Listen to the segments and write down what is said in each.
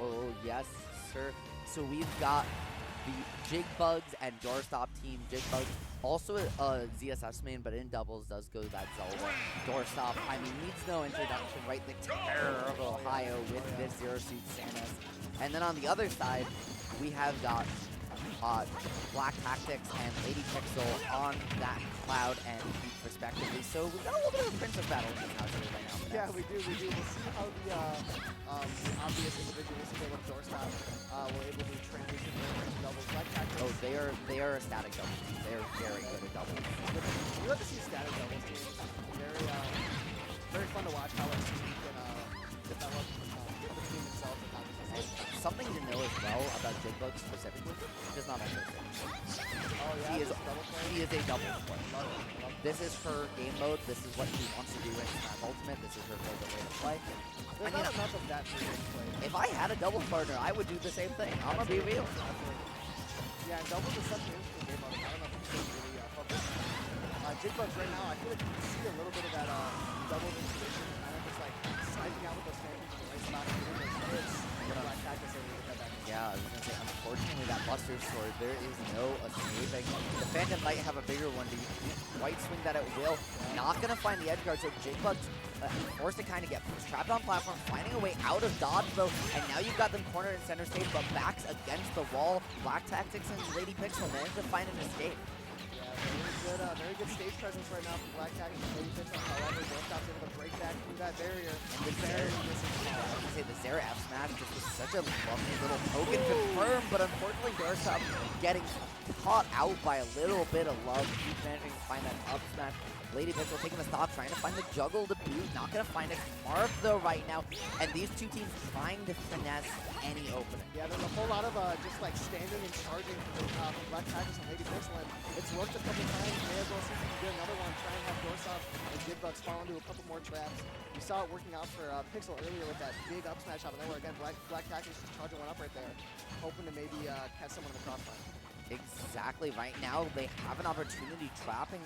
Oh, yes, sir. So we've got the Jigbugs and Doorstop team. Jigbugs, also a ZSS main, but in doubles does go that Zelda. Doorstop, I mean, needs no introduction, right? The terrible Ohio with this Zero Suit Samus. And then on the other side, we have got BlackTactiks and Lady Pixel on that Cloud and Peach respectively. So we've got a little bit of a princess battle in this house right now. Yeah, we do. We'll see how the obvious individual skill of Doorstop were able to transition into doubles. BlackTactiks. Oh, they are a static doubles team. They're very good at doubles. We love to see static doubles teams. Very fun to watch how a team can develop between themselves and not just Something to know as well about Jigbugs specifically, he does not have those things. Oh yeah, he is a double player. Love it. This is her game mode. This is what she wants to do in Smash Ultimate. This is her favorite way to play. There's not enough of that for you to play. If I had a double partner, I would do the same thing. I'm gonna be real. Yeah, and doubles is such an interesting game mode. I don't know if you can really focus on Jigbugs right now. I feel like you can see a little bit of that double intuition, kind of just like sniping out with those phantoms in the right spot and getting those hits. BlackTactiks able to get that back. Yeah, I was gonna say, unfortunately, that Buster Sword, there is no escaping. The Phantom might have a bigger one, but you can't quite swing that at will. Not gonna find the edge guard, so Jigbugs forced to kind of get trapped on platform, finding a way out of dodge though, and now you've got them cornered in center stage, but backs against the wall. BlackTactiks and Lady Pixel managed to find an escape. Very good stage presence right now from BlackTactiks and Lady Pixel. However, Doorstop's able to break back through that barrier. And the Zera, I was gonna say the Zera F smash just was such a lovely little token confirmed, but unfortunately Doorstop getting caught out by a little bit of love. Keep managing to find that up smash. Lady Pixel taking a stop, trying to find the juggle to boot. Not gonna find it. Mark though right now, and these two teams trying to finesse any opening. Yeah, there's a whole lot of just like standing and charging from BlackTactiks and Lady Pixel, and it's worked a couple times. May as well see if we can do another one. Try and have Doorstop and Jigbugs fall into a couple more traps. You saw it working out for Pixel earlier with that big up smash out of nowhere. Again, BlackTactiks just charging one up right there, hoping to maybe catch someone in the crossfire. Exactly. Right now, they have an opportunity trapping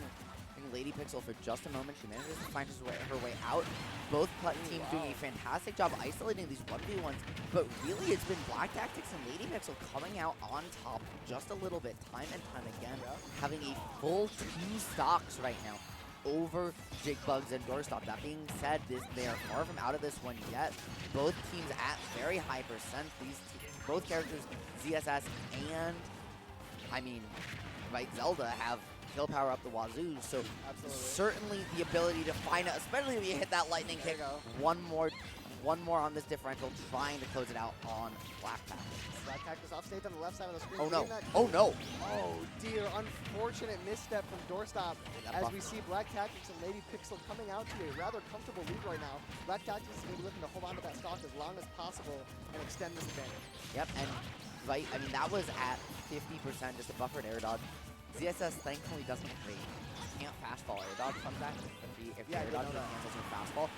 Lady Pixel for just a moment. She manages to find her way out. Both teams doing a fantastic job isolating these 1v1s, but really it's been BlackTactiks and Lady Pixel coming out on top just a little bit, time and time again, having a full 2 stocks right now over Jigbugs and Doorstop. That being said, they are far from out of this one yet. Both teams at very high percent. Both characters, ZSS and, I mean, right, Zelda, have kill power up the wazoo, so certainly the ability to find it, especially when you hit that lightning kick. One more on this differential, trying to close it out on BlackTactiks. BlackTactiks off stage on the left side of the screen. Oh no! Oh no! Oh dear! Unfortunate misstep from Doorstop as we see BlackTactiks and Lady Pixel coming out to a rather comfortable lead right now. BlackTactiks is going to be looking to hold on to that stock as long as possible and extend this advantage. Yep, and right, I mean that was at 50%, just a buffered air dodge. ZSS thankfully doesn't can't fastball air dodge fun fact if the air dodge cancels her fastball.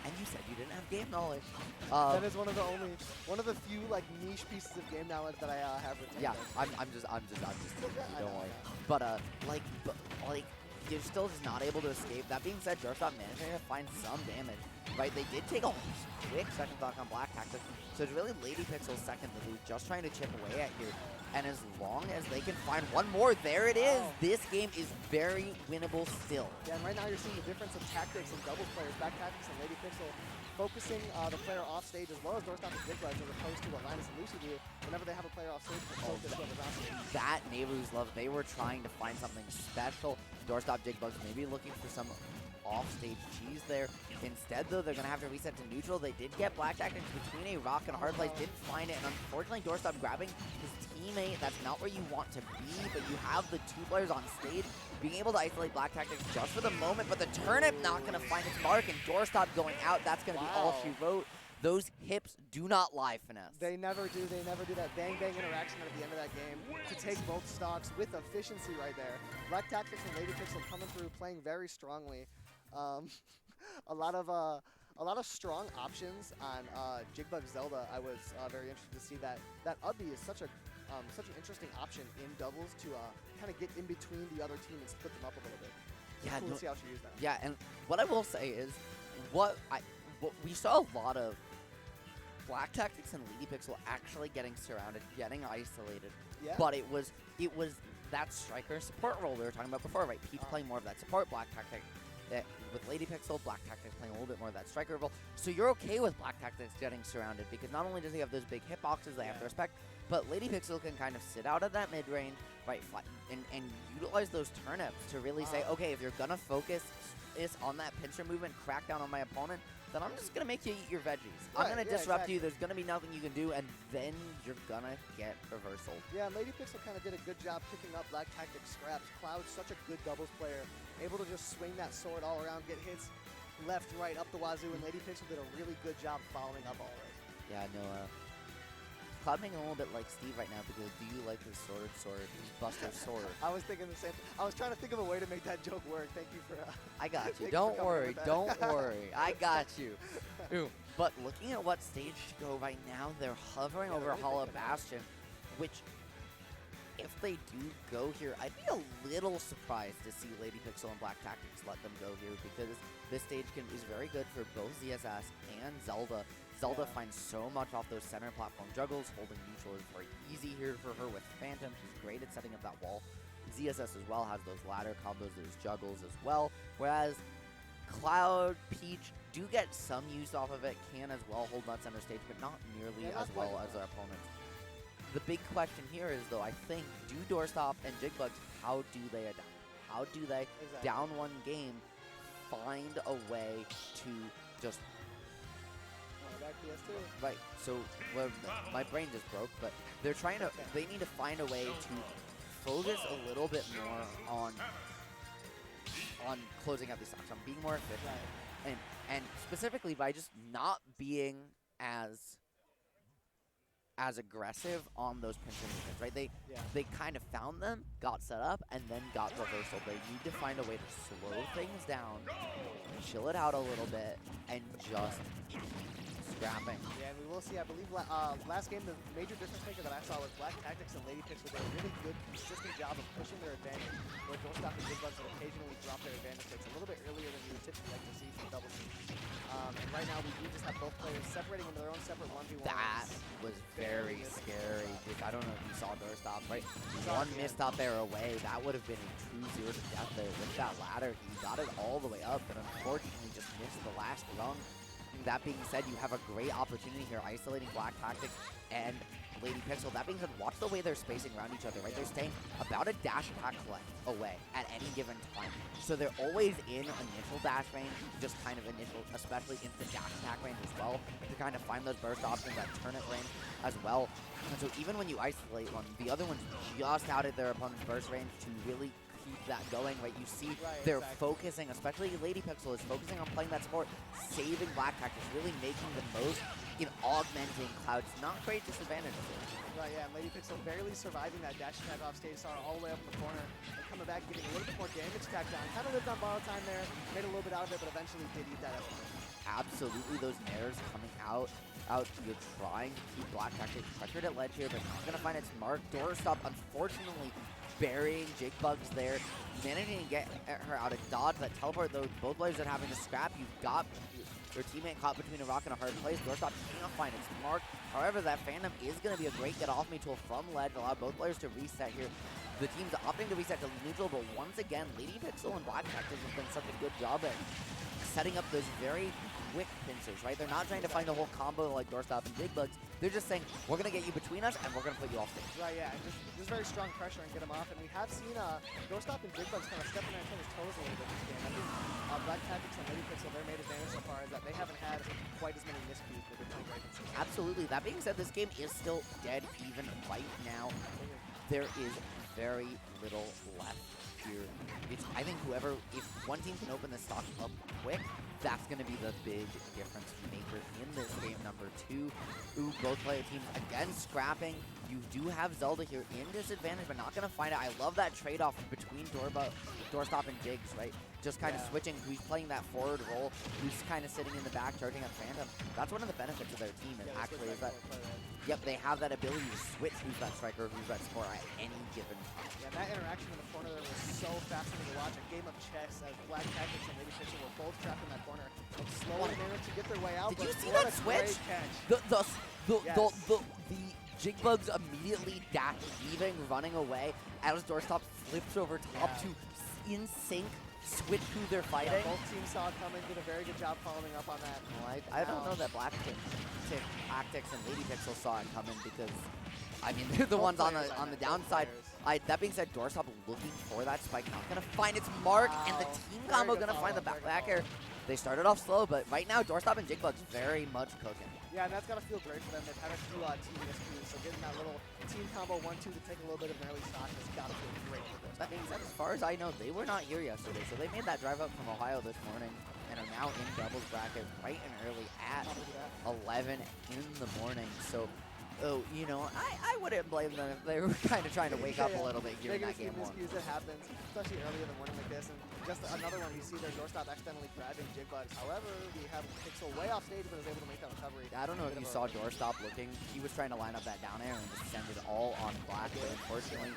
And you said you didn't have game knowledge. That is one of the few like niche pieces of game knowledge that I have retained. Yeah, I'm just don't worry. But like you're still just not able to escape. That being said, Doorstop managing to find some damage. Right, they did take a quick second thought on BlackTactiks, so it's really Lady Pixel's second to lose, just trying to chip away at here. And as long as they can find one more, there it is. This game is very winnable still. Yeah, and right now you're seeing the difference of tactics and doubles players. BlackTactiks and Lady Pixel focusing the player off stage as well as Doorstop and Jigbugs, as opposed to what Linus and Lucy do whenever they have a player off stage to focus on the bounce. That Nehru's love, they were trying to find something special. Doorstop, Jigbugs maybe looking for some off-stage cheese there. Instead, though, they're going to have to reset to neutral. They did get BlackTactiks between a rock and a hard place, didn't find it, and unfortunately, Doorstop grabbing his teammate. That's not where you want to be, but you have the 2 players on stage being able to isolate BlackTactiks just for the moment, but the turnip not going to find its mark, and Doorstop going out. That's going to be all she wrote. Those hips do not lie, finesse. They never do. They never do that bang-bang interaction at the end of that game to take both stocks with efficiency right there. BlackTactiks and Lady Pixel coming through, playing very strongly. A lot of strong options on Jigbugs Zelda. I was very interested to see that Ubby is such an interesting option in doubles to kind of get in between the other team and split them up a little bit. Yeah, cool to see how she used that. Yeah, and what I will say is, we saw a lot of BlackTactiks and Lady Pixel actually getting surrounded, getting isolated. Yeah. But it was that striker support role we were talking about before, right? Peach playing more of that support, BlackTactics with Lady Pixel, BlackTactics playing a little bit more of that striker role. So you're okay with BlackTactics getting surrounded because not only does he have those big hitboxes they have to respect, but Lady Pixel can kind of sit out of that mid range, right, and utilize those turnips to really say, okay, if you're gonna focus on that pincer movement, crack down on my opponent, then I'm just going to make you eat your veggies. I'm going to disrupt you. There's going to be nothing you can do, and then you're going to get reversal. Yeah, Lady Pixel kind of did a good job picking up BlackTactiks scraps. Cloud's such a good doubles player, able to just swing that sword all around, get hits left, right, up the wazoo, and Lady Pixel did a really good job following up all of it. Yeah, no, Cloud being a little bit like Steve right now because do you like his sword, Buster's sword? I was thinking the same thing. I was trying to think of a way to make that joke work. Thank you for I got you. Don't worry. Don't worry. I got you. But looking at what stage to go right now, they're hovering over Hollow Bastion, which if they do go here, I'd be a little surprised to see Lady Pixel and BlackTactiks let them go here because this stage is very good for both ZSS and Zelda. Zelda finds so much off those center platform juggles. Holding neutral is very easy here for her with Phantom. She's great at setting up that wall. ZSS as well has those ladder combos, those juggles as well. Whereas Cloud, Peach do get some use off of it, can as well hold that center stage, but not nearly as well as their opponents. The big question here is, though, I think, do Doorstop and Jigbugs, how do they adapt? How do they, down one game, find a way to just... Right, so my brain just broke, but they're trying to, they need to find a way to focus a little bit more on closing out these stocks, on being more efficient, and specifically by just not being as aggressive on those pincer movements, right? They kind of found them, got set up, and then got reversal. They need to find a way to slow things down, chill it out a little bit, and just scrapping. Yeah, and we will see, I believe, last game, the major difference maker that I saw was BlackTactiks and Lady Pixel did a really good, consistent job of pushing their advantage, where Doorstop and Jigbugs would occasionally drop their advantage takes a little bit earlier than you would typically like to see from double teams. And right now, we do just have both players separating into their own separate 1v1s. That was very scary. I don't know if you saw Doorstop, right? One misstop there away, that would have been a true 0 to death there with that ladder. He got it all the way up, but unfortunately just missed the last rung. That being said, you have a great opportunity here isolating BlackTactiks and Lady Pixel. That being said, watch the way they're spacing around each other, right? They're staying about a dash attack away at any given time. So they're always in initial dash range, just kind of initial, especially instant dash attack range as well, to kind of find those burst options at turnip range as well. And so even when you isolate one, the other one's just out of their opponent's burst range to really keep that going, right? You see they're focusing, especially Lady Pixel is focusing on playing that support, saving BlackTactiks, really making the most in augmenting Cloud's not great disadvantage. Right, yeah, and Lady Pixel barely surviving that dash attack off stage, saw her all the way up in the corner, and coming back, getting a little bit more damage tacked on. Kind of lived on borrowed time there, made a little bit out of it, but eventually did eat that up. Absolutely, those nairs coming out, you're trying to keep BlackTactiks pressured at ledge here, but not going to find its mark. Doorstop, unfortunately, burying Jigbugs there, managing to get her out of dodge. That teleport, though, both players are having to scrap. You've got your teammate caught between a rock and a hard place. Doorstop cannot find its mark. However, that Phantom is going to be a great get-off-me tool from ledge, allow both players to reset here. The team's opting to reset to neutral, but once again, Lady Pixel and BlackTactiks have done such a good job at setting up those very quick pincers, right? They're not trying to find a whole combo like Doorstop and Jigbugs. They're just saying, we're going to get you between us, and we're going to put you off stage. Right, yeah, and just very strong pressure and get them off. And we have seen Doorstop and Jigbugs kind of stepping on each other's toes a little bit this game. I think BlackTactiks and Lady Pixel, their main advantage so far is that they haven't had quite as many miscues, but they're playing very consistent. Absolutely. That being said, this game is still dead even right now. There is very little left here. I think if one team can open this stock up quick, that's going to be the big difference maker in this game number 2. Both player teams again scrapping. You do have Zelda here in disadvantage, but not going to find it. I love that trade-off between Doorstop and Jigs, right? Just kind of switching who's playing that forward role, who's kind of sitting in the back, charging up Phantom. That's one of the benefits of their team, actually, is that, they have that ability to switch who's that striker, who's that support at any given time. Yeah, that interaction in the corner there was so fascinating to watch. A game of chess as BlackTactiks and Lady Pixel were both trapped in that corner and slowly managed to get their way out. Did you see that switch? The Jigbugs immediately leaving, running away as Doorstop flips over top to in sync switch who they're fighting. Yeah, both teams saw it coming, did a very good job following up on that. Well, I don't know that BlackTactiks and Lady Pixel saw it coming because, I mean, they're the ones on the downside. That being said, Doorstop looking for that spike, not going to find its mark, and the team combo going to find the back air. They started off slow, but right now, Doorstop and Jigbugs very much cooking. Yeah, and that's got to feel great for them. They've had a few team miscues, so getting that little team combo 1-2 to take a little bit of an early stock has got to feel great for them. That being said, as far as I know, they were not here yesterday, so they made that drive up from Ohio this morning and are now in doubles bracket bright and early at 11 in the morning. So, you know, I wouldn't blame them if they were kind of trying to wake up a little bit here in that game one. Miscues, it happens, especially early in the morning like this. And just another one, you see their Doorstop accidentally grabbing Jigbugs. However, we have Pixel way off stage, but is able to make that recovery. I don't know if you saw Doorstop looking. He was trying to line up that down air and just send it all on Black, but unfortunately,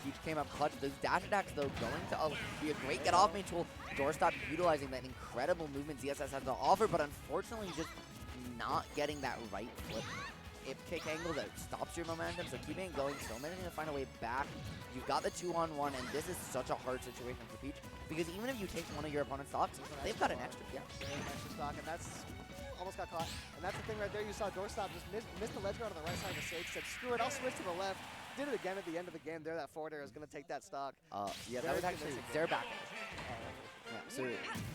he came up clutch. Those dash attacks, though, going to be a great get-off main tool. Doorstop utilizing that incredible movement ZSS has to offer, but unfortunately just not getting that right flip kick angle that stops your momentum, so keeping it going, still managing to find a way back. You've got the 2-on-1, and this is such a hard situation for Peach, because even if you take one of your opponent's stocks, they've got an extra, extra stock, and that's almost got caught. And that's the thing right there, you saw Doorstop just missed the ledge guard on the right side of the stage, said, screw it, I'll switch to the left. Did it again at the end of the game there, that forward air is going to take that stock. Yeah, that was actually their back. Yeah,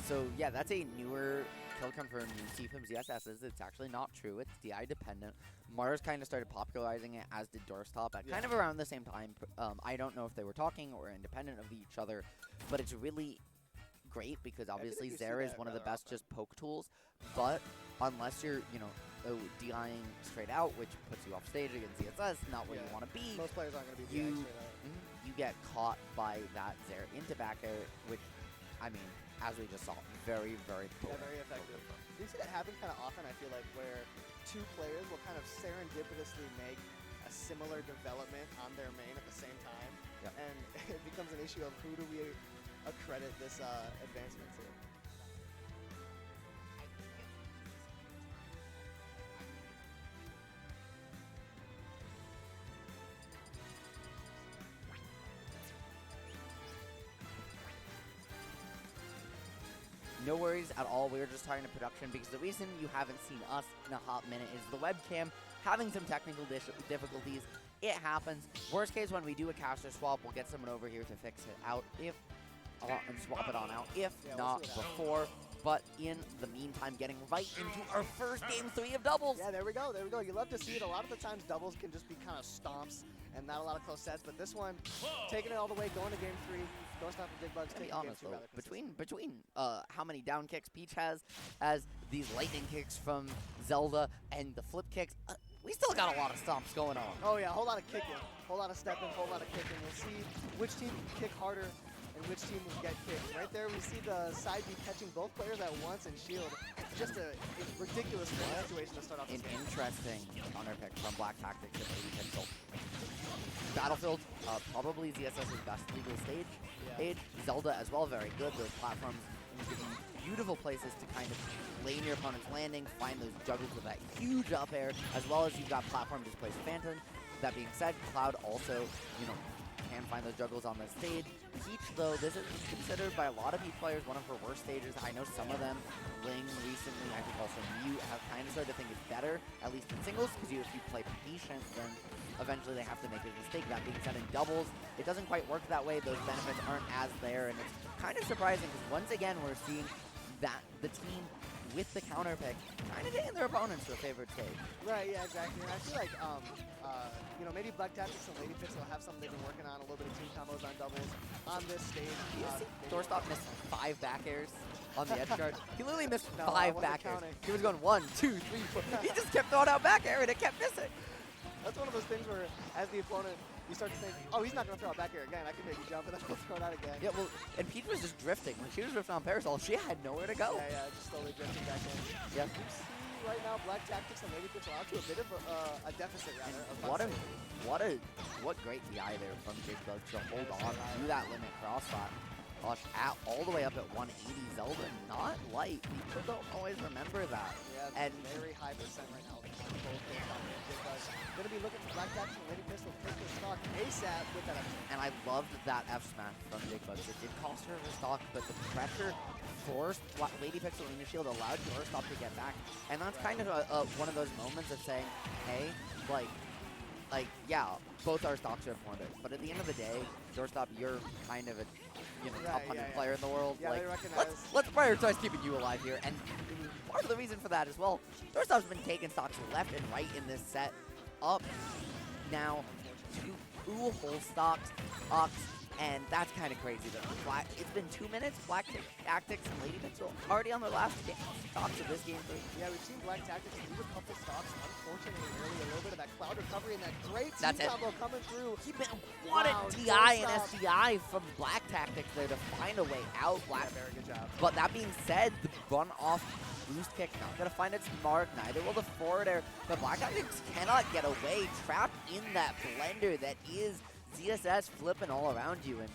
so yeah, that's a newer kill confirmed see from ZSS's. It's actually not true. It's DI dependent. Mars kind of started popularizing it, as did Doorstop, at kind of around the same time. I don't know if they were talking or independent of each other, but it's really great because obviously Zera is one of the best just poke tools, but unless you're, you know, DIing straight out, which puts you off stage against ZSS, not where you want to be. Most players aren't going to be DIing straight out. You get caught by that Zera into back air, which, I mean, as we just saw, very, very potent. Yeah, very effective. You see that happen kind of often, I feel like, where two players will kind of serendipitously make a similar development on their main at the same time. Yep. And it becomes an issue of who do we accredit this advancement to. No worries at all. We were just talking to production because the reason you haven't seen us in a hot minute is the webcam having some technical difficulties. It happens. Worst case, when we do a caster swap, we'll get someone over here to fix it out and swap it on out. If not before. But in the meantime, getting right into our first game 3 of doubles. Yeah, there we go. There we go. You love to see it. A lot of the times, doubles can just be kind of stomps and not a lot of close sets. But this one, taking it all the way, going to game 3. Doorstop and Jigbugs taking game 2 rather between how many down kicks Peach has, as these lightning kicks from Zelda, and the flip kicks, we still got a lot of stomps going on. Oh yeah, a whole lot of kicking, whole lot of stepping, whole lot of kicking. We'll see which team can kick harder and which team will get kicked. Right there, we see the side B catching both players at once and shield. Just a ridiculous situation to start off this game. Interesting counter pick from BlackTactiks and Lady Pixel. Battlefield, probably ZSS's best legal stage. Zelda as well, very good. Those platforms give you beautiful places to kind of lane your opponent's landing, find those juggles with that huge up air, as well as you've got platform displays Phantom. That being said, Cloud also, you know, can find those juggles on the stage. Peach, though, this is considered by a lot of Peach players one of her worst stages. I know some of them, Ling recently, I think also Mute, have kind of started to think it's better, at least in singles, because if you play patient, then eventually they have to make a mistake. That being said, in doubles, it doesn't quite work that way. Those benefits aren't as there, and it's kind of surprising, because once again, we're seeing that the team with the counter pick kind of getting their opponents to a favorite stage. Right, yeah, exactly. And I feel like, you know, maybe BlackTactiks and Lady Pixel have something they've been working on, a little bit of team combos on doubles on this stage. You see Doorstop missed 5 back airs on the edge guard. He literally missed 5 back airs. He was going 1, 2, 3, 4. He just kept throwing out back air and it kept missing. That's one of those things where, as the opponent, you start to think, oh, he's not going to throw it back here again. I can maybe jump, and then he'll throw it out again. Yeah, well, and Peach was just drifting. When she was drifting on Parasol, she had nowhere to go. Yeah, just slowly drifting back in. Yeah. You see right now, BlackTactiks and Lady Pixel out to a bit of a deficit, rather. What great DI there from Jigbugs to hold on to that limit crossfire. Gosh, all the way up at 180. Zelda not light. People don't always remember that. Yeah, and very high percent right now. Going to be looking for BlackTactiks and Lady Pixel to take their stock ASAP with that. And I loved that F smash from Jigbugs. It did cost her stock, but the pressure forced Lady Pixel in the shield, allowed Doorstop to get back. And that's kind of one of those moments of saying, hey, yeah, both our stocks are important, but at the end of the day, Doorstop, you're kind of a top 100 player in the world. Yeah, like, they recognize. Let's prioritize keeping you alive here. And part of the reason for that as well, Doorstop's been taking stocks left and right in this set. Up now to 2 whole stocks, and that's kind of crazy. It's been 2 minutes. BlackTactiks and Lady Pixel already on their last stocks of this game 3. Yeah, we've seen BlackTactiks lose a couple stocks. Unfortunately, early, a little bit of that cloud recovery and that great team combo coming through. What a DI and SDI from BlackTactiks there to find a way out. Very good job. But that being said, the run off boost kick not going to find its mark. Neither will the forward air. But BlackTactiks cannot get away. Trapped in that blender that is ZSS flipping all around you. And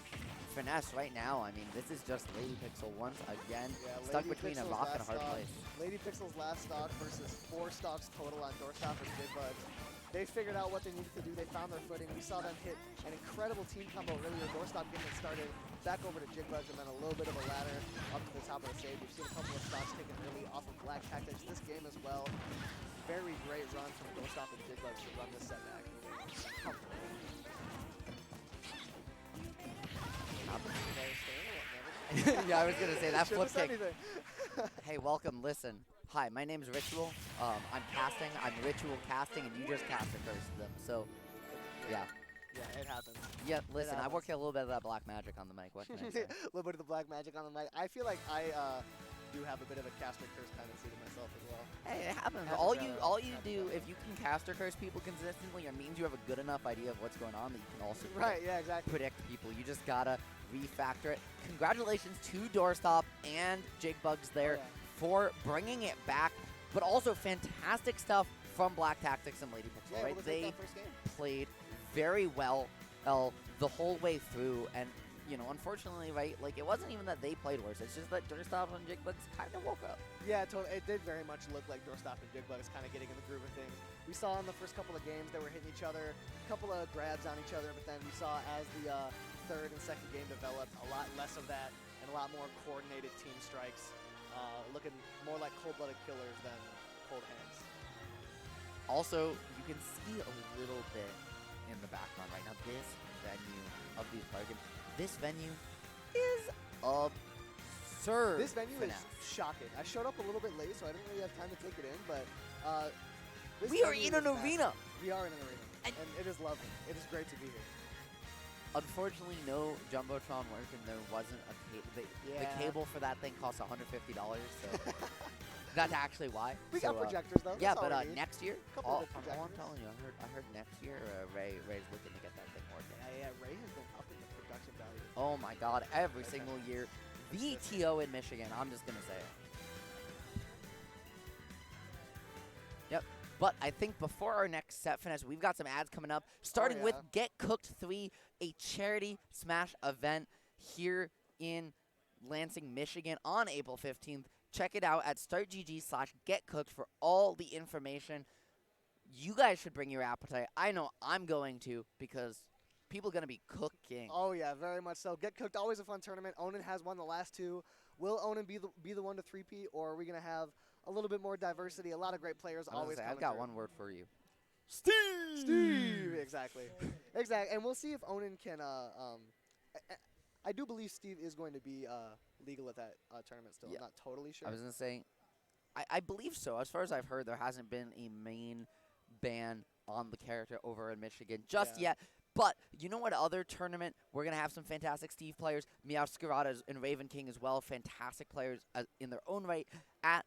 Finesse right now, I mean, this is just Lady Pixel once again, stuck between a rock and a hard place. Lady Pixel's last stock versus 4 stocks total on Doorstop and Jigbugs. They figured out what they needed to do. They found their footing. We saw them hit an incredible team combo earlier. Doorstop getting it started, back over to Jigbugs, and then a little bit of a ladder up to the top of the stage. We've seen a couple of stocks taken early off of BlackTactiks this game as well. Very great run from Doorstop and Jigbugs to run this set back. Yeah, I was going to say that flip kick. Hey, welcome, listen. Hi, my name's Ritual. I'm casting, I'm ritual casting, and you just cast a curse to them. So, yeah. Yeah, it happens. Yeah, listen, I work a little bit of that black magic on the mic. What can I say? A little bit of the black magic on the mic. I feel like I do have a bit of a caster curse tendency to myself as well. Hey, it happens. All you do, if you can caster curse people consistently, it means you have a good enough idea of what's going on that you can also predict people. You just gotta refactor it. Congratulations to Doorstop and Jigbugs there for bringing it back, but also fantastic stuff from BlackTactiks and Lady Pixel. Yeah, right? They played very well the whole way through, and unfortunately, right, like it wasn't even that they played worse. It's just that Doorstop and Jigbugs kind of woke up. Yeah, totally. It did very much look like Doorstop and Jigbugs kind of getting in the groove of things. We saw in the first couple of games they were hitting each other, a couple of grabs on each other, but then we saw as the third and second game developed, a lot less of that and a lot more coordinated team strikes, looking more like cold-blooded killers than cold hands. Also, you can see a little bit in the background right now. This venue of these player games, this venue is absurd. This venue is shocking. I showed up a little bit late, so I didn't really have time to take it in, but we are in an arena. We are in an arena, and it is lovely. It is great to be here. Unfortunately, no Jumbotron worked, and there wasn't a cable. The cable for that thing costs $150, so that's actually why. We got projectors, though. Yeah, but next year, all I'm telling you, I heard next year Ray's looking to get that thing working. Yeah, Ray has been upping the production value. Oh my God, every single year. VTO in Michigan, I'm just going to say it. Yep. But I think before our next set finish, we've got some ads coming up, starting with Get Cooked 3, a charity Smash event here in Lansing, Michigan on April 15th. Check it out at startgg/getcooked for all the information. You guys should bring your appetite. I know I'm going to because people are going to be cooking. Oh, yeah, very much so. Get Cooked, always a fun tournament. Onin has won the last 2. Will Onin be the one to 3P, or are we going to have a little bit more diversity? A lot of great players always coming I've got through. one word for you. Steve! Exactly. Exactly. And we'll see if Onin can I do believe Steve is going to be legal at that tournament still. I'm not totally sure. I was going to say, I believe so. As far as I've heard, there hasn't been a main ban on the character over in Michigan just yet. But you know what other tournament? We're going to have some fantastic Steve players. Meowscarada and Raven King as well. Fantastic players in their own right at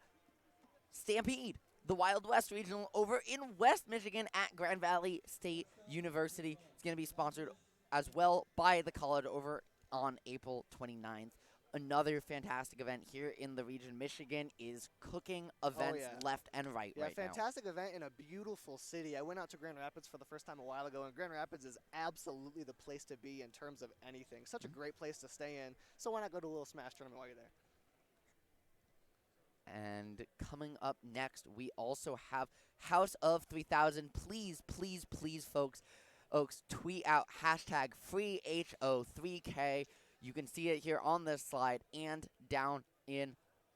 Stampede. the Wild West Regional over in West Michigan at Grand Valley State University. It's going to be sponsored as well by the college over on April 29th. Another fantastic event here in the region. Michigan is cooking events left and right right now. Yeah, fantastic event in a beautiful city. I went out to Grand Rapids for the first time a while ago, and Grand Rapids is absolutely the place to be in terms of anything. Such a great place to stay in. So why not go to a little Smash tournament while you're there? And coming up next, we also have House of 3000. Please, please, please, folks, tweet out hashtag FreeHO3K. You can see it here on this slide and down in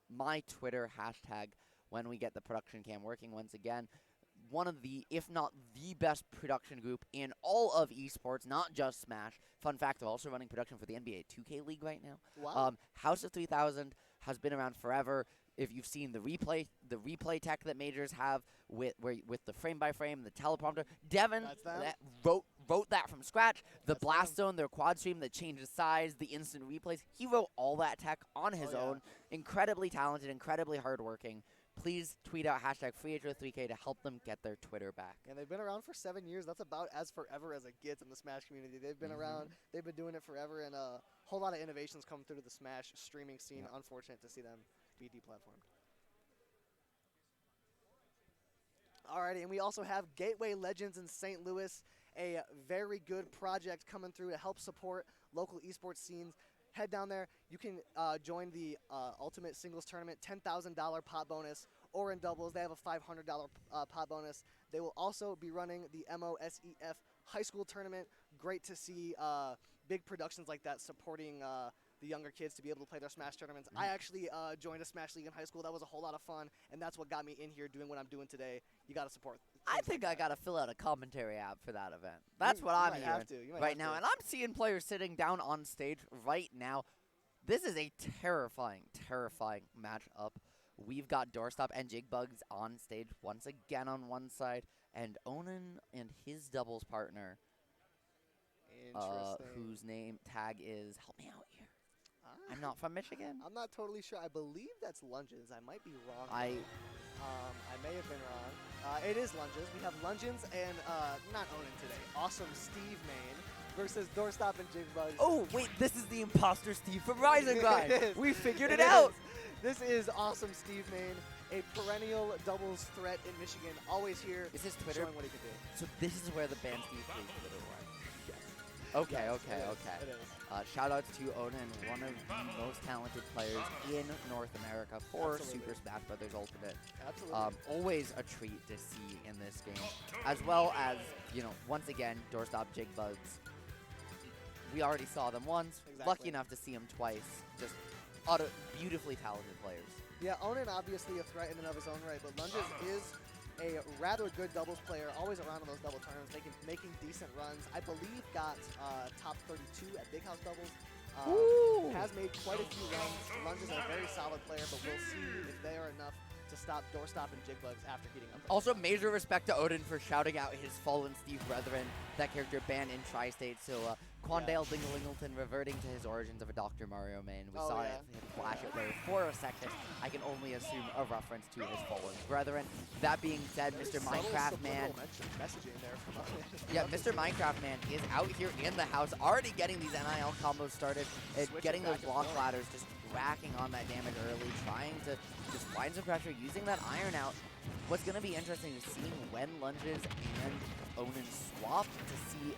my Twitter hashtag when we get the production cam working once again. One of the, if not the best production group in all of esports, not just Smash. Fun fact, they're also running production for the NBA 2K League right now. Wow. House of 3000 has been around forever. If you've seen the replay tech that majors have with the frame by frame, the teleprompter, Devin wrote that from scratch. The Blast Zone, their quad stream that changes size, the instant replays. He wrote all that tech on his own. Incredibly talented, incredibly hardworking. Please tweet out hashtag FreeHO3K to help them get their Twitter back. And they've been around for 7 years. That's about as forever as it gets in the Smash community. They've been around. They've been doing it forever, and a whole lot of innovations come through the Smash streaming scene. Unfortunate to see them be deplatformed. Alrighty, and we also have Gateway Legends in St. Louis, a very good project coming through to help support local esports scenes. Head down there. You can join the Ultimate Singles Tournament, $10,000 pot bonus, or in doubles, they have a $500 pot bonus. They will also be running the MOSEF High School Tournament. Great to see big productions like that supporting the younger kids to be able to play their Smash tournaments. I actually joined a Smash League in high school. That was a whole lot of fun, and that's what got me in here doing what I'm doing today. You got to support. I think I got to fill out a commentary app for that event. That's what I'm hearing right now. And I'm seeing players sitting down on stage right now. This is a terrifying, terrifying matchup. We've got Doorstop and Jigbugs on stage once again on one side, and Onin and his doubles partner, whose name tag is, help me out here. I'm not from Michigan. I'm not totally sure. I believe that's Lunges. I might be wrong. I may have been wrong. It is Lunges. We have Lunges and not Onin today. Awesome Steve Main versus Doorstop and Jigbugs. Oh, wait, this is the imposter Steve from Rising Guy. We figured it out. This is awesome Steve Main, a perennial doubles threat in Michigan. Always here. Is his Twitter? Showing what he can do. So this is where the band Steve plays Twitter was. Yes. Okay, Yes, okay, it okay. Is. It is. Shout outs to Onin, one of the most talented players in North America for Super Smash Bros. Ultimate. Absolutely. Always a treat to see in this game, as well as, you know, once again, Doorstop, Jigbugs. We already saw them once. Exactly. Lucky enough to see them twice. Just beautifully talented players. Yeah, Onin obviously a threat in and of his own right, but Lunges is a rather good doubles player, always around in those double tournaments, making decent runs. I believe got top 32 at Big House doubles. Has made quite a few runs. Lunges are a very solid player, but we'll see if they are enough to stop Doorstop and Jigbugs after heating up. Also, major respect to Onin for shouting out his fallen Steve brethren, that character banned in Tri-State. So Quandale Dinglingleton reverting to his origins of a Dr. Mario main. We saw it flash it there for a second. I can only assume a reference to his fallen brethren. That being said, Mr. Minecraft Man. Messaging there from yeah, Mr. Minecraft Man is out here in the house, already getting these NIL combos started, and getting those block ladders, just racking on that damage early, trying to just find some pressure, using that iron out. What's going to be interesting is seeing when Lunges and Onin swap to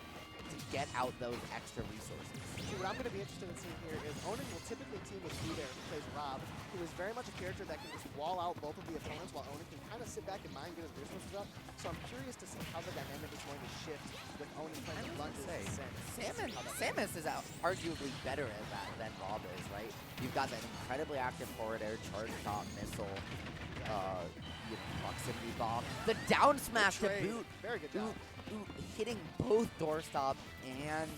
get out those extra resources. See, what I'm going to be interested in seeing here is Onin will typically team with BooBear, who plays Rob, who is very much a character that can just wall out both of the opponents while Onin can kind of sit back and mind get his resources up. So I'm curious to see how the dynamic is going to shift with Onin playing Lunges. sammm is arguably better at that than Rob is, right? You've got that incredibly active forward air, charge shot, missile, proximity bomb, the down smash to boot. Very good job. Hitting both Doorstop and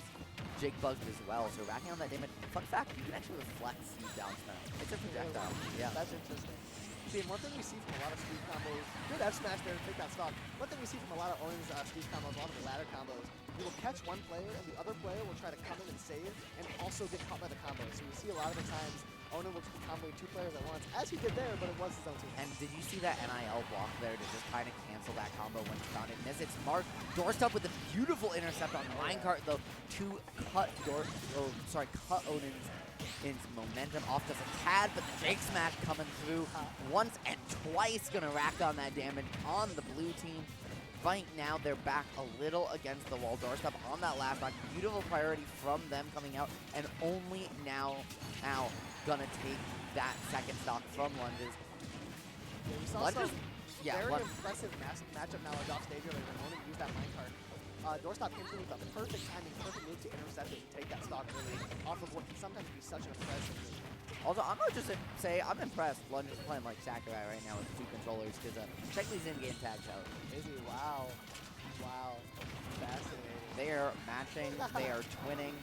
Jigbugs as well, so racking on that damage. Fun fact, you can actually reflect Steve down smash. It's a projectile. Yeah. That's interesting. See, one thing we see from a lot of Steve combos, good F smash there to take that stock. One thing we see from a lot of Onin's Steve combos, a lot of the ladder combos, you will catch one player and the other player will try to come in and save and also get caught by the combo. So we see a lot of the times Onin will just be comboing 2 players at once, as he did there, but it was his own team. And did you see that NIL block there to just kind of cancel that combo when he found it miss? It's Mark Doorstop with a beautiful intercept on the minecart, though, to cut Onin's momentum off just a tad, but the Jake Smash coming through once and twice, gonna rack on that damage on the blue team. Right now, they're back a little against the wall. Doorstop on that last rock. Beautiful priority from them coming out, and only now gonna take that second stock from Lunges. Yeah, we saw Lunges, some very impressive matchup now at off stage earlier when Onin used that minecart. Doorstop came through with the perfect timing, perfect move to intercept it and take that stock early off of what can sometimes be such an impressive move. Also, I'm going to just say I'm impressed. Lunges is playing like Sakurai right now with 2 controllers because check these in-game tags out. Is he? Wow. Wow. Fascinating. They are matching. They are twinning.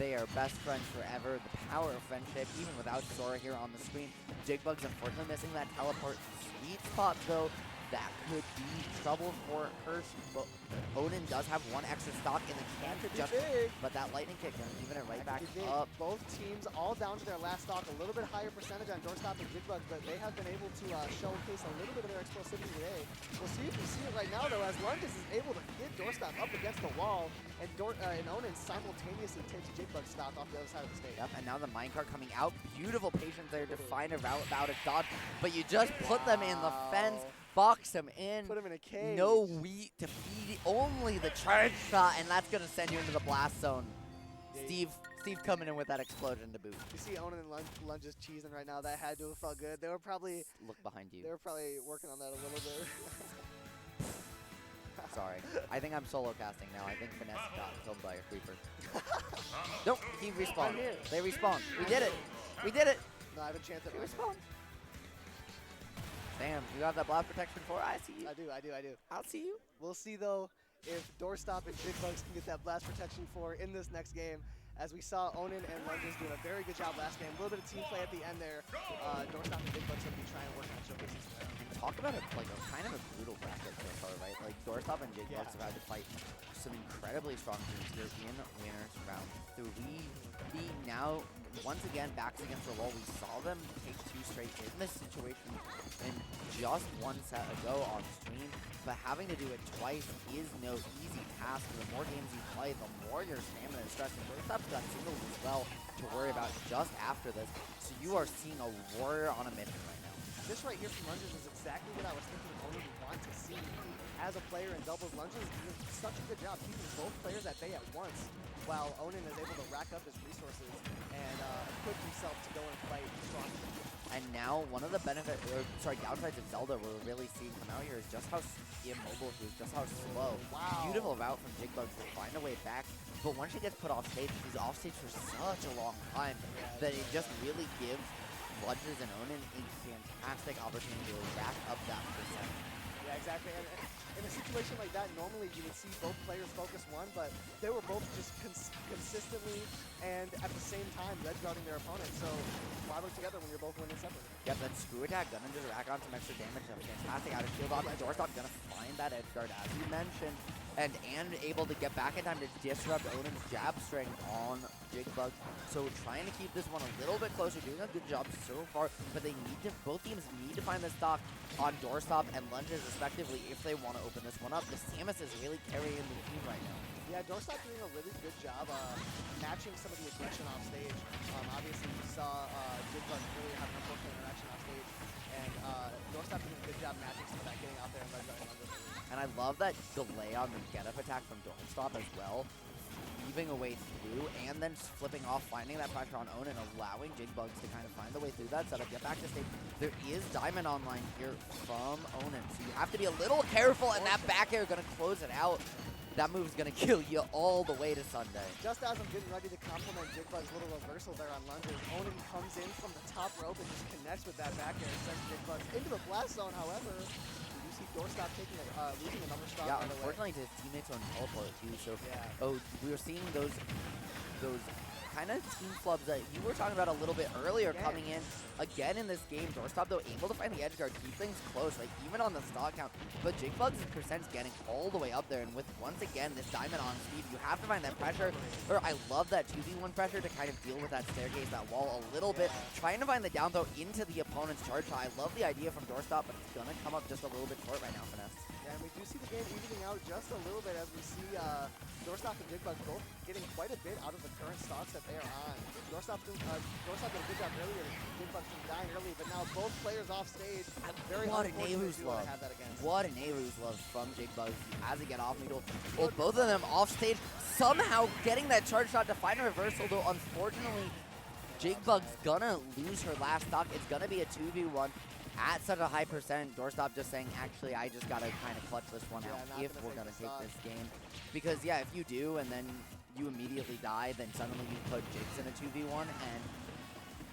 They are best friends forever. The power of friendship, even without Sora here on the screen. Jigbugs unfortunately missing that teleport sweet spot, though. That could be trouble for her. But Onin does have 1 extra stock in the can to just, but that lightning kick gonna even it right back up. Both teams all down to their last stock, a little bit higher percentage on Doorstop and Jigbugs, but they have been able to showcase a little bit of their explosivity today. We'll see if we see it right now, though, as Lunges is able to get Doorstop up against the wall, and Onin simultaneously takes Jigbugs stock off the other side of the stage. Yep, and now the minecart coming out. Beautiful patience there to find a route out of dodge, but you just put them in the fence. Box him in. Put him in a cage. No wheat to feed. Only the charge shot, and that's gonna send you into the blast zone. Yeah. Steve coming in with that explosion to boot. You see Onin and Lunges cheesing right now. That had to have felt good. They were probably look behind you. They were probably working on that a little bit. Sorry, I think I'm solo casting now. I think Finesse got killed by a creeper. Nope, he respawned. They respawned. We did it. We did it. No, I haven't chanced it. He respawned. Damn, you got that blast protection for? I see you. I do. I'll see you. We'll see, though, if Doorstop and Jigbugs can get that blast protection for in this next game. As we saw Onin and Lunges doing a very good job last game. A little bit of team play at the end there. Doorstop and Jigbugs going to be trying to work on showcases there. And talk about it like a kind of a brutal bracket so far, right? Like Doorstop and Jigbugs have had to fight some incredibly strong teams here in winners round 3. Now, once again, backs against the wall. We saw them take 2 straight in this situation in just 1 set ago on stream, but having to do it twice is no easy task. The more games you play, the more your stamina is stressed. And Doorstop's got singles as well to worry about just after this. So you are seeing a warrior on a mission right now. This right here from Lunges is exactly what I was thinking Onin would want to see as a player in doubles. Lunges does such a good job keeping both players at bay at once, while Onin is able to rack up his resources and equip himself to go and fight strongly. And now one of the downsides of Zelda we're really seeing come out here is just how immobile he is, just how slow. Wow. Beautiful route from Jigbugs to find a way back, but once he gets put off stage, he's off stage for such a long time that it just really gives Lunges and Onin a fantastic opportunity to rack up that percent. Yeah, exactly. And in a situation like that, normally you would see both players focus one, but they were both just consistently and at the same time ledge guarding their opponent. So why work together when you're both winning separately? Yep, that screw attack gonna just rack on some extra damage. A fantastic out of shield off. Doorstop gonna find that edge guard as you mentioned, and able to get back in time to disrupt Onin's jab string on Jigbugs. So trying to keep this one a little bit closer, doing a good job so far, but they need to, both teams need to find the stock on Doorstop and Lunges respectively if they want to open this one up. The sammm is really carrying the team right now. Yeah, Doorstop doing a really good job matching some of the aggression off stage. Obviously, we saw Jigbugs really have an unfortunate interaction off stage, and Doorstop doing a good job matching some of that, getting out there and ledge guarding Lunges. And I love that delay on the get-up attack from Doorstop as well, weaving a way through, and then flipping off, finding that pressure on Onin, allowing Jigbugs to kind of find the way through that setup, get back to stage. There is Diamond online here from Onin, so you have to be a little careful, and that back air going to close it out. That move's going to kill you all the way to Sunday. Just as I'm getting ready to compliment Jigbugs' little reversal there on Lunges, Onin comes in from the top rope and just connects with that back air and sends Jigbugs into the blast zone. However, you see Doorstop taking losing another stock. Yeah, unfortunately to his teammates on teleport too. So we were seeing those kind of team flubs that you were talking about a little bit earlier Yeah. coming in again in this game. Doorstop, though, able to find the edge guard, keep things close, like even on the stock count. But Jigbugs' percent's getting all the way up there, and with, once again, this diamond on speed, you have to find that pressure. Or I love that 2v1 pressure to kind of deal with that staircase, that wall a little bit. Trying to find the down throw into the opponent's charge shot. I love the idea from Doorstop, but it's going to come up just a little bit short right now, Finesse. Yeah, and we do see the game evening out just a little bit as we see Doorstop and Jigbugs both getting quite a bit out of the current stocks that they are on. Doorstop did a good job earlier. Jigbugs from dying early, but now both players off stage. Very What an unfortunate Nehru's duo to love. have that against. What an Nehru's love from Jigbugs as he get off needle. Well, both of them off stage, somehow getting that charge shot to find a reversal, though unfortunately, Jigbugs gonna lose her last stock. It's gonna be a 2v1 at such a high percent. Doorstop just saying, actually, I just gotta kind of clutch this one Yeah, out not if gonna we're take gonna the take stock. this game. Because, yeah, if you do and then you immediately die, then suddenly you put Jigs in a 2v1, and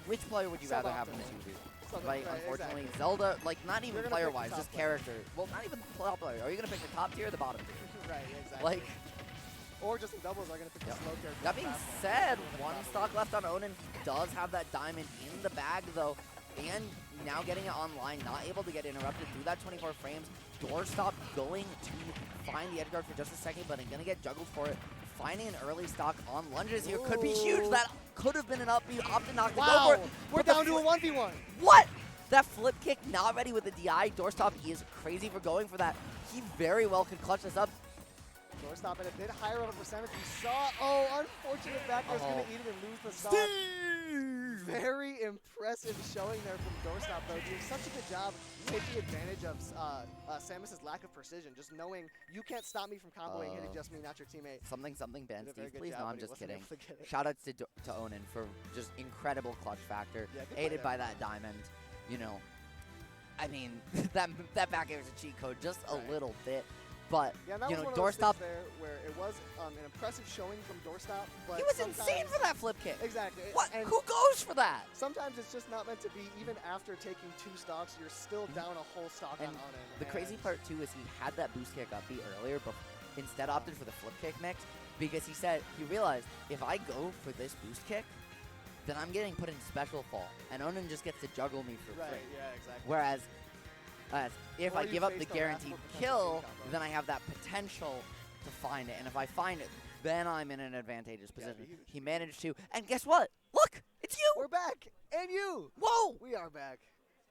which player would you rather have in the 2v1? Right, unfortunately, exactly. Zelda, like, not even You're gonna pick the player-wise, top just player. character. Well, not even the top player. Are you gonna pick the top tier or the bottom tier? Right, exactly. Like, or just in doubles are going to pick the slow character. that being said, one stock left on Onin. Does have that diamond in the bag, though, and now getting it online, not able to get interrupted through that 24 frames. Doorstop going to find the edge guard for just a second, but going to get juggled for it. Finding an early stock on lunges here could be huge. Ooh. That could have been an up B. Opted not to go Wow, for it. we're but the down to a 1v1. What? That flip kick not ready with the DI. Doorstop is crazy for going for that. He very well could clutch this up. Doorstop at a bit higher of a percentage. We saw, unfortunate back air's going to eat it and lose the stock. Very impressive showing there from Doorstop, though, doing such a good job taking advantage of Samus's lack of precision, just knowing you can't stop me from comboing, hitting just me, not your teammate. Something Ben Did a very Steve, good please. job, No, but I'm he just wasn't kidding. able to get it. Shoutouts to Onin for just incredible clutch factor, Yeah, good play aided there. by that diamond. You know, I mean, that back air is a cheat code just a Right. little bit, but Yeah, and that you was know, one of those Doorstop. things there where it was an impressive showing from Doorstop, but He was sometimes- insane for that flip kick. Exactly. What? And Who goes for that? sometimes it's just not meant to be. Even after taking 2 stocks, you're still down a whole stock And on Onin. the crazy part too is he had that boost kick up B earlier, but instead opted for the flip kick mix because he realized if I go for this boost kick, then I'm getting put in special fall, and Onin just gets to juggle me for Right, free. yeah, exactly. Whereas, if Or I you give up face the the guaranteed last one kill, potential team combo. then I have that potential to find it. And if I find it, then I'm in an advantageous Yeah, position. be huge, He be managed to. And guess what? Look, it's you. We're back, and you. Whoa. We are back.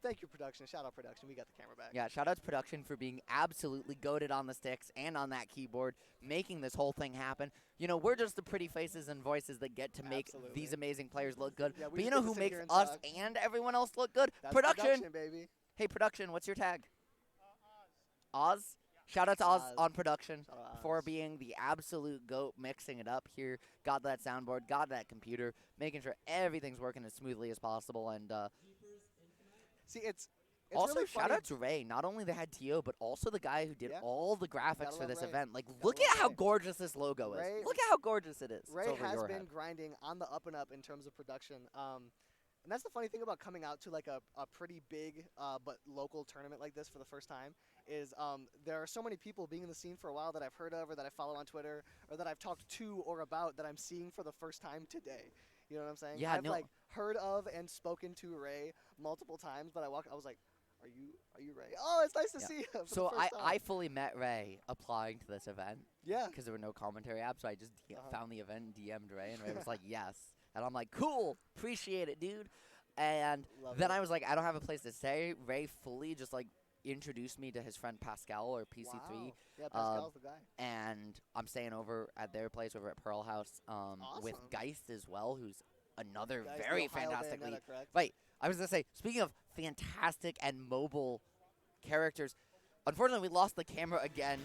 Thank you, production. Shout out, production. We got the camera back. Yeah, shout out to production for being absolutely goated on the sticks and on that keyboard, making this whole thing happen. You know, we're just the pretty faces and voices that get to make Absolutely. these amazing players look good. Yeah, we But you just know get to who sit makes here and us talk. and everyone else look good? That's Production. baby. Hey, production, what's your tag? Oz? Shout out to Oz Oz. on production Shout out for Oz. being the absolute GOAT, mixing it up here. Got that soundboard, got that computer, making sure everything's working as smoothly as possible. And See, it's also, really shout funny. out to Ray. Not only the head TO, but also the guy who did Yeah. all the graphics Gotta for love this Ray. event. Like, Gotta look love at how Ray. gorgeous this logo is. Ray- Look at how gorgeous it is. It's Ray over has your been head. grinding on the up and up in terms of production. And that's the funny thing about coming out to like a pretty big but local tournament like this for the first time is there are so many people being in the scene for a while that I've heard of or that I follow on Twitter or that I've talked to or about that I'm seeing for the first time today. You know what I'm saying? Yeah, I've no. like heard of and spoken to Ray multiple times, but I was like, are you Ray? Oh, it's nice to Yeah. see you. For So the first time. I fully met Ray applying to this event yeah. because there were no commentary apps. So I just Uh-huh. found the event and DM'd Ray, and Ray was like, yes. And I'm like, cool, appreciate it, dude. And Love then it. I was like, I don't have a place to stay. Ray fully just like introduced me to his friend Pascal or PC3. Wow. Yeah, Pascal's the guy. And I'm staying over at their place over at Pearl House with Awesome. Geist as well, who's another Guys, the very Ohio fantastic Bayonetta, lead. correct? Wait, I was going to say, speaking of fantastic and mobile characters, unfortunately we lost the camera again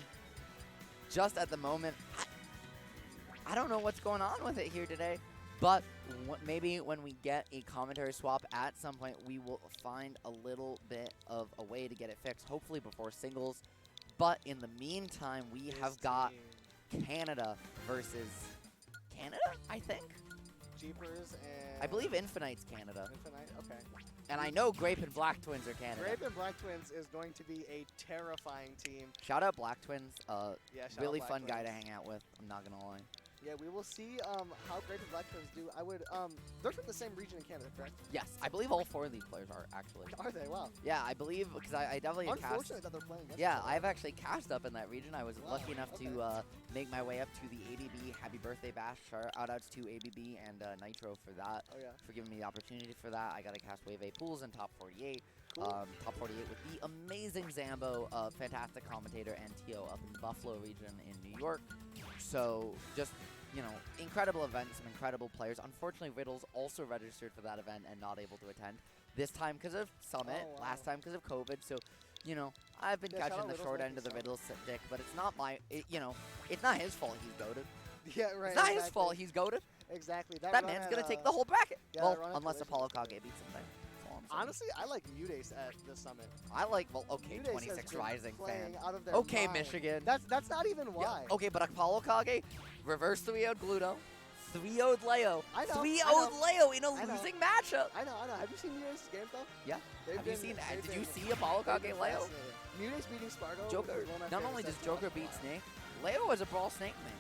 just at the moment. I don't know what's going on with it here today, but maybe when we get a commentary swap at some point, we will find a little bit of a way to get it fixed, hopefully before singles. But in the meantime, we This have got team, Canada versus Canada, I think. Jeepers and I believe Infiknight's Canada. Infinite. Okay. And I know Grape and Black Twins are Canada. Grape and Black Twins is going to be a terrifying team. Shout out Black Twins. Yeah, shout out Really Black fun guy Twins. to hang out with. I'm not going to lie. Yeah, we will see how Grape and Black Twins do. They're from the same region in Canada, correct? Yes, I believe all 4 of these players are actually. Are they? Wow. Yeah, I believe, because I definitely have cast. Unfortunate that they're playing against Yeah, each other. I've actually cast up in that region. I was Wow, lucky enough okay. to make my way up to the ABB Happy Birthday Bash. Shoutouts to ABB and Nitro for that, Oh, yeah. for giving me the opportunity for that. I got to cast Wave A pools in top 48. Cool. Top 48 with the amazing Zambo, fantastic commentator, and TO up in the Buffalo region in New York. So just, you know, incredible event, some incredible players. Unfortunately, Riddle's also registered for that event and not able to attend. This time because of Summit, Oh, wow. last time because of COVID. So, you know, I've been Yeah, shout catching out the Riddle's short making end of the Summit. Riddle stick, but it's not my, you know, it's not his fault he's goated. Yeah, right. It's not exactly. his fault he's goated. Exactly. That run man's at, going to take the whole bracket. yeah, Well, that run at unless Collision Apollo was good. Kage beats him there. That's all I'm saying. Honestly, I like Mudace at the Summit. I like, well, okay, Mudace has 26 been Rising fan. playing out of their Okay, mind. Michigan. That's not even why. Yeah, okay, but Apollo Kage, reverse 3-0'd Gluto, 3-0'd Leo, I know, 3-0'd Leo in a I know. losing matchup. I know. Have you seen Mudace's games though? Yeah. They've Have you been- seen? they've Did you been- see Apollo they've Kage been Leo? fascinating. Mudace beating Spargo. Joker. was one of my Not favorite only does sets to Joker watch beat live. Snake, Leo is a Brawl Snake man.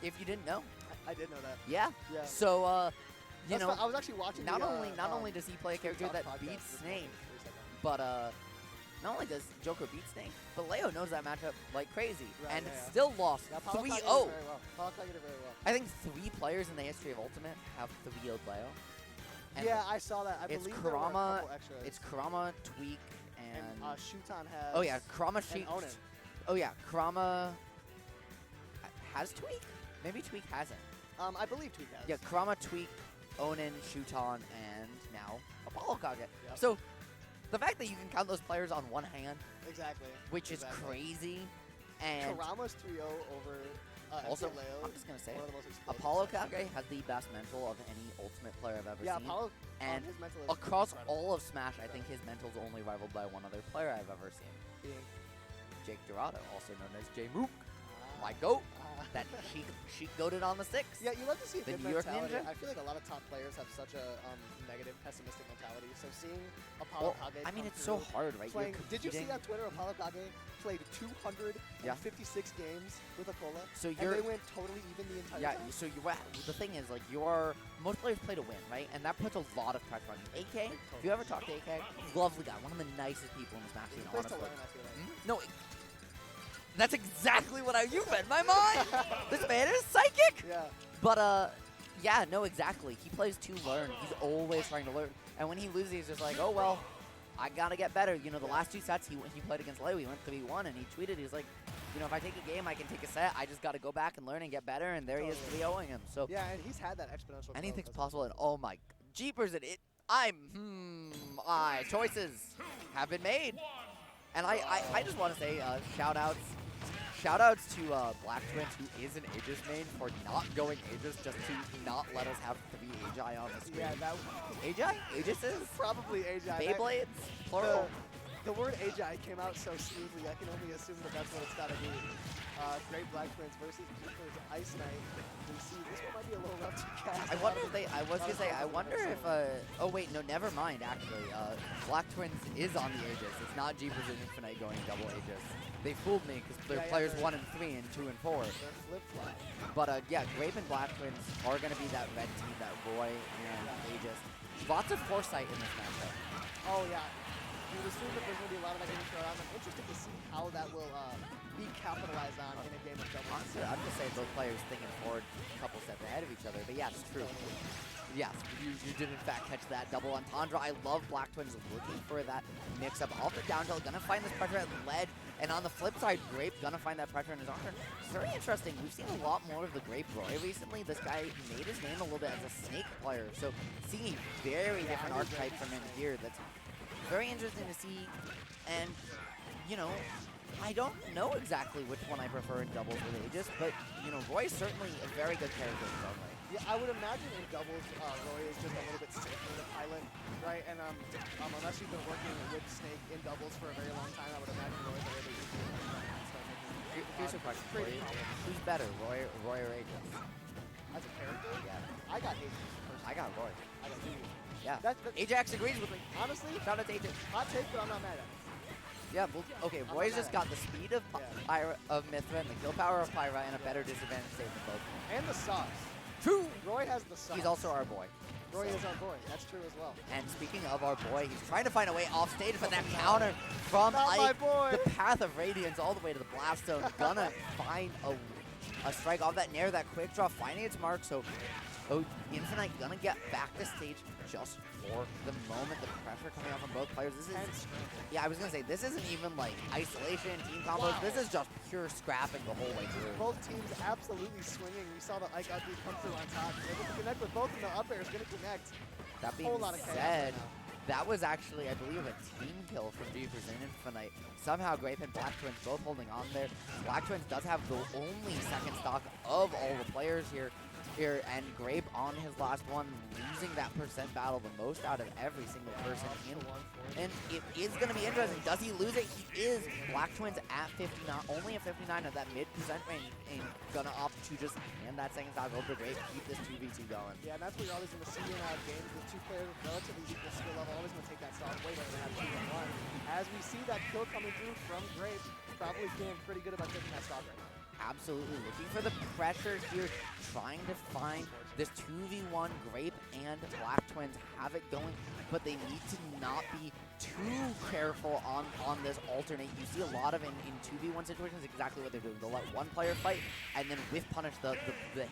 If you didn't know. I did know that. Yeah. Yeah. So, you That's know, fun. I was actually watching. not the, only does he play a character Top that podcast beats this Snake, morning, 3 seconds. but not only does Joker beat Snake, but Leo knows that matchup like crazy Right, and yeah, yeah. still lost Yeah, Paulo Kage did 3-0. very well. Paulo Kage did very well. I think 3 players in the history of Ultimate have 3-0'd Leo. And Yeah, I saw that. I it's believe there were a Kurama, couple extras. it's Kurama, Tweak, and and Shuton has. oh yeah, Kurama and Sheik. Onin. Oh yeah, Kurama has Tweak. Maybe Tweak hasn't. I believe Tweak has. Yeah, Kurama, Tweak, Onin, Shuton, and now Apollo Kage. Yep. So the fact that you can count those players on one hand, Exactly. which is Exactly. crazy, and Kurama's 3-0 over also, FC Leo. I'm just gonna say one it, of the most explosive Apollo sets. Kage has the best mental of any Ultimate player I've ever Yeah, seen. Apollo. and his mental is across incredible. all of Smash, I think his mental's only rivaled by one other player I've ever seen. Being, Jake Dorado, also known as J Mook, ah, my goat, ah. that she goated on the 6. Yeah, you love to see a The good New York mentality. Ninja? I feel like a lot of top players have such a negative, pessimistic mentality. So seeing Apollo Well, Kage I mean, come it's so through, hard, right? playing, You're did you see competing- on Twitter Apollo Kage played 256 games with Akola? So And you're they went totally even the entire yeah. time? So the thing is, like, most players play to win, right? And that puts a lot of pressure on you. AK, if you ever talk to AK, lovely guy, one of the nicest people in the Smash He scene, plays to honestly. learn, I feel like. No, that's exactly what you read my mind. This man is psychic. Yeah. But yeah, no, exactly. He plays to learn. He's always trying to learn. And when he loses, he's just like, oh well, I gotta get better. You know, the last 2 sets he played against Leo, he went 3-1, and he tweeted, he's like, you know, if I take a game, I can take a set. I just gotta go back and learn and get better. And there he is, 3-0ing him. So Yeah, and he's had that exponential growth anything's as a possible. And result. oh my, jeepers! Choices have been made. And I just want to say shout-outs to Black Twins, who is an Aegis main, for not going Aegis just to not let us have 3 Agi on the screen. Yeah, that Agi? Aegises? probably Agi. Beyblades? Plural? The word Agi came out so smoothly, I can only assume that that's what it's got to be. Grape Black Twins versus Jigbugs IcyMist. We see this one might be a little rough to cast. I wonder if I was gonna say, I wonder if, oh wait, no, never mind, actually. Black Twins is on the Aegis. It's not Jeepers and Infinite going double Aegis. They fooled me because they're Yeah, players they're- 1 and 3 and 2 and 4. They're flip-flop. But yeah, Grape and Black Twins are gonna be that red team, that Roy and Aegis. Lots of foresight in this matchup. Oh, yeah. You would assume that there's going to be a lot of that getting thrown out. I'm interested to see how that will be capitalized on in a game of doubles. Honestly, I'm just saying both players thinking forward a couple steps ahead of each other. But yes, true. Yes, you did in fact catch that double entendre. I love Black Twins looking for that mix-up off the down tilt, gonna find this pressure at ledge, and on the flip side, Grape gonna find that pressure in his armor. It's very interesting. We've seen a lot more of the Grape Roy recently. This guy made his name a little bit as a Snake player, so seeing a very different archetype from him here, that's very interesting to see. And, you know, I don't know exactly which one I prefer in doubles with Aegis, but, you know, Roy's certainly a very good character in his own way. Yeah, I would imagine in doubles, Roy is just a little bit safer in the pilot, right? And unless you've been working with Snake in doubles for a very long time, I would imagine Roy's a little bit easier. Here's a question for pretty you. common. Who's better, Roy or Aegis? As a character, Yeah. I got Aegis personally. I got Roy. I got Aegis. Yeah. That's Ajax agrees with me. honestly, Shout out to Ajax. hot take, but I'm not mad at it. Yeah, well, okay, I'm Roy's not just mad got the speed of Mithra and the kill power of Pyra and a better disadvantage save than both. And the sauce. True! Roy has the sauce. He's also our boy. Roy is our boy. That's true as well. And speaking of our boy, he's trying to find a way off stage, but that counter from Not my Ike, boy. the path of Radiance all the way to the blast zone, gonna find a strike off that nair, that quick draw, finding its mark. So, Infiknight gonna get back to stage just for the moment. The pressure coming out from both players. This is, yeah, I was gonna say this isn't even like isolation, team combos. Wow. This is just pure scrapping the whole way through. Both teams absolutely swinging. We saw the Ike up come through on top. Able to connect with both, and the up air is going to connect. That being Whole lot of chaos said, right now. that was actually, I believe, a team kill from Jigbugs and Infiknight. Somehow Grape and Black Twins both holding on there. Black Twins does have the only second stock of all the players here, and Grape on his last one, losing that percent battle the most out of every single person in. And it is going to be interesting. Does he lose it? He is. Black Twins at 59, only at 59 at that mid-percent range, and gonna opt to just hand that second stock over to Grape, keep this 2v2 going. Yeah, and that's what you're always going to see in games with two players with relatively equal skill level. Always going to take that stock way better than have 2-1. As we see that kill coming through from Grape, probably feeling pretty good about taking that stock right now. Absolutely looking for the pressure here, trying to find this 2v1. Grape and Black Twins have it going, but they need to not be too careful on this alternate. You see a lot of in 2v1 situations exactly what they're doing. They'll let one player fight and then whiff punish the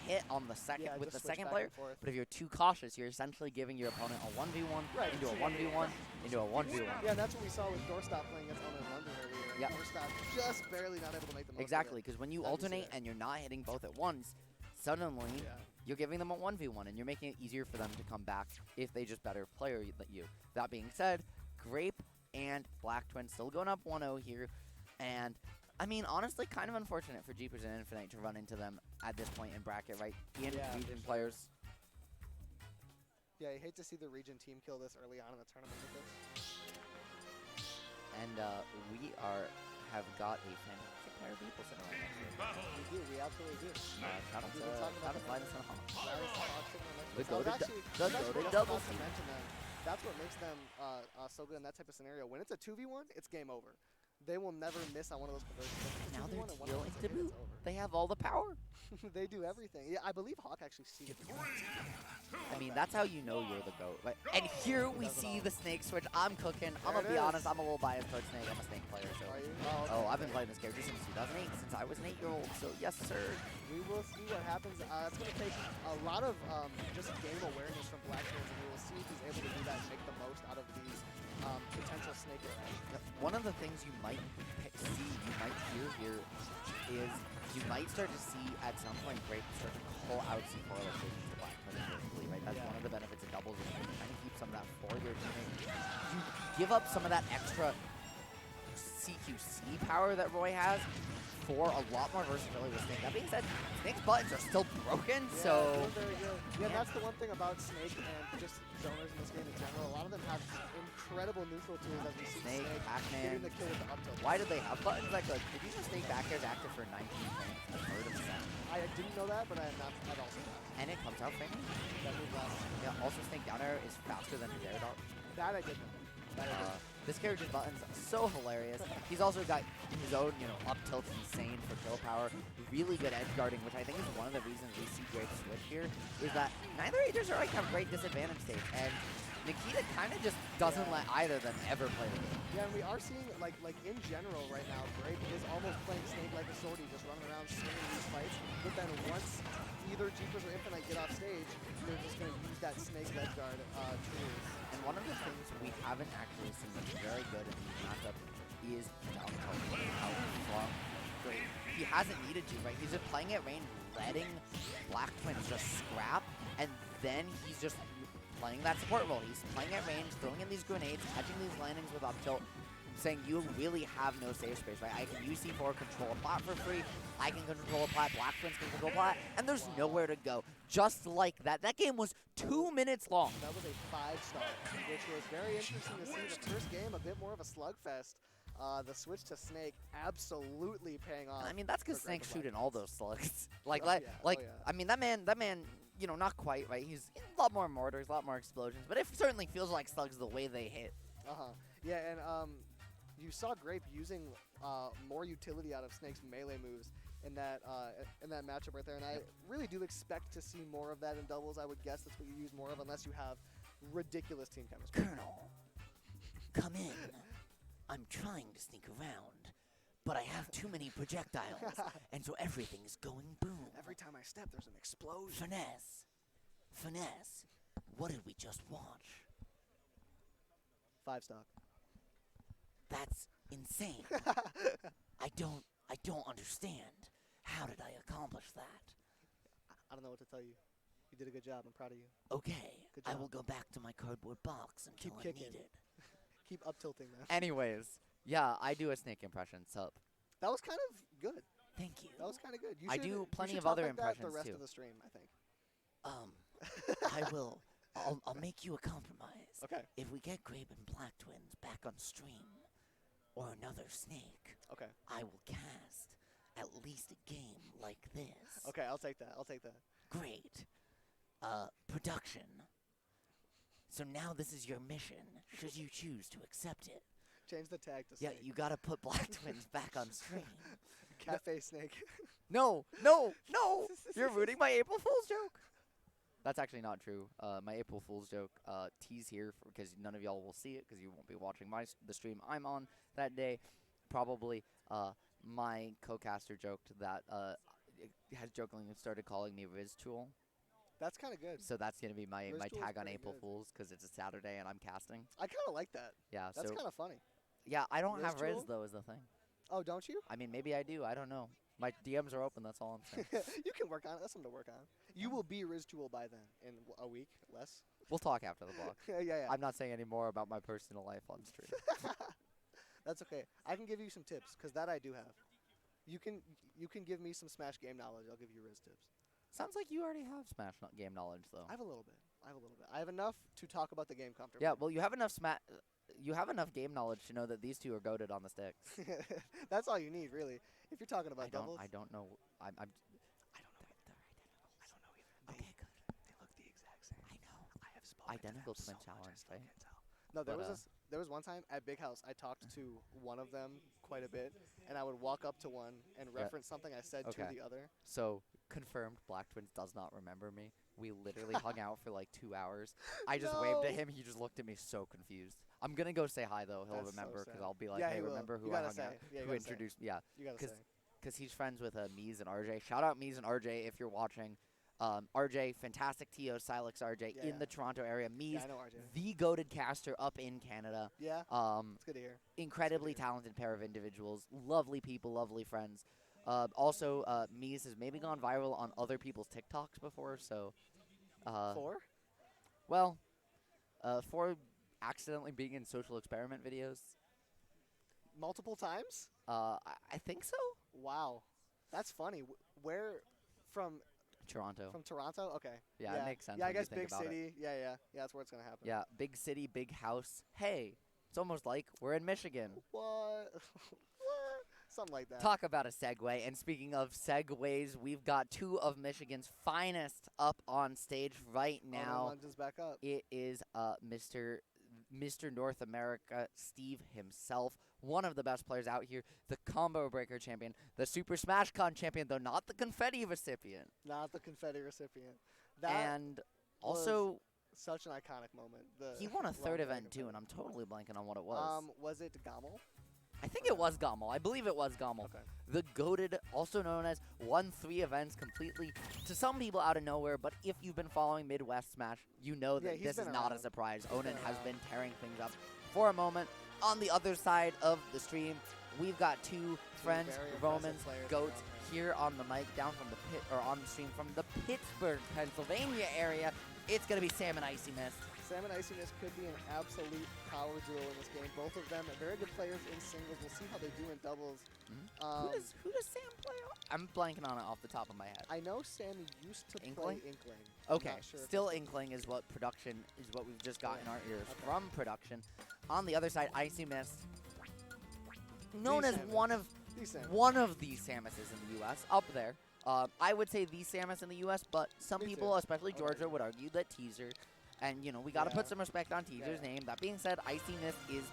hit on the second with the second player. But if you're too cautious, you're essentially giving your opponent a 1v1 into a 1v1 into a 1v1. Yeah, that's what we saw with Doorstop playing against Onin Lunges earlier. Yep. Doorstop just barely not able to make the most Exactly, of it. because when you alternate and you're not hitting both at once, suddenly you're giving them a 1v1 and you're making it easier for them to come back if they just better player than you. That being said, Grape and Black Twins still going up 1-0 here, and I mean, honestly, kind of unfortunate for Jigbugs and Infiknight to run into them at this point in bracket, right? In region players. Yeah, you hate to see the region team kill this early on in the tournament with this. And we have got a fantastic pair of people sitting right next to us. We do, we absolutely do. Shout out to Linus and Hawk. The goated double team. That's what makes them so good in that type of scenario. When it's a 2v1, it's game over. They will never miss on one of those conversions. Now they're dealing to boot. They have all the power. They do everything. Yeah, I believe Hawk actually sees it. I mean, that's how you know you're the GOAT. Right? And here we see the Snake switch. I'm cooking. I'm going to be honest. I'm a little biased towards Snake. I'm a Snake player. So. Are you? Oh, I've been playing this character since 2008, since I was an 8-year-old. So, yes, sir. We will see what happens. It's going to take a lot of just game awareness from Black Twins, and we will see if he's able to do that and make the most out of these potential Snake arrows. One of the things you might hear here is you might start to see at some point Grape start to pull out C4 locations to Black Twins vertically, right? That's one of the benefits of doubles, is you can kind of keep some of that for your teammate. You give up some of that extra CQC power that Roy has for a lot more versatility with Snake. That being said, Snake's buttons are still broken, so... Very good. Yeah, that's the one thing about Snake and just zoners in this game in general. A lot of them have incredible neutral tools, as we see Snake, Pac-Man. getting the kill with the up tilt. Why do they have buttons like did you know Snake back air is active for 19 frames? A third of a second. I didn't know that, but I'd also know. And it comes out framing. That move last. Yeah, also Snake down air is faster than his air dart. That I did know. This character's buttons are so hilarious. He's also got his own, up tilt insane for kill power. Really good edge guarding, which I think is one of the reasons we see Grape switch here, is that neither Agers or Ike have great disadvantage states, and Nikita kind of just doesn't let either of them ever play the game. Yeah, and we are seeing, like in general right now, Grape is almost playing Snake like a shorty, just running around swinging these fights, but then once either Jigbugs or Infiknight get off stage, they're just going to use that Snake ledge guard tools. And one of the things we haven't actually seen that's very good in these matchups is down tilt. How long Grape. He hasn't needed to, right? He's just playing at range, letting Black Twins just scrap, and then he's just playing that support role. He's playing at range, throwing in these grenades, catching these landings with up tilt, saying you really have no save space, right? I can use C4, control a plat for free, I can control a plat, Black Twins can control a plat, and there's nowhere to go. Just like that. That game was 2 minutes long. That was a 5-star, which was very interesting to see. The first game, a bit more of a slugfest. The switch to Snake absolutely paying off. I mean, that's because Snake's shooting all those slugs. I mean, that man, not quite, right? He's a lot more mortars, a lot more explosions, but it certainly feels like slugs the way they hit. Yeah, and you saw Grape using more utility out of Snake's melee moves in that matchup right there, and I really do expect to see more of that in doubles. I would guess that's what you use more of, unless you have ridiculous team chemistry. Colonel, come in. I'm trying to sneak around, but I have too many projectiles, and so everything's going boom. Every time I step, there's an explosion. Finesse. Finesse. What did we just watch? 5-stock. That's insane. I don't understand. How did I accomplish that? I don't know what to tell you. You did a good job. I'm proud of you. Okay, Good I job. will go back to my cardboard box until Keep I kicking. need it. Keep up tilting them. Anyways, yeah, I do a Snake impression. Sup. That was kind of good. Thank you. That was kind of good. You I should- do you plenty should of talk other like that impressions, the rest too. of the stream, I think. I will. I'll make you a compromise. Okay. If we get Grape and Black Twins back on stream, or another Snake, Okay. I will cast at least a game like this. Okay, I'll take that. I'll take that. Great. Production. So now this is your mission, should you choose to accept it. Change the tag to Yeah, Snake. you gotta put Black Twins back on stream. Cafe Snake. No, no, no! You're ruining my April Fool's joke. That's actually not true. My April Fool's joke, tease here, because none of y'all will see it, because you won't be watching the stream I'm on that day. Probably my co-caster joked that has jokingly started calling me Riz Tool. That's kind of good. So that's going to be my Riz Tool's tag on pretty April good. Fool's, because it's a Saturday and I'm casting. I kind of like that. Yeah, That's so kind of funny. yeah, I don't Riz have Riz Tool? though is the thing. Oh, don't you? I mean, maybe I do. I don't know. My DMs are open. That's all I'm saying. You can work on it. That's something to work on. You will be Riz Tool by then, in a week, less. We'll talk after the block. yeah. I'm not saying any more about my personal life on stream. That's okay. I can give you some tips, because that I do have. You can give me some Smash game knowledge. I'll give you Riz tips. Sounds like you already have Smash game knowledge though. I have a little bit. I have enough to talk about the game comfortably. Yeah, well, you have enough game knowledge to know that these two are goated on the sticks. That's all you need, really. If you're talking about I don't. doubles. I don't know. I'm. I don't know either. I don't know either. Okay, good. They look the exact same. I know. I have spoken Identical to them twin so much, I challenge, still right? can't tell. No, there But, was there was one time at Big House I talked to one of them quite a bit, and I would walk up to one and Yeah. reference something I said to Okay. the other. So confirmed. Black Twins does not remember me. We literally hung out for like 2 hours. I just waved at No. him. He just looked at me so confused. I'm gonna go say hi though. He'll That's so remember because sad. I'll be like, Yeah, hey, he will. remember You who I gotta hung say. out? Yeah, you Who gotta say. introduced? Yeah, You gotta 'Cause say. because he's friends with Mies and RJ. Shout out Mies and RJ if you're watching. RJ, fantastic TO, Silex RJ Yeah, in yeah. the Toronto area. Mies, Yeah, I know RJ. the goated caster up in Canada. Yeah, Um, it's good to hear. incredibly hear. talented pair of individuals. Lovely people, lovely friends. Also, Mies has maybe gone viral on other people's TikToks before, so. 4? Well, for accidentally being in social experiment videos. Multiple times? I think so. Wow, that's funny. Where from? Toronto. From Toronto? Okay. Yeah, it makes sense Yeah, I when you guess think big about it. city. Yeah, that's where it's gonna happen. Yeah, big city, big house. Hey, it's almost like we're in Michigan. What? What? Something like that. Talk about a segue. And speaking of segues, we've got two of Michigan's finest up on stage right Onin now. Lunges back up. It is Mr. North America, Steve himself, one of the best players out here, the Combo Breaker champion, the Super Smash Con champion, though not the confetti recipient. Not the confetti recipient. That And also, such an iconic moment. he won a third Lombardi event too, confetti. and I'm totally blanking on what it was. Was it Gamal? I think it was Gommel. I believe it was Gommel. Okay. The GOATed, also known as, won 3 events completely, to some people out of nowhere, but if you've been following Midwest Smash, you know Yeah, that he's this is been not a around. surprise. He's Onin been has around. been tearing things up for a moment. On the other side of the stream, we've got two friends, very impressive Romans, players goats, around here on the mic, down from the pit, or on the stream from the Pittsburgh, Pennsylvania area. It's going to be Sam and IcyMist. Sam and IcyMist could be an absolute power duo in this game. Both of them are very good players in singles. We'll see how they do in doubles. Who does Sam play on? I'm blanking on it off the top of my head. I know Sam used to Inkling? play Inkling. I'm Okay, not sure if still it's- Inkling is what production is what we've just got in our ears Okay. from production. On the other side, IcyMist, known The as Samus. one of The Sam. the Samuses in the U.S. up there. I would say the Samus in the U.S., but some Me people, too. especially I Georgia, like would argue that Teaser. And, you know, we got to Yeah. put some respect on Teaser's Yeah. name. That being said, IcyMist is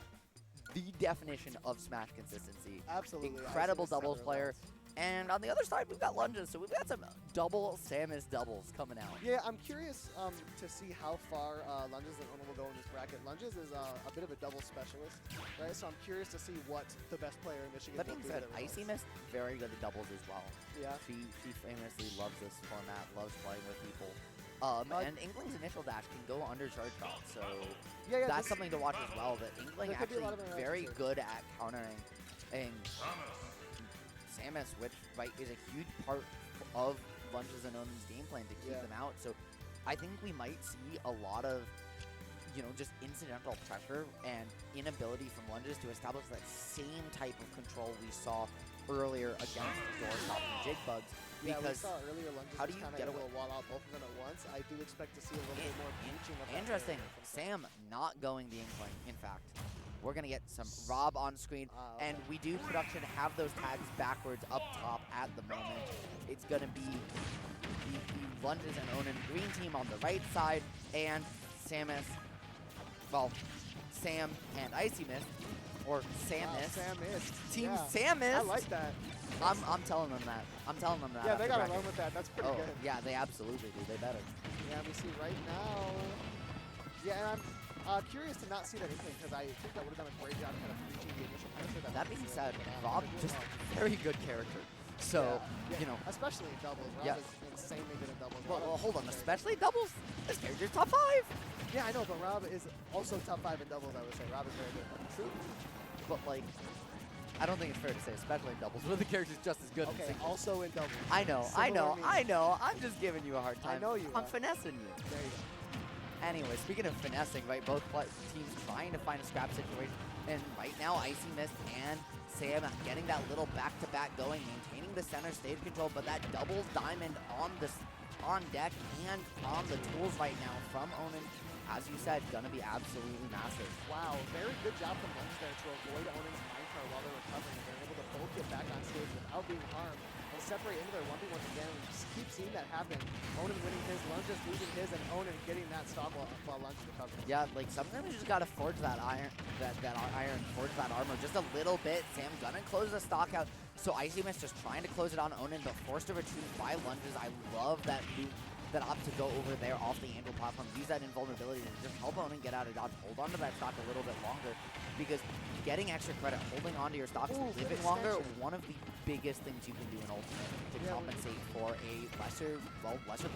the definition of Smash consistency. Absolutely. Incredible IcyMist doubles never player. lost. And on the other side, we've got Lunges, so we've got some double sammm doubles coming out. Yeah, I'm curious to see how far Lunges and Onin will go in this bracket. Lunges is a bit of a double specialist, right? So I'm curious to see what the best player in Michigan That will being do said, with their results. IcyMist, very good at doubles as well. Yeah. She famously loves this format, loves playing with people. And Inkling's initial dash can go under charge shot, so Yeah, that's something to watch as well. That Inkling there could be a actually lot of interactions very here. good at countering, and sammm, which is a huge part of Lunges and Onin's game plan to keep them out. So I think we might see a lot of, just incidental pressure and inability from Lunges to establish that same type of control we saw earlier against Doorstop and Jigbugs. Yeah, we Because saw earlier Lunges how do was you kind get of away? able to wall out both of them at once. I do expect to see a little bit more breaching of that Interesting. barrier from sammm not going the Inkling, in fact. We're going to get some Rob on screen. okay. And we do, production, have those tags backwards up top at the moment. It's going to be the Lunges and Onin green team on the right side, and sammm and IcyMist, or sammm. sammm. Team yeah. sammm. I like that. I'm telling them that. I'm telling them that. Yeah, after they got to bracket. run with that. That's pretty Oh, good. yeah, they absolutely do. They better. Yeah, we see right now. Yeah, and I'm curious to not see that Inkling because I think that would have done a great job kind of breaching the initial pressure. That being said, but, Rob they're just doing well. very good character. So, Yeah, especially in doubles. Rob Yeah. is insanely good in doubles. well, Rob is hold on, very especially doubles. This character's top 5. good. Yeah, I know, but Rob is also top 5 in doubles, I would say. Rob is very good. True. But like, I don't think it's fair to say, especially in doubles, where the character's just as good. Okay, in singles. also in doubles. I know. Similar meaning. I know. I'm just giving you a hard I time. know you I'm are. finessing you. There you go. Anyway, speaking of finessing, right, both teams trying to find a scrap situation, and right now IcyMist and sammm getting that little back-to-back going, maintaining the center stage control, but that double diamond on deck and on the tools right now from Onin, as you said, gonna be absolutely massive. Wow, very good job from Lunges there to avoid Onin's minecart while they're recovering, and they're able to both get back on stage without being harmed and separate into their 1v1 again. We just keep seeing that happen. Onin winning his, Lunges losing his, and Onin getting that stock while Lunges recovers. Yeah, like sometimes you just gotta forge that iron, forge that armor just a little bit. Sammm gonna close the stock out, so IcyMist just trying to close it on Onin, but forced to retreat by Lunges. I love that move, that opt to go over there off the anvil platform, use that invulnerability to just help Onin get out of dodge, hold onto that stock a little bit longer, because getting extra credit, holding onto your stocks, Ooh, living good longer, extension. one of the biggest things you can do in Ultimate to Yeah, compensate for a lesser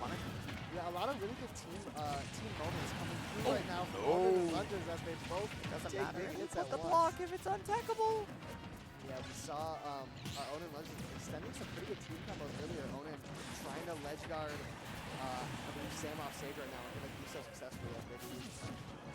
punishment. Yeah, a lot of really good team moments coming through Oh, right now from no. Onin and Lunges as they both Doesn't take matter. big hits Put at the once. block if it's untackable. Yeah, we saw Onin and Lunges extending some pretty good team combos earlier. Onin trying to ledge guard, I believe, sammm off stage right now, and going to do so successfully as they do.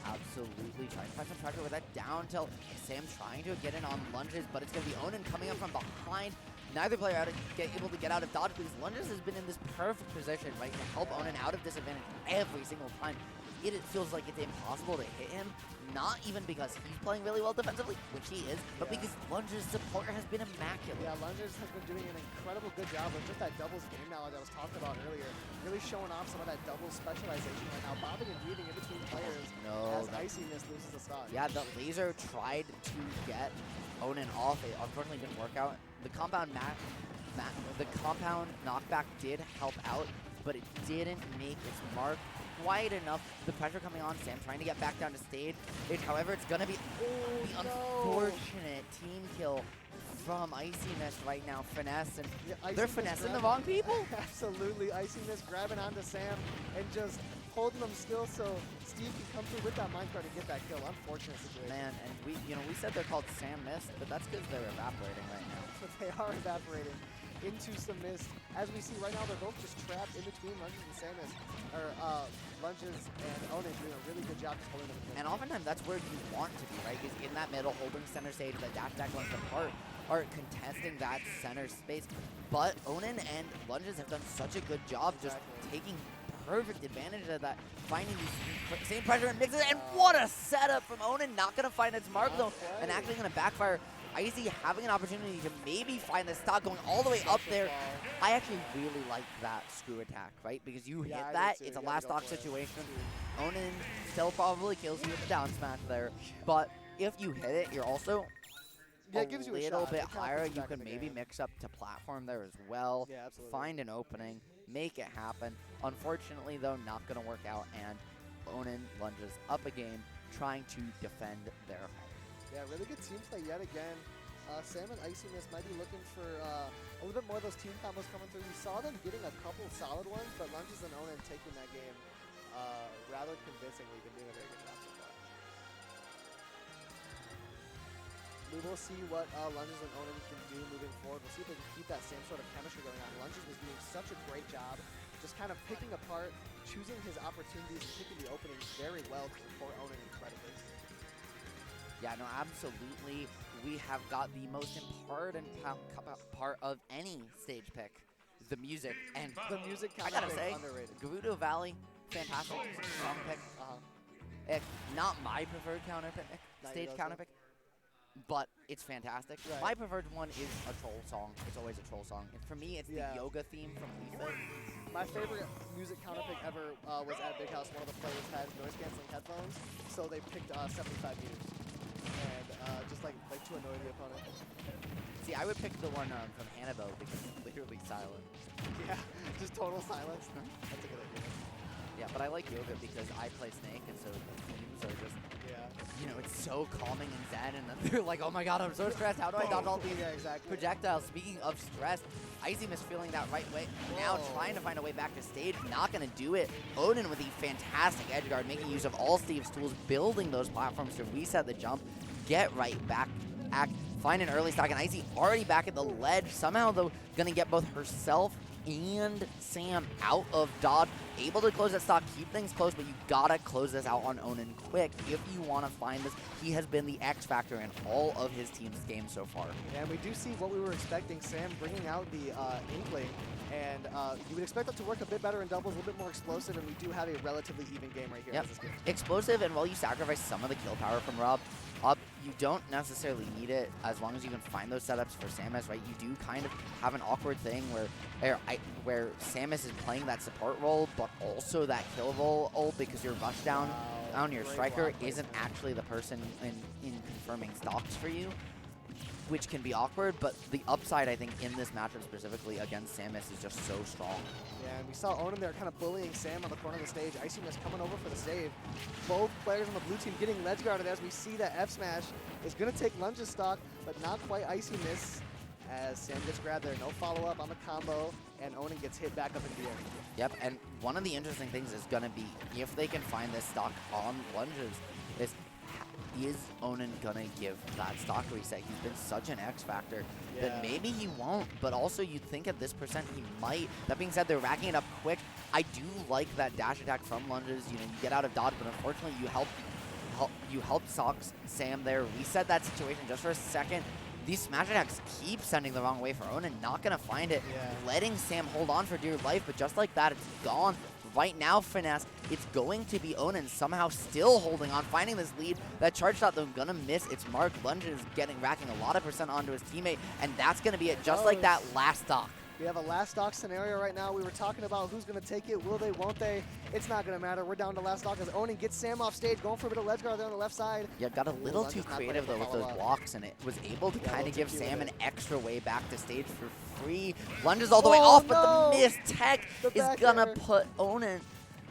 Absolutely trying to find some pressure with that down tilt. sammm trying to get in on Lunges, but it's going to be Onin coming up from behind. Neither player able to get out of dodge because Lunges has been in this perfect position, right, to help Onin out of disadvantage every single time. It feels like it's impossible to hit him, not even because he's playing really well defensively, which he is, but Yeah. because Lunges' support has been immaculate. Yeah, Lunges has been doing an incredible good job with just that doubles game knowledge I was talking about earlier. Really showing off some of that double specialization right now, bobbing and weaving in between players as IcyMist loses the stock. Yeah, the laser tried to get Onin off. It unfortunately didn't work out. The compound the compound knockback did help out, but it didn't make its mark quite enough. The pressure coming on, sammm trying to get back down to stage. However, it's gonna be the unfortunate team kill from IcyMist right now. Finesse, and Yeah, they're IcyMist finessing the grabbing- wrong people. Absolutely, IcyMist grabbing onto sammm and just holding them still so Steve can come through with that minecart and get that kill. Unfortunate situation. Man, and we said they're called sammm, but that's because they're evaporating right now. But they are evaporating into some mist. As we see right now, they're both just trapped in between Lunges and sammm, or Lunges and Onin doing a really good job just holding them in. And oftentimes that's where you want to be, right? Is in that middle, holding center stage, the dash attack length apart, or contesting that center space. But Onin and Lunges have done such a good job just taking perfect advantage of that, finding these same pressure and mixes, and what a setup from Onin, not gonna find its mark though, and actually gonna backfire. Icy having an opportunity to maybe find the stock going all the way up there. I actually really like that screw attack, right? Because you hit that, it's a last stock situation. Onin still probably kills you with the down smash there, but if you hit it, you're also Yeah, it gives you a little shot. bit It kinda higher. puts you You back in could the maybe game. mix up to platform there as well. Yeah, absolutely. Find an opening, make it happen. Unfortunately, though, not going to work out, and Onin Lunges up a game, trying to defend their home. Yeah, really good team play yet again. Sam and IcyMist might be looking for a little bit more of those team combos coming through. We saw them getting a couple solid ones, but Lunges and Onin taking that game rather convincingly. Been doing a very good job so far. We will see what Lunges and Onin can do moving forward. We'll see if they can keep that same sort of chemistry going on. Lunges was doing such a great job, just kind of picking apart, choosing his opportunities, and picking the openings very well to support Onin incredibly. Yeah, no, absolutely. We have got the most important part of any stage pick, the music. And The music I kind gotta of say, underrated. Gerudo Valley, fantastic song pick. Not my preferred counter pick, Not stage yours, counter huh? pick, but it's fantastic. Right. My preferred one is a troll song. It's always a troll song. For me, it's Yeah. the yoga theme from Lisa. My favorite music counter pick ever was at Big House. One of the players had noise canceling headphones, so they picked 75 meters, and just like to annoy the opponent. See, I would pick the one from Hannibal because it's literally silent. Yeah, just total silence. That's a good idea. Yeah, but I like yoga because I play Snake, and so the themes are just, Yeah. you know, it's so calming and zen, and then they're like, oh my god, I'm so stressed. How do I dodge all these Yeah, exactly. projectiles? Speaking of stress, IcyMist feeling that right way. Now Whoa. trying to find a way back to stage. Not going to do it. Onin with the fantastic edge guard, making use of all Steve's tools, building those platforms to reset the jump, get right back, find an early stock, and Icy already back at the ledge. Somehow, though, going to get both herself and Sam out of dodge. Able to close that stock, keep things close, but you gotta close this out on Onin quick if you want to find this. He has been the X factor in all of his team's games so far. And we do see what we were expecting, Sam bringing out the Inkling, and you would expect it to work a bit better in doubles, a little bit more explosive, and we do have a relatively even game right here. Yep. As this game. Explosive, and while you sacrifice some of the kill power from Rob, you don't necessarily need it as long as you can find those setups for Samus, right? You do kind of have an awkward thing where Samus is playing that support role, but also that kill role because your rush down on your Great striker block isn't placement. actually the person in confirming stocks for you, which can be awkward, but the upside, I think, in this matchup specifically against Samus is just so strong. Yeah, and we saw Onin there kind of bullying Sam on the corner of the stage. IcyMist coming over for the save. Both players on the blue team getting ledge guarded as we see that F smash is going to take Lunge's stock, but not quite IcyMist as Sam gets grabbed there. No follow-up on the combo, and Onin gets hit back up in the air. Yep, and one of the interesting things is going to be if they can find this stock on Lunges, is Onin going to give that stock reset? He's been such an X factor that maybe he won't, but also you'd think at this percent he might. That being said, they're racking it up quick. I do like that dash attack from Lunges. You know, you get out of dodge, but unfortunately you helped Sam there, reset that situation just for a second. These smash attacks keep sending the wrong way for Onin, not going to find it. Yeah. Letting Sam hold on for dear life, but just like that, it's gone. Right now, Finesse, it's going to be Onin somehow still holding on, finding this lead. That charge shot, though, going to miss. It's Mark Lunges racking a lot of percent onto his teammate, and that's going to be it, just like that last stock. We have a last stock scenario right now. We were talking about who's going to take it. Will they, won't they? It's not going to matter. We're down to last stock as Onin gets Sam off stage, going for a bit of ledge guard there on the left side. Yeah, got a little Lunges too not quite creative, able though, to with those follow up. blocks, and it was able to Yeah, a kind little of too give cute with Sam it. an extra way back to stage for free. Lunges all the way Oh, off, but no! the missed tech The is back going to air. put Onin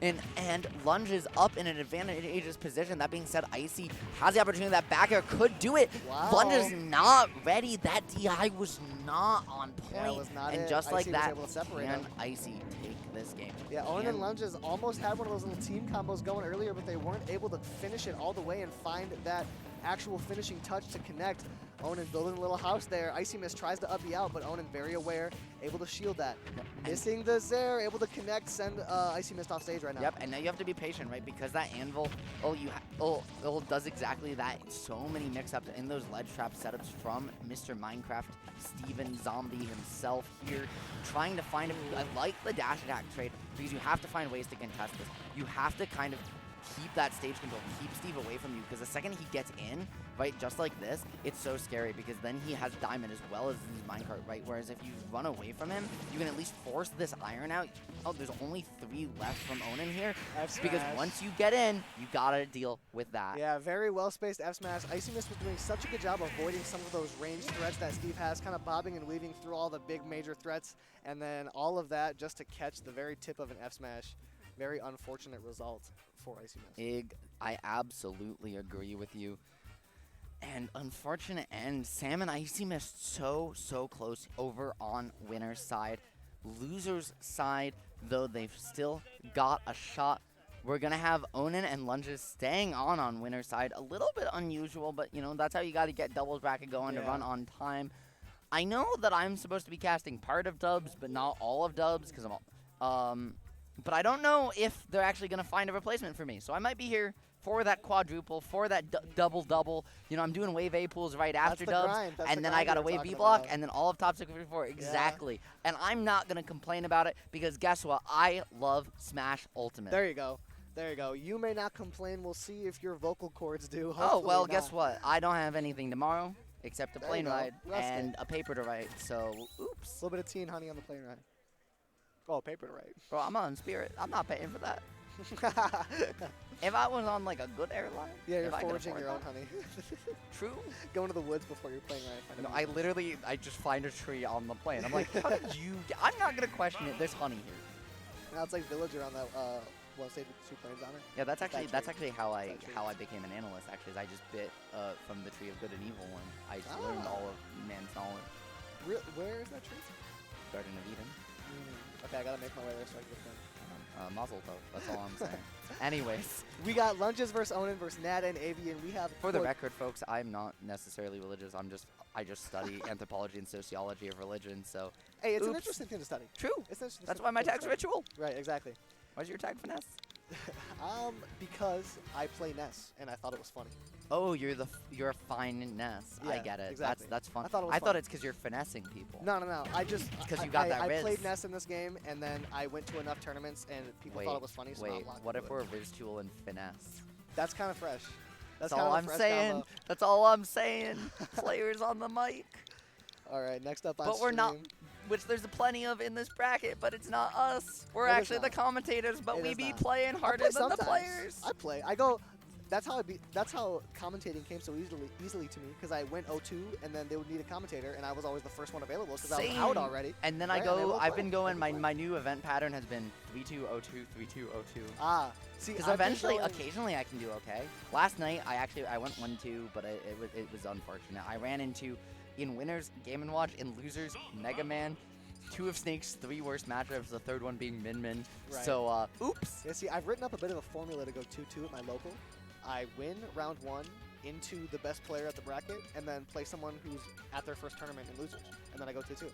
and Lunges up in an advantageous position. That being said, Icy has the opportunity. That back air could do it. Wow. Lunges not ready. That DI was not on point. Yeah, it was not and it. just like Icy was that, able to separate can him. Icy take this game? Yeah, Onin Can- and Lunges almost had one of those little team combos going earlier, but they weren't able to finish it all the way and find that actual finishing touch to connect. Onin building a little house there. IcyMist tries to up the out, but Onin very aware, able to shield that. Missing the Zair, able to connect, send IcyMist off stage right now. Yep, and now you have to be patient, right? Because that anvil, does exactly that. So many mix-ups in those ledge trap setups from Mr. Minecraft, Steven Zombie himself here, trying to find I like the dash attack trade because you have to find ways to contest this. You have to kind of keep that stage control, keep Steve away from you, because the second he gets in, right, just like this, it's so scary, because then he has Diamond as well as his minecart, right? Whereas if you run away from him, you can at least force this iron out. Oh, there's only 3 left from Onin here, because once you get in, you gotta deal with that. Yeah, very well-spaced F-Smash. IcyMist was doing such a good job avoiding some of those ranged threats that Steve has, kind of bobbing and weaving through all the big major threats, and then all of that just to catch the very tip of an F-Smash. Very unfortunate result for IcyMist. I absolutely agree with you. And unfortunate end. Sam and IcyMist so close over on winner's side. Loser's side, though, they've still got a shot. We're going to have Onin and Lunges staying on winner's side. A little bit unusual, but, you know, that's how you got to get doubles bracket going to run on time. I know that I'm supposed to be casting part of dubs, but not all of dubs, because but I don't know if they're actually going to find a replacement for me. So I might be here for that quadruple, for that double-double. You know, I'm doing wave A pools right after dubs, and then I got a wave B block, and then all of top 64. Exactly. Yeah. And I'm not going to complain about it, because guess what? I love Smash Ultimate. There you go. There you go. You may not complain. We'll see if your vocal cords do. Hopefully oh, well, guess what? I don't have anything tomorrow except a plane ride and a paper to write. So, oops. A little bit of tea and honey on the plane ride. Oh, paper to write. Bro, I'm on Spirit. I'm not paying for that. If I was on like a good airline, yeah, you're foraging your own honey. True. Going to the woods before you're playing right. No, I just find a tree on the plane. I'm like, how did you? I'm not gonna question it. There's honey here. Now it's like Villager on that one stage with 2 planes on it. Yeah, that's actually how I became an analyst. Actually, is I just bit from the tree of good and evil when I just learned all of man's knowledge. Where is that tree? Garden of Eden. Okay, I gotta make my way there so I can get them. Mazel tov. That's all I'm saying. Anyways, we got Lunges versus Onin versus Nada and Avian. We have for the record, folks, I'm not necessarily religious. I just study anthropology and sociology of religion. So hey, it's an interesting thing to study. True. It's That's why my tag's ritual. Right. Exactly. Why's your tag finesse? Because I play Ness and I thought it was funny. Oh, you're a fine Ness. Yeah, I get it. Exactly. That's fun. I thought it's because you're finessing people. No. I just because you got that Riz. I played Ness in this game, and then I went to enough tournaments, and people thought it was funny. So what if we're Riz Tool and finesse? That's kind of fresh. That's all I'm saying. Combo. That's all I'm saying. Players on the mic. All right, next up on But we're not. Which there's plenty of in this bracket, but it's not us. We're actually the commentators, but we be playing harder than the players. I play. I go. That's how commentating came so easily to me, because I went 0-2 and then they would need a commentator, and I was always the first one available because I was out already. And then I've been going. My new event pattern has been 3-2-0-2, 3-2-0-2. Ah, see, because occasionally I can do okay. Last night I went 1-2, but it was unfortunate. I ran into in winners Game & Watch, in losers Mega Man. 2 of Snake's 3 worst matchups, the third one being Min. Right. So, oops. Yeah, see, I've written up a bit of a formula to go 2-2 at my local. I win round 1 into the best player at the bracket, and then play someone who's at their first tournament in losers, and then I go 2-2.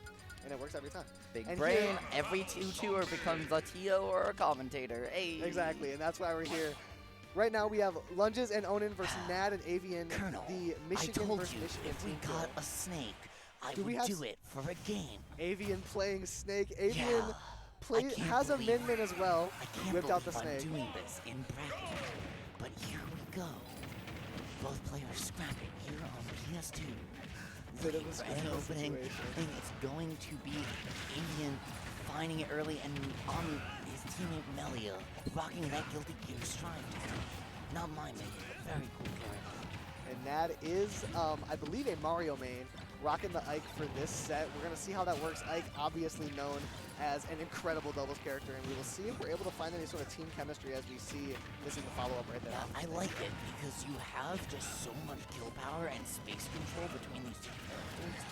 And it works every time. Big brain, every 2-2er becomes a TO or a commentator. Hey. Exactly, and that's why we're here. Right now we have Lunges and Onin versus Nad and Avian. Colonel, the Michigan I told versus you Michigan if we got a snake, I would do it for a game. Avian playing Snake. Avian has a Min as well. I can't whipped out the believe Snake. I'm doing this in bracket, but here we go. Both players scrapping here on PS2. Bit of a An scramble opening. situation. I think it's going to be Avian finding it early and on his teammate Melia rocking that Guilty Gear Stride. Not my main, but very cool character. And Nad is, I believe, a Mario main, rocking the Ike for this set. We're going to see how that works. Ike, obviously known as an incredible doubles character, and we will see if we're able to find any sort of team chemistry as we see this in the follow-up right there. I like it because you have just so much kill power and space control between these two characters.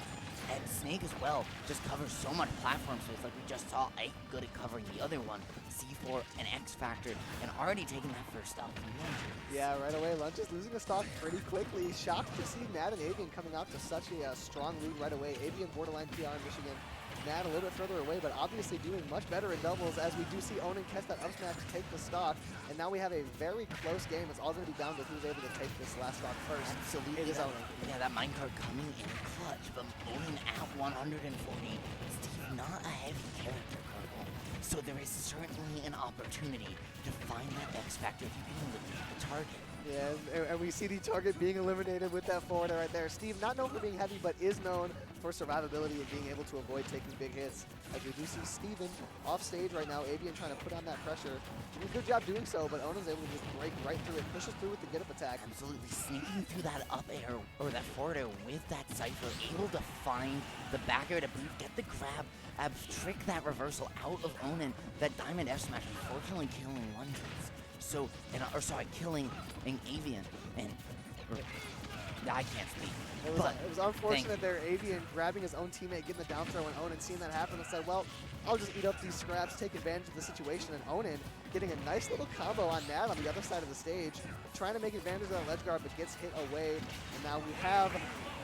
And Snake as well just covers so much platform space. Like we just saw Ike good at covering the other one, C4 and X Factor, and already taking that first stop from Lunges. Yeah, right away. Lunges losing a stock pretty quickly. Shocked to see Nad and Avian coming out to such a strong lead right away. Avian borderline PR in Michigan. Nad a little bit further away, but obviously doing much better in doubles as we do see Onin catch that up smash to take the stock. And now we have a very close game. It's all going to be down to who's able to take this last stock first. Absolutely. It is Onin. Yeah, that minecart coming in clutch, but Onin at 140. Steve, not a heavy character, Colonel. So there is certainly an opportunity to find that X factor if you can eliminate the target. Yeah, and we see the target being eliminated with that forward right there. Steve, not known for being heavy, but is known for survivability and being able to avoid taking big hits. As we do see Steven off stage right now, Avian trying to put on that pressure. Doing a good job doing so, but Onin's able to just break right through it, pushes through with the get-up attack. Absolutely sneaking through that up air, or that forward air with that Cypher, able to find the back air to boot, get the grab, trick that reversal out of Onin. That diamond F smash, unfortunately killing Lunges. So, killing an Avian, and I can't speak. It was unfortunate there, Avian grabbing his own teammate, getting the down throw, and Onin seeing that happen and said, well, I'll just eat up these scraps, take advantage of the situation, and Onin getting a nice little combo on Nad on the other side of the stage, trying to make advantage of that ledge guard, but gets hit away, and now we have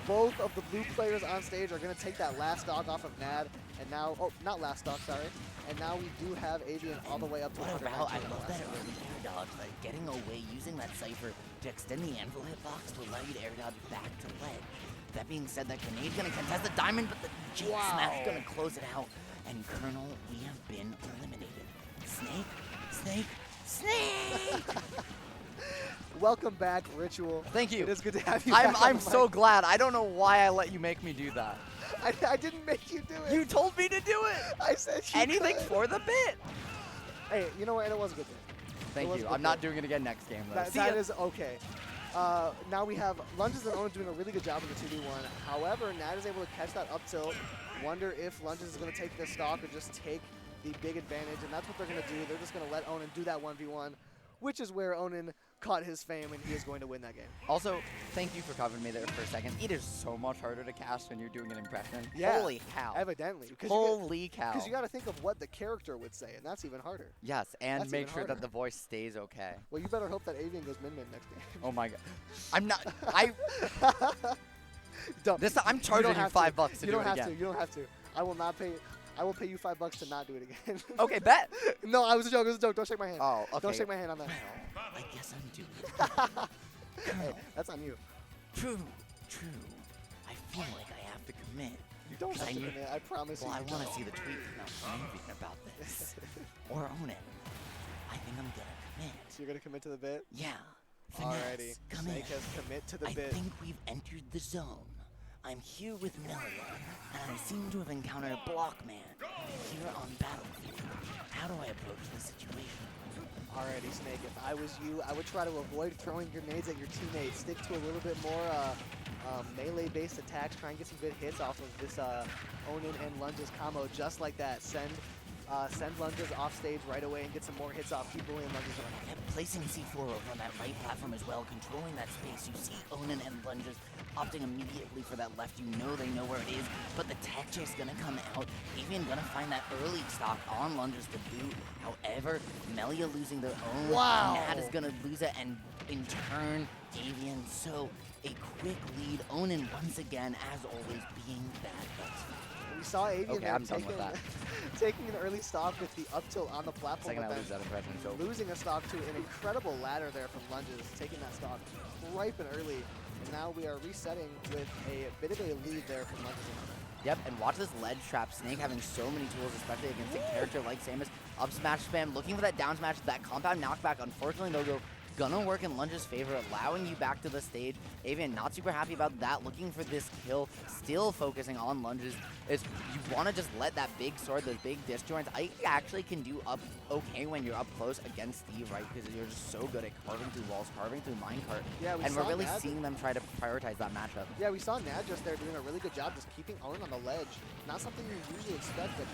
both of the blue players on stage are going to take that last stock off of Nad, and now, oh, not last stock, sorry, and now we do have Avian all the way up to what a 119. route. I love that early air dodge, like getting away, using that Cypher to extend the anvil hitbox to allow you to air dodge back to ledge. That being said, that grenade's going to contest the diamond, but the Jig smash going to close it out. And Colonel, we have been eliminated. Snake, Snake, Snake! Welcome back, Ritual. Thank you. It is good to have you back. I'm so glad. I don't know why I let you make me do that. I didn't make you do it. You told me to do it. I said you Anything could. for the bit. Hey, you know what? And it was a good thing. Thank was you. good I'm not though. doing it again next game, though. That is okay. Now we have Lunges and Onin doing a really good job with the 2v1. However, Nat is able to catch that up tilt. Wonder if Lunges is going to take this stock or just take the big advantage, and that's what they're going to do. They're just going to let Onin do that 1v1, which is where Onin caught his fame, and he is going to win that game. Also, thank you for covering me there for a second. It is so much harder to cast when you're doing an impression. Yeah, Holy cow. evidently. Holy cow. Because you got to think of what the character would say, and that's even harder. Yes, and That's make even sure harder. that the voice stays okay. Well, you better hope that Avian goes min-min next game. Oh my god. I'm not. Don't. I'm charging you have $5 to. to You do don't it have again. to. You don't have to. I will not pay. I will pay you $5 to not do it again. Okay, bet. No, I was a joke. It was a joke. Don't shake my hand. Oh, okay. Don't shake my hand on that. I guess I'm doing it. Hey, that's on you. True. I feel like I have to commit. You don't have to I- commit. I promise Well, you. I you want to don't. see the tweet from Avian about this. Or Onin. I think I'm gonna commit. So you're gonna commit to the bit. Yeah. Alrighty. Finesse, come Snake in. has commit to the I bit. think we've entered the zone. I'm here with Melia, and I seem to have encountered Blockman here on Battlefield. How do I approach this situation? Alrighty, Snake. If I was you, I would try to avoid throwing grenades at your teammates. Stick to a little bit more melee-based attacks. Try and get some good hits off of this Onin and Lunges combo, just like that. Send Lunges off stage right away and get some more hits off. Keep bullying Lunges around. And placing C4 over on that right platform as well, controlling that space. You see Onin and Lunges opting immediately for that left. You know they know where it is, but the tech chase gonna come out. Avian gonna find that early stock on Lunges to boot. However, Melia losing their own. Wow. Nat is gonna lose it, and in turn, Avian. So a quick lead. Onin once again, as always, being bad guts. We saw Avian Okay, there I'm done with that. taking an early stock with the up tilt on the platform, Second I but lose then that impression, so. losing a stock to an incredible ladder there from Lunges, taking that stock ripe and early. And now we are resetting with a bit of a lead there from Lunges. Yep, and watch this ledge trap. Snake having so many tools, especially against a character like Samus. Up smash spam, looking for that down smash, that compound knockback. Unfortunately, they'll go gonna work in Lunge's favor, allowing you back to the stage. Avian not super happy about that, looking for this kill, still focusing on Lunges. You want to just let that big sword, those big disjoints. I actually can do up okay when you're up close against Steve, right? Because you're just so good at carving through walls, carving through minecart. Yeah, we and we're saw really Nad- seeing them try to prioritize that matchup. Yeah, we saw Nad just there doing a really good job just keeping Onin on the ledge. Not something you usually expect, but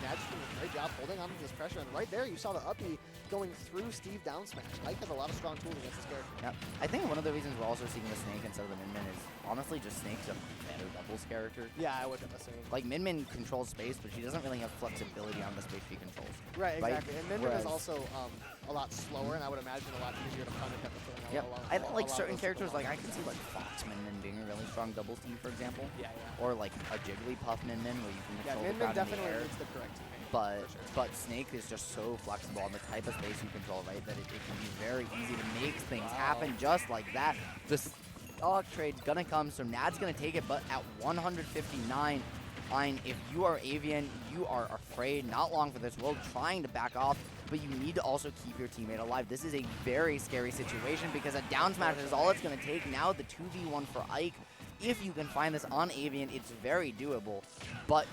Nad just doing a great job holding on to this pressure. And right there, you saw the uppy going through Steve down smash. Ike has a lot of strong tools against this character. Yep. I think one of the reasons we're also seeing the Snake instead of the Min Min is honestly just Snake's a better doubles character. Yeah, I would assume. Like Min Min controls space, but she doesn't really have flexibility on the space she controls. Right, Right? exactly. And Min Min is Whereas- also a lot slower, and I would imagine a lot easier to punish at the front. Yep. I think like certain characters, like I can see like Fox Min Min being a really strong doubles team, for example. Yeah, yeah. Or like a Jigglypuff Min Min where you can Yeah, control Min the Min crowd in the definitely air. needs the correct teammate. But for sure. but Snake is just so flexible on the type of space you control, right? That it can be very easy to make things happen just like that. The stock trade's gonna come, so Nad's gonna take it, but at 159, fine. If you are Avian, you are afraid, not long for this world, trying to back off, but you need to also keep your teammate alive. This is a very scary situation because a down smash is all it's going to take. Now the 2v1 for Ike. If you can find this on Avian, it's very doable, but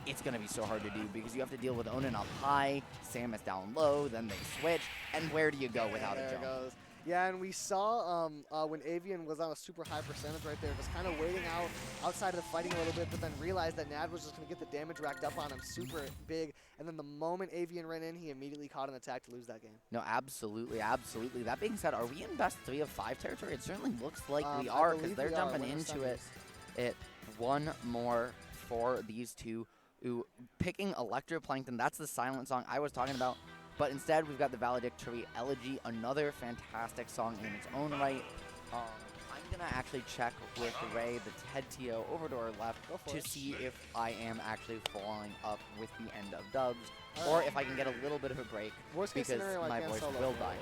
it's going to be so hard to do because you have to deal with Onin up high, Sam is down low, then they switch, and where do you go without a jump? There it goes. Yeah, and we saw when Avian was on a super high percentage right there, just kind of waiting outside of the fighting a little bit, but then realized that Nad was just going to get the damage racked up on him super big. And then the moment Avian ran in, he immediately caught an attack to lose that game. No, absolutely, absolutely. That being said, are we in best 3 of 5 territory? It certainly looks like we are because they're jumping into it. One more for these two. Ooh, picking Electroplankton, that's the silent song I was talking about. But instead, we've got the valedictory Elegy, another fantastic song in its own right. I'm going to actually check with Ray, the Ted TO, over to our left to see if I am actually following up with the end of dubs, or if I can get a little bit of a break because my voice will die.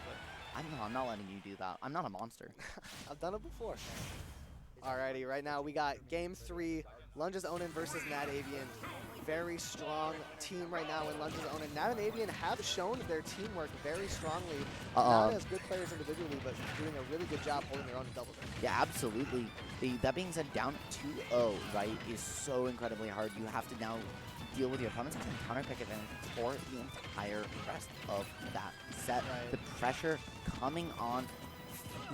I'm not letting you do that. I'm not a monster. I've done it before. Alrighty, right now we got game 3, Lunges Onin versus Nad Avian. Very strong team right now in Lunges Onin. Nad and Avian have shown their teamwork very strongly. Not as good players individually, but doing a really good job holding their own in doubles. Yeah, absolutely. That being said, down 2-0, right, is so incredibly hard. You have to now deal with your opponent's counter pick advantage for the entire rest of that set. Right. The pressure coming on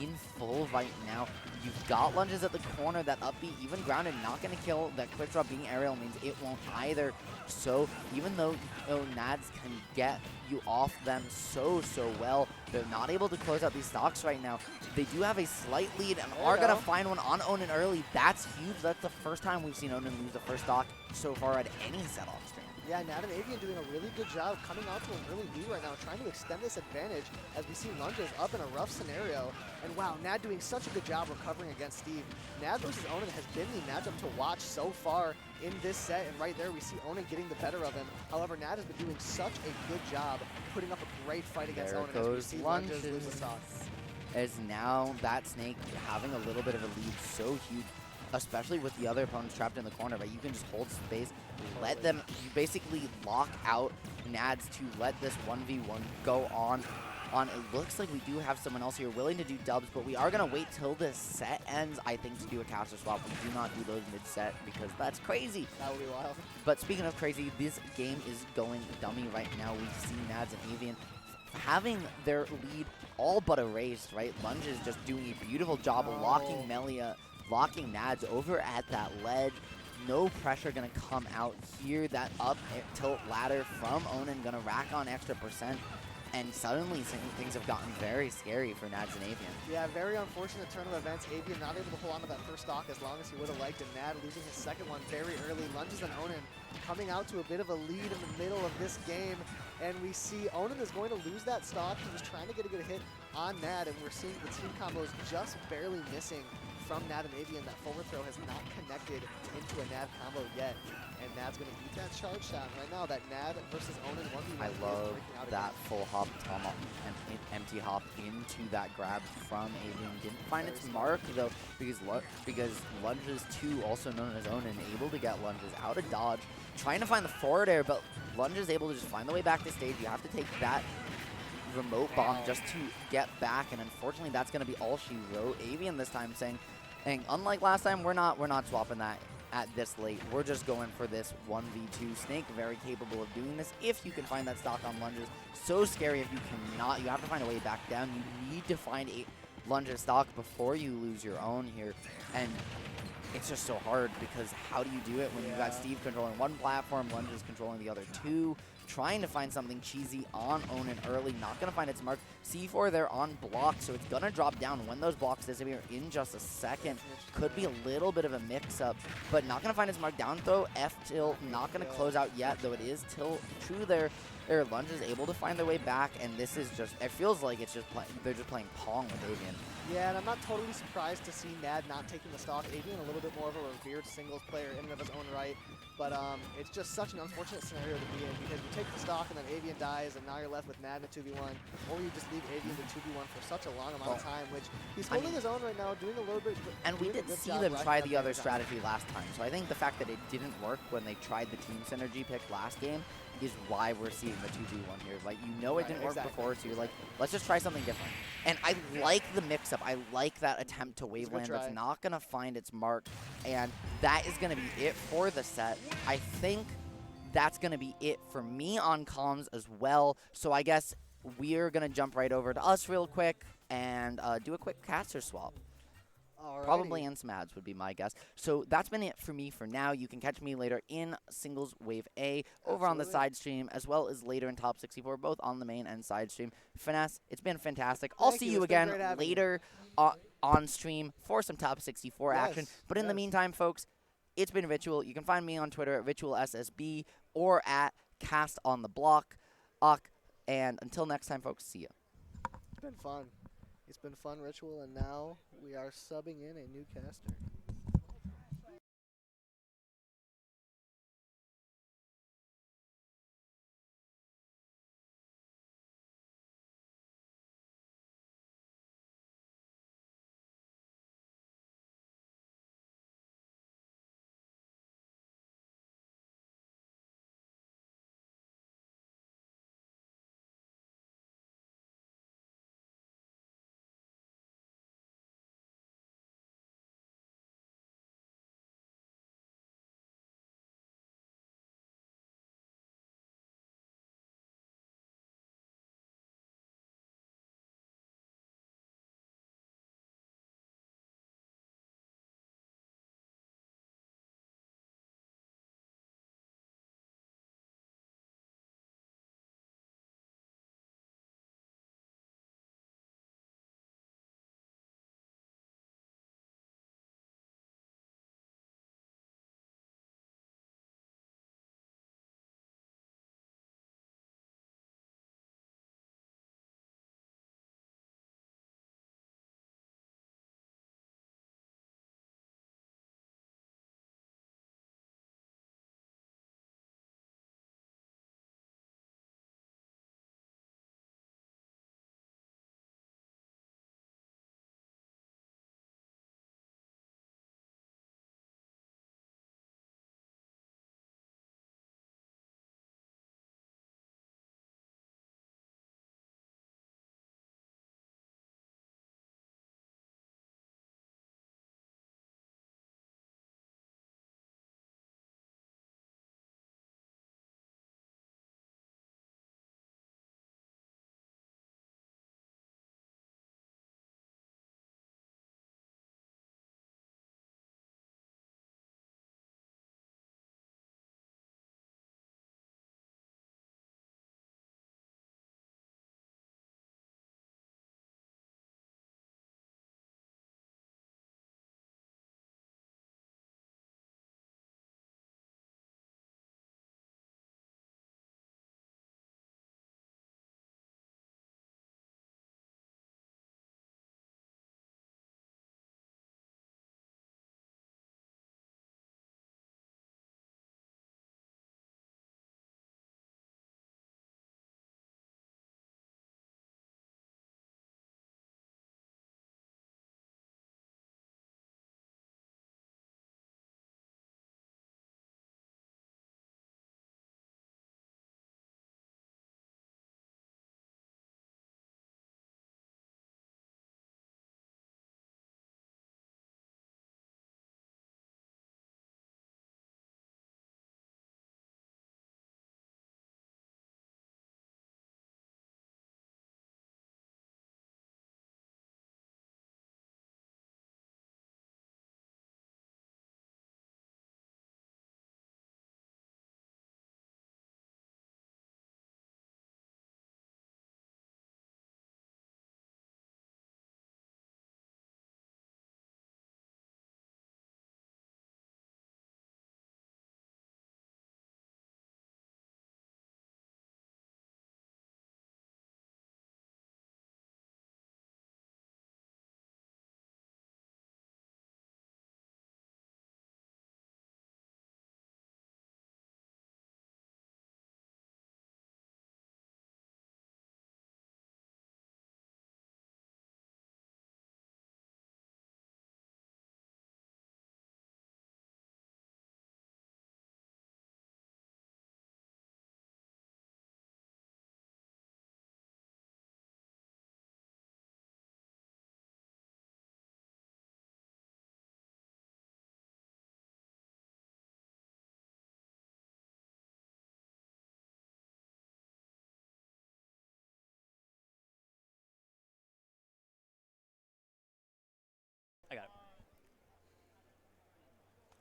in full right now. You've got Lunges at the corner, that up B, even grounded, not going to kill. That quick drop being aerial means it won't either. So even though Nads can get you off them so well, they're not able to close out these stocks right now. They do have a slight lead and are going to find one on Onin early. That's huge. That's the first time we've seen Onin lose the first stock so far at any set off stream. Yeah, Nad and Avian doing a really good job coming out to an early lead right now, trying to extend this advantage as we see Lunges up in a rough scenario. And wow, Nad doing such a good job recovering against Steve. Nad versus Onin has been the matchup to watch so far in this set, and right there we see Onin getting the better of him. However, Nad has been doing such a good job putting up a great fight against Onin as we see Lunges lose the stock. As now that Snake having a little bit of a lead so huge, especially with the other opponents trapped in the corner, but you can just hold space, let them, you basically lock out Nads to let this 1v1 go on. It looks like we do have someone else here willing to do dubs, but we are going to wait till this set ends, I think, to do a caster swap. We do not do those mid-set because that's crazy. That would be wild. But speaking of crazy, this game is going dummy right now. We see Nads and Avian having their lead all but erased, right? Lunges just doing a beautiful job of locking Melia, locking Nads over at that ledge. No pressure going to come out here. That up tilt ladder from Onin going to rack on extra percent. And suddenly things have gotten very scary for Nads and Avian. Yeah, very unfortunate turn of events. Avian not able to hold on to that first stock as long as he would have liked, and Nad losing his second one very early. Lunges and Onin coming out to a bit of a lead in the middle of this game. And we see Onin is going to lose that stock. He was trying to get a good hit on Nad, and we're seeing the team combos just barely missing from Nad and Avian. That forward throw has not connected into a Nad combo yet. And Nad's going to eat that charge shot. Right now, that Nad versus Onin 1v1 I love that again. full hop tomahawk and empty hop into that grab from Avian. Didn't find its mark, though, because Lunges 2, also known as Onin, able to get Lunges out of dodge. Trying to find the forward air, but Lunges able to just find the way back to stage. You have to take that remote bomb just to get back, and unfortunately, that's going to be all she wrote. Avian this time saying, unlike last time, we're not swapping that at this late. We're just going for this 1v2. Snake very capable of doing this if you can find that stock on Lunges. So scary if you cannot. You have to find a way back down. You need to find a Lunges stock before you lose your own here. And it's just so hard because how do you do it when you've got Steve controlling one platform, Lunges controlling the other two? Trying to find something cheesy on Onin early, not going to find its mark. C4 there on block, so it's going to drop down when those blocks disappear in just a second. Could be a little bit of a mix-up, but not going to find its mark. Down throw, F tilt, not going to close out yet, though it is tilt true there. Lunges able to find their way back, and this is just, it feels like it's just they're just playing Pong with Avian. Yeah, and I'm not totally surprised to see Nad not taking the stock. Avian a little bit more of a revered singles player in and of his own right. But it's just such an unfortunate scenario to be in because you take the stock and then Avian dies and now you're left with Mad in a 2v1, or you just leave Avian to 2v1 for such a long amount of time, which he's holding his own right now, doing a little bit. And we did see them try the other strategy last time, so I think the fact that it didn't work when they tried the team synergy pick last game is why we're seeing the 2v1 here. Like, you know it didn't work before, so you're like, let's just try something different. And I like the mix-up. I like that attempt to Waveland that's not going to find its mark, and that is going to be it for the set. I think that's going to be it for me on comms as well, so I guess we're going to jump right over to us real quick and do a quick caster swap. Alrighty. Probably in some ads would be my guess. So that's been it for me for now. You can catch me later in Singles Wave A over on the side stream, as well as later in Top 64, both on the main and side stream. Finesse, it's been fantastic. I'll see you again later on stream for some Top 64 action. But in the meantime, folks, it's been Ritual. You can find me on Twitter at RitualSSB or at CastOnTheBlock. And until next time, folks, see ya. It's been fun. It's been fun, Ritual, and now we are subbing in a new caster.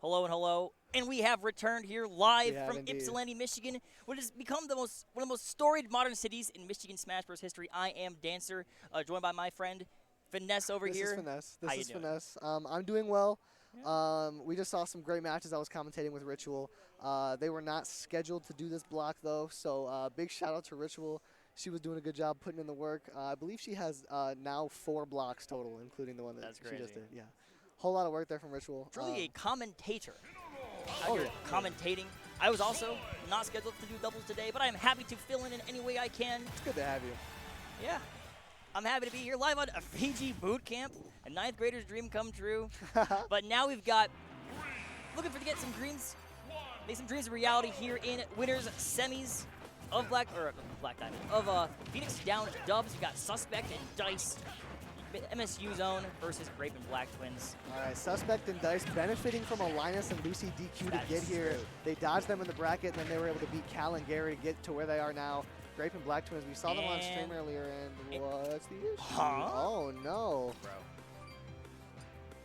Hello and hello. And we have returned here live We have from indeed. Ypsilanti, Michigan, what has become one of the most storied modern cities in Michigan Smash Bros. History. I am Dancer, joined by my friend Finesse over here. This is Finesse. How This you is doing? Finesse. I'm doing well. We just saw some great matches. I was commentating with Ritual. They were not scheduled to do this block, though, so big shout out to Ritual. She was doing a good job putting in the work. I believe she has now 4 blocks total, including the one that That's she just crazy. did. Yeah, whole lot of work there from Ritual. Truly a commentator. Oh, Out here yeah. commentating. I was also not scheduled to do doubles today, but I am happy to fill in any way I can. It's good to have you. Yeah. I'm happy to be here live on a VGBootCamp, a 9th grader's dream come true. But now we've got, looking for to get some dreams, make some dreams a reality here in winners semis of Phoenix down dubs. You got Suspect and Dice, MSU's own versus Grape and Black Twins. All right, Suspect and Dice benefiting from a Linus and Lucy DQ That to get is here. true. They dodged them in the bracket, and then they were able to beat Cal and Gary to get to where they are now. Grape and Black Twins, we saw them on stream And earlier, and what's the issue? Huh? Oh, no. Bro.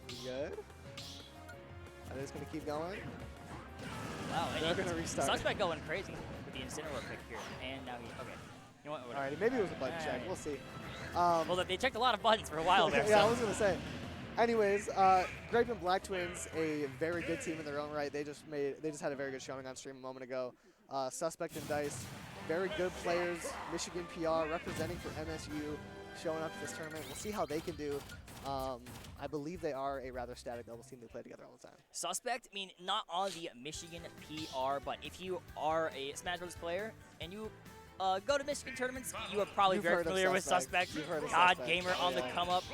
You good? Are they just going to keep going? Wow. and They're it's- gonna restart. Suspect going crazy with the Incineroar pick here. And now he, okay. You know what? All Whatever. right, maybe it was a button check. Alright. We'll see. Well, they checked a lot of buttons for a while there. yeah, I so. was going to say. Anyways, Grape and Black Twins, a very good team in their own right. They just had a very good showing on stream a moment ago. Suspect and Dice, very good players. Michigan PR representing for MSU, showing up to this tournament. We'll see how they can do. I believe they are a rather static doubles team. They play together all the time. Suspect, I mean, not on the Michigan PR, but if you are a Smash Bros. Player and you go to Michigan tournaments, you are probably You've very heard of familiar with Suspect. Suspect. You've heard of God Suspect. Gamer on the Yeah. come up.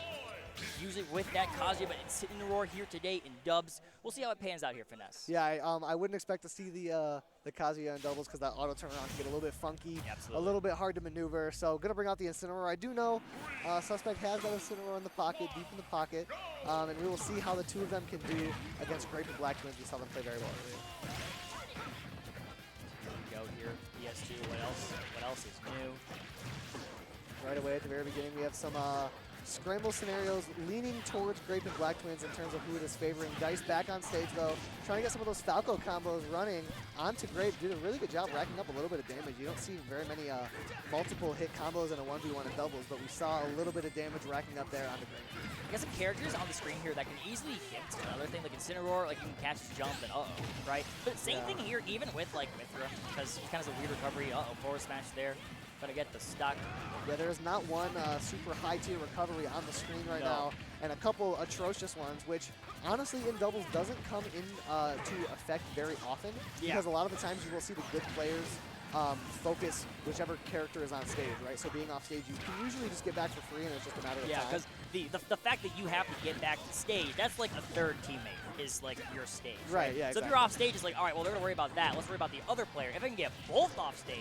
Usually with that Kazuya, but it's sitting in the roar here today in dubs. We'll see how it pans out here, Finesse. Yeah, I wouldn't expect to see the Kazuya in doubles because that auto turnaround can get a little bit funky, Absolutely. a little bit hard to maneuver. So gonna bring out the Incineroar. I do know Suspect has got Incineroar in the pocket, deep in the pocket, and we will see how the two of them can do against Grape and Black Twins. We saw them play very well earlier. Here we go here, PS2. What else? What else is new? Right away at the very beginning, we have some scramble scenarios leaning towards Grape and Black Twins in terms of who it is favoring. Dice back on stage, though, trying to get some of those Falco combos running onto Grape. Did a really good job racking up a little bit of damage. You don't see very many multiple hit combos in a 1v1 in doubles, but we saw a little bit of damage racking up there onto Grape. I got some characters on the screen here that can easily hit. Another thing like Incineroar, like you can catch his jump and right? But same Yeah. thing here, even with like Mithra, because he kind of has a weird recovery. Forward smash there. Gonna get the stock. Yeah, there is not one super high tier recovery on the screen right No. now, and a couple atrocious ones, which honestly in doubles doesn't come in to effect very often, Yeah. because a lot of the times you will see the good players focus whichever character is on stage, right? So being off stage, you can usually just get back for free, and it's just a matter of Yeah, time. because the fact that you have to get back to stage, that's like a third teammate is like your stage. Right, yeah, So if you're off stage, it's like, all right, well, they're going to worry about that. Let's worry about the other player. If I can get both off stage,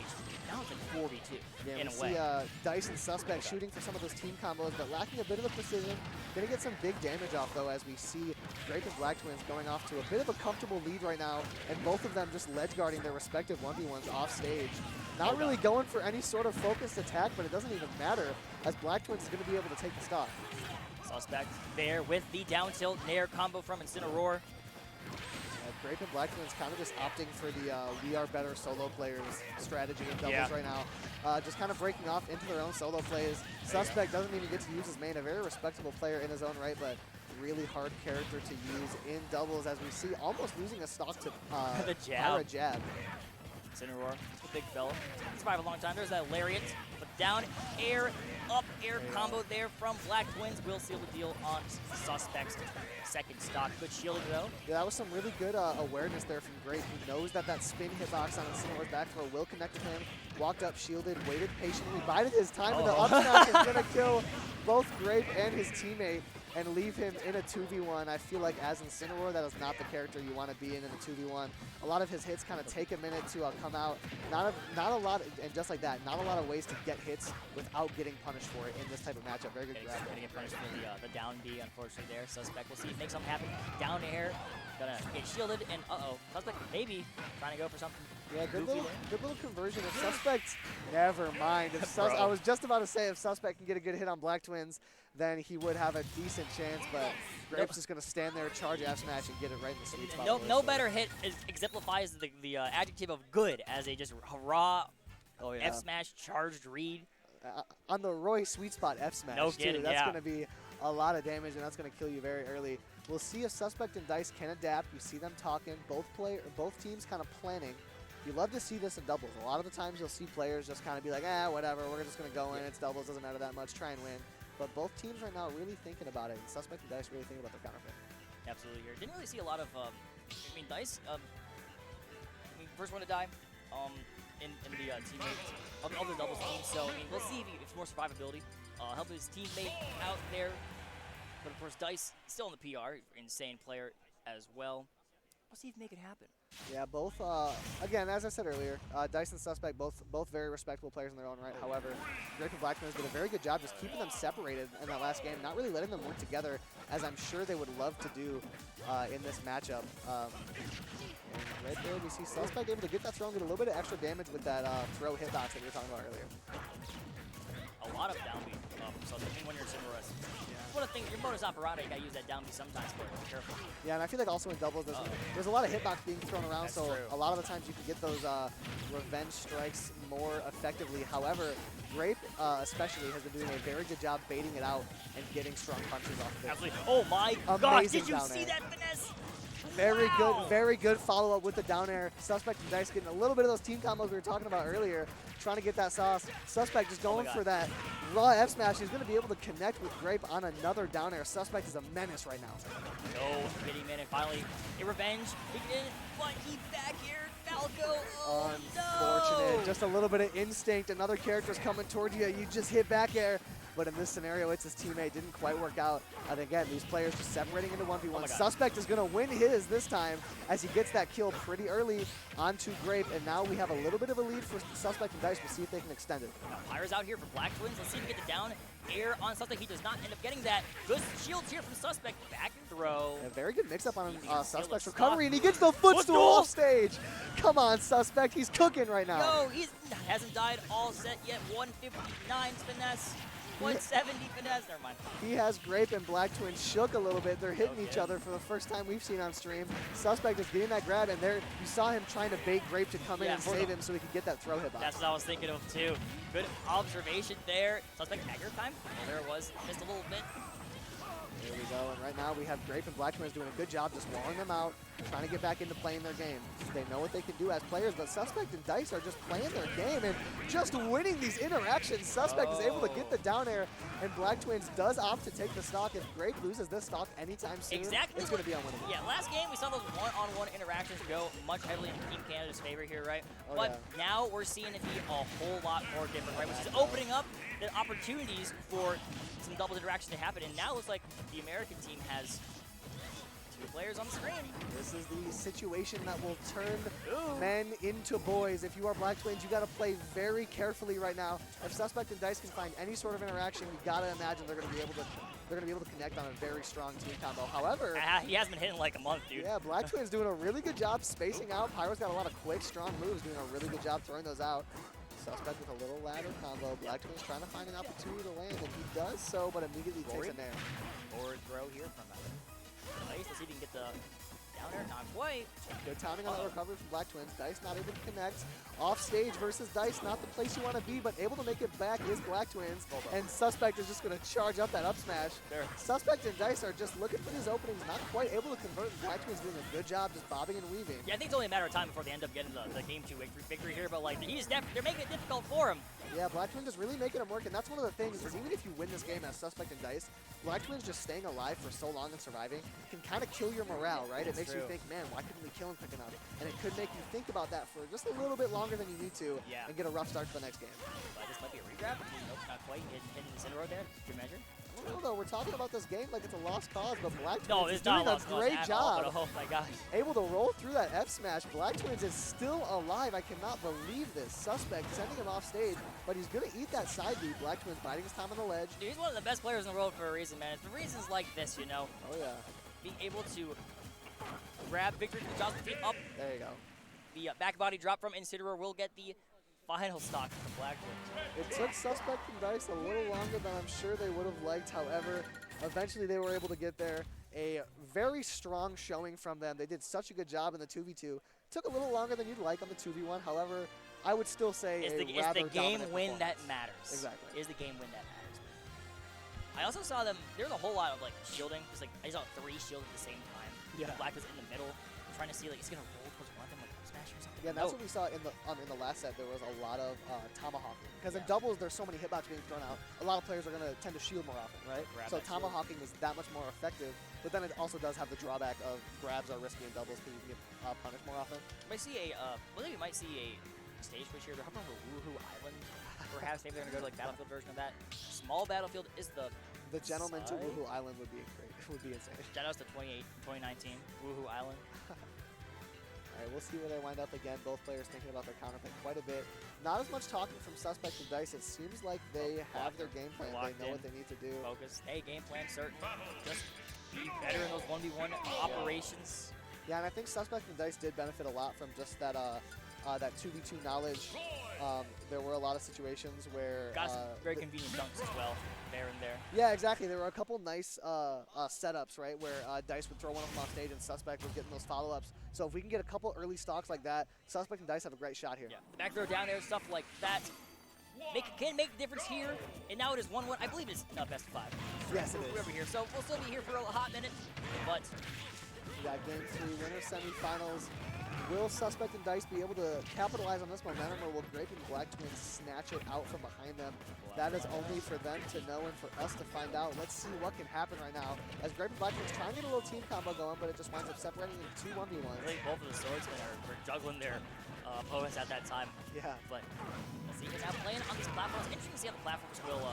now it's like 4v2 Yeah, in we a way. see Dice and Suspect shooting for some of those team combos, but lacking a bit of the precision. Gonna get some big damage off, though, as we see Grape and Black Twins going off to a bit of a comfortable lead right now, and both of them just ledge guarding their respective 1v1s off stage. Not really going for any sort of focused attack, but it doesn't even matter, as Black Twins is going to be able to take the stock. Suspect there with the down tilt nair combo from Incineroar. Grape and Black Twins kind of just opting for the we are better solo players strategy in doubles Yeah. right now. Just kind of breaking off into their own solo plays. Suspect doesn't even get to use his main, a very respectable player in his own right, but really hard character to use in doubles, as we see almost losing a stock to The jab. Power jab. Incineroar, a big fella. Survive a long time. There's that lariat, but down air, up air combo there from Black Twins will seal the deal on Suspect's second stock. Good shielding though. Yeah, that was some really good awareness there from Grape. He knows that that spin hitbox on Incineroar's back throw will connect with him. Walked up, shielded, waited patiently, bided his time, and the up smash is going to kill both Grape and his teammate and leave him in a 2v1. I feel like as Incineroar, that is not the character you want to be in a 2v1. A lot of his hits kind of take a minute to come out. Not a lot, and just like that, not a lot of ways to get hits without getting punished for it in this type of matchup. Very good grab. Gonna get punished for the down B, unfortunately there. Suspect, we'll see if makes something happen. Down air, gonna get shielded, and Suspect maybe trying to go for something Yeah, good Goofy little conversion. If Suspect, never mind. If I was just about to say if Suspect can get a good hit on Black Twins, then he would have a decent chance. But Grape's just going to stand there, charge F smash, and get it right in the sweet spot. No better hit exemplifies the adjective of good as a just raw F smash charged read. On the Roy sweet spot F smash. No kidding, That's going to be a lot of damage, and that's going to kill you very early. We'll see if Suspect and Dice can adapt. You see them talking, both teams kind of planning. You love to see this in doubles. A lot of the times you'll see players just kind of be like, whatever, we're just going to go in. It's doubles, doesn't matter that much, try and win. But both teams right now are really thinking about it. And Suspect and Dice really thinking about their counter pick. Absolutely. Here, didn't really see a lot of. Dice. First one to die. In the teammates of the doubles team. So we'll see if it's more survivability. Help his teammate out there. But of course, Dice still in the PR. Insane player as well. We'll see if he make it happen. Yeah, both, again, as I said earlier, Dice and Suspect, both very respectable players in their own right. However, Grape and Black Twins did a very good job just keeping them separated in that last game, not really letting them work together, as I'm sure they would love to do in this matchup. And right there, we see Suspect able to get that throw and get a little bit of extra damage with that throw hitbox that we were talking about earlier. A lot of downbeat from Suspect when you're in Simmer Rest. One of the things, your modus operandi, you gotta use that downbeat sometimes, but be careful. Yeah, and I feel like also in doubles, there's a lot of hitbox being thrown around, so true. A lot of the times you can get those revenge strikes more effectively. However, Grape especially has been doing a very good job baiting it out and getting strong punches off of it. Absolutely. Oh my gosh, did you see that finesse? Very good follow-up with the down air. Suspect and Dice getting a little bit of those team combos we were talking about earlier, trying to get that sauce. Suspect just going for that raw F smash. He's going to be able to connect with Grape on another down air. Suspect is a menace right now. No, getting in and finally a revenge. He get in, but he back aired Falco. Oh, unfortunate. no. Just a little bit of instinct. Another character's coming towards you. You just hit back air. But in this scenario, it's his teammate. Didn't quite work out. And again, these players just separating into 1v1. Suspect is going to win his this time as he gets that kill pretty early onto Grape. And now we have a little bit of a lead for Suspect and Dice. We'll see if they can extend it. Pyra's out here for Black Twins. Let's see if he can get the down air on Suspect. He does not end up getting that. Good shields here from Suspect. Back and throw. A very good mix-up on Suspect's recovery. And he gets the footstool off stage. Come on, Suspect. He's cooking right now. No, he hasn't died all set yet. 159 finesse. 170 finesse, never mind. He has Grape and Black Twins shook a little bit. They're hitting each other for the first time we've seen on stream. Suspect is getting that grab, and there you saw him trying to bait Grape to come in and save him so he could get that throw hitbox. That's what I was thinking of too. Good observation there. Suspect accurate time. Well, there it was. Missed a little bit. Here we go, and right now we have Grape and Black Twins doing a good job just walling them out, trying to get back into playing their game. They know what they can do as players, but Suspect and Dice are just playing their game and just winning these interactions. Suspect is able to get the down air, and Black Twins does opt to take the stock. If Grape loses this stock anytime soon, it's going to be unwinnable. Yeah, last game we saw those one-on-one interactions go much heavily in Team Canada's favor here, right? But now we're seeing it be a whole lot more different, right? Which is opening up the opportunities for some doubles interaction to happen, and now it looks like the American team has two players on the screen. This is the situation that will turn men into boys. If you are Black Twins, you got to play very carefully right now. If Suspect and Dice can find any sort of interaction, you got to imagine they're going to be able to connect on a very strong team combo. However, he has been hitting like a month, dude. Yeah, Black Twins doing a really good job spacing out. Pyro's got a lot of quick, strong moves, doing a really good job throwing those out. Suspect with a little ladder combo. Black Twins trying to find an opportunity to land, and he does so, but immediately takes a nair. Forward throw here from Dice. Let's see if he can get the down air. Not quite. Good timing on the recovery from Black Twins. Dice not able to connect. Off stage versus Dice, not the place you want to be, but able to make it back is Black Twins. And Suspect is just going to charge up that up smash. Suspect and Dice are just looking for these openings, not quite able to convert. Black Twins doing a good job just bobbing and weaving. Yeah, I think it's only a matter of time before they end up getting the game 2 victory here, but like they're making it difficult for him. Yeah, Black Twins is really making them work, and that's one of the things is even if you win this game as Suspect and Dice, Black Twins just staying alive for so long and surviving can kind of kill your morale, right? It makes you think, man, why couldn't we kill him quick enough? And it could make you think about that for just a little bit longer than you need to and get a rough start to the next game. But this might be a regrab. Nope, not quite. Hitting the center road there. Good measure. I don't know, though. We're talking about this game like it's a lost cause, but Black Twins is doing a great job. Oh my gosh. Able to roll through that F smash. Black Twins is still alive. I cannot believe this. Suspect sending him off stage, but he's going to eat that side beat. Black Twins biding his time on the ledge. Dude, he's one of the best players in the world for a reason, man. It's for reasons like this, you know. Oh, yeah. Being able to grab victory from Johnson feet up. There you go. the back body drop from Incineroar will get the final stock for BlackTactiks. It took Suspect and Dice a little longer than I'm sure they would have liked. However, eventually they were able to get there. A very strong showing from them. They did such a good job in the 2v2. Took a little longer than you'd like on the 2v1. However, I would still say It's a the rather game dominant win that performance. matters. Exactly. Is the game win that matters. I also saw them, there's a whole lot of like shielding. Just like I saw 3 shields at the same time. Yeah. Black was in the middle, trying to see like it's gonna roll towards one of them like up smash or something. Yeah, and that's No. what we saw in the last set. There was a lot of tomahawking. Because in Yeah. doubles, there's so many hitbox being thrown out. A lot of players are going to tend to shield more often, right? Grab So that shield. tomahawking is that much more effective. But then it also does have the drawback of grabs are risky in doubles because you can get punished more often. We might see a, I think we might see a stage switch here. They're hopping over Woohoo Island. Perhaps maybe they're gonna go to like battlefield version of that. Small battlefield is the The gentleman to side. Woohoo Island would be great. Would be insane. shoutouts to 2019 Woohoo Island. All right, we'll see where they wind up again. Both players thinking about their counterpick quite a bit. Not as much talking from Suspect and Dice. It seems like they have their game plan. Locked They know in. what they need to do. Focus. Hey, game plan certain. Just be better in those 1v1 operations. Yeah, and I think Suspect and Dice did benefit a lot from just that that 2v2 knowledge. There were a lot of situations where Got some very convenient dunks as well, there and there. yeah, exactly. There were a couple nice setups, right, where Dice would throw one of them off stage and Suspect was getting those follow-ups. So if we can get a couple early stocks like that, Suspect and Dice have a great shot here. Yeah, the back throw down there, stuff like that. Can make a difference here, and now it is 1-1. I believe it's best of 5. Yes, it is. Whoever here, so we'll still be here for a hot minute, but We got game 3, winner semifinals. Will Suspect and Dice be able to capitalize on this momentum, or will Grape and Black Twins snatch it out from behind them? That is only for them to know and for us to find out. Let's see what can happen right now. As Grape and Black Twins try and get a little team combo going, but it just winds up separating into 2 I 1v1s. think both of the swordsmen are juggling their opponents at that time. Yeah. But let's see, it's now playing on these platforms. Interesting to see how the platforms will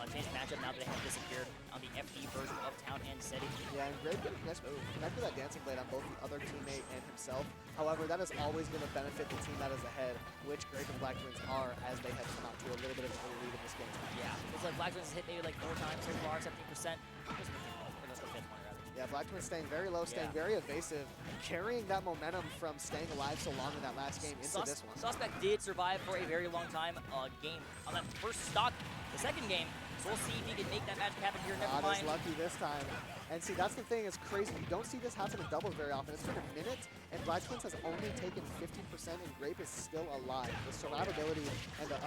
change the matchup now that they have disappeared on the FD version of Town and City. Yeah, and Grape getting connect with that dancing blade on both the other teammate and himself. However, that is always going to benefit the team that is ahead, which Grape and Black Twins are as they have come out to a little bit of an early lead in this game. Yeah, looks like Black Twins has hit maybe like 4 times so far, 17%. Let's go 5th one rather. Yeah, Black Twins staying very low, staying Yeah. very evasive, carrying that momentum from staying alive so long in that last game into this one. Suspect did survive for a very long time. Game on that first stock, the second game. So we'll see if he can make that magic happen here. Never Not as mind. lucky this time. And see, that's the thing, it's crazy. You don't see this happen in doubles very often. It's been a minute, and Black Twins has only taken 50%, and Grape is still alive. The survivability and the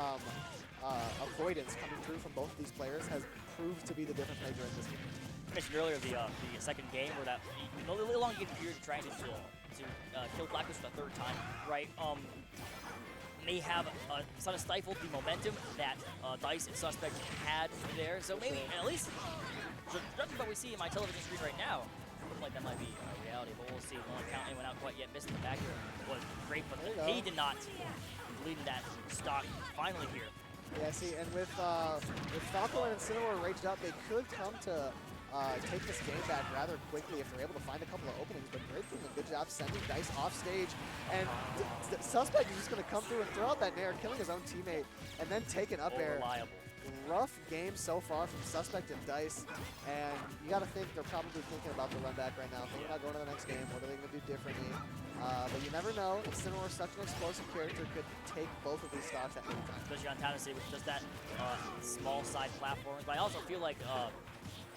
avoidance coming through from both of these players has proved to be the difference maker in this game. I mentioned earlier the second game where that a little long period trying to kill Black Twins for the 3rd time, right? May have sort of stifled the momentum that Dice and Suspect had there. So maybe at least judging what we see in my television screen right now, looks like that might be reality. But we'll see. Won't count anyone out quite yet. Missing the back here was great, but There you go. he did not lead that stock finally here. Yeah, see, and with Falco and Incineroar raged up, they could come to take this game back rather quickly if they're able to find a couple of openings. But Grape doing a good job sending Dice off stage. And the Suspect is just going to come through and throw out that nair, killing his own teammate, and then taking up air. Reliable. Rough game so far from Suspect and Dice. And you got to think they're probably thinking about the run back right now. Thinking about going to the next game. What are they going to do differently? But you never know. Incineroar, such an explosive character, could take both of these stocks at any time. Especially on Tennessee with just that small side platforms. But I also feel like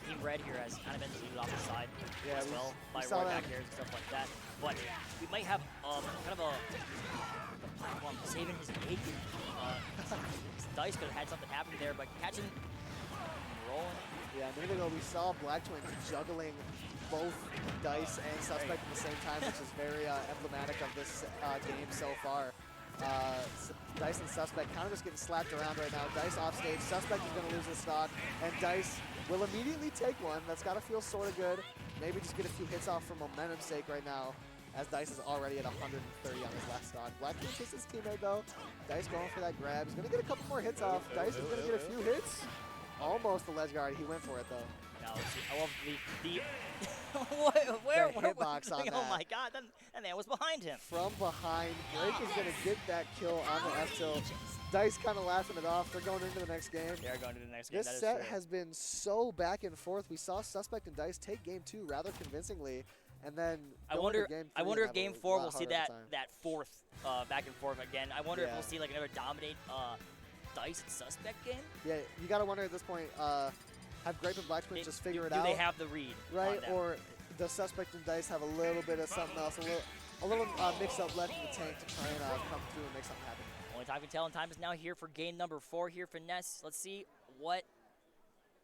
Team Red here has kind of been looted off the side Yeah, as we- well we by saw Roy that. back here and stuff like that. But we might have kind of a platform saving his bacon. Dice could have had something happen there, but catching and rolling. Yeah, a minute ago we saw Black Twins juggling both Dice and Suspect at the same time, which is very emblematic of this game so far. Dice and Suspect kind of just getting slapped around right now. Dice off stage, Suspect is going to lose his stock, and Dice will immediately take one. That's got to feel sort of good. Maybe just get a few hits off for momentum's sake right now, as Dice is already at 130 on his last stock. Black Twins hits his teammate though. Dice going for that grab. He's going to get a couple more hits off. Dice is going to get a few hits. Almost the ledge guard. He went for it though. Now let's see. I love the where The hitbox on Oh that. my God! That man was behind him. From behind, Grape is going to get that kill on the F-tilt. Dice kind of laughing it off. They're going into the next game. They are going to the next game. This That is set true. has been so back and forth. We saw Suspect and Dice take game 2 rather convincingly. and then I go wonder. into game I 3 wonder and if have a Game 4 lot we'll see harder of a that time. that fourth back and forth again. I wonder if Yeah. we'll see like another dominate Dice and Suspect game. Yeah, you gotta wonder at this point. Have Grape and Black Twins just figure it do out, they have the read? right? On them? Or does Suspect and Dice have a little bit of something else, a little mix up left in the tank to try and come through and make something happen? Only time can tell, and time is now here for game number 4 here for Ness. Let's see what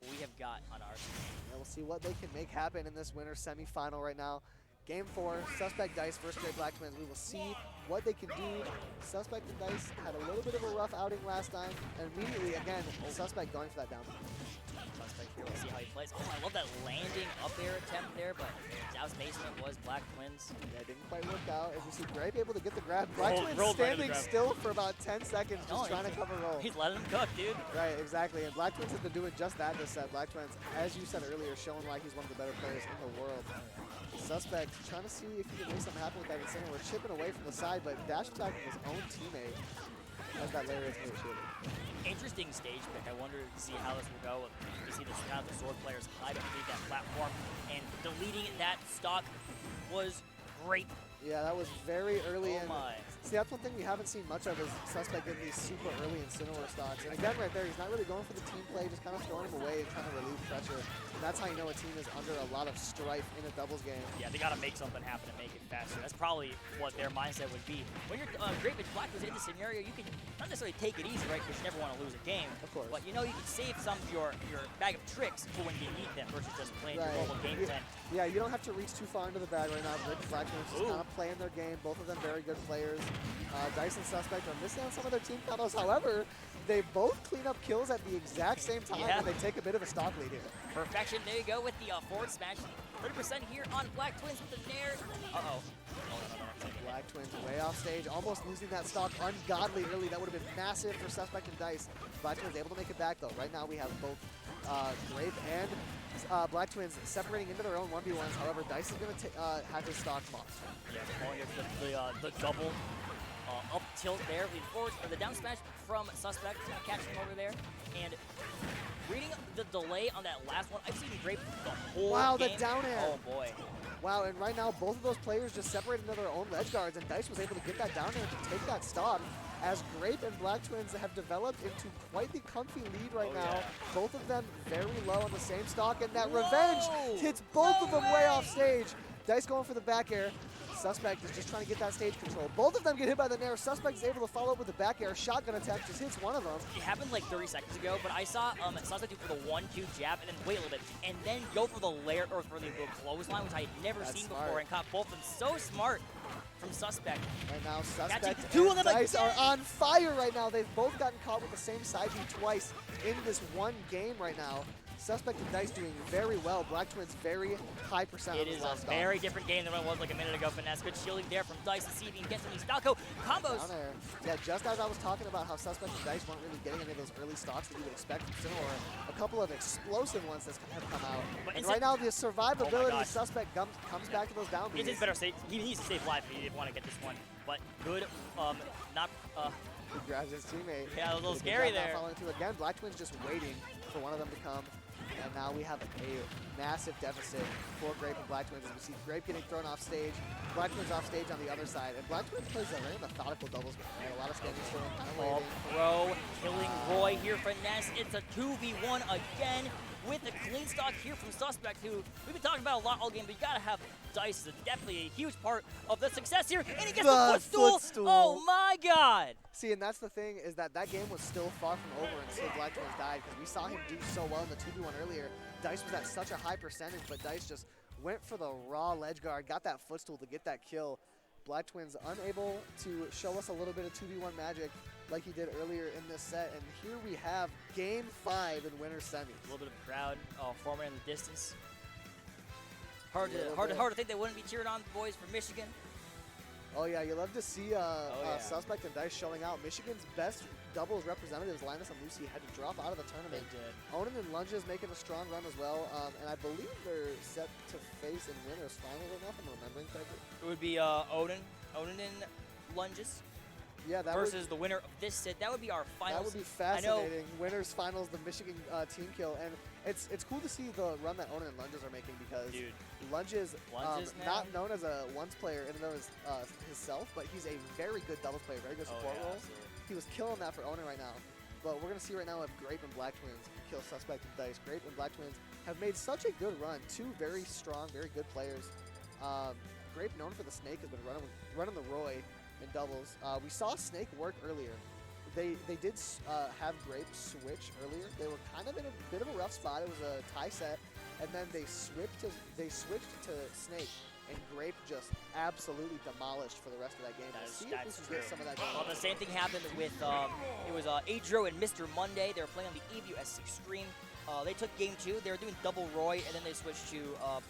we have got on our screen. Yeah, we'll see what they can make happen in this winter semifinal right now. Game 4, Suspect Dice versus Grape Black Twins. We will see what they can do. Suspect and Dice had a little bit of a rough outing last time, and immediately, again, Suspect going for that down. Suspect here, we'll see how he plays. Oh, I love that landing up air attempt there, but Dow's basement was Black Twins. Yeah, it didn't quite work out. As you see, Grape able to get the grab. Black Twins rolled right into the standing grab. still for about 10 seconds, No, just trying to cover roll. He's letting him cook, dude. Right, exactly. And Black Twins has been doing just that this set. Black Twins, as you said earlier, showing why he's one of the better players in the world. Suspect trying to see if he can make something happen with that incentive. We're chipping away from the side, but dash attacking his own teammate as that lariat hit shooter. Interesting stage pick. I wonder to see how this will go. You see the sword players hide underneath that platform, and deleting that stock was great. Yeah, that was very early in. Oh my. See, that's one thing we haven't seen much of is Suspect getting these super early Incineroar stocks. And again, right there, he's not really going for the team play, just kind of throwing him away and trying to relieve pressure. And that's how you know a team is under a lot of strife in a doubles game. Yeah, they got to make something happen to make it faster. That's probably what their mindset would be. When you're Grape and Black was in this scenario, you can not necessarily take it easy, right? Because you never want to lose a game. Of course. But you know you can save some of your bag of tricks for when you need them versus just playing your normal game plan. Yeah, you don't have to reach too far into the bag right now. Grape and Black Twins just kind of playing their game. Both of them very good players. Dice and Suspect are missing on some of their team combos. However, they both clean up kills at the exact same time, and they take a bit of a stock lead here. Perfection. There you go with the forward smash. 30% here on Black Twins with the Nair. Uh-oh. Black Twins way off stage, almost losing that stock ungodly early. That would have been massive for Suspect and Dice. Black Twins able to make it back, though. Right now we have both Grape and Black Twins separating into their own 1v1s. However, Dice is going to have his stock lost. Yeah, going the double up tilt there, lead forward, or the down smash from Suspect, catching him over there, and reading the delay on that last one. I've seen Grape the whole game. The down air. Oh boy. Wow, and right now both of those players just separated into their own ledge guards, and Dice was able to get that down air to take that stock. As Grape and Black Twins have developed into quite the comfy lead right now. Yeah. Both of them very low on the same stock, and that revenge hits both of them way off stage. Dice going for the back air. Suspect is just trying to get that stage control. Both of them get hit by the Nair. Suspect is able to follow up with the back air. Shotgun attack just hits one of them. It happened like 30 seconds ago, but I saw Suspect do for the 1-2 jab and then wait a little bit, and then go for the lair or for the clothesline, which I had never seen before, and caught both of them. So smart from Suspect. And now Suspect Catching and two of them Dice again. are on fire right now. They've both gotten caught with the same side B twice in this one game right now. Suspect and Dice doing very well. Black Twins very high percent. It is a very different game than what it was like a minute ago. Finesse, good shielding there from Dice to see if he can get some of these Stalko combos. Down there. Yeah, just as I was talking about how Suspect and Dice weren't really getting any of those early stocks that you would expect from Incineroar, a couple of explosive ones that have come out. But and right now the survivability God. of Suspect comes back to those down It's beats. better save. He needs to save life if he want to get this one. But good, not. He grabs his teammate. Yeah, a little Did a good scary job not there. Following through again. Black Twins just waiting for one of them to come. And now we have a massive deficit for Grape and Black Twins as we see Grape getting thrown off stage, Black Twins off stage on the other side. And Black Twins plays a very methodical doubles game, right? A lot of standing still, kind of waiting. Throw, killing Roy here for Ness. It's a 2v1 again with a clean stock here from Suspect, who we've been talking about a lot all game, but you gotta have Dice is definitely a huge part of the success here. And he gets the footstool. Oh my God. See, and that's the thing, is that game was still far from over until Black Twins died, because we saw him do so well in the 2v1 earlier. Dice was at such a high percentage, but Dice just went for the raw ledge guard, got that footstool to get that kill. Black Twins unable to show us a little bit of 2v1 magic like he did earlier in this set, and here we have Game 5 in winter semis. A little bit of a crowd forming in the distance. Hard to think they wouldn't be cheering on the boys from Michigan. Oh yeah, you love to see Suspect and Dice showing out. Michigan's best doubles representatives, Linus and Lucy, had to drop out of the tournament. They did. Onin Lunges making a strong run as well, and I believe they're set to face in winners final right now, if I'm remembering correctly. It would be Onin Lunges. Yeah, that versus the winner of this set. That would be our finals. That would be fascinating. Winners finals, the Michigan team kill, and it's cool to see the run that Onin Lunges are making because Dude. Lunges, Lunges, not known as a ones player in and of himself, but he's a very good doubles player, very good support role. Absolutely. He was killing that for Onin right now. But we're going to see right now if Grape and Black Twins can kill Suspect and Dice. Grape and Black Twins have made such a good run. Two very strong, very good players. Grape, known for the Snake, has been running the Roy in doubles. We saw Snake work earlier. They did have Grape switch earlier. They were kind of in a bit of a rough spot. It was a tie set, and then they switched to Snake, and Grape just absolutely demolished for the rest of that game. That's See if we can get some of that going. Well, the same thing happened with it was Adro and Mr. Monday. They were playing on the EVS Extreme. They took game 2. They were doing double Roy, and then they switched to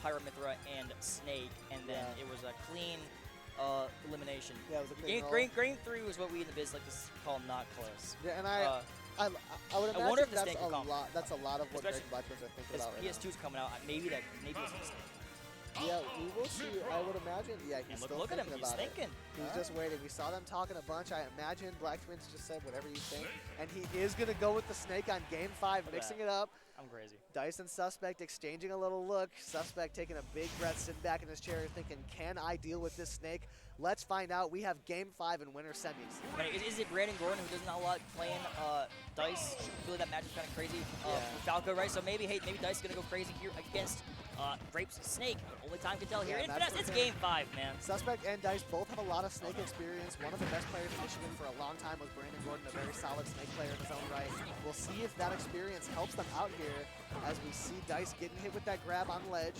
Pyramithra and Snake, and then it was a clean elimination. Yeah, it was a clean Game 3 was what we in the biz like to call not close. Yeah, and I would imagine wonder if the that's Snake a will come. lot. That's a lot of what Grape Especially and Black Twins are thinking His about right PS2's coming out. Maybe we'll see the Snake. Yeah, we will see. I would imagine. Yeah, he's And still look at him. thinking He's about it. thinking. He's just waiting. We saw them talking a bunch. I imagine Black Twins just said whatever you think, and he is gonna go with the Snake on game 5, mixing it up. I'm crazy. Dice and Suspect exchanging a little look. Suspect taking a big breath, sitting back in his chair, thinking, "Can I deal with this Snake?" Let's find out. We have game 5 in winner semis. I mean, is it Brandon Gordon who does not like playing Dice? I feel like that match is kind of crazy with Falco, right? So maybe Dice is gonna go crazy here against Grape's Snake. Only time to tell here. Yeah, Infinite, it's game 5, man. Suspect and Dice both have a lot of Snake experience. One of the best players in Michigan for a long time was Brandon Gordon, a very solid Snake player in his own right. We'll see if that experience helps them out here as we see Dice getting hit with that grab on ledge.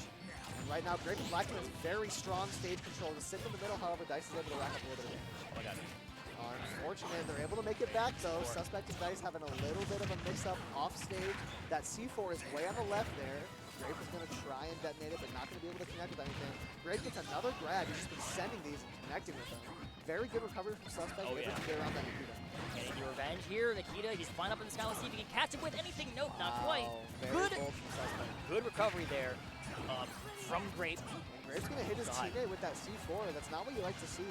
And right now, Grape and Black Twins very strong stage control. To sit in the middle, however, Dice is able to rack up a little bit of damage. Oh my god. Unfortunate, they're able to make it back though. Suspect and Dice having a little bit of a mix-up off stage. That C4 is way on the left there. Grape is going to try and detonate it, but not going to be able to connect with anything. Grape gets another grab. He's just been sending these and connecting with them. Very good recovery from Suspect. Oh, able yeah. to get around that Nikita. Getting the revenge here. Nikita, he's flying up in the sky. Let's see if he can catch it with anything. Nope, not quite. Very Good. bold from Suspect. Good recovery there from Grape. And Grape's going to hit his teammate with that C4. That's not what you like to see.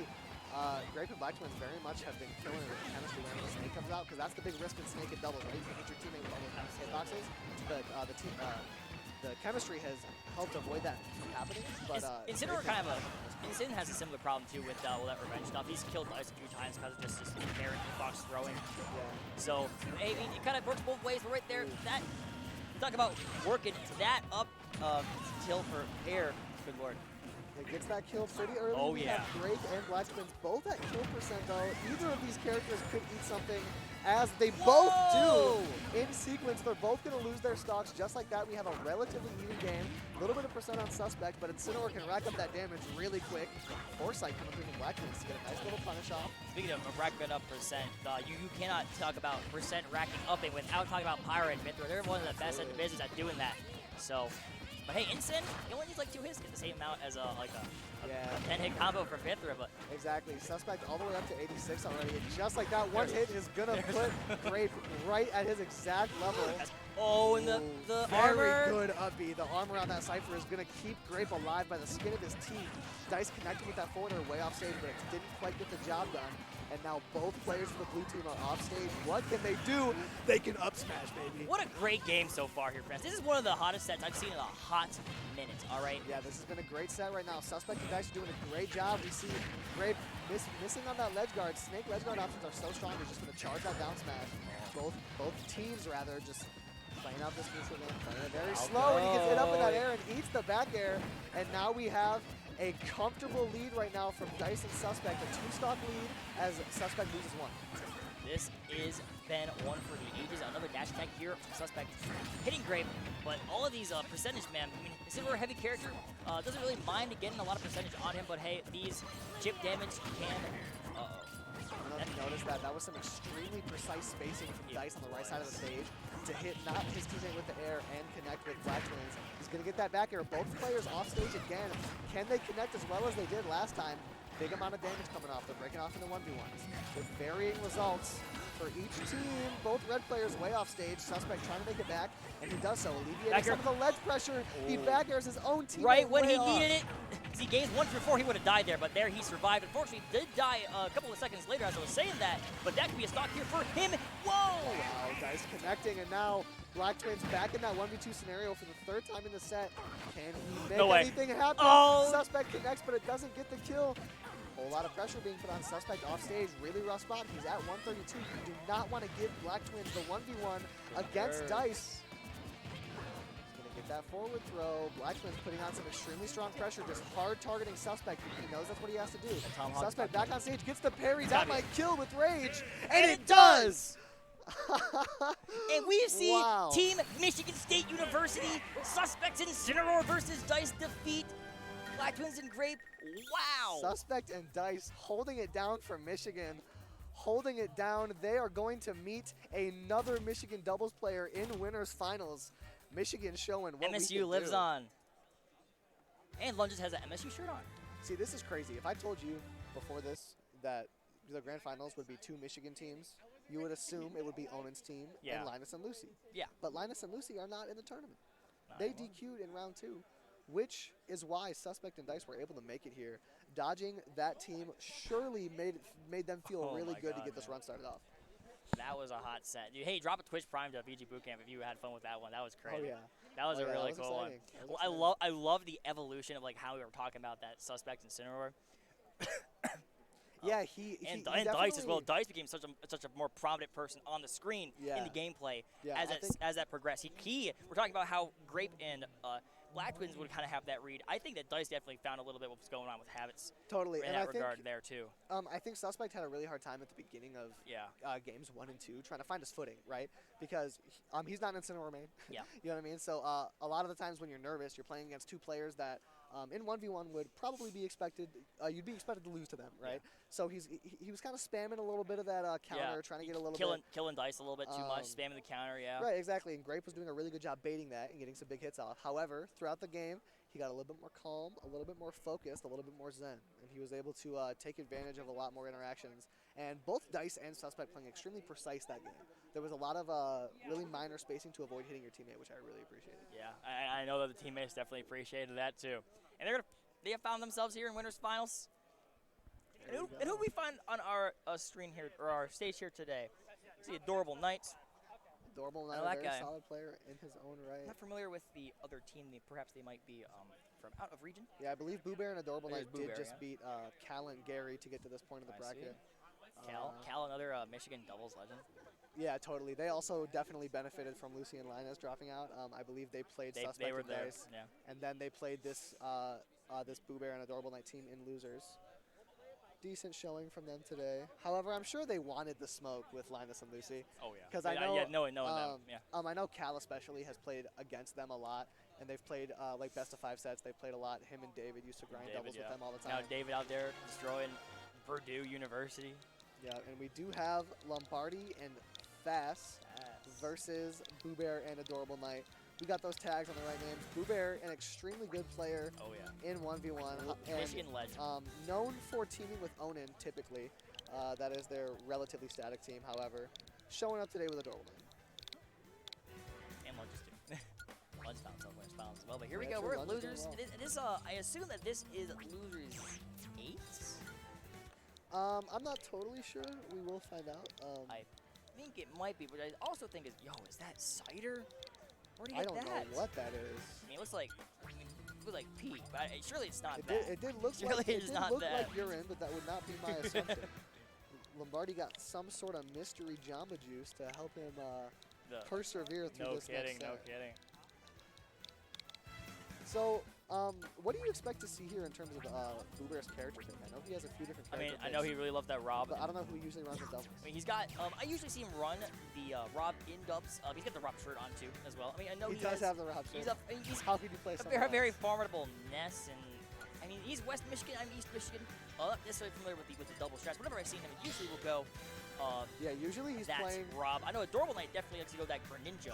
Grape and Black Twins very much have been killing it with the chemistry whenever the Snake comes out, because that's the big risk in Snake and doubles, right? You can hit your teammate with all those hitboxes, but the chemistry has helped avoid that from happening. But Incineroar Incin has a similar problem too with all that revenge stuff. He's killed Dice a few times because of just this inherent hitbox throwing. Yeah. So I mean, it kind of works both ways. But right there, that talk about working that up till for air. Good lord. It gets that kill pretty early. Oh, We yeah. have Grape and Black Twins both at kill percent though. Either of these characters could eat something, as they both do in sequence. They're both going to lose their stocks just like that. We have a relatively even game. A little bit of percent on Suspect, but Incineroar can rack up that damage really quick. Foresight coming through from Black Twins to get a nice little punish off. Speaking of racking up percent, you cannot talk about percent racking up it without talking about Pyro and Mithra. They're one of the best in the business at doing that. So, but hey, Incin, he only needs like 2 hits to get the same amount as a 10-hit combo for Mithra, but Exactly. Suspect all the way up to 86 already. And just like that, one hit is going to put Grape right at his exact level. oh, and the Very armor. good up B. The armor on that Cypher is going to keep Grape alive by the skin of his teeth. Dice connecting with that forwarder way off stage, but it didn't quite get the job done. And now both players of the blue team are off stage. What can they do? They can up smash, baby. What a great game so far here, friends. This is one of the hottest sets I've seen in a hot minute, all right? Yeah, this has been a great set right now. Suspect and Dice are doing a great job. We see Grape missing on that ledge guard. Snake ledge guard options are so strong, they're just going to charge that down smash. Both teams, rather, just playing out this neutral game, playing it very slow, and he gets hit up in that air and eats the back air. And now we have a comfortable lead right now from Dice and Suspect, a 2-stock lead as Suspect loses 1. This is been one for the ages. Another dash attack here from Suspect hitting Grape, but all of these percentage, man, I mean, considering we're a heavy character, doesn't really mind getting a lot of percentage on him, but hey, these chip damage can, I don't know if you noticed that. That was some extremely precise spacing from Dice on the right side of the stage to hit not his teammate with the air and connect with Black Twins. He's going to get that back air. Both players off stage again. Can they connect as well as they did last time? Big amount of damage coming off. They're breaking off into 1v1s with varying results for each team. Both red players way off stage. Suspect trying to make it back, and he does so, alleviating some of the ledge pressure. He back airs his own team. Right when he needed it. He gained 1 before he would have died there, but there he survived. Unfortunately, he did die a couple of seconds later as I was saying that, but that could be a stock here for him. Whoa! Wow, Dice connecting, and now Black Twins back in that 1v2 scenario for the 3rd time in the set. Can he make anything happen? Oh. Suspect connects, but it doesn't get the kill. Whole lot of pressure being put on Suspect off stage. Really rough spot. He's at 132. You do not want to give Black Twins the 1v1 against Dice. He's going to get that forward throw. Black Twins putting on some extremely strong pressure, just hard targeting Suspect. He knows that's what he has to do. Suspect back on stage, gets the parry. That might kill with rage. And it does! And we see Team Michigan State University, Suspects Incineroar versus Dice defeat Black Twins and Grape. Wow! Suspect and Dice holding it down for Michigan. Holding it down. They are going to meet another Michigan doubles player in winners finals. Michigan showing what we MSU can lives do. on. And Lunges has an MSU shirt on. See, this is crazy. If I told you before this that the grand finals would be 2 Michigan teams, you would assume it would be Onin's team and Linus and Lucy. Yeah. But Linus and Lucy are not in the tournament. Not They anymore. DQ'd in round 2, which is why Suspect and Dice were able to make it here. Dodging that team surely made them feel really good to get this run started off. That was a hot set. Dude, hey, drop a Twitch Prime to VGBootCamp if you had fun with that one. That was crazy. Oh, yeah. That was a yeah, really that was cool one. exciting. Well, I love the evolution of like how we were talking about that Suspect Incineroar. Yeah, and Dice as well. Dice became such a more prominent person on the screen in the gameplay as that progressed. We're talking about how Grape and Black Twins would kind of have that read. I think that Dice definitely found a little bit what was going on with Habits. Totally. In that regard there too. I think Suspect had a really hard time at the beginning of games 1 and 2 trying to find his footing, right? Because he's not an Incineroar main. Yeah. You know what I mean? So a lot of the times when you're nervous, you're playing against 2 players that in 1v1 would probably be expected, you'd be expected to lose to them, right? Yeah. So he was kind of spamming a little bit of that counter, trying to get a little killing Dice a little bit too much, spamming the counter, Right, exactly. And Grape was doing a really good job baiting that and getting some big hits off. However, throughout the game, he got a little bit more calm, a little bit more focused, a little bit more zen, and he was able to take advantage of a lot more interactions. And both Dice and Suspect playing extremely precise that game. There was a lot of really minor spacing to avoid hitting your teamate, which I really appreciated. Yeah, I know that the teammates definitely appreciated that too. And they have found themselves here in winners finals. And who we find on our screen here, or our stage here today? See AdorableKnight. AdorableKnight, that a very guy. solid player in his own right. I'm not familiar with the other team. Perhaps they might be from out of region. Yeah, I believe BooBear and AdorableKnight did BooBear, just beat Cal and Gary to get to this point of the bracket. Cal, another Michigan doubles legend. Yeah, totally. They also definitely benefited from Lucy and Linus dropping out. I believe they played Suspect they were and there, Dice, yeah. and then they played this this BooBear and AdorableKnight team in losers. Decent showing from them today. However, I'm sure they wanted the smoke with Linus and Lucy. Oh yeah. Because I know, knowing them, yeah. I know Cal especially has played against them a lot, and they've played like best of 5 sets. They've played a lot. Him and David used to grind doubles with them all the time. Now David out there destroying Purdue University. Yeah, and we do have Lombardi and Thass versus BooBear and AdorableKnight. We got those tags on the right names. BooBear, an extremely good player in 1v1. Michigan legend. Known for teaming with Onin, typically. That is their relatively static team, however. Showing up today with AdorableKnight. And Lunges too. Lunges found himself winners finals as well. But here we Yeah, go. true, We're at Lunges losers. doing It is I assume that this is losers 8? I'm not totally sure. We will find out. I think it might be, but I also think is that cider? Where do you I get don't that? know what that is. I mean, it looks like pee, but surely it's not It that. did look Surely like it's not that. like urine, but that would not be my assumption. Lombardi got some sort of mystery Jamba Juice to help him persevere through this next set. No kidding. So, what do you expect to see here in terms of BooBear's character pick? I know he has a few different I mean, character I know picks, he really loved that Rob. but I don't know who usually runs with doubles. I mean, he's got. I usually see him run the Rob in dubs. He's got the Rob shirt on too, as well. I mean, I know He does have the Rob shirt. He's How could you play a something very formidable Ness, and I mean, he's West Michigan. I'm East Michigan. Not necessarily familiar with the double strats. Whenever I've seen him, it usually will go. Yeah, usually he's that's playing. Rob. I know AdorableKnight definitely likes to go that Greninja.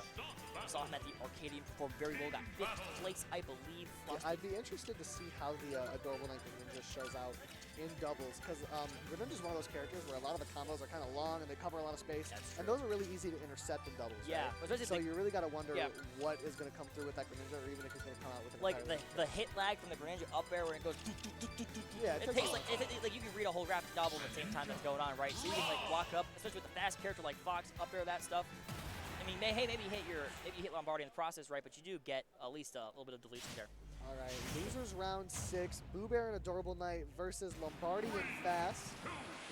Saw him at the Arcadian, perform very well. Got 5th place, I believe. Yeah, I'd be interested to see how the AdorableKnight Ninja shows out in doubles because Greninja is one of those characters where a lot of the combos are kind of long and they cover a lot of space. That's And true. those are really easy to intercept in doubles. Yeah, Right? especially So the- you really got to wonder Yeah. what is going to come through with that Greninja, or even if he's going to come out with an Like entirely the hit lag from the Greninja up air when it goes. Yeah, It takes takes a like like you can read a whole graphic novel at the same time that's going on, right? So you can like walk up, especially with a fast character like Fox up air that stuff. I mean, maybe you hit Lombardi in the process, right? But you do get at least a little bit of deletion there. All right, losers round 6. BooBear and AdorableKnight versus Lombardi and Thass.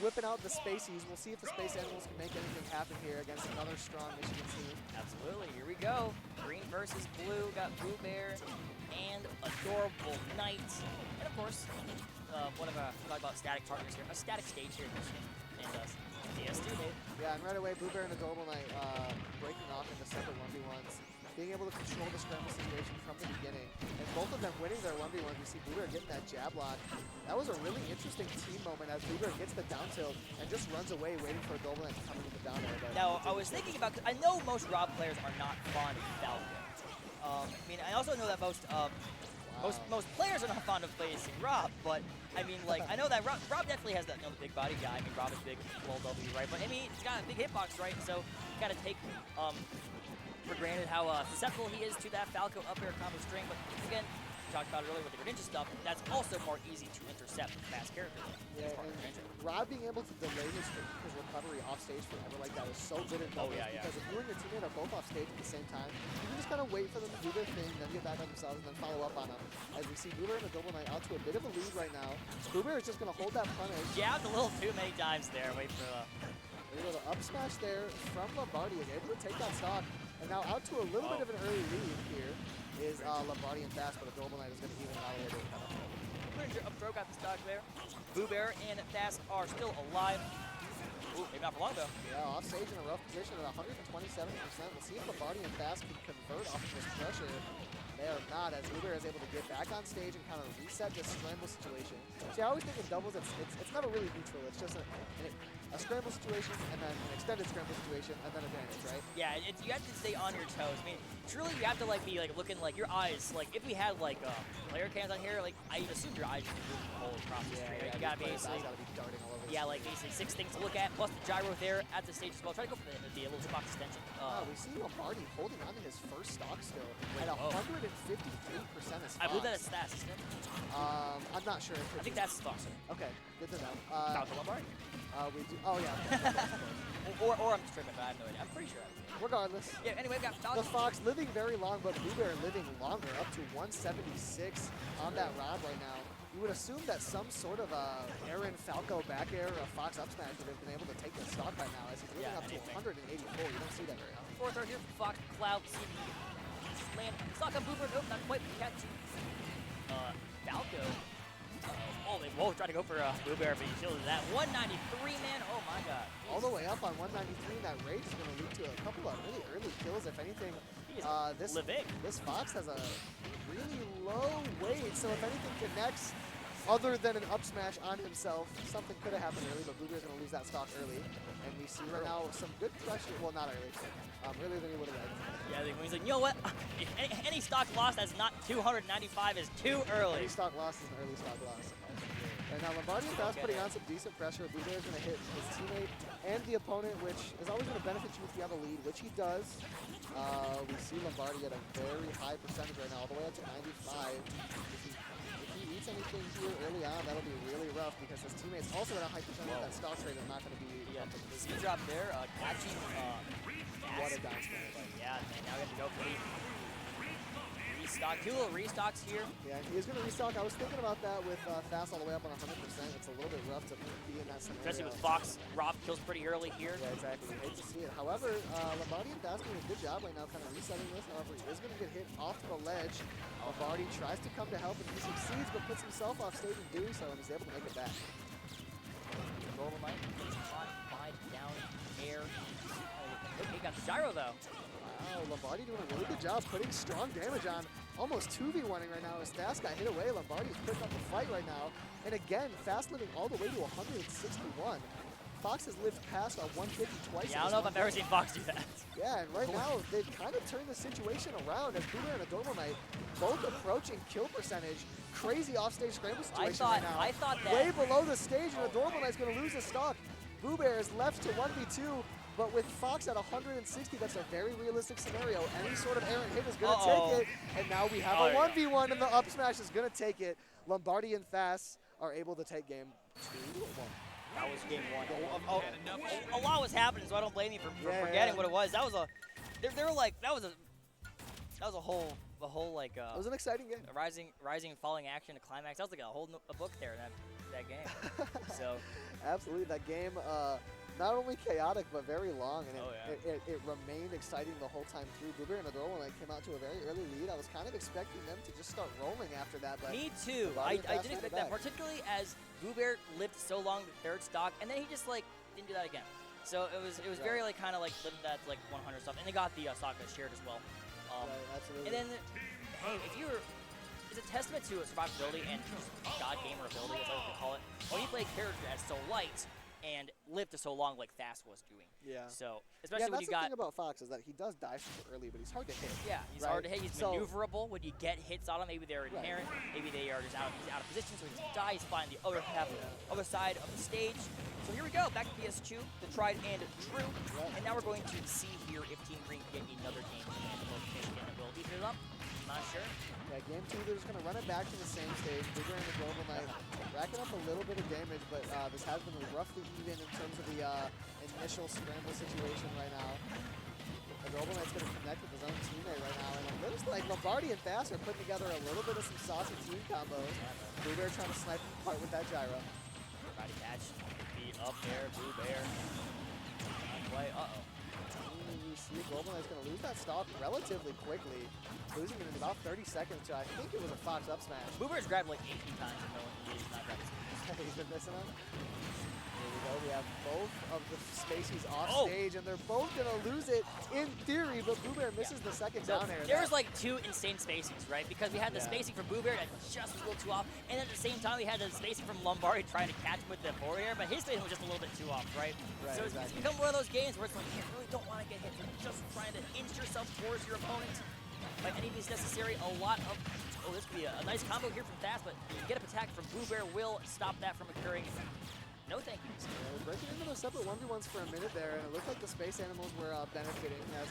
Whipping out the Spaceys. We'll see if the Space Animals can make anything happen here against another strong Michigan team. Absolutely. Here we go. Green versus blue. Got BooBear and AdorableKnight, and of course, one of our talk about static partners here, a static stage here in Michigan, and DS2, Dave. Yeah, and right away, BooBear and AdorableKnight breaking off into separate 1v1s, being able to control the scramble situation from the beginning, and both of them winning their 1v1s. We see BooBear getting that jab lock. That was a really interesting team moment as BooBear gets the down tilt and just runs away, waiting for AdorableKnight to come into the down air. But Now, I was thinking about, cause I know most Rob players are not fond of Falcon. I mean, I also know that most players are not fond of facing Rob, but I mean, like, I know that Rob definitely has that, the big body guy. I mean, Rob is big, well W, right? But I mean, he's got a big hitbox, right? So you gotta take for granted how susceptible he is to that Falco up air combo string. But again, we talked about it earlier with the Greninja stuff. That's also more easy to intercept with fast characters. yeah, and Rob being able to delay his recovery off stage forever like that is so good in doubles. yeah. Because if you and your teammate are both off stage at the same time, you can just kind of wait for them to do their thing, then get back on themselves, and then follow up on them. As we see BooBear and AdorableKnight out to a bit of a lead right now. BooBear is just going to hold that punish. Jabbed a little too many times there. Wait for Able to up smash there from Lombardi, is able to take that stock. And now out to a little bit of an early lead here is Lombardi and Thass, but AdorableKnight is going to even it out a little bit. Greninja up throw got the stock there. BooBear and Thass are still alive. Ooh, maybe not for long though. Yeah, off stage in a rough position at 127%. We'll see if Lombardi and Thass can convert off of this pressure. They are not, as BooBear is able to get back on stage and kind of reset this scramble situation. See, I always think in doubles, it's never really neutral. It's just a scramble situation, and then an extended scramble situation, and then advantage, right? Yeah, you have to stay on your toes. I mean, truly, you have to like be like looking like your eyes. Like if we had like player cams on here, like I assume your eyes should be moving the whole process. Right? You gotta basically, gotta be darting all over the yeah, like basically 6 things to look at, plus the gyro there at the stage as well. Try to go for the little hitbox extension. We see Lombardi holding on to his first stock still at whoa. 153% as I believe that Fox. is Thass, isn't it? I'm not sure. I think that's Fox. Okay, good to know. Falco Lombardi. We do. Oh yeah. Okay. Or I'm just tripping, but I have no idea. I'm pretty sure. Regardless. Yeah. Anyway, we got The Falco. Fox living very long, but BooBear living longer, up to 176 on that round right now. You would assume that some sort of Aaron Falco back air or Fox up smash would have been able to take the stock by now, as he's living Yeah, up to anything. 184. You don't see that very often. Fourth right here for Fox Cloud. See if he can land stock on BooBear. Nope, not quite. Catch. Falco. Whoa, trying to go for BooBear, but he shielded that. 193, man. Oh my god. All the way up on 193, and that rage is going to lead to a couple of really early kills. If anything, He is living. this Fox has a really low weight, so if anything connects other than an up smash on himself, something could have happened early, but BooBear is going to lose that stock early. And we see right now some good pressure. Well, not early. Earlier than he would have liked. Yeah, he's like, you know what? If any stock loss that's not 295 is too early. Any stock loss is an early stock loss. And now Lombardi and Thass putting on some decent pressure. BooBear is going to hit his teammate and the opponent, which is always going to benefit you if you have a lead, which he does. We see Lombardi at a very high percentage right now, all the way up to 95. If he eats anything here early on, that'll be really rough because his teammate's also at a high percentage. That stock rate is not going to be. Yeah, the Z drop there, catching. What a down smash. Yeah, man, now we have to go for the restock. 2 little restocks here. Yeah, he is going to restock. I was thinking about that with Thass all the way up on 100%. It's a little bit rough to be in that scenario. Especially with Fox. Rob kills pretty early here. Yeah, exactly. Hate to see it. However, Lombardi and Thass doing a good job right now kind of resetting this. However, he is going to get hit off the ledge. Lombardi tries to come to help, and he succeeds, but puts himself off stage in doing so, and is able to make it back. AdorableKnight gets caught by down air. Okay, got the gyro though. Wow, Lombardi doing a really good job putting strong damage on. Almost 2v1ing right now as Thass got hit away. Lombardi's putting up a fight right now. And again, Thass living all the way to 161. Fox has lived past a 150 twice. Yeah, I don't know if I've ever seen Fox do that. Yeah, and right now, they've kind of turned the situation around as BooBear and AdorableKnight both approaching kill percentage. Crazy offstage scramble situation right now. I thought that. Way below the stage, and AdorableKnight's going to lose his stock. BooBear is left to 1v2, but with Fox at 160, that's a very realistic scenario. Any sort of errant hit is going to take it, and now we have a 1v1, and the up smash is going to take it. Lombardi and Thass are able to take game 2 or 1. That was game 1. A lot was happening, so I don't blame you for forgetting what it was. That was a, they were like, that was a whole like. It was an exciting game. Rising and falling action, a climax. That was like a book there in that game. So. Absolutely, that game. Not only chaotic, but very long, and it remained exciting the whole time through. BooBear and AdorableKnight came out to a very early lead. I was kind of expecting them to just start rolling after that. But me too. I didn't expect that, particularly as BooBear lived so long the third stock, and then he just like didn't do that again. So it was very like kind of like living that like 100 stuff, and they got the stock shared as well. Absolutely. And then, hey, it's a testament to survivability and just god gamer ability, as I like to call it. When you play a character that's so light and lived to so long like Thass was doing. Yeah. So, especially when you got... the thing about Fox is that he does die super early, but he's hard to hit. Yeah, he's hard to hit. He's maneuverable. When you get hits on him, maybe they're inherent, maybe they are just he's out of position, so he just dies. He's finding the other side of the stage. So here we go, back to PS2, the tried and true. And now we're going to see here if Team Green can get another game and both Michigan will beat it up. I'm not sure. Yeah, game 2, they're just going to run it back to the same stage. BooBear and AdorableKnight racking up a little bit of damage, but this has been roughly even in terms of the initial scramble situation right now. AdorableKnight's going to connect with his own teammate right now, and it looks like Lombardi and Thass are putting together a little bit of some saucy team combos. BooBear trying to snipe him apart with that gyro. Body catch, feet up there, BooBear. Play, You see AdorableKnight's going to lose that stock relatively quickly, losing it in about 30 seconds to, I think it was a Fox up smash. BooBear's grabbed like 18 times and no one he's not grabbed his He's been missing them. Here we go. We have both of the Spaceys off stage, and they're both going to lose it in theory, but BooBear misses the second down air. There was like 2 insane spacings, right? Because we had the spacing from BooBear that just was a little too off, and at the same time we had the spacing from Lombardi trying to catch him with the forward air, but his spacing was just a little bit too off, right? So it's become one of those games where it's like, you really don't want to get hit. You're just trying to inch yourself towards your opponent by any means necessary. A lot of, this could be a nice combo here from Thass, but get up attack from BooBear will stop that from occurring. No thank yous. We're breaking into those separate 1v1s for a minute there, and it looked like the Space Animals were benefiting as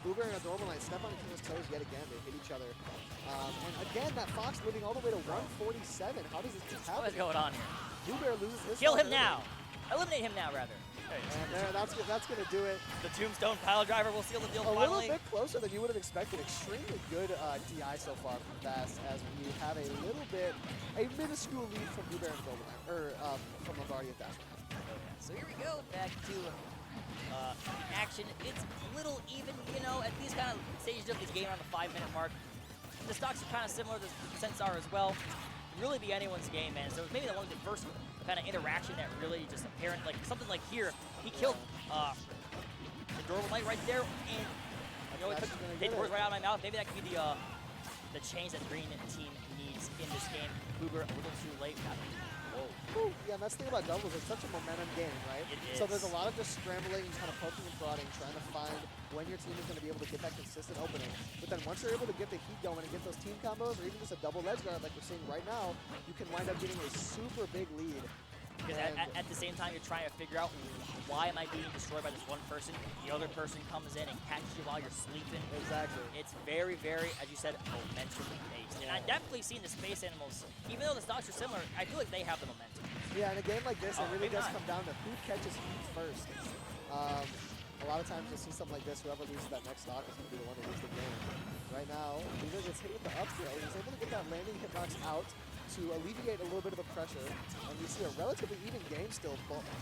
BooBear and AdorableKnight step on each other's toes yet again. They hit each other. And again, that Fox living all the way to 147. How does this happen? What is going on here? BooBear loses his Kill him now. Eliminate him now, rather. And there, that's going to do it. The Tombstone Pile Driver will seal the deal A finally. little bit closer than you would have expected. Extremely good DI so far from Thass, as we have a minuscule lead from BooBear and AdorableKnight, or from Lombardi and Thass. So here we go, back to action. It's a little even, you know, at these kind of stages of this game around the 5-minute mark. The stocks are kind of similar, the percents are as well. Really be anyone's game, man. So maybe the first kind of interaction that really just apparent, like something like here, he killed AdorableKnight right there, and you know, take the words right out of my mouth. Maybe that could be the change that Green team needs in this game. BooBear a little too late. Whoa. Yeah, and that's the thing about doubles. It's such a momentum game, right? It is. So there's a lot of just scrambling and kind of poking and prodding, trying to find when your team is going to be able to get that consistent opening. But then once you're able to get the heat going and get those team combos, or even just a double ledge guard like we're seeing right now, you can wind up getting a super big lead. Because at the same time, you're trying to figure out, why am I being destroyed by this one person? The other person comes in and catches you while you're sleeping. Exactly. It's very, very, as you said, momentum based. And I've definitely seen the Space Animals, even though the stocks are similar, I feel like they have the momentum. Yeah, in a game like this, it really does come down to who catches heat first. A lot of times you'll see something like this, whoever loses that next stock is going to be the one who loses the game. Right now, BooBear gets hit with the up throw. He was able to get that landing hitbox out to alleviate a little bit of the pressure, and we see a relatively even game still.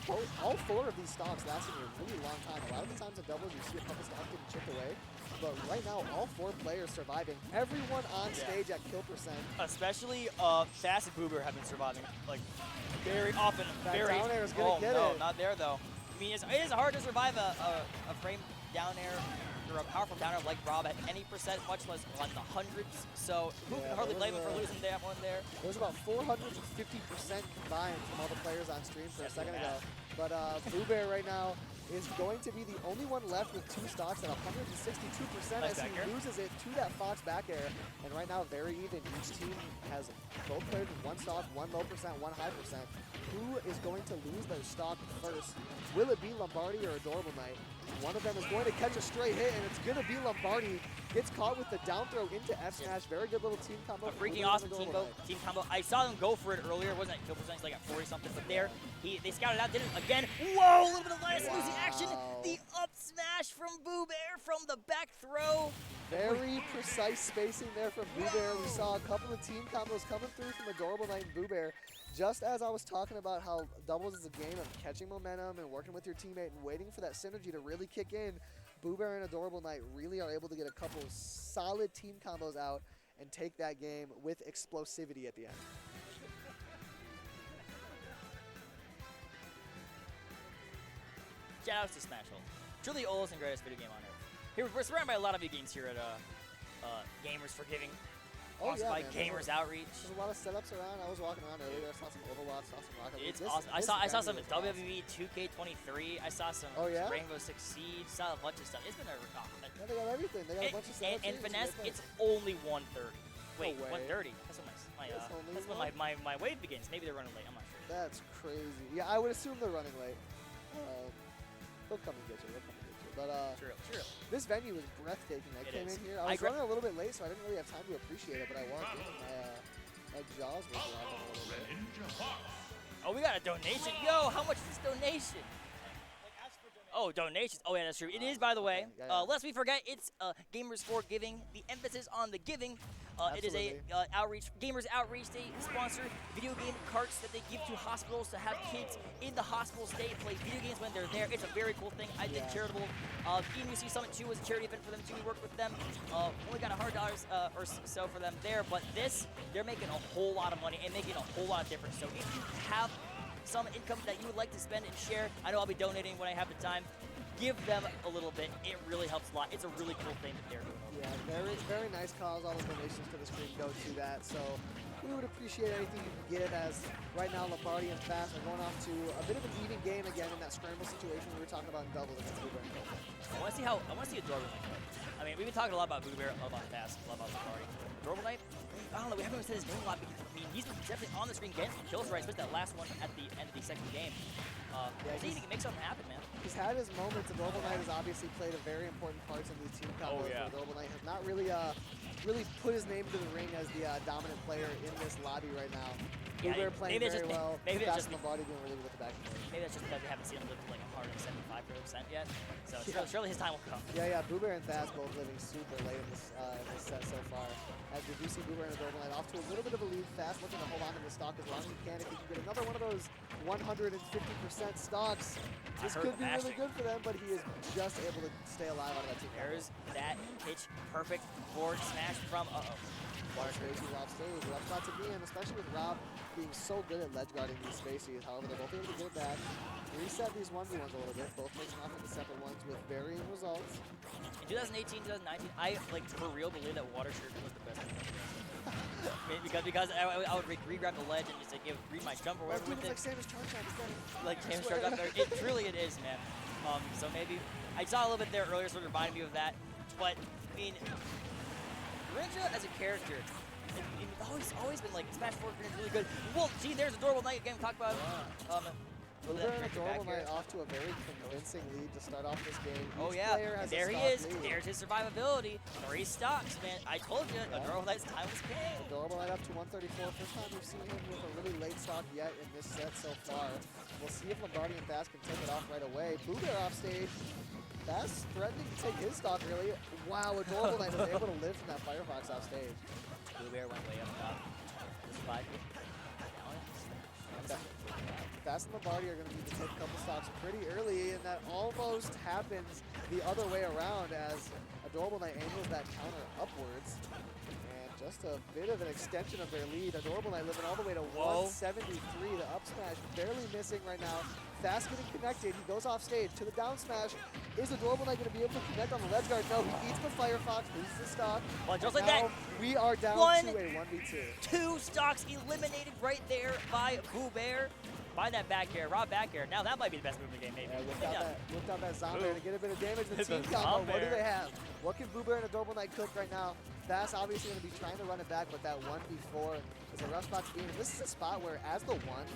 All 4 of these stocks lasting a really long time. A lot of the times in doubles, you see a couple stocks getting chipped away, but right now, all 4 players surviving. Everyone on stage at kill percent. Especially Thass and BooBear have been surviving, like, very often. That down air is going to get it. Not there, though. I mean, it is hard to survive a frame down air after a powerful downer like Rob at any percent, much less on the hundreds. So who can hardly blame him for losing that one there? It was about 450% combined from all the players on stream for a second ago. But BooBear right now is going to be the only one left with 2 stocks at 162% as he loses it to that Fox back air. And right now, very even. Each team has both players with 1 stock, 1 low percent, 1 high percent. Who is going to lose their stock first? Will it be Lombardi or AdorableKnight? One of them is going to catch a straight hit, and it's going to be Lombardi. Gets caught with the down throw into F smash. Very good little team combo. A freaking awesome team combo. I saw them go for it earlier. It wasn't at kill percentage, like at 40 something, but there they scouted out, did it again. Whoa, a little bit of last losing action. The up smash from BooBear from the back throw. Very precise spacing there from BooBear. We saw a couple of team combos coming through from AdorableKnight and BooBear. Just as I was talking about how doubles is a game of catching momentum and working with your teammate and waiting for that synergy to really kick in, BooBear and AdorableKnight really are able to get a couple solid team combos out and take that game with explosivity at the end. Shout outs to Smashville. Truly the oldest and greatest video game on earth. Here, we're surrounded by a lot of big games here at Gamers for Giving. Sponsored by Gamers Outreach. There's a lot of setups around. I was walking around earlier. I saw some Overwatch, saw some Rocket League. It's awesome. I saw some WWE 2K23. I saw some Rainbow Six Siege. Saw a bunch of stuff. It's been a yeah, they got everything. They got a bunch of setups. And Finesse, it's only 1:30. Wait, no 1:30? That's when my wave begins. Maybe they're running late. I'm not sure. That's crazy. Yeah, I would assume they're running late. They'll come and get you. But true. This venue is breathtaking. I came in here. I was running a little bit late, so I didn't really have time to appreciate it. But I walked in, and my jaws were dropping a little bit. Oh, we got a donation. Yo, how much is this donation? Oh, donations. Oh, yeah, that's true. It is, by the way. Lest we forget, it's Gamers for Giving. The emphasis on the giving. It is a Gamers Outreach. They sponsor video game carts that they give to hospitals to have kids in the hospital stay play video games when they're there. It's a very cool thing. I think charitable. EMUC Summit 2 was a charity event for them too. We worked with them. Only got $100 or so for them there. But this, they're making a whole lot of money and making a whole lot of difference. So if you have some income that you would like to spend and share, I know I'll be donating when I have the time. Give them a little bit. It really helps a lot. It's a really cool thing that they're doing. Yeah, very nice cause. All the donations to the stream go to that. So we would appreciate anything you can give, as right now Lombardi and Thass are going off to a bit of an even game again in that scramble situation we were talking about in doubles against BooBear. I want to see AdorableKnight play. I mean, we've been talking a lot about BooBear, a lot about Thass, a lot about Lombardi. AdorableKnight, I don't know, we haven't really said his name a lot because, I mean, he's been definitely on the screen getting some kills, right? Especially that last one at the end of the second game. He can make something happen, man. He's had his moments. AdorableKnight has obviously played a very important part in these team combos. AdorableKnight has not really put his name to the ring as the dominant player in this lobby right now. BooBear playing very well. Maybe it's just Lombardi doing really good with the back. Maybe that's just because we haven't seen him live to like 175% yet. So surely his time will come. Yeah. BooBear and Thass both living super late in this set so far. As we do see BooBear and AdorableKnight off to a little bit of a lead. Thass looking to hold on to the stock as long as he can. If he can get another one of those 150% stocks, this could be really good for them, but he is just able to stay alive out of that team. There's that pitch perfect forward smash from Water Crazy off stage. Rough spot to be in, especially with Rob being so good at ledge guarding these spaces. However, they're both able to get it back. Reset these 1v1s a little bit, both making off into separate ones with varying results. In 2018, 2019, I for real believe that Water Shuriken was the best. because I would re-grab the ledge and just like read my jump or whatever with it. Like Samus Charge Shot, like Samus Charge up there. It truly it is, man. So maybe I saw a little bit there earlier, sort of reminded me of that. But I mean, Rinja as a character, it's always been like Smash 4 is really good. Well, see, there's AdorableKnight again. Talk about BooBear and AdorableKnight off to a very convincing lead to start off this game. There he is. Lead. There's his survivability. 3 stocks, man. I told you, AdorableKnight's time was king. AdorableKnight up to 134. First time we've seen him with a really late stock yet in this set so far. We'll see if Lombardi and Thass can take it off right away. BooBear off stage. Thass threatening to take his stock, really. Wow, AdorableKnight was able to live from that Firefox off stage. BooBear went way up top. Thass and Lombardi are going to need to take a couple stocks pretty early, and that almost happens the other way around as AdorableKnight angles that counter upwards. And just a bit of an extension of their lead. AdorableKnight living all the way to 173. The up smash barely missing right now. Thass getting connected. He goes off stage to the down smash. Is AdorableKnight going to be able to connect on the ledge guard? No, he eats the Firefox, loses the stock. Well, just And like that, now we are down to a 1v2. 2 stocks eliminated right there by BooBear. By that back air, raw back air. Now that might be the best move in the game, maybe. Yeah, whipped out that zombie to get a bit of damage. The The team combo, what do Zombear. they have? What can BooBear and AdorableKnight cook right now? Thass obviously going to be trying to run it back, but that 1v4 is a rough spot to be in. This is a spot where, as the one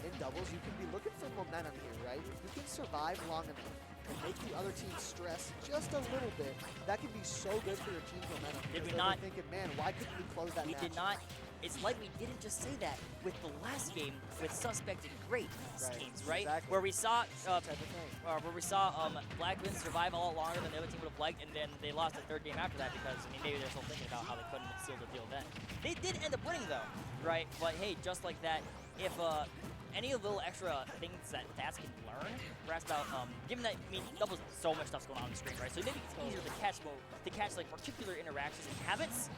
in doubles, you can be looking for momentum here, right? If you can survive long enough and make the other team stress just a little bit, that can be so good for your team's momentum. Did we Because they'll not- be thinking, man, why couldn't we close that We match? did not. It's like we didn't just say that with the last game with Suspect and Grape schemes, right? exactly. Where we saw Type of thing. Black Win survive a lot longer than the other team would have liked, and then they lost the third game after that because, I mean, maybe they're still thinking about how they couldn't seal the deal then. They did end up winning, though, right? But hey, just like that, if any of the little extra things that Thass can learn, perhaps about, given that, I mean, doubles so much stuff's going on the screen, right? So maybe it's easier to catch like particular interactions and habits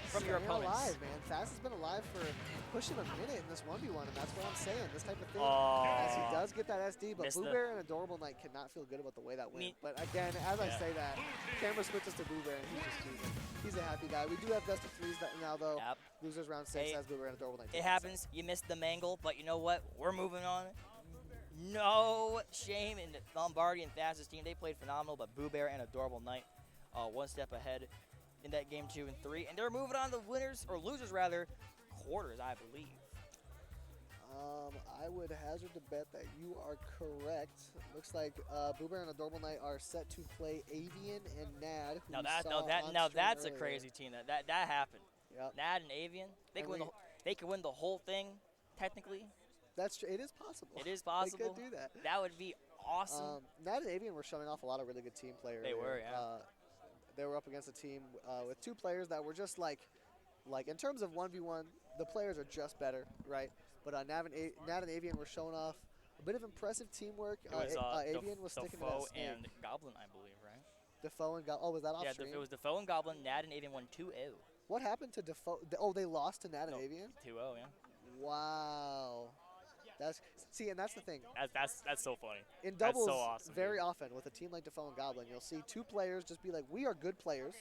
from your Staying opponents. alive, man. Thass has been alive for pushing a minute in this 1v1, and that's what I'm saying. This type of thing, as he does get that SD, but Missed the- BooBear and AdorableKnight cannot feel good about the way that went. Me- But again, as I Yeah. say that, camera switches to BooBear, and he's just cheesing. He's a happy guy. We do have best of threes now, though. Yep. Losers round 6 Hey, as BooBear and AdorableKnight. It happens. You missed the mangle, but you know what? We're moving on. No shame in Lombardi and Thass's team. They played phenomenal, but BooBear and AdorableKnight one step ahead in that game 2 and 3. And they're moving on to winners, or losers rather, quarters, I believe. I would hazard to bet that you are correct. Looks like BooBear and AdorableKnight are set to play Avian and Nad. Who Now we that saw now that on now stream that's a earlier. crazy team. That happened. Yep. Nad and Avian, they And could win they could win the whole thing technically. That's true. It is possible. It is They possible. could do that. That would be awesome. Nad and Avian were showing off a lot of really good team players. They were, yeah. They were up against a team with 2 players that were just like in terms of 1v1, the players are just better, right? But Nad and Avian were showing off a bit of impressive teamwork. It was Avian was sticking to that Defoe snake. and Goblin, I believe, right? Defoe and oh, was that off Yeah, stream? it was Defoe and Goblin. Nad and Avian won 2-0. What happened to Defoe? Oh, they lost to Nad and No, Avian? 2-0, yeah. Wow. And that's the thing. That's so funny. In That's doubles, so awesome, very dude. often with a team like Defoe and Goblin, you'll see 2 players just be like, we are good players,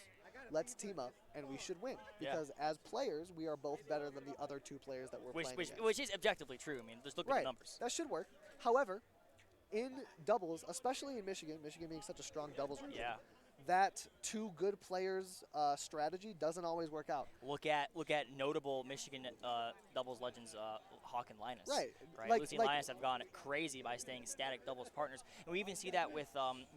let's team up, and we should win. Yeah. Because as players, we are both better than the other 2 players that we're playing against. Which is objectively true. I mean, just look at Right, the numbers. that should work. However, in doubles, especially in Michigan being such a strong doubles region, Yeah. that 2 good players strategy doesn't always work out. Look at notable Michigan doubles legends, Hawk and Linus. Right. Right. Lucy and Linus have gone crazy by staying static doubles partners, and we even see that with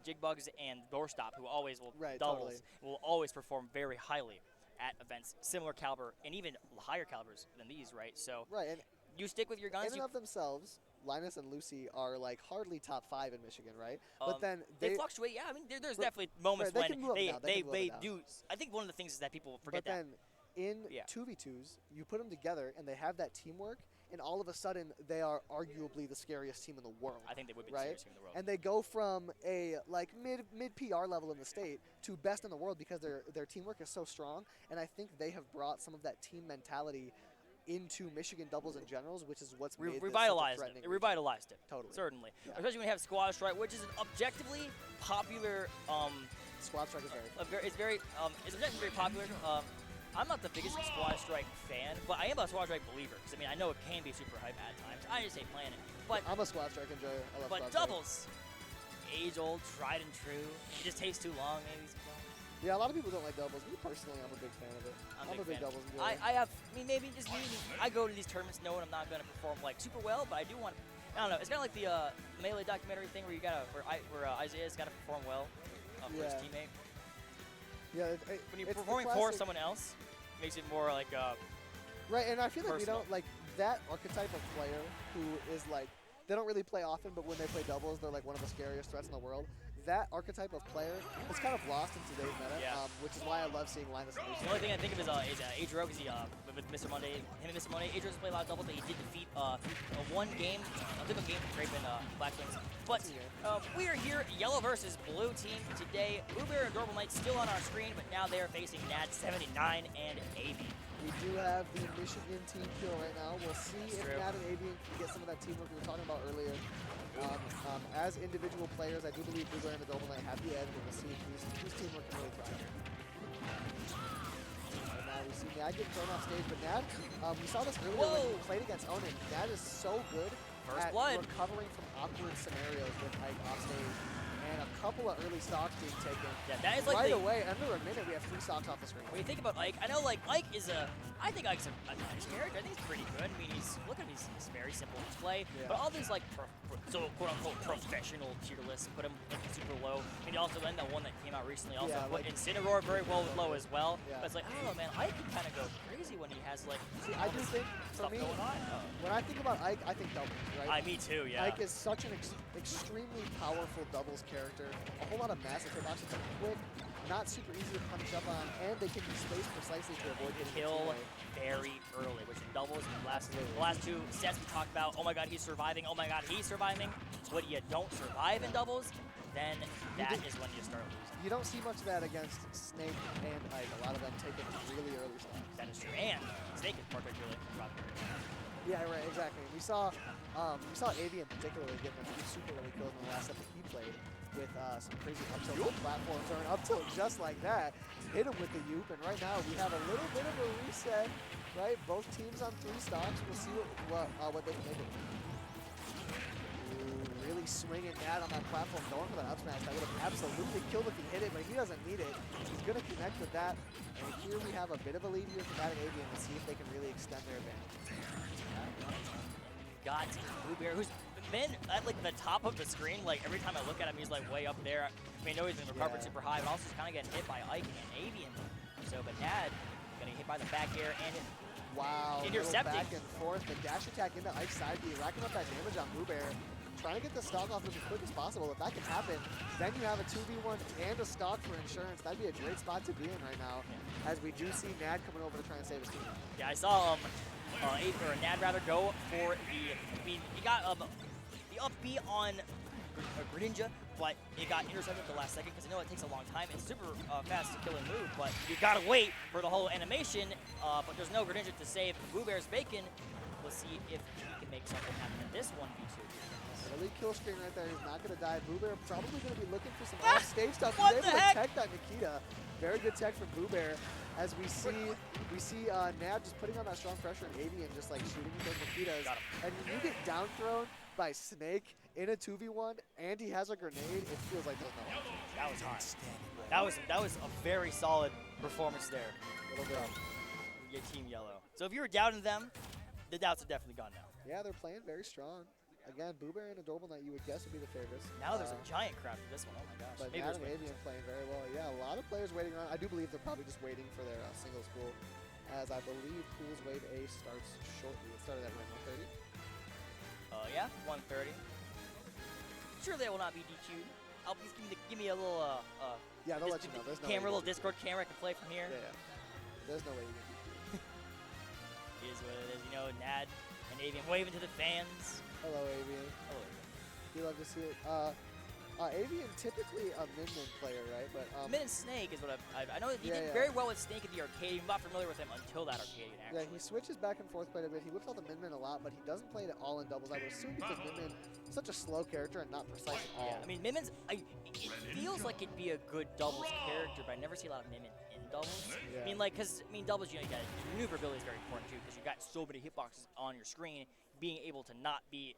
Jigbugs and Doorstop, who always will Right, doubles, totally. will always perform very highly at events similar caliber and even higher calibers than these. Right. So Right, and you stick with your guns. in and You, of themselves, Linus and Lucy are like hardly top 5 in Michigan, right? But then they fluctuate. Yeah. I mean, there's Right, definitely moments right, they can move when up and down, they can move up they and down. do. I think one of the things is that people forget but then in Yeah. 2v2s, you put them together and they have that teamwork, and all of a sudden they are arguably the scariest team in the world. I think they would be the right? scariest team in the world. And they go from a like mid PR level in the state to best in the world because their teamwork is so strong. And I think they have brought some of that team mentality into Michigan doubles and generals, which is what's made this such a Revitalized threatening it. It region. revitalized it. Totally. Certainly. Yeah. Especially when you have Squad Strike, which is an objectively popular. Squad strike is very It's objectively very popular. I'm not the biggest Squad Strike fan, but I am a Squad Strike believer. Because I mean, I know it can be super hype at times. I just hate playing it. But I'm a squad strike enjoyer. I love but squad strike. doubles, age old, tried and true. It just takes too long, maybe. Sometimes. Yeah, a lot of people don't like doubles. Me personally, I'm a big fan of it. I'm a big fan. doubles enjoyer. I mean, maybe just me. I go to these tournaments knowing I'm not going to perform like super well, but I do want. I don't know. It's kind of like the Melee documentary thing where you gotta where Isaiah's got to perform well for his Yeah. teammate. Yeah, When you're it's the performing for classic- someone else, it makes it more like Right, and I feel like we personal. don't like that archetype of player who is like they don't really play often, but when they play doubles, they're like one of the scariest threats in the world. That archetype of player is kind of lost in today's meta, Yeah. which is why why I love seeing Linus and Lucian. The only thing I think of is Adro, because he, with Mr. Monday, him and Mr. Monday, Adro's played a lot of doubles, but he did defeat one game, a different game for Grape and BlackTactiks. But we are here, yellow versus blue team today. BooBear AdorableKnight still on our screen, but now they are facing Nad 79 and Avian. We do have the Michigan team kill right now. We'll see if Nad and Avian can get some of that teamwork we were talking about earlier. As individual players, I do believe BooBear and AdorableKnight have the edge, but we'll see whose teamwork can really thrive. And now we see Nad getting thrown off stage, but Nad, we saw this earlier when he played against Onin. Nad is so good at recovering from awkward scenarios with Ike off stage. And a couple of early stocks being taken. Yeah, that is like right away, under a minute, we have 3 stocks off the screen. When you think about Ike, I know like Ike is I think Ike's a nice character. I think he's pretty good. I mean, look at him, he's very simple to play. Yeah. But all these like quote-unquote professional tier lists put him like super low. I mean, also then that one that came out recently also put Incineroar very well with low as well. Yeah. But it's like, I don't know, man, Ike can kind of go crazy when he has like I do think, for me, going on. When I think about Ike, I think doubles, right? Me too, yeah. Ike is such an extremely powerful doubles character. A whole lot of massive hitboxes, quick, not super easy to punish up on, and they can be spaced precisely to avoid hitting kill very early, which in doubles, the last 2 sets we talked about, oh my god, he's surviving, oh my god, he's surviving. When you don't survive in doubles, then that is when you start losing. You don't see much of that against Snake and Ike. A lot of them take it really early stocks. That is true, and Snake is particularly rough. Yeah, right, exactly. We saw Avian particularly get a few super early kills in the last set that he played with some crazy up tilt platforms or an up tilt just like that. Hit him with the Yoop, and right now we have a little bit of a reset, right? Both teams on 3 stocks. We'll see what they can make of it. Ooh, really swinging Nad on that platform, going for that up smash. That would have absolutely killed if he hit it, but he doesn't need it. He's going to connect with that. And here we have a bit of a lead here for Nad and Avian to see if they can really extend their advantage. Got BooBear, who's been at like the top of the screen. Like every time I look at him, he's like way up there. I mean, I know he's been recovered super high, but also he's kind of getting hit by Ike and Avian. So, but Nad getting hit by the back air and intercepting. Back and forth. The dash attack into Ike's side B, racking up that damage on BooBear. Trying to get the stock off as quick as possible. If that can happen, then you have a 2v1 and a stock for insurance. That'd be a great spot to be in right now, as we do see Nad coming over to try and save his team. Yeah, I saw Nad rather go for the. I mean, he got the up B on Greninja, but it got intercepted at the last second because I know it takes a long time. It's super fast to kill and move, but you gotta wait for the whole animation. But there's no Greninja to save BooBear's bacon. We'll see if he can make something happen in this 1v2. Early kill screen right there. He's not going to die. BooBear probably going to be looking for some off-stage stuff. What He's the able heck? to tech that Nikita. Very good tech from BooBear. As we see Nad just putting on that strong pressure and Avian just like shooting those Nikitas. And when you get down thrown by Snake in a 2v1 and he has a grenade, it feels like there's no option. That was hard. That was a very solid performance there. Little bit. You get Team Yellow. So if you were doubting them, the doubts are definitely gone now. Yeah, they're playing very strong. Again, BooBear and AdorableKnight, you would guess would be the favorites. Now there's a giant crowd for this one. Oh my gosh. But Nad and Avian playing very well. Yeah, a lot of players waiting around. I do believe they're probably just waiting for their singles pool, as I believe Pools Wave A starts shortly. It started at around 1:30. Yeah, 1:30. Sure, they will not be DQ'd. Please give me a little yeah, they'll let you know. There's no camera, little Discord camera I can play from here. Yeah. There's no way you can DQ. It is what it is. You know, Nad and Avian waving to the fans. Hello, Avian. Hello, Avian. You love to see it. Avian typically a mid-min player, right? But Mid and Snake is what I know. He did very well with Snake at the arcade. I'm not familiar with him until that arcade. Actually. Yeah, he switches back and forth quite a bit. He whips out the mid-min a lot, but he doesn't play it all in doubles. I would assume because mid-min is such a slow character and not precise at all. Yeah, I mean, Mid-min's, it feels like it'd be a good doubles character, but I never see a lot of Mid-min in doubles. Yeah. I mean, like, doubles, you know, maneuverability is very important too, because you got so many hitboxes on your screen. Being able to not be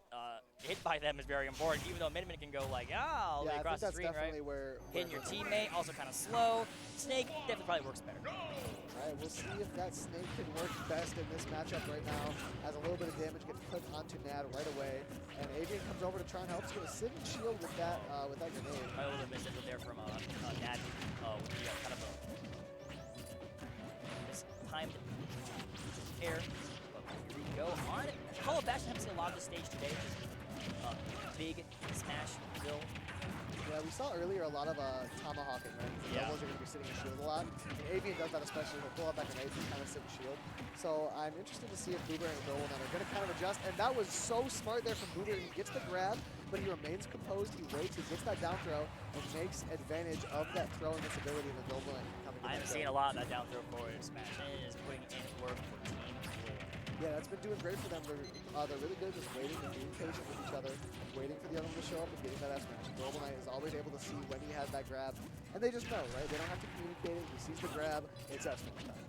hit by them is very important, even though Mid-min can go like, all the way across the screen, right? Where hitting your teammate, also kind of slow. Snake definitely probably works better. All right, we'll see if that Snake can work best in this matchup right now. As a little bit of damage gets put onto Nad right away, and Avian comes over to try and help. He's going to sit and shield with that grenade. A little bit missed there from Nad with the kind of a mistimed air. Here we go on. Call of Bastion haven't seen a lot of the stage today. Big smash build. Yeah, we saw earlier a lot of tomahawking, right? The Yeah. doubles are going to be sitting in shield a lot. And Avian does that especially. He'll pull out that grenade and kind of sit in shield. So I'm interested to see if BooBear and AdorableKnight are going to kind of adjust. And that was so smart there from BooBear. He gets the grab, but he remains composed. He waits. He gets that down throw and makes advantage of that throw and this ability of AdorableKnight coming to I'm that seeing throw. a lot of that down throw forward smash. It is putting in work for Team Blue. Yeah, that's been doing great for them. They're really good just waiting and being patient with each other, waiting for the other one to show up and getting that S smash. AdorableKnight is always able to see when he has that grab, and they just know, right? They don't have to communicate it. He sees the grab, it's S smash time.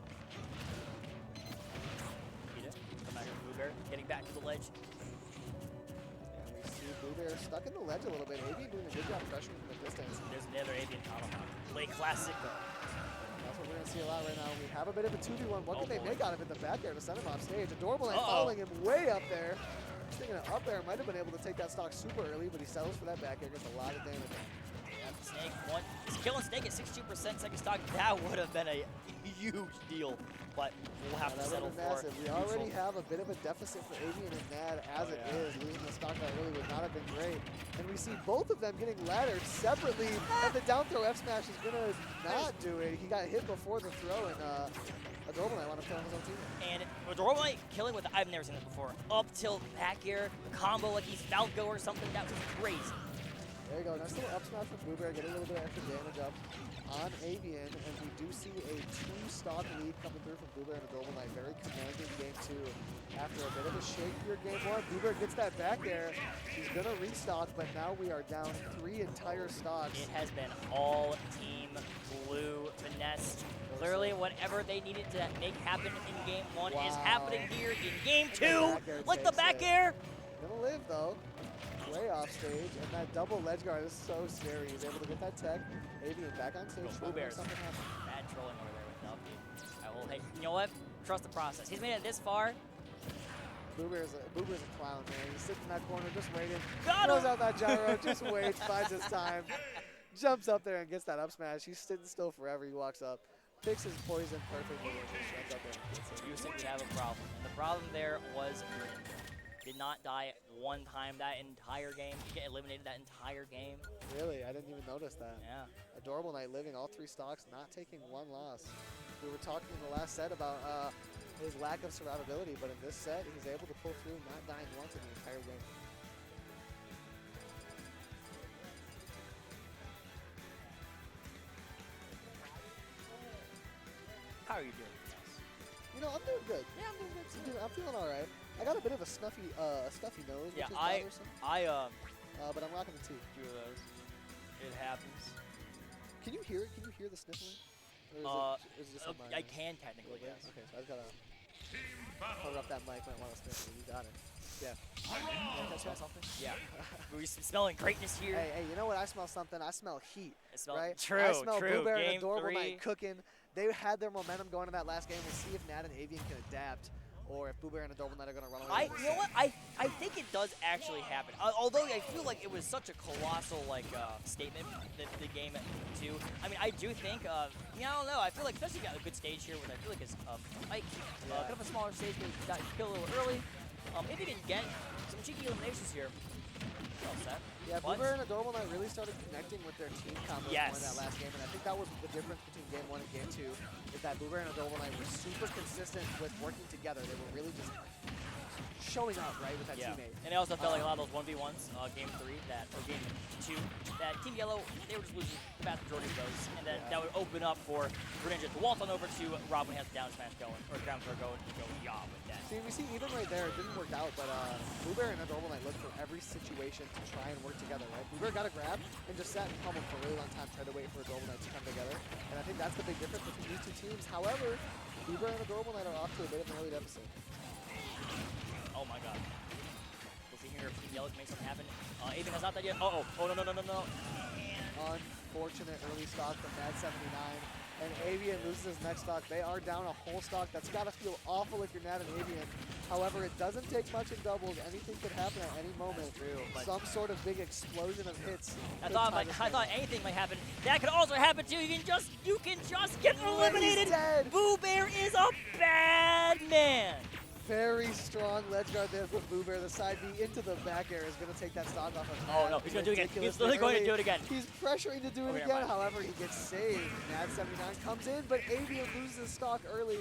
Come back with BooBear, getting back to the ledge. And we see BooBear stuck in the ledge a little bit. Avian doing a good job pressuring from the distance. There's another Avian tomahawk. Play classic. That's what we're going to see a lot right now. We have a bit of a 2v1. What can they boy. make out of it? The back air to send him off stage. AdorableKnight Uh-oh. following him way up there. Just thinking an up air might have been able to take that stock super early, but he settles for that back air. Gets a lot of damage. Yeah, Snake is killing Snake at 62% second stock. That would have been a huge deal, but we'll have to That settle would have for been massive. We neutral. already have a bit of a deficit for Avian and Nad as it is. Losing the stock that early would not have been great. And we see both of them getting laddered separately. And the down throw F smash is going to not do it. He got hit before the throw, and AdorableKnight wound up killing his own teammate. And AdorableKnight killing with, I've never seen this before, up tilt, back air, combo like he's Falco or something. That was crazy. There you go. Nice little up smash from BooBear. Get a little bit of extra damage up on Avian. And we do see a 2-stock lead coming through from BooBear and AdorableKnight. Very commanding game 2. After a bit of a shakier game 1, BooBear gets that back air. He's going to restock, but now we are down 3 entire stocks. It has been all Team Blue finesse. Clearly, whatever they needed to make happen in game 1 is Wow. happening here in game And 2. the back air Like the takes back it. air. Gonna live though. Way off stage, and that double ledge guard is so scary. He's able to get that tech. Avian back on stage. Go trying to make BooBear. something happen. Bad trolling over there with W. I will, hey, you know what? Trust the process. He's made it this far. BooBear's a clown, man. He's sitting in that corner just waiting. Got Throws him! out that gyro, just waits, finds his time. Jumps up there and gets that up smash. He's sitting still forever. He walks up, picks his poison perfectly, and just runs up there and gets it. You seem to have a problem. And the problem there was did not die one time that entire game. You get eliminated that entire game. Really? I didn't even notice that. Yeah. AdorableKnight living all 3 stocks, not taking 1 loss. We were talking in the last set about his lack of survivability, but in this set, he's able to pull through, not dying once in the entire game. How are you doing? You know, I'm doing good. Yeah, I'm doing good. I'm feeling all right. I got a bit of a stuffy nose, Yeah, which is I bothersome. But I'm rocking the tea. do those. It happens. Can you hear it? Can you hear the sniffling? Or is it just on my I can technically, Yeah, yes. okay, so I just gotta cover up that mic. Might want to sniffle. You got it. Yeah. Smell something? Yeah. We're smelling greatness here. Hey, you know what? I smell something. I smell heat. It smells Right? true. I smell true. BooBear Game and AdorableKnight 3. cooking. They had their momentum going in that last game. We'll see if Nad and Avian can adapt, or if BooBear and AdorableKnight are going to run away. with You know this. what? I think it does actually happen. Although I feel like it was such a colossal statement the game 2. I mean, I do think I don't know. I feel like especially got a good stage here with I feel like it's Ike kind of a smaller stage, but got killed a little early. If he didn't get some cheeky eliminations here, well set. Yeah, But- BooBear and AdorableKnight really started connecting with their team combos Yes. in that last game, and I think that was the difference between game 1 and game 2, is that BooBear and AdorableKnight were super consistent with working together. They were really just showing up, right, with that teammate. And I also felt like a lot of those 1v1s, game 3 or game 2, that Team Yellow, they were just losing the vast majority of those, and then that would open up for Greninja to waltz on over to Rob when he has the down smash going, or down throw going, to go yaw with that. See, we see even right there, it didn't work out, but BooBear and AdorableKnight looked for every situation to try and work together, right? BooBear got a grab and just sat and pummeled for a really long time, tried to wait for AdorableKnight to come together, and I think that's the big difference between these 2 teams. However, BooBear and AdorableKnight are off to a bit of an early deficit. Oh my god. We'll see here if Team Yellow can make something happen. Avian has not done yet. Oh, no. Unfortunate early stock from Nad79, and Avian loses his next stock. They are down a whole stock. That's got to feel awful if you're Nad and Avian. However, it doesn't take much in doubles. Anything could happen at any moment. Some sort of big explosion of hits. I could thought tie this I game thought up. anything might happen. That could also happen too. You can just get eliminated. He's dead. BooBear is a bad man. Very strong ledge guard there from BooBear. The side B into the back air is going to take that stock off of Oh no, he's going to do it again. He's literally going to do it again. He's pressuring to do it Okay, again. fine. However, he gets saved. Nad79 comes in, but Avian loses his stock early.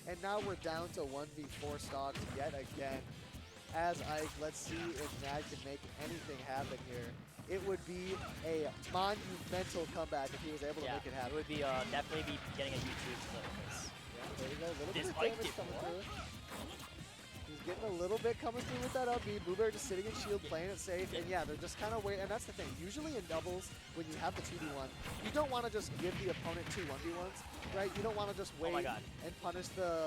And now we're down to 1v4 stocks yet again. As Ike, let's see if Nad can make anything happen here. It would be a monumental comeback if he was able to make it happen. It would be definitely be getting a YouTube clip. Yeah, there you go. A little bit This of Ike damage did coming what? through. He's getting a little bit coming through with that up B. BooBear just sitting in shield, playing it safe. And yeah, they're just kind of waiting. And that's the thing. Usually in doubles, when you have the 2v1, you don't want to just give the opponent two 1v1s, right? You don't want to just wait and punish the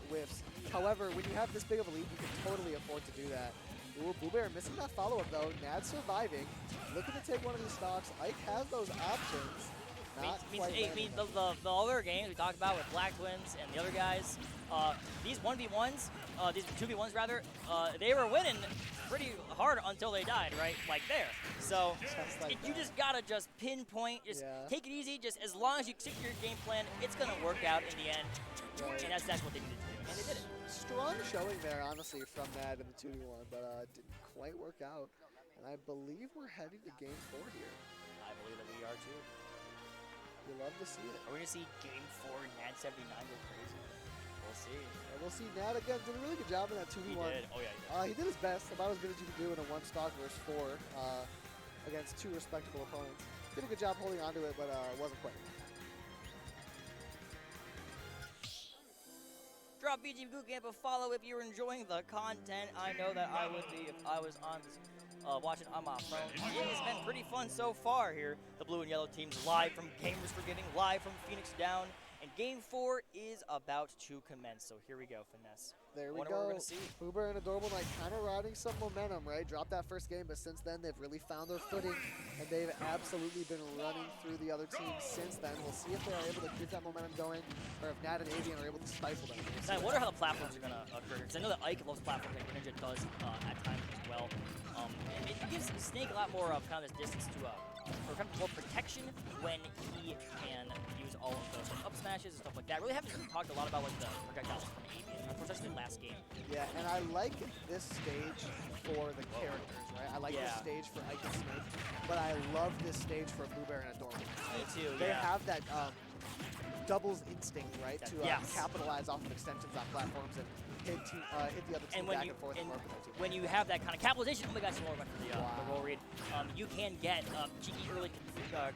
whiffs. However, when you have this big of a lead, you can totally afford to do that. Ooh, BooBear missing that follow-up though. Nad surviving. Looking to take one of these stocks. Ike has those options. Not quite the other games we talked about with Black Twins and the other guys, these 1v1s, these 2v1s rather, they were winning pretty hard until they died, right? Like there. So you just gotta just pinpoint, just take it easy. Just as long as you stick to your game plan, it's gonna work out in the end. Right. And that's what they needed to do, and they did it. Strong showing there, honestly, from Nad in the 2v1, but didn't quite work out. And I believe we're heading to game 4 here. I believe that we are too. You love to see it. Are we gonna see game 4 Nad79 go crazy? We'll see. And we'll see Nad again did a really good job in that 2v1. He did. Oh yeah, he did. He did his best, about as good as you can do in a 1 stock versus 4 against 2 respectable opponents. Did a good job holding onto it, but wasn't quite enough. Drop VGBootCamp a follow if you're enjoying the content. I know that I would be if I was on this, watching on my phone. It has been pretty fun so far here. The blue and yellow teams live from Gamers for Giving, live from Phoenix Down. And game 4 is about to commence. So here we go, Finesse. There we Wonder what go. we're gonna see. BooBear and AdorableKnight kind of riding some momentum, right? Dropped that first game, but since then they've really found their footing, and they've absolutely been running through the other teams since then. We'll see if they're able to keep that momentum going, or if Nad and Avian are able to stifle them. I wonder how the platforms are going to occur, because I know that Ike loves platforms like Ninja does at times as well. And it gives Snake a lot more of kind of this distance to for kind of more protection when he can use all of those like, up smashes and stuff like that. Really haven't talked a lot about like the projectiles from Avian, especially last game. Yeah, and I like this stage for the characters, right? I like this stage for Ike and Snake, but I love this stage for BooBear and AdorableKnight. Me too, They have that doubles instinct, right? To Yes. capitalize off of extensions on platforms and hit the other team back and forth. When you have that kind of capitalization, oh my gosh, someone went for the roll read. You can get cheeky early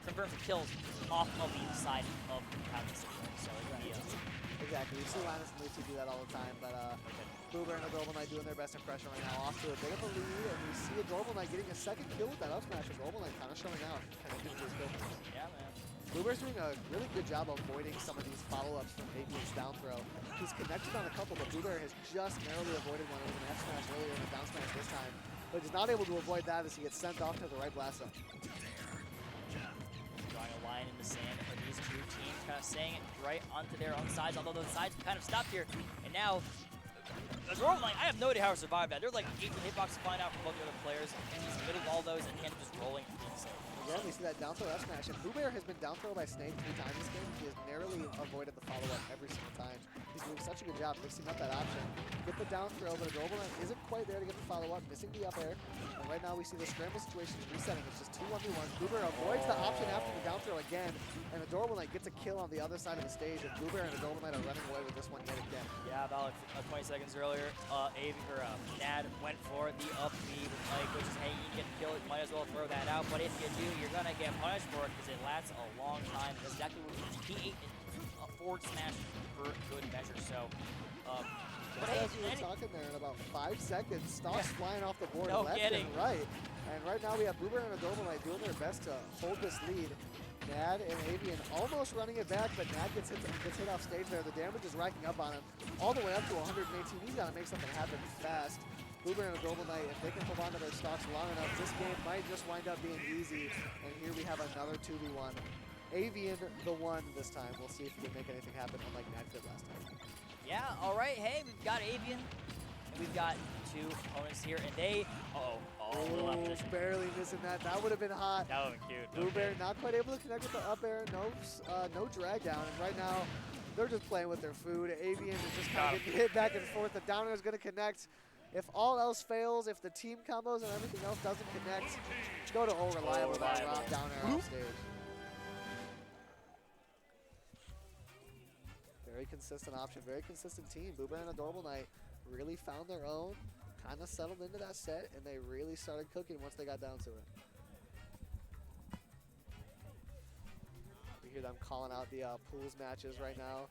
confirmed kills off of the side of the counter system. So it can be exactly. You see Linus and Lucy do that all the time, but BooBear and AdorableKnight doing their best impression right now, off to a bit of a lead, and we see AdorableKnight getting a second kill with that up smash. AdorableKnight kind of showing out, connecting to his kill. Yeah, man. BooBear's doing a really good job of avoiding some of these follow-ups from Avian's down throw. He's connected on a couple, but BooBear has just narrowly avoided one of an F smash earlier and a down smash this time. But he's not able to avoid that as he gets sent off to the right blast zone. Drawing a line in the sand for these two teams, kind of saying it right onto their own sides, although those sides kind of stopped here. And now, AdorableKnight, I have no idea how to survive that. They're like 18 hitboxes flying out from both the other players, and he's middle all those and he ends up just rolling. Again, we see that down throw F smash, and BooBear has been down throw by Snake 3 times this game. He has narrowly avoided the follow-up every single time. He's doing such a good job mixing up that option. Get the down throw, but AdorableKnight isn't quite there to get the follow-up, missing the up air. And right now we see the scramble situation resetting. It's just 2 1v1s. BooBear avoids the option after the down throw again, and AdorableKnight gets a kill on the other side of the stage, and BooBear and AdorableKnight are running away with this one yet again. Yeah, about 20 seconds earlier, Nad went for the up B with Ike, which is, hey, you get killed, you might as well throw that out. But if you do, you're going to get punished for it because it lasts a long time. That's exactly what he ate a forward smash for good measure. So, But as we were talking there, in about 5 seconds, Stock's flying off the board left kidding. and right. And right now we have BooBear and AdorableKnight doing their best to hold this lead. Nad and Avian almost running it back, but Nad gets hit off stage there. The damage is racking up on him all the way up to 118. He's got to make something happen fast. BooBear and AdorableKnight, if they can hold on to their stocks long enough, this game might just wind up being easy. And here we have another 2v1. Avian the one this time. We'll see if he can make anything happen, unlike Nad did last time. Yeah, all right. Hey, we've got Avian, and we've got 2 opponents here, and they, Barely missing that. That would have been hot. That would have been cute. BooBear not quite able to connect with the up air. No drag down. And right now, They're just playing with their food. Avian is just kind of getting hit back and forth. The downer is going to connect. If all else fails, if the team combos and everything else doesn't connect, go to all reliable. Drop down air off stage. Very consistent option, very consistent team. BooBear and AdorableKnight really found their own, kind of settled into that set, and they really started cooking once they got down to it. You hear them calling out the pools matches right now.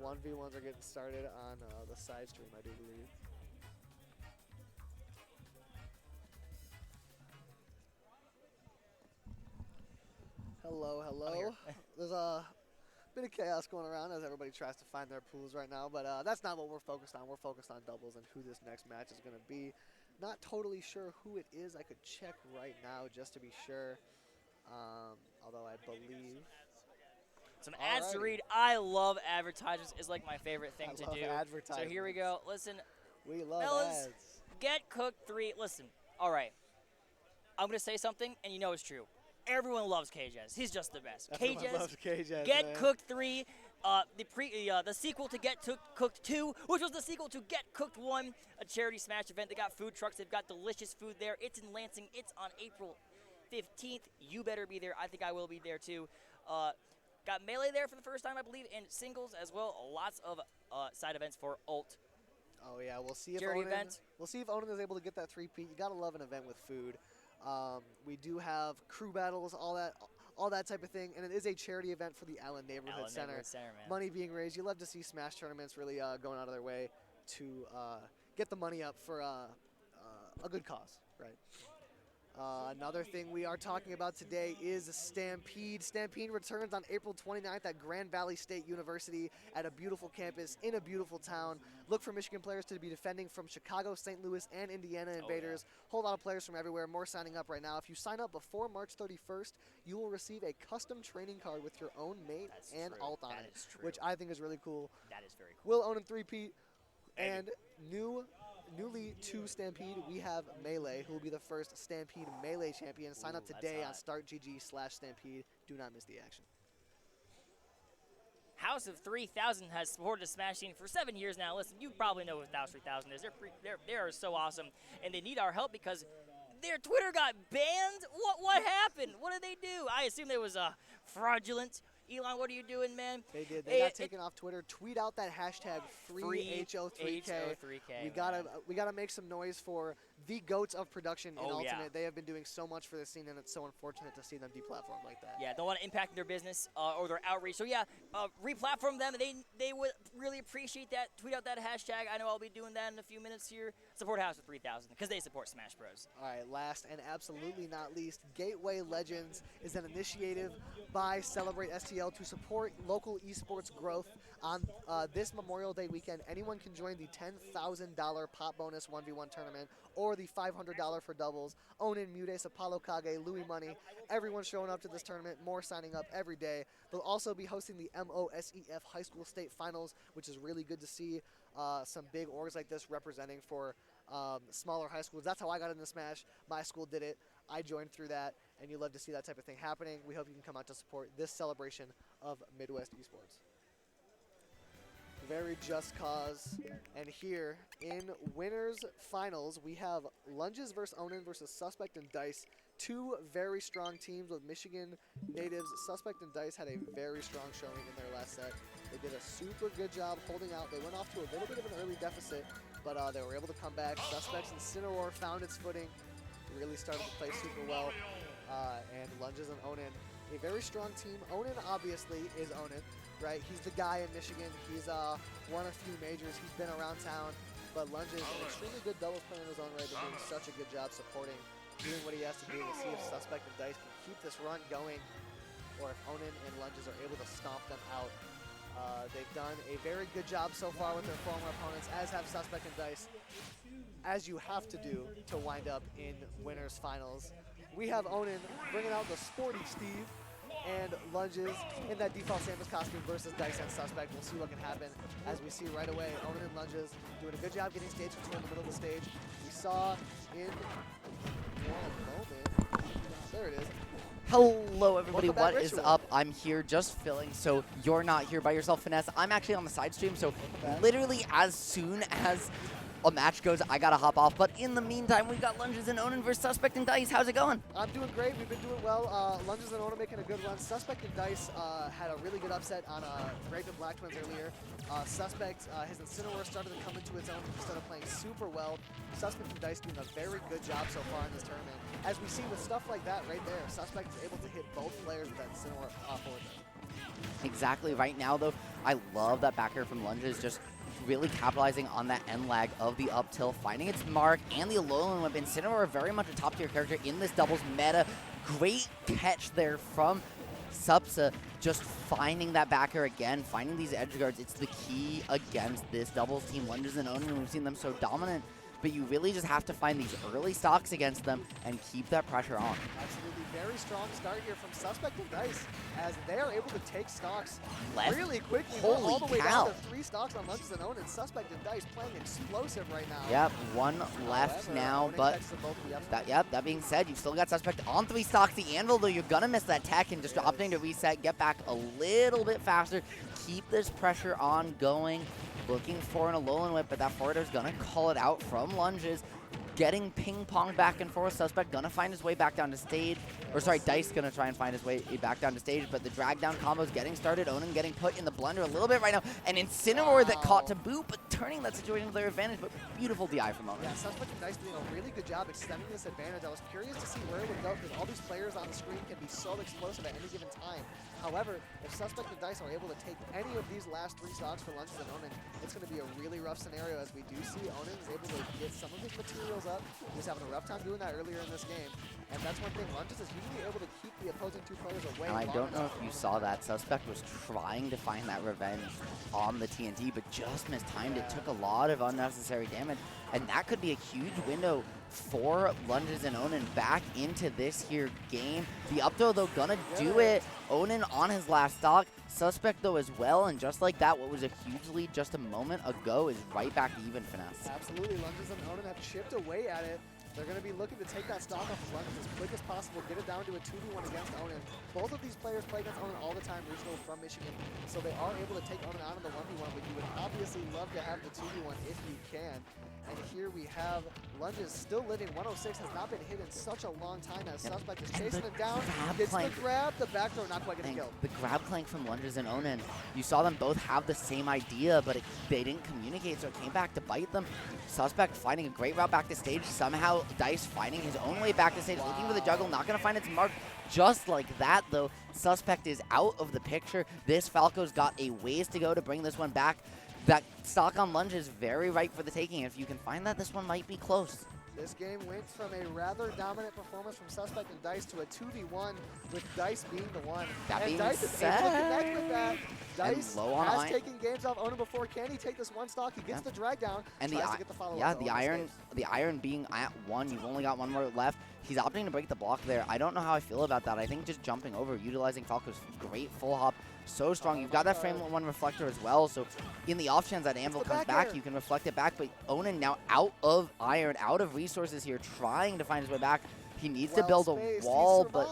1v1s are getting started on the side stream, I do believe. Hello, hello. There's a bit of chaos going around as everybody tries to find their pools right now, but that's not what we're focused on. We're focused on doubles and who this next match is going to be. Not totally sure who it is. I could check right now just to be sure, although I believe. Some ads to read. I love advertisements. It's like my favorite thing to do. So here we go. Listen, we love fellas, ads. Get Cooked 3. Listen, all right. I'm going to say something, and you know it's true. Everyone loves KJS. He's just the best. KJS, Get Cooked 3, the sequel to Get Cooked 2, which was the sequel to Get Cooked 1, a charity smash event. They got food trucks. They've got delicious food there. It's in Lansing. It's on April 15th. You better be there. I think I will be there too. Got Melee there for the first time, I believe, and singles as well. Lots of side events for Ult. Oh yeah, we'll see if Onin is able to get that 3-peat. You gotta love an event with food. We do have crew battles, all that type of thing, and it is a charity event for the Allen Neighborhood Center. Money being raised. You love to see Smash tournaments really going out of their way to get the money up for a good cause, right? Another thing we are talking about today is Stampede. Stampede returns on April 29th at Grand Valley State University at a beautiful campus in a beautiful town. Look for Michigan players to be defending from Chicago, St. Louis, and Indiana Invaders. Whole lot of players from everywhere. More signing up right now. If you sign up before March 31st, you will receive a custom training card with your own mate and alt on it, which I think is really cool. That is very cool. Will Onin 3-peat and newly to Stampede, we have Melee, who will be the first Stampede Melee champion. Sign up today on StartGG/Stampede. Do not miss the action. House of 3000 has supported the Smash scene for 7 years now. Listen, you probably know what House 3000 is. They are so awesome, and they need our help because their Twitter got banned. What happened? What did they do? I assume it was fraudulent. Elon, what are you doing, man? They did. They got taken off Twitter. Tweet out that hashtag FreeHO3K. We gotta make some noise for the GOATs of production in Ultimate. Yeah. They have been doing so much for this scene, and it's so unfortunate to see them deplatformed like that. Yeah, don't want to impact their business or their outreach. So yeah, replatform them. They would really appreciate that. Tweet out that hashtag. I know I'll be doing that in a few minutes here. Support House of 3000 because they support Smash Bros. All right, last and absolutely not least, Gateway Legends is an initiative by Celebrate STL to support local esports growth. On this Memorial Day weekend, anyone can join the $10,000 pop bonus 1v1 tournament or the $500 for doubles. Onin, Mudes, Apollo Kage, Louis Money, everyone's showing up to this tournament, more signing up every day. They'll also be hosting the MOSEF High School State Finals, which is really good to see some big orgs like this representing for smaller high schools. That's how I got into Smash. My school did it. I joined through that, and you love to see that type of thing happening. We hope you can come out to support this celebration of Midwest esports. Very just cause. And here in winners finals, we have Lunges versus Onin versus Suspect and Dice. Two very strong teams with Michigan natives. Suspect and Dice had a very strong showing in their last set. They did a super good job holding out. They went off to a little bit of an early deficit, but they were able to come back. Suspects Incineroar found its footing, really started to play super well. And Lunges and Onin, a very strong team. Onin obviously is Onin, right? He's the guy in Michigan. He's won a few majors. He's been around town. But Lunges, an extremely good doubles player in his own right, but doing such a good job supporting, doing what he has to do to see if Suspect and Dice can keep this run going, or if Onin and Lunges are able to stomp them out. They've done a very good job so far with their former opponents, as have Suspect and Dice, as you have to do to wind up in winners finals. We have Onin bringing out the sporty Steve and Lunges in that default Samus costume versus Dice and Suspect. We'll see what can happen. As we see right away, Onin and Lunges doing a good job getting stage control in the middle of the stage. We saw in one moment, there it is, Hello, everybody. Welcome back, What is Ritual. up? I'm here just filling, so you're not here by yourself, Finesse. I'm actually on the side stream, so back. literally as soon as a match goes, I gotta hop off. But in the meantime, we've got Lunges and Onin versus Suspect and Dice. How's it going? I'm doing great. We've been doing well. Lunges and Onin making a good run. Suspect and Dice had a really good upset on Grape and Black Twins earlier. Suspect, his Incineroar started to come into its own. He started playing super well. Suspect and Dice doing a very good job so far in this tournament. As we see with stuff like that right there, Suspect is able to hit both players with that Incineroar forward throw. Exactly. Right now, though, I love that back air from Lunges, just really capitalizing on that end lag of the up tilt, finding its mark, and the Alolan Whip. Incineroar very much a top-tier character in this doubles meta. Great catch there from Subsa, just finding that back air again, finding these edge guards. It's the key against this doubles team. Lunges and Onin, we've seen them so dominant, but you really just have to find these early stocks against them and keep that pressure on. Absolutely. Very strong start here from Suspect and Dice as they are able to take stocks Left. really quickly. Holy all the way cow. down to 3 stocks on Lunges and Onin. Suspect and Dice playing explosive right now. Yep, one left However, now, Onin but catches them both with the upside. that being said, you've still got Suspect on 3 stocks. The Anvil, though, you're going to miss that tech and just opting to reset, get back a little bit faster, keep this pressure on going, looking for an Alolan Whip, but that forward air's going to call it out from Lunges. Getting ping-pong back and forth. Suspect gonna find his way back down to stage. Or sorry, Dice gonna try and find his way back down to stage, but the drag down combo's getting started. Onin getting put in the blender a little bit right now. And Incineroar that caught to boot, but turning that situation to their advantage. But beautiful DI from Onin. Yeah, Suspect and Dice doing a really good job extending this advantage. I was curious to see where it would go because all these players on the screen can be so explosive at any given time. However, if Suspect and Dice are able to take any of these last 3 stocks for Lunges and Onin, it's going to be a really rough scenario as we do see Onin is able to get some of his materials up. He was having a rough time doing that earlier in this game. And that's one thing, Lunges is usually able to keep the opposing 2 players away. And I long don't know enough. if you saw that. Suspect was trying to find that revenge on the TNT, but just mistimed it. Took a lot of unnecessary damage. And that could be a huge window for Lunges and Onin back into this here game. The up throw, though, gonna do it. Onin on his last stock. Suspect, though, as well. And just like that, what was a huge lead just a moment ago is right back to even, Finesse. Absolutely, Lunges and Onin have chipped away at it. They're going to be looking to take that stock off of Lunges as quick as possible, get it down to a 2v1 against Onin. Both of these players play against Onin all the time, regional from Michigan, so they are able to take Onin out in the 1v1, but you would obviously love to have the 2v1 if you can. And here we have Lunges still living. 106 has not been hit in such a long time as Suspect is chasing it down. Gets the grab, the back throw, not quite getting killed. The grab clank from Lunges and Onin, you saw them both have the same idea, but they didn't communicate, so it came back to bite them. Suspect finding a great route back to stage. Somehow Dice finding his own way back to stage, looking for the juggle, not going to find its mark. Just like that, though, Suspect is out of the picture. This Falco's got a ways to go to bring this one back. That stock on Lunges very ripe for the taking. If you can find that, this one might be close. This game went from a rather dominant performance from Suspect and Dice to a 2v1 with Dice being the one. That being Dice is able to connect with that. And Dice low on has iron. taken games off Onin before. Can he take this one stock? He gets the drag down. And tries to get the follow-up. yeah, to the Onin iron being at 1, you've only got 1 more left. He's opting to break the block there. I don't know how I feel about that. I think just jumping over, utilizing Falco's great full hop, so strong. You've got that frame 1 reflector as well, so in the off chance that Anvil comes back, you can reflect it back, but Onin now out of iron, out of resources here, trying to find his way back. He needs to build a wall, but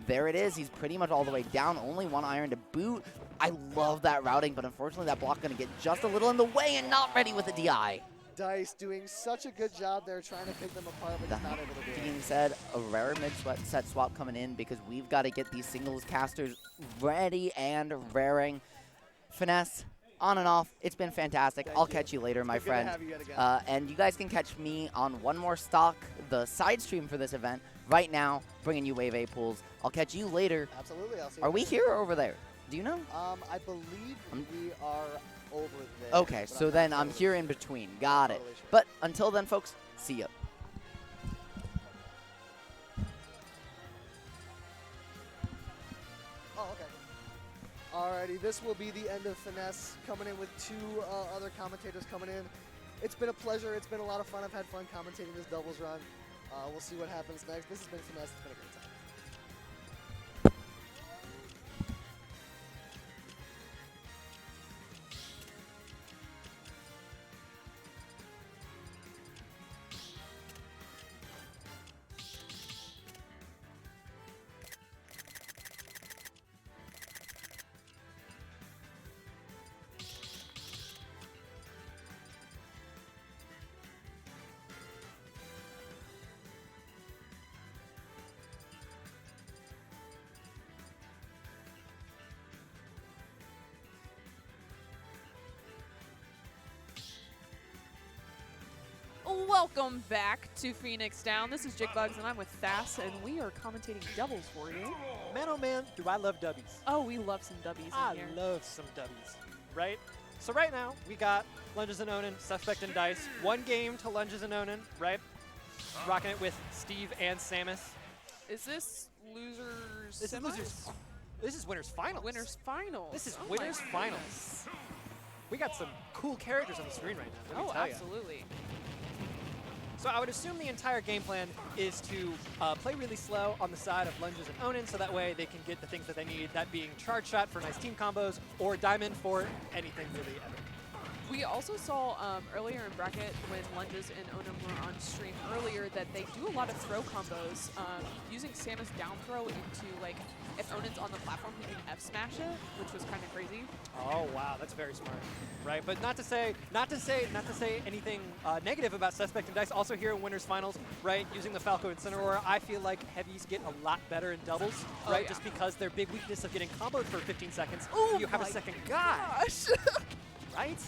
there it is. He's pretty much all the way down, only 1 iron to boot. I love that routing, but unfortunately that block going to get just a little in the way and not ready with a DI. Dice doing such a good job there trying to pick them apart, but he's not able to do it. Being said, a rare mid-set swap coming in because we've got to get these singles casters ready and raring. Finesse, on and off, it's been fantastic. I'll catch you later, my friend. Good to have you yet again. And you guys can catch me on one more stock, the side stream for this event, right now, bringing you Wave A pools. I'll catch you later. Absolutely. I'll see you Are we later. here or over there? Do you know? I believe we are over there. Okay, but so not then I'm totally here sure. in between. Got it. Totally sure. But until then, folks, see ya. Oh, okay. Alrighty, this will be the end of Finesse, coming in with 2 other commentators coming in. It's been a pleasure. It's been a lot of fun. I've had fun commentating this doubles run. We'll see what happens next. This has been Finesse. It's been a great time. Welcome back to Phoenix Down. This is Jigbugs, and I'm with Thass, and we are commentating doubles for you. Man, oh man, do I love dubbies. Oh, we love some dubbies in here. I love some dubbies, right? So right now, we got Lunges and Onin, Suspect and Dice. 1 game to Lunges and Onin, right? Rocking it with Steve and Samus. Is this losers? This is losers. This is winners finals. Winners finals. This is Oh my winners finals. goodness. We got some cool characters on the screen right now. Let me Oh, tell ya. absolutely. So I would assume the entire game plan is to play really slow on the side of Lunges and Onin, so that way they can get the things that they need, that being Charge Shot for nice team combos, or Diamond for anything really epic. We also saw earlier in bracket when Lunges and Onin were on stream earlier that they do a lot of throw combos using Samus down throw into, like, if Onin's on the platform, he can F smash it, which was kind of crazy. Oh wow, that's very smart, right? But not to say anything negative about Suspect and Dice. Also here in winners finals, right? Using the Falco Incineroar, I feel like heavies get a lot better in doubles, Oh, right? yeah. Just because their big weakness of getting comboed for 15 seconds, Oh you have a my second guy, Gosh. right?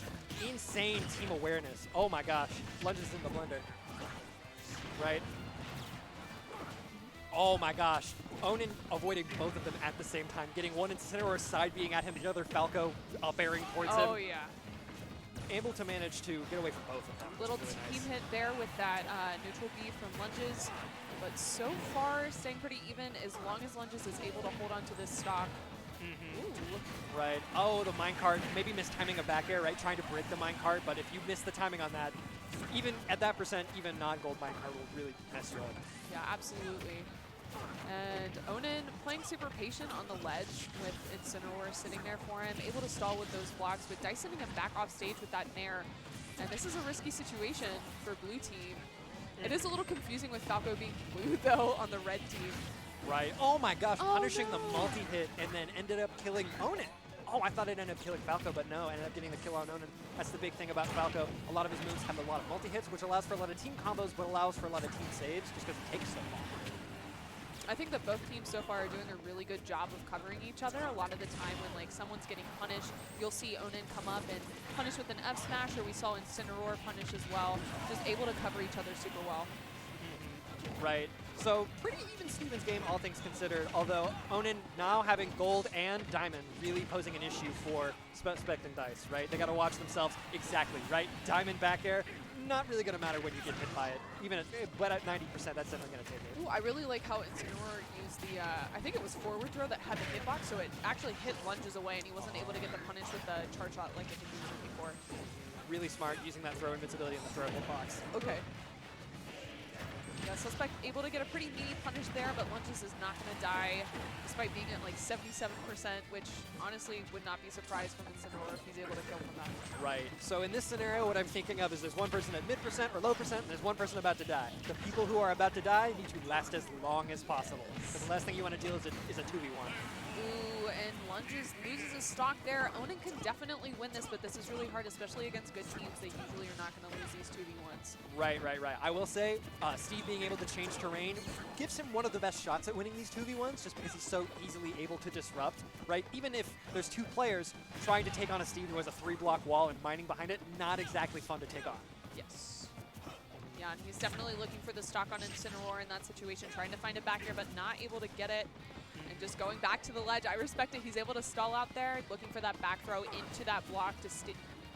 Insane team awareness. Oh my gosh, Lunges in the blender, right? Oh my gosh, Onin avoiding both of them at the same time, getting one Incineroar side being at him, the other Falco bearing towards him. Oh, yeah. Able to manage to get away from both of them. Little Really team nice. hit there with that neutral B from Lunges, but so far staying pretty even as long as Lunges is able to hold on to this stock. Ooh. Right. Oh, the minecart. Maybe mistiming a back air, right? Trying to break the minecart, but if you miss the timing on that, even at that percent, even non-gold minecart will really mess you up. Yeah, absolutely. And Onin playing super patient on the ledge with Incineroar sitting there for him, able to stall with those blocks, but Dice sending him back off stage with that Nair. And this is a risky situation for blue team. It is a little confusing with Falco being blue, though, on the red team. Right. Oh my gosh, Oh, punishing the no. multi-hit and then ended up killing Onin. Oh, I thought it ended up killing Falco, but no, ended up getting the kill on Onin. That's the big thing about Falco. A lot of his moves have a lot of multi-hits, which allows for a lot of team combos, but allows for a lot of team saves just because it takes so long. I think that both teams so far are doing a really good job of covering each other. A lot of the time when like someone's getting punished, you'll see Onin come up and punish with an F smash, or we saw Incineroar punish as well. Just able to cover each other super well. Right. So pretty even Stevens game, all things considered, although Onin now having gold and diamond really posing an issue for Suspect and Dice, right? They got to watch themselves exactly, right? Diamond back air, not really going to matter when you get hit by it, even but at 90%, that's definitely going to take it. Ooh, I really like how Incineroar used the, I think it was forward throw that had the hitbox, so it actually hit Lunges away and he wasn't able to get the punish with the charge shot like I think he was looking for. Really smart using that throw invincibility in the throwable box. Okay. Yeah, Suspect able to get a pretty meaty punish there, but Lunges is not going to die, despite being at like 77%, which honestly would not be surprised from Incineroar if he's able to kill from that. Right. So in this scenario, what I'm thinking of is there's one person at mid% or low percent, and there's one person about to die. The people who are about to die need to last as long as possible, because the last thing you want to deal is a 2v1. Ooh, and Lunges loses his stock there. Onin can definitely win this, but this is really hard, especially against good teams. They usually are not going to lose these 2v1s. Right. I will say, Steve being able to change terrain gives him one of the best shots at winning these 2v1s, just because he's so easily able to disrupt, right? Even if there's 2 players trying to take on a Steve who has a 3-block wall and mining behind it, not exactly fun to take on. Yes. Yeah, and he's definitely looking for the stock on Incineroar in that situation, trying to find it back here, but not able to get it. And just going back to the ledge, I respect it. He's able to stall out there, looking for that back throw into that block to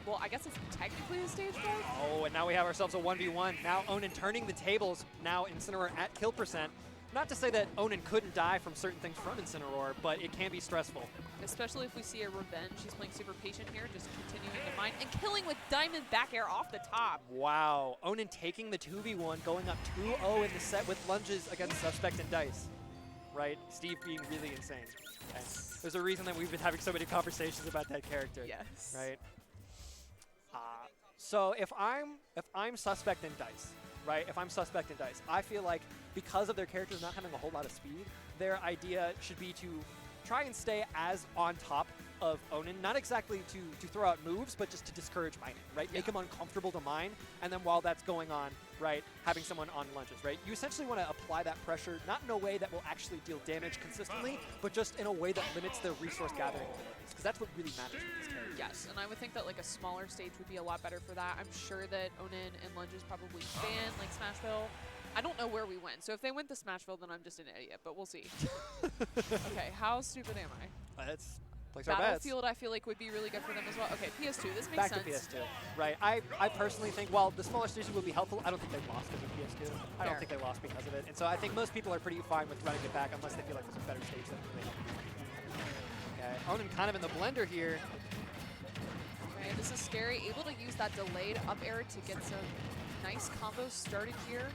well, I guess it's technically a stage break. Oh, and now we have ourselves a 1v1. Now Onin turning the tables, now Incineroar at kill percent. Not to say that Onin couldn't die from certain things from Incineroar, but it can be stressful. Especially if we see a revenge. He's playing super patient here, just continuing to mine and killing with diamond back air off the top. Wow, Onin taking the 2v1, going up 2-0 in the set with Lunges against Suspect and Dice. Right, Steve being really insane. And there's a reason that we've been having so many conversations about that character. Yes. Right. So if I'm Suspect and Dice, right? If I'm Suspect and Dice, I feel like because of their characters not having a whole lot of speed, their idea should be to try and stay as on top of Onin, not exactly to throw out moves, but just to discourage mining, right? Make him uncomfortable to mine, and then while that's going on, right, having someone on lunges, right? You essentially want to apply that pressure, not in a way that will actually deal damage consistently, but just in a way that limits their resource gathering abilities, because that's what really matters with this character. Yes, and I would think that like a smaller stage would be a lot better for that. I'm sure that Onin and Lunges probably ban like Smashville. I don't know where we went, so if they went to Smashville, then I'm just an idiot, but we'll see. Okay, how stupid am I? That's place our bets. Battlefield, I feel like would be really good for them as well. Okay, PS2, this makes Back sense. to PS2, right? I personally think, while the smaller stages will be helpful, I don't think they lost because of PS2. I don't think they lost because of it. And so I think most people are pretty fine with running it back unless they feel like there's a better stage that really help. Okay, Onin kind of in the blender here. Okay, this is scary. Able to use that delayed up air to get some nice combos started here.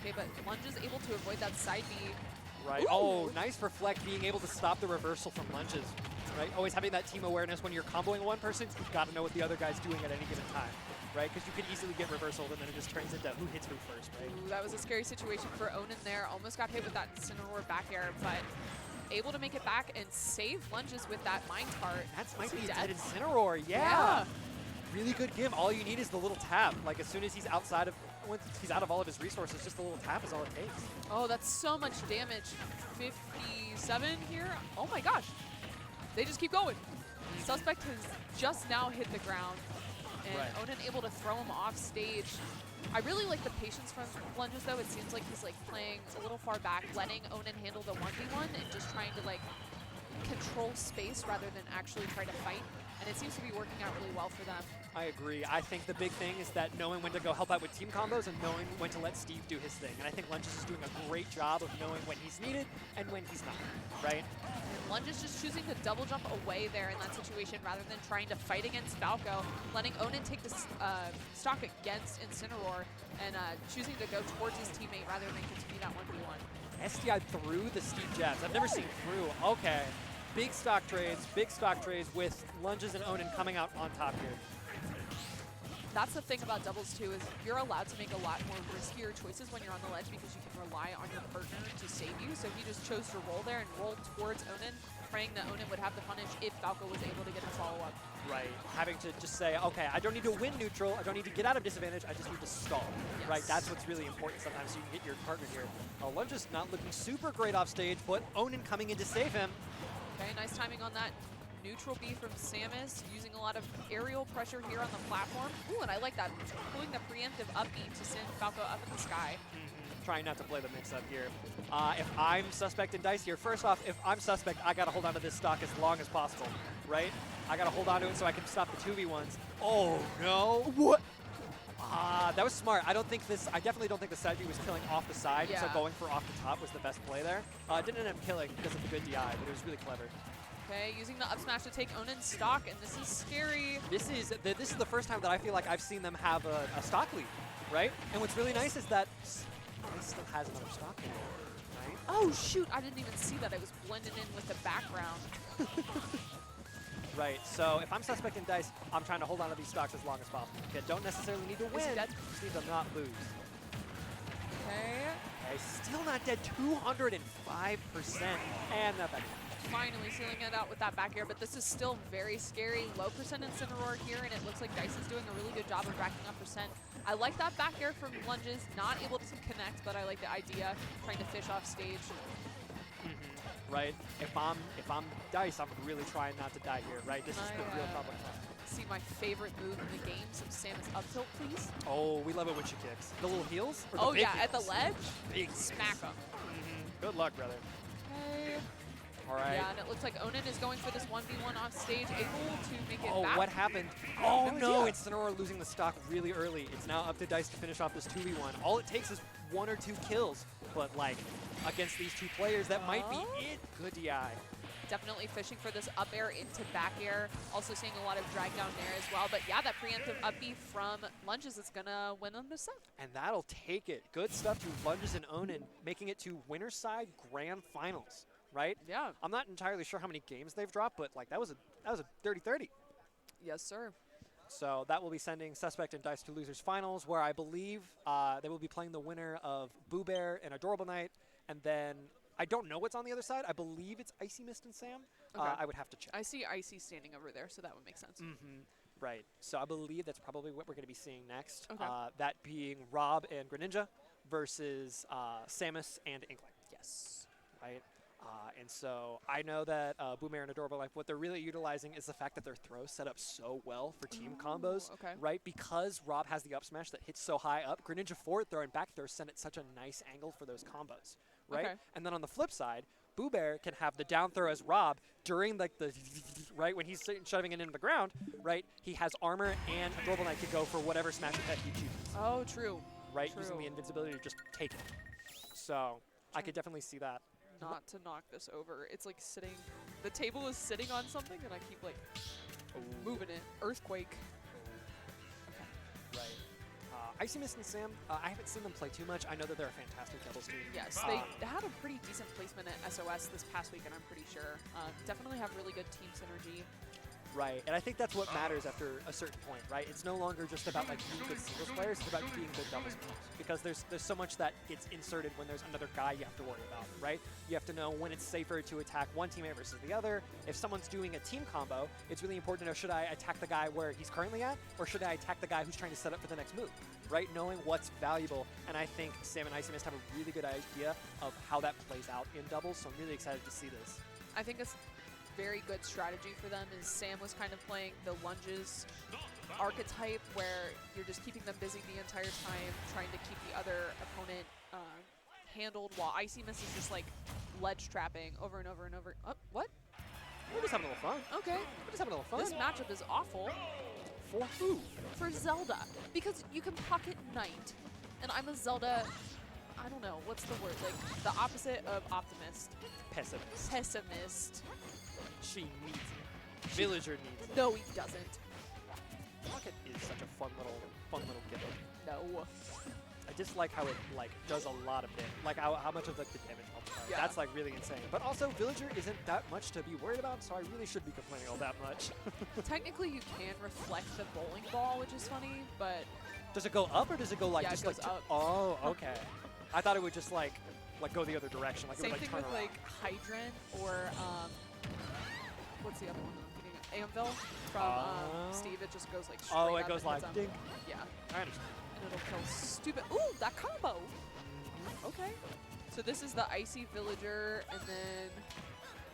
Okay, but Lunges able to avoid that side B. Right. Ooh. Oh, nice reflect, being able to stop the reversal from Lunges. Right. Always having that team awareness when you're comboing one person, you've got to know what the other guy's doing at any given time. Right? Because you could easily get reversaled, and then it just turns into who hits who first, right? Ooh, that was a scary situation for Onin there. Almost got hit with that Incineroar back air, but able to make it back and save Lunges with that Mind Tart. That might be a dead. dead Incineroar, yeah. Really good give. All you need is the little tap. Like, as soon as he's outside of, once he's out of all of his resources, just a little tap is all it takes. Oh, that's so much damage. 57 here. Oh my gosh. They just keep going. Suspect has just now hit the ground, and Onin able to throw him off stage. I really like the patience from Lunges, though. It seems like he's like playing a little far back, letting Onin handle the 1v1 and just trying to like control space rather than actually try to fight. And it seems to be working out really well for them. I agree. I think the big thing is that knowing when to go help out with team combos and knowing when to let Steve do his thing. And I think Lunges is doing a great job of knowing when he's needed and when he's not, right? And Lunges just choosing to double jump away there in that situation rather than trying to fight against Falco, letting Onin take the stock against Incineroar and choosing to go towards his teammate rather than continue that 1v1. STI through the steep jabs. I've never seen through. Okay. Big stock trades with Lunges and Onin coming out on top here. That's the thing about doubles too, is you're allowed to make a lot more riskier choices when you're on the ledge because you can rely on your partner to save you. So he just chose to roll there and roll towards Onin, praying that Onin would have the punish if Falco was able to get the follow-up. Right, having to just say, okay, I don't need to win neutral, I don't need to get out of disadvantage, I just need to stall. Yes. Right, that's what's really important sometimes, so you can get your partner here. Lunges not looking super great off stage, but Onin coming in to save him. Okay, nice timing on that neutral B from Samus, using a lot of aerial pressure here on the platform. Ooh, and I like that, pulling the preemptive up B to send Falco up in the sky. Trying not to play the mix-up here. If I'm Suspect in Dice here, first off, if I'm Suspect, I gotta hold on to this stock as long as possible, right? I gotta hold on to it so I can stop the 2v1s. Oh, no. What? That was smart. I definitely don't think the side B was killing off the side, so going for off the top was the best play there. Didn't end up killing because of the good DI, but it was really clever. Okay, using the up smash to take Onin's stock, and this is scary. This is the first time that I feel like I've seen them have a stock lead, right? And what's really nice is that he still has another stock lead, right? Oh shoot, I didn't even see that. I was blended in with the background. Right, so if I'm Suspect in Dice, I'm trying to hold on to these stocks as long as possible. Okay, don't necessarily need to win, just need to not lose. Okay. Okay, still not dead, 205%, and not bad. Finally sealing it out with that back air, but this is still very scary. Low percent Incineroar here, and it looks like Dice is doing a really good job of racking up percent. I like that back air from Lunges, not able to connect, but I like the idea, trying to fish off stage. Right, if I'm Dice, I'm really trying not to die here, right? This is the real problem. See my favorite move in the game, some Samus up tilt, please. Oh, we love it when she kicks. The little heels? Or the Oh big yeah, heels? at the ledge, Big smack them. Good luck, brother. Okay. All right. Yeah, and it looks like Onin is going for this 1v1 off stage, able to make it Oh, back. what happened? Oh no, it's Incineroar losing the stock really early. It's now up to Dice to finish off this 2v1. All it takes is 1 or 2 kills, but like against these two players, that might be it. Good DI. Definitely fishing for this up air into back air. Also seeing a lot of drag down there as well. But yeah, that preemptive up B from Lunges is gonna win them the set. And that'll take it. Good stuff to Lunges and Onin, making it to winner's side grand finals. Right? Yeah. I'm not entirely sure how many games they've dropped, but like that was a 30-30. Yes, sir. So that will be sending Suspect and Dice to losers finals, where I believe they will be playing the winner of BooBear and AdorableKnight, and then I don't know what's on the other side. I believe it's IcyMist and sammm. Okay. I would have to check. I see Icy standing over there, so that would make sense. Right. So I believe that's probably what we're going to be seeing next. Okay. That being Rob and Greninja versus Samus and Inkling. Yes. Right. And so I know that BooBear and AdorableKnight, what they're really utilizing is the fact that their throws set up so well for team combos. Okay. Right. Because Rob has the up smash that hits so high up, Greninja forward throw and back throw send at such a nice angle for those combos. Right. Okay. And then on the flip side, BooBear can have the down throw as Rob during like the right when he's shoving it into the ground. Right. He has armor and AdorableKnight to go for whatever smash attack he chooses. Oh, true. Right. True. Using the invincibility to just take it. So I could definitely see that. Not to knock this over. It's like sitting, the table is sitting on something and I keep like moving it. Earthquake. Right. IcyMist and sammm, I haven't seen them play too much. I know that they're a fantastic doubles team. Yes, they had a pretty decent placement at SOS this past weekend, I'm pretty sure. Definitely have really good team synergy. Right, and I think that's what matters after a certain point, right? It's no longer just about like being good singles players, it's about being good doubles players. Because there's so much that gets inserted when there's another guy you have to worry about, right? You have to know when it's safer to attack one teammate versus the other. If someone's doing a team combo, it's really important to know, should I attack the guy where he's currently at, or should I attack the guy who's trying to set up for the next move, right? Knowing what's valuable, and I think sammm and IcyMist have a really good idea of how that plays out in doubles, so I'm really excited to see this. I think it's very good strategy for them is sammm was kind of playing the lunges archetype where you're just keeping them busy the entire time, trying to keep the other opponent handled, while IcyMist is just like ledge trapping over and over and over. Oh, what? We're just having a little fun. Okay. We're just having a little fun. This matchup is awful For who? for Zelda because you can pocket Knight, and I'm a Zelda. I don't know what's the word, like the opposite of optimist. Pessimist. Pessimist. She needs it. Villager needs it. No, he doesn't. Pocket is such a fun little gimmick. No. I just like how it like does a lot of damage. Like how much of like the damage multiplier. Yeah. That's like really insane. But also Villager isn't that much to be worried about, so I really should be complaining all that much. Technically, you can reflect the bowling ball, which is funny, but Does it go up or does it go like Yeah, it just goes like up. Oh, okay. I thought it would just like go the other direction. Like same it would thing like turn with around. like Hydrant or what's the other one I'm thinking of? Anvil from Steve. It just goes like straight Oh, it up goes and hits like him. dink. Yeah, I understand. and it'll kill stupid. Ooh, that combo. Okay, so this is the Icy Villager, and then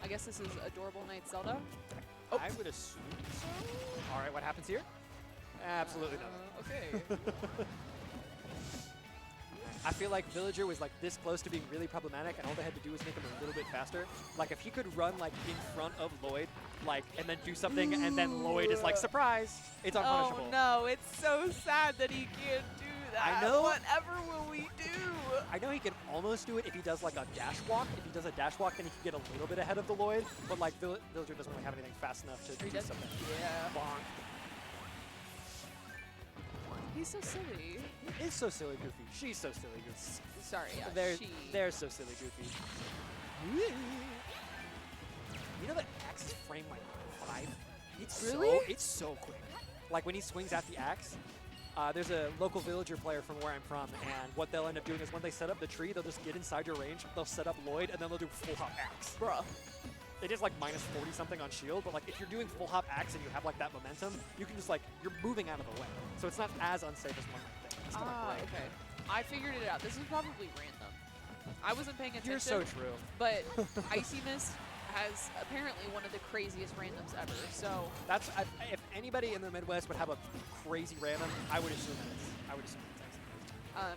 I guess this is AdorableKnight Zelda. Oh. I would assume so. All right, what happens here? Absolutely nothing. Okay. I feel like Villager was like this close to being really problematic, and all they had to do was make him a little bit faster. Like if he could run like in front of Lloyd, like and then do something, and then Lloyd is like surprise, it's unpunishable. Oh no, it's so sad that he can't do that. I know. Whatever will we do? I know he can almost do it if he does like a dash walk. If he does a dash walk, then he can get a little bit ahead of the Lloyd. But like Villager doesn't really have anything fast enough to He do does- something. Yeah. Bonk. He's so silly. It's so silly, Goofy. She's so silly, Goofy. Sorry, yeah, They're so silly, Goofy. You know that axe is frame like 5? It's Really? It's so quick. Like when he swings at the axe, there's a local Villager player from where I'm from, and what they'll end up doing is when they set up the tree, they'll just get inside your range, they'll set up Lloyd, and then they'll do full hop axe. Bruh. It is like minus 40 something on shield, but like if you're doing full hop axe and you have like that momentum, you can just like, you're moving out of the way. So it's not as unsafe as one might think. It's kind of great. Okay. I figured it out. This is probably random. I wasn't paying attention. You're so true. But IcyMist has apparently one of the craziest randoms ever. So That's if anybody in the Midwest would have a crazy random, I would assume it's IcyMist.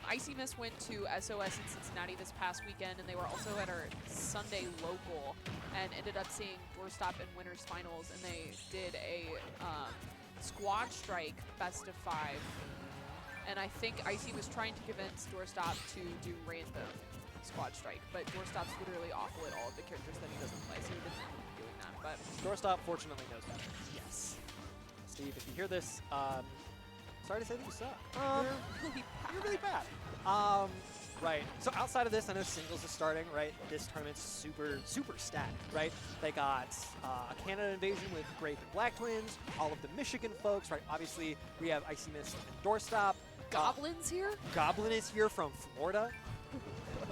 IcyMist went to SOS in Cincinnati this past weekend, and they were also at our Sunday local, and ended up seeing Doorstop in winners finals, and they did a squad strike best of 5. And I think Icy was trying to convince Doorstop to do random squad strike, but Doorstop's literally awful at all of the characters that he doesn't play, so he didn't end up doing that. But Doorstop fortunately knows better. yes, Steve, if you hear this, sorry to say that you suck. you're really bad. You're really bad. Right. So outside of this, I know singles is starting, right? This tournament's super stacked, right? They got a Canada invasion with Grape and Black Twins, all of the Michigan folks, right? Obviously, we have IcyMist and Doorstop. Goblins here? Goblin is here from Florida.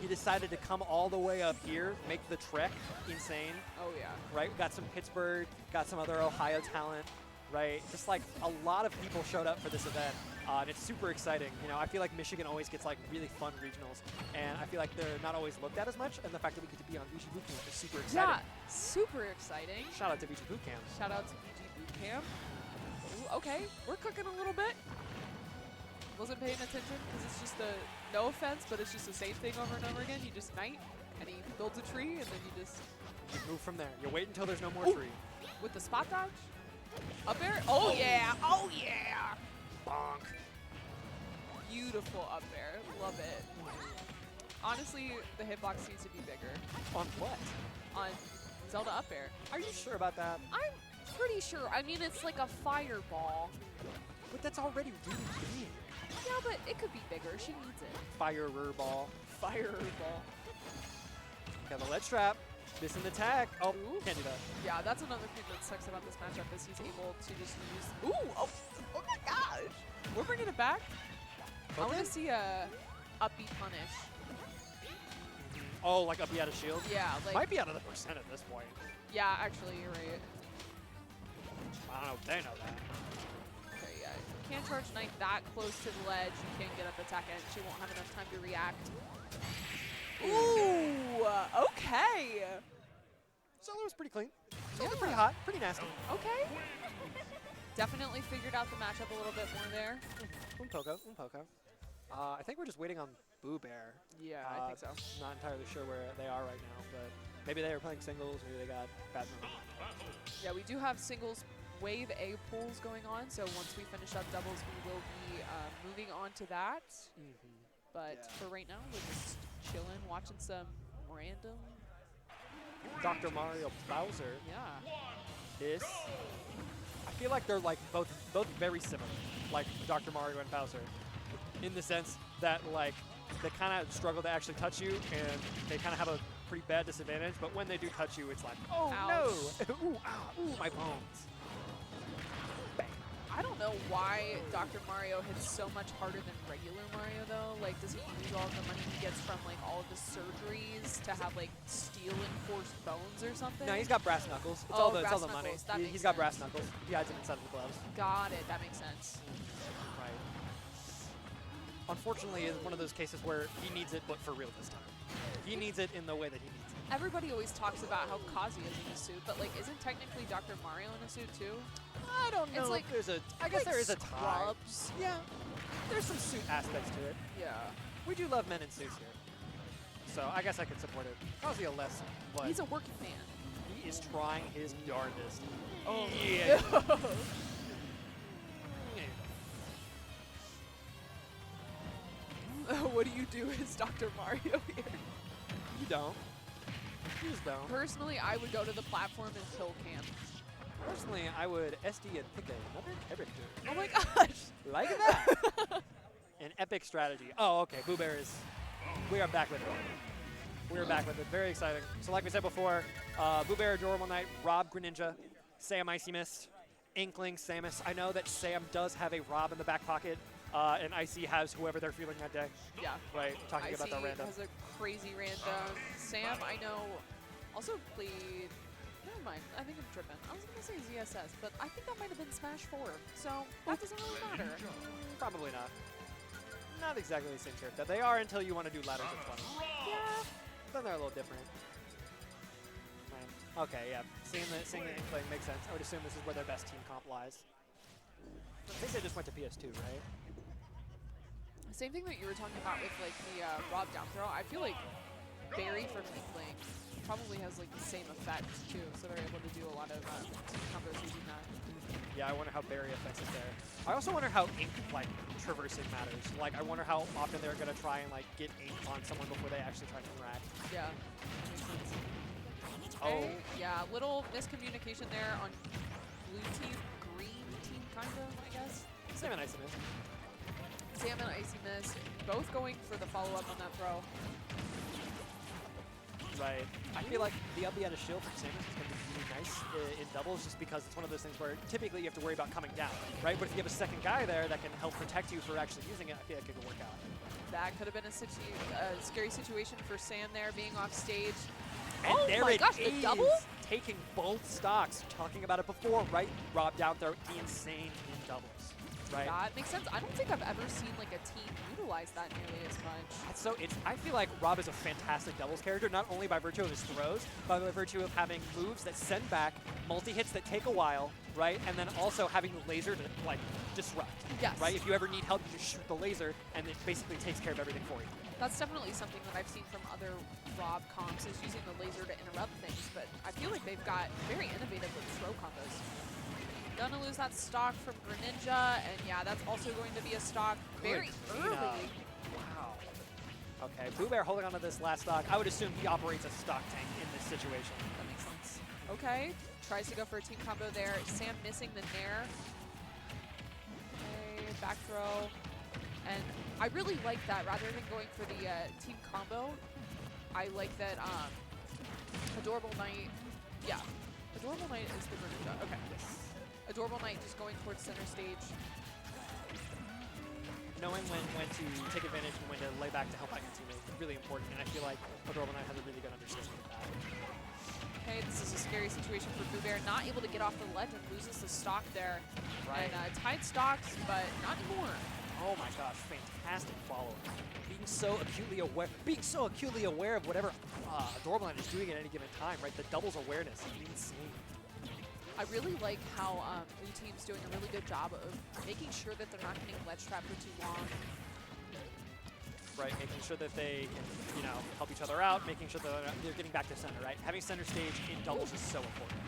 he decided to come all the way up here, make the trek insane, Oh, yeah. right? Got some Pittsburgh, got some other Ohio talent, right? Just like a lot of people showed up for this event, and it's super exciting. You know, I feel like Michigan always gets like really fun regionals, and I feel like they're not always looked at as much, and the fact that we get to be on VGBootCamp is super exciting. Yeah, super exciting. Shout out to VGBootCamp. Shout out to VGBootCamp. Ooh, okay, we're cooking a little bit. Wasn't paying attention because it's just no offense, but it's just the same thing over and over again. You just knight, and he builds a tree, and then you just... You move from there. You wait until there's no more Ooh. tree. With the spot dodge? Up air? Oh, yeah! Oh, yeah! Bonk. Beautiful up air. Love it. Honestly, the hitbox needs to be bigger On what? on Zelda up air. Are you sure about that? I'm pretty sure. I mean, it's like a fireball. But that's already really big. Yeah, but it could be bigger. She needs it. Firer ball. Fireball. Got the ledge trap. Missing the tag. Oh, Ooh. can't do that. Yeah, that's another thing that sucks about this matchup is he's able to just use... Ooh! Oh my gosh! We're bringing it back. I want to see a upbeat punish. Oh, like up out of shield? Yeah, like... Might be out of the percent at this point. Yeah, actually, you're right. I don't know if they know that. Okay, yeah. Can't charge Knight that close to the ledge. You can't get up attack and she won't have enough time to react. Ooh! Okay! Solo was pretty clean. Yeah. Pretty hot. Pretty nasty. Okay. Definitely figured out the matchup a little bit more there. Poco. I think we're just waiting on BooBear. Yeah, I think so. Not entirely sure where they are right now, but maybe they were playing singles, maybe they got bad moves. Yeah, we do have singles wave A pools going on, so once we finish up doubles, we will be moving on to that. But Yeah. for right now, we're just chilling, watching some random. Dr. Mario Bowser Yeah. is. I feel like they're like both very similar, like Dr. Mario and Bowser, in the sense that like they kind of struggle to actually touch you, and they kind of have a pretty bad disadvantage. But when they do touch you, it's like, oh Ouch. no, ooh, ow, ooh, my bones. Bang. I don't know why Dr. Mario hits so much harder than regular Mario, though. Like, does he use all of the money he gets from, like, all of the surgeries to have, like, steel-enforced bones or something? No, he's got brass knuckles. It's Oh, all the brass money. knuckles. That He's makes got brass sense. knuckles. He hides them inside of the gloves. Got it. That makes sense. Right. Unfortunately, it's one of those cases where he needs it, but for real this time. He needs it in the way that he needs it. Everybody always talks about how Kazi is in a suit, but, like, isn't technically Dr. Mario in a suit, too? I don't know. It's like, there's a. I guess like there is a tie. scrubs. Yeah. There's some suit aspects to it. Yeah. We do love men in suits here. So I guess I could support it. Probably a lesson, but He's a working man. he is trying his darndest. Oh. Yeah. What do you do as Dr. Mario here? You don't. You just don't. Personally, I would go to the platform and kill Camp. Personally, I would SD and pick another character. Oh my gosh! Like that. An epic strategy. Oh, okay. BooBear is. We are back with it. We are back with it. Very exciting. So, like we said before, BooBear AdorableKnight, Rob Greninja, Sam IcyMist, Inkling, Samus. I know that Sam does have a Rob in the back pocket, and Icy has whoever they're feeling that day. Yeah. Right. Talking about the Icy random. has a crazy random. Sam, I know, also played. Never mind. I think I'm tripping. I was gonna say ZSS, but I think that might have been Smash 4. So that doesn't really matter. Probably not. Not exactly the same character. They are until you want to do ladders of 20. Yeah. Then they're a little different. Right. Okay, yeah. Seeing the Inkling makes sense. I would assume this is where their best team comp lies. I think they just went to PS2, right? Same thing that you were talking about with like the Rob down throw. I feel like Barry from Inkling probably has like the same effect too, so they're able to do a lot of combos using that. Yeah, I wonder how Barry affects it there. I also wonder how ink like traversing matters. Like, I wonder how often they're gonna try and like get ink on someone before they actually try to interact. Yeah. Makes sense. Oh. Okay, yeah, little miscommunication there on blue team, green team, kind of, I guess. Sam and IcyMist. Sam and IcyMist both going for the follow-up on that throw. Right. I feel like the up B out of shield from Samus is going to be really nice in doubles just because it's one of those things where typically you have to worry about coming down, right? But if you have a second guy there that can help protect you for actually using it, I feel like it could work out. That could have been a scary situation for Sam there being off stage. And oh there my it gosh, the is, double? taking both stocks. Talking about it before, right? Rob down throw, insane in doubles, right? That makes sense. I don't think I've ever seen like a team utilize that nearly as much. So I feel like Rob is a fantastic doubles character, not only by virtue of his throws, but by virtue of having moves that send back, multi-hits that take a while, right? And then also having the laser to like disrupt, Yes. right? If you ever need help, you just shoot the laser and it basically takes care of everything for you. That's definitely something that I've seen from other Rob comps is using the laser to interrupt things, but I feel like they've got very innovative with throw combos. Gonna lose that stock from Greninja, and yeah, that's also going to be a stock very Good early. Wow. Okay, BooBear holding on to this last stock. I would assume he operates a stock tank in this situation. That makes sense. Okay, tries to go for a team combo there. Sam missing the nair. Okay, back throw. And I really like that. Rather than going for the team combo, I like that AdorableKnight, yeah, AdorableKnight is the Greninja. Okay. AdorableKnight just going towards center stage. Knowing when to take advantage and when to lay back to help out your teammate is really important, and I feel like AdorableKnight has a really good understanding of that. Okay, this is a scary situation for BooBear. Not able to get off the ledge and loses the stock there. Right. And tied stocks, but not anymore. Oh my gosh, fantastic follow. Being so acutely aware of whatever AdorableKnight is doing at any given time, right? The doubles awareness is insane. I really like how blue team's doing a really good job of making sure that they're not getting ledge trapped for too long. Right, making sure that they can, you know, help each other out, making sure that they're getting back to center, right? Having center stage in doubles is so important.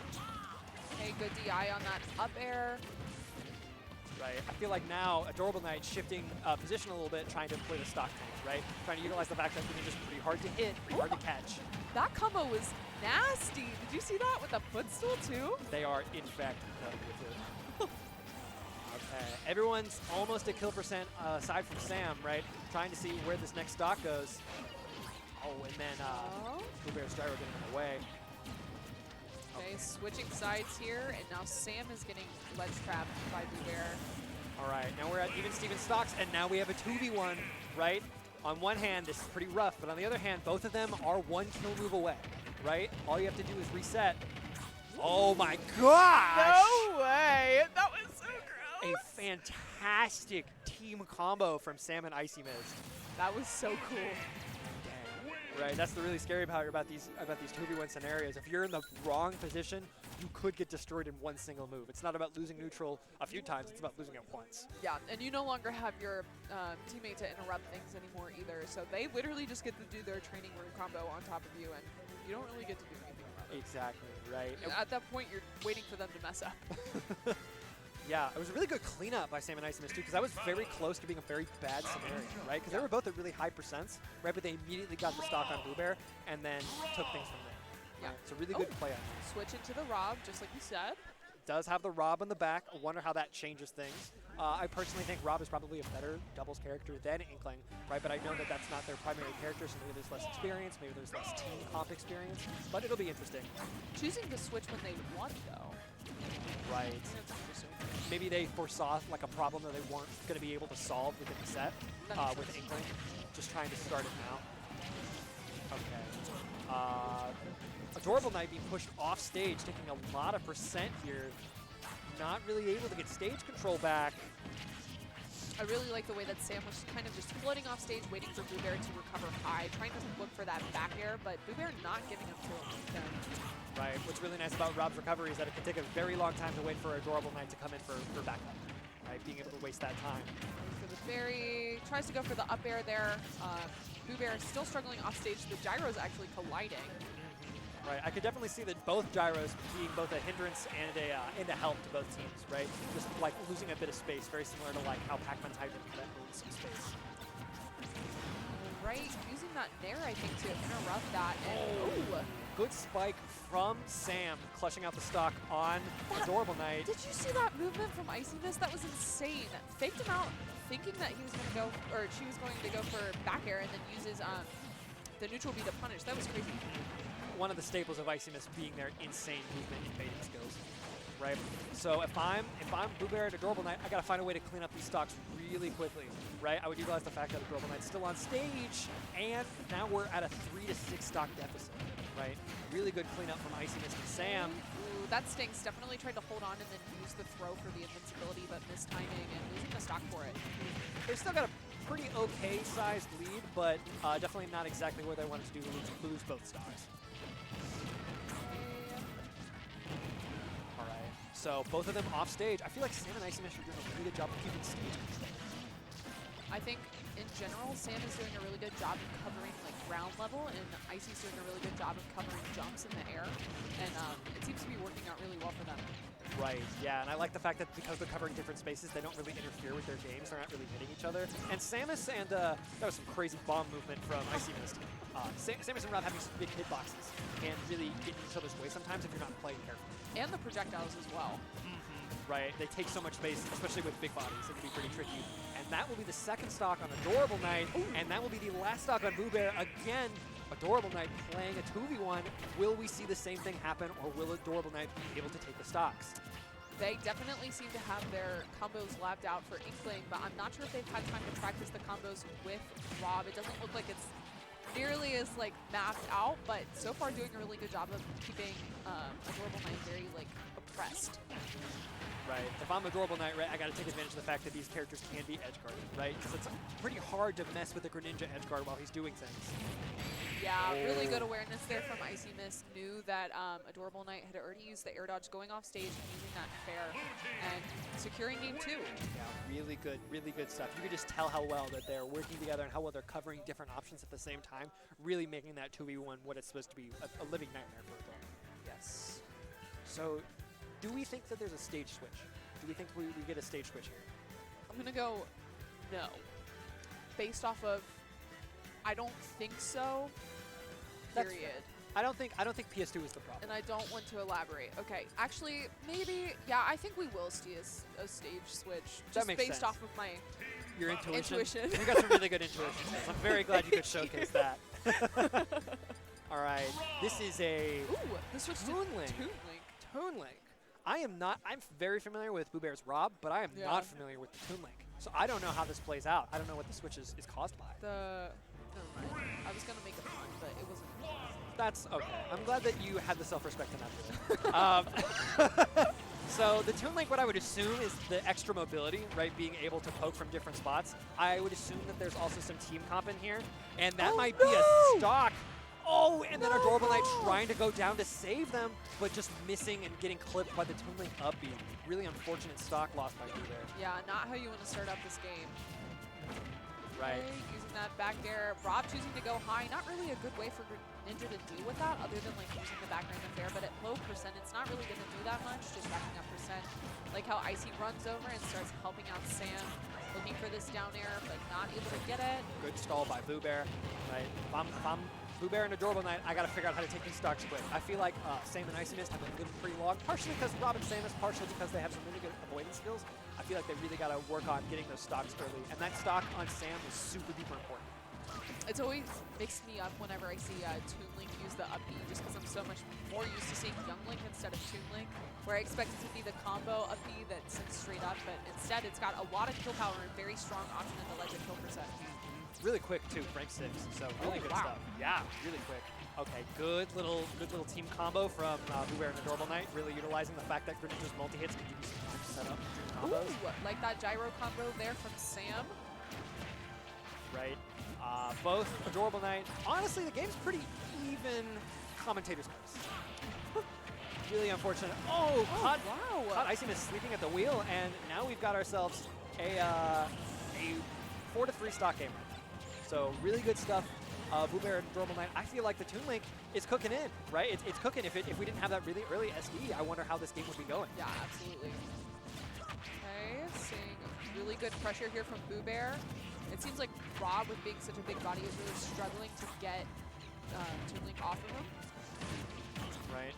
Okay, good DI on that up air. Right, I feel like now AdorableKnight shifting position a little bit, trying to play the stock tank, right? Trying to utilize the fact that they're just pretty hard to hit, pretty hard to catch. That combo was nasty. Did you see that with the footstool too? They are, in fact, with it. Okay, everyone's almost at kill percent aside from Sam, right? Trying to see where this next stock goes. Oh, and then BooBear's gyro getting in the way. Okay, switching sides here, and now Sam is getting ledge trapped by BooBear. All right, now we're at even Steven stocks, and now we have a 2v1, right? On one hand, this is pretty rough, but on the other hand, both of them are one kill move away, right? All you have to do is reset. Oh my gosh! No way! That was so gross! A fantastic team combo from Sam and IcyMist. That was so cool. Right, that's the really scary part about these 2v1 scenarios. If you're in the wrong position, you could get destroyed in one single move. It's not about losing neutral a few times, it's about losing it once. Yeah, and you no longer have your teammate to interrupt things anymore either, so they literally just get to do their training room combo on top of you, and you don't really get to do anything about it. Exactly, right. At that point, you're waiting for them to mess up. Yeah, it was a really good cleanup by Sam and IcyMist too, because that was very close to being a very bad scenario, right? Because they were both at really high percents, right? But they immediately got the stock on BooBear and then took things from there. Yeah. Right? It's a really good play on this. Switch into the Rob, just like you said. Does have the Rob on the back. I wonder how that changes things. I personally think Rob is probably a better doubles character than Inkling, right? But I know that that's not their primary character, so maybe there's less experience, maybe there's less team comp experience, but it'll be interesting. Choosing to switch when they won, though. Right. That's interesting. Maybe they foresaw like a problem that they weren't going to be able to solve within the set with Inkling. Just trying to start it now. Okay. AdorableKnight being pushed off stage, taking a lot of percent here. Not really able to get stage control back. I really like the way that Sam was kind of just floating off stage, waiting for BooBear to recover high, trying to look for that back air, but BooBear not giving up to him. Right. What's really nice about Rob's recovery is that it can take a very long time to wait for AdorableKnight to come in for backup. Right. Being able to waste that time. For the berry, tries to go for the up air there. BooBear still struggling off stage. The gyro's actually colliding. Right, I could definitely see that both gyros being both a hindrance and a help to both teams, right? Just like losing a bit of space, very similar to like how Pac-Man's Hydra can lose some space. Right, using that nair, I think, to interrupt that. And good spike from Sam, clutching out the stock on AdorableKnight. Did you see that movement from IcyMist? That was insane. Faked him out, thinking that he was going to go, or she was going to go for back air, and then uses the neutral B to punish. That was crazy. one of the staples of IcyMist being their insane movement and baiting skills, right? So if I'm BooBear AdorableKnight, I gotta find a way to clean up these stocks really quickly, right? I would utilize the fact that AdorableKnight's still on stage, and now we're at a 3 to 6 stock deficit, right? Really good cleanup from IcyMist and sammm. Ooh, that stinks. Definitely tried to hold on and then use the throw for the invincibility, but missed timing and losing the stock for it. They've still got a pretty okay sized lead, but definitely not exactly where they wanted to do lose both stocks. All right, so both of them off stage. I feel like sammm and IcyMist are doing a really good job of keeping stage control. I think in general, sammm is doing a really good job of covering like ground level, and Icy's doing a really good job of covering jumps in the air, and it seems to be working out really well for them. Right, yeah, and I like the fact that because they're covering different spaces, they don't really interfere with their games. They're not really hitting each other. And Samus and, that was some crazy bomb movement from IcyMist. Samus and Rob having some big hitboxes and really get in each other's way sometimes if you're not playing carefully. And the projectiles as well. Right, they take so much space, especially with big bodies. It can be pretty tricky. And that will be the second stock on AdorableKnight, and that will be the last stock on BooBear. Again, AdorableKnight playing a 2v1. Will we see the same thing happen, or will AdorableKnight be able to take the stocks? They definitely seem to have their combos lapped out for Inkling, but I'm not sure if they've had time to practice the combos with Rob. It doesn't look like it's nearly as like mapped out, but so far doing a really good job of keeping AdorableKnight very like oppressed. Right. If I'm AdorableKnight, right, I got to take advantage of the fact that these characters can be edgeguarded, right? Because it's pretty hard to mess with a Greninja edgeguard while he's doing things. Yeah, really good awareness there from IcyMist. Knew that AdorableKnight had already used the air dodge going off stage and using that fair and securing game 2. Yeah, really good stuff. You could just tell how well that they're working together and how well they're covering different options at the same time, really making that 2v1 what it's supposed to be, a living nightmare for Adorable. Yes. So, do we think that there's a stage switch? Do we think we get a stage switch here? I'm gonna go no. Based off of, I don't think so. That's Period. fair. I don't think PS2 is the problem. And I don't want to elaborate. Okay, actually, maybe, yeah, I think we will see a stage switch. That Just makes based sense. off of my Your intuition. intuition. You got some really good intuition skills. I'm very glad you could showcase that. All right, this is a Ooh, the switch to Toon Link. Toon Link. I'm very familiar with BooBear's Rob, but I am Yeah. not familiar with the Toon Link. So I don't know how this plays out. I don't know what the switch is caused by. Never mind. I was gonna make a pun, but it wasn't. That's okay. I'm glad that you had the self-respect enough for that. So the Toon Link, what I would assume is the extra mobility, right? Being able to poke from different spots. I would assume that there's also some team comp in here, and that might be a stock. Oh, and then AdorableKnight trying to go down to save them, but just missing and getting clipped by the Toon Link up B. Really unfortunate stock loss by BooBear. Yeah, not how you want to start up this game. Right. Okay, using that back air. Rob choosing to go high. Not really a good way for Ninja to deal with that, other than like using the back range and fair. But at low percent, it's not really going to do that much. Just backing up percent. Like how Icy runs over and starts helping out sammm, looking for this down air, but not able to get it. Good stall by BooBear. Right. If I'm BooBear and AdorableKnight, I got to figure out how to take these stocks quick. I feel like sammm and IcyMist have been living pretty long, partially because Rob and Samus, partially because they have some really good avoidance skills. I feel like they really got to work on getting those stocks early, and that stock on sammm is super duper important. It's always mixed me up whenever I see Toon Link use the up B, just because I'm so much more used to seeing Young Link instead of Toon Link, where I expect it to be the combo up B that sends straight up, but instead it's got a lot of kill power and very strong option in the ledge of kill percent. Really quick too, rank 6. So really good stuff. Yeah, really quick. Okay, good little team combo from BooBear and AdorableKnight. Really utilizing the fact that Greninja's multi-hits can give you some time to set up combos. Ooh, like that gyro combo there from sammm. Right. Both AdorableKnight. Honestly, the game's pretty even. Commentators curse. Really unfortunate. Oh, caught IcyMist sleeping at the wheel, and now we've got ourselves a 4-3 stock game. So really good stuff. BooBear and AdorableKnight. I feel like the Toon Link is cooking in, right? It's cooking. If we didn't have that really early SD, I wonder how this game would be going. Yeah, absolutely. Okay, seeing really good pressure here from BooBear. It seems like Rob, with being such a big body, is really struggling to get Toon Link off of him. Right.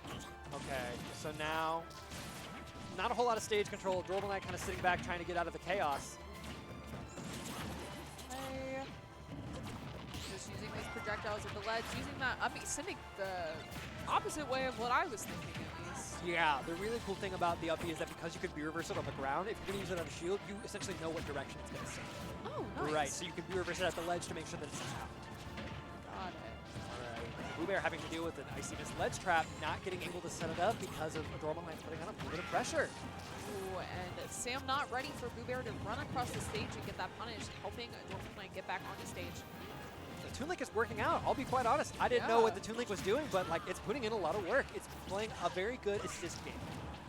Okay. So now, not a whole lot of stage control. AdorableKnight kind of sitting back, trying to get out of the chaos. Okay. Just using these projectiles projectiles at the ledge, using that up, sending the opposite way of what I was thinking at least. Yeah, the really cool thing about the uppy is that because you can B-reverse it on the ground, if you're going to use it on a shield, you essentially know what direction it's going to send. Oh, nice. Right, so you can B-reverse it at the ledge to make sure that it's out. Got it. Alright, BooBear having to deal with an IcyMist ledge trap, not getting able to set it up because of AdorableKnight putting on a little bit of pressure. Ooh, and Sam not ready for BooBear to run across the stage and get that punish, helping AdorableKnight get back on the stage. The Toon Link is working out, I'll be quite honest. I didn't know what the Toon Link was doing, but like it's putting in a lot of work. It's playing a very good assist game,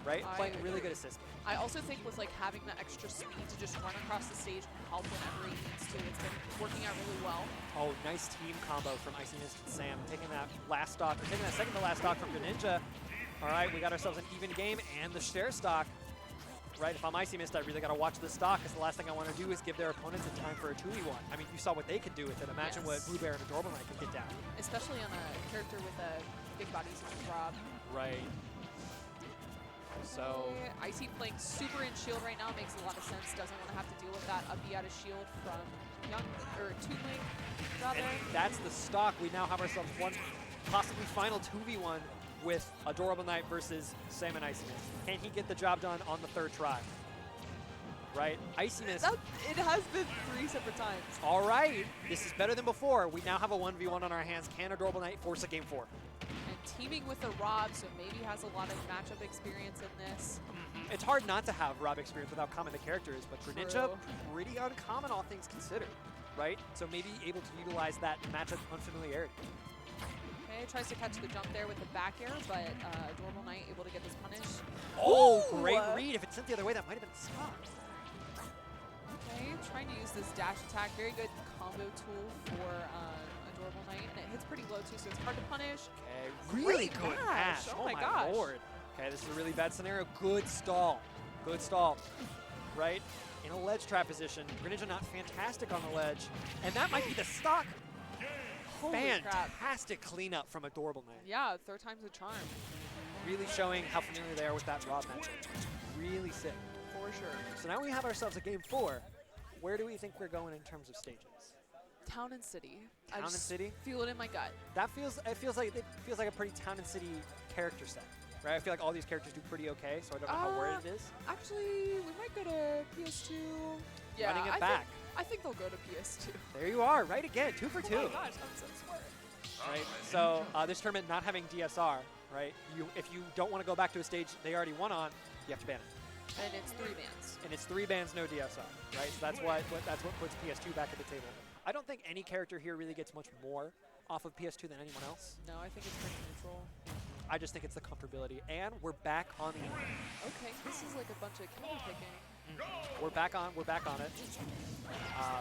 right? Playing a really good assist game. I also think with like having the extra speed to just run across the stage and help whenever he needs to, it's been working out really well. Oh, nice team combo from IcyMist and Sam, taking that last stock, or taking that second to last stock from Greninja. All right, we got ourselves an even game and the share stock. Right, if I'm IcyMist, I really got to watch this stock because the last thing I want to do is give their opponents a time for a 2v1. I mean, you saw what they could do with it. Imagine what BooBear and AdorableKnight could get down. Especially on a character with a big body such as Rob. Right. So Icy playing super in shield right now makes a lot of sense. Doesn't want to have to deal with that uppy out of shield from Toon Link, rather. And that's the stock. We now have ourselves one possibly final 2v1 with AdorableKnight versus Sam and IcyMist. Can he get the job done on the third try? Right, IcyMist. It has been 3 separate times. All right, this is better than before. We now have a 1v1 on our hands. Can AdorableKnight force a game 4? And teaming with the Rob, so maybe has a lot of matchup experience in this. It's hard not to have Rob experience without common the characters, but Greninja, pretty uncommon all things considered, right? So maybe able to utilize that matchup unfamiliarity. Okay, tries to catch the jump there with the back air, but AdorableKnight able to get this punish. Oh, great read. If it sent the other way, that might have been a stop. Okay, trying to use this dash attack. Very good combo tool for AdorableKnight, and it hits pretty low too, so it's hard to punish. Okay, really good dash. Oh my gosh. Lord. Okay, this is a really bad scenario. Good stall. Good stall. Right? In a ledge trap position. Greninja not fantastic on the ledge. And that might be the stock. Holy crap. Fantastic cleanup from AdorableKnight. Yeah, third time's a charm. Really showing how familiar they are with that Rob matchup. Really sick. For sure. So now we have ourselves a game 4. Where do we think we're going in terms of stages? Town and City. Town and City? Feel it in my gut. That feels like a pretty Town and City character set. Right? I feel like all these characters do pretty okay, so I don't know how worried it is. Actually, we might go to PS2. Yeah, Running it back. I think they'll go to PS2. There you are, right again, 2 for 2. Oh my gosh, I'm so smart. Right, so this tournament not having DSR, right? If you don't want to go back to a stage they already won on, you have to ban it. And it's 3 bans. And it's 3 bans, no DSR, right? So that's what puts PS2 back at the table. I don't think any character here really gets much more off of PS2 than anyone else. No, I think it's pretty neutral. I just think it's the comfortability, and we're back on the. Okay, this is like a bunch of counter picking. We're back on it.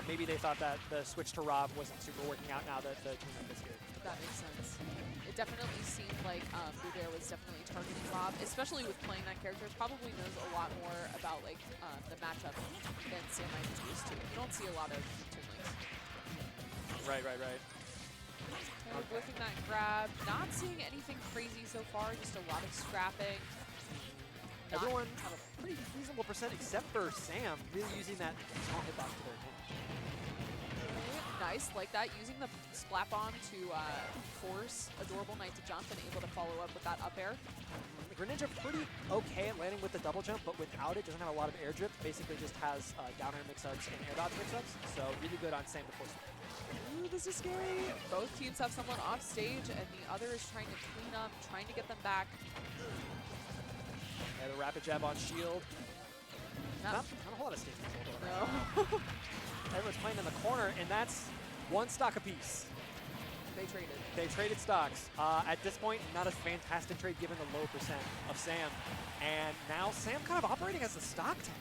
Maybe they thought that the switch to Rob wasn't super working out now that the tournament is here. That makes sense. It definitely seemed like BooBear was definitely targeting Rob, especially with playing that character. Probably knows a lot more about like the matchup than Sam might be used to. You don't see a lot of Toon Links. Right. Okay, looking that grab. Not seeing anything crazy so far, just a lot of scrapping. Everyone have a pretty reasonable percent except for Sam, really using that small hitbox to their advantage. Okay, nice, like that. Using the splat bomb to force AdorableKnight to jump and able to follow up with that up air. Greninja pretty okay at landing with the double jump, but without it, doesn't have a lot of air drip. Basically just has down air mix-ups and air dodge mix-ups, so really good on Sam to force it. Ooh, this is scary. Both teams have someone off stage, and the other is trying to clean up, trying to get them back. Yeah, the rapid jab on shield. Not a whole lot of stage control. No. Everyone's playing in the corner, and that's 1 stock apiece. They traded. They traded stocks. At this point, not a fantastic trade given the low percent of Sam. And now Sam kind of operating as a stock tank,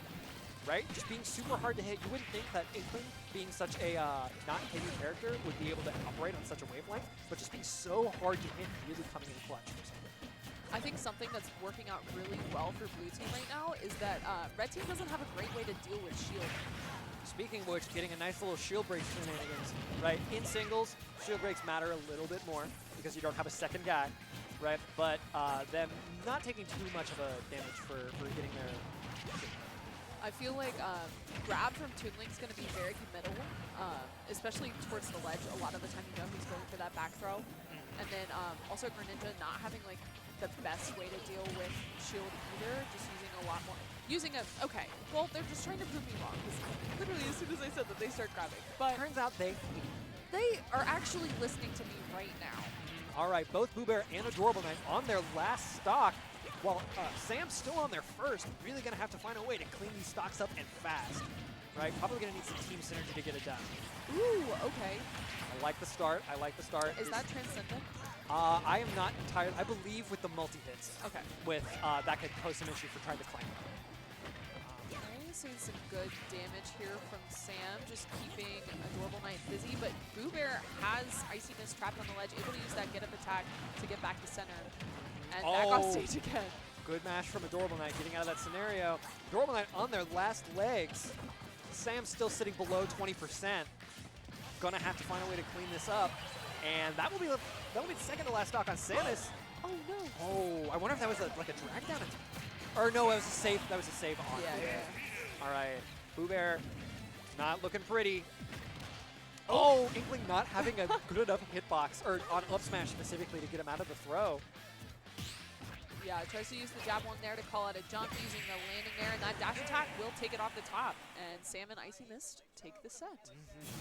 right? Just being super hard to hit. You wouldn't think that Inkling, being such a not heavy character, would be able to operate on such a wavelength, but just being so hard to hit, really coming in clutch for Sam. I think something that's working out really well for Blue Team right now is that Red Team doesn't have a great way to deal with shield. Speaking of which, getting a nice little shield break shenanigans, right? In singles, shield breaks matter a little bit more because you don't have a second guy, right? But them not taking too much of a damage for getting their. I feel like Grab from Toon Link's going to be very committal, especially towards the ledge. A lot of the time, you know he's going for that back throw. And then also Greninja not having like the best way to deal with shield either, just using a lot more. Okay, well, they're just trying to prove me wrong, because literally as soon as I said that, they start grabbing. But Turns out they are actually listening to me right now. All right, both BooBear and AdorableKnight on their last stock, while Samm's still on their first. Really going to have to find a way to clean these stocks up and fast, right? Probably going to need some team synergy to get it done. Ooh, okay. I like the start. I like the start. Is that Transcendent? I am not entirely. I believe with the multi-hits. Okay. With that could pose some issue for trying to climb. Okay, seeing some good damage here from Sam, just keeping AdorableKnight busy, but BooBear has IcyMist trapped on the ledge, able to use that get-up attack to get back to center. And back off stage again. Good mash from AdorableKnight, getting out of that scenario. AdorableKnight on their last legs. Sam's still sitting below 20%. Gonna have to find a way to clean this up. And that will be the second to last stock on Samus. Oh no. Oh, I wonder if that was like a drag down attack. Or no, that was a save. That was a save on. Yeah. All right, BooBear, not looking pretty. Oh, Inkling not having a good enough hitbox, or on up smash specifically to get him out of the throw. Yeah, tries to use the jab one there to call out a jump, using the landing there, and that dash attack will take it off the top. And Sam and IcyMist take the set.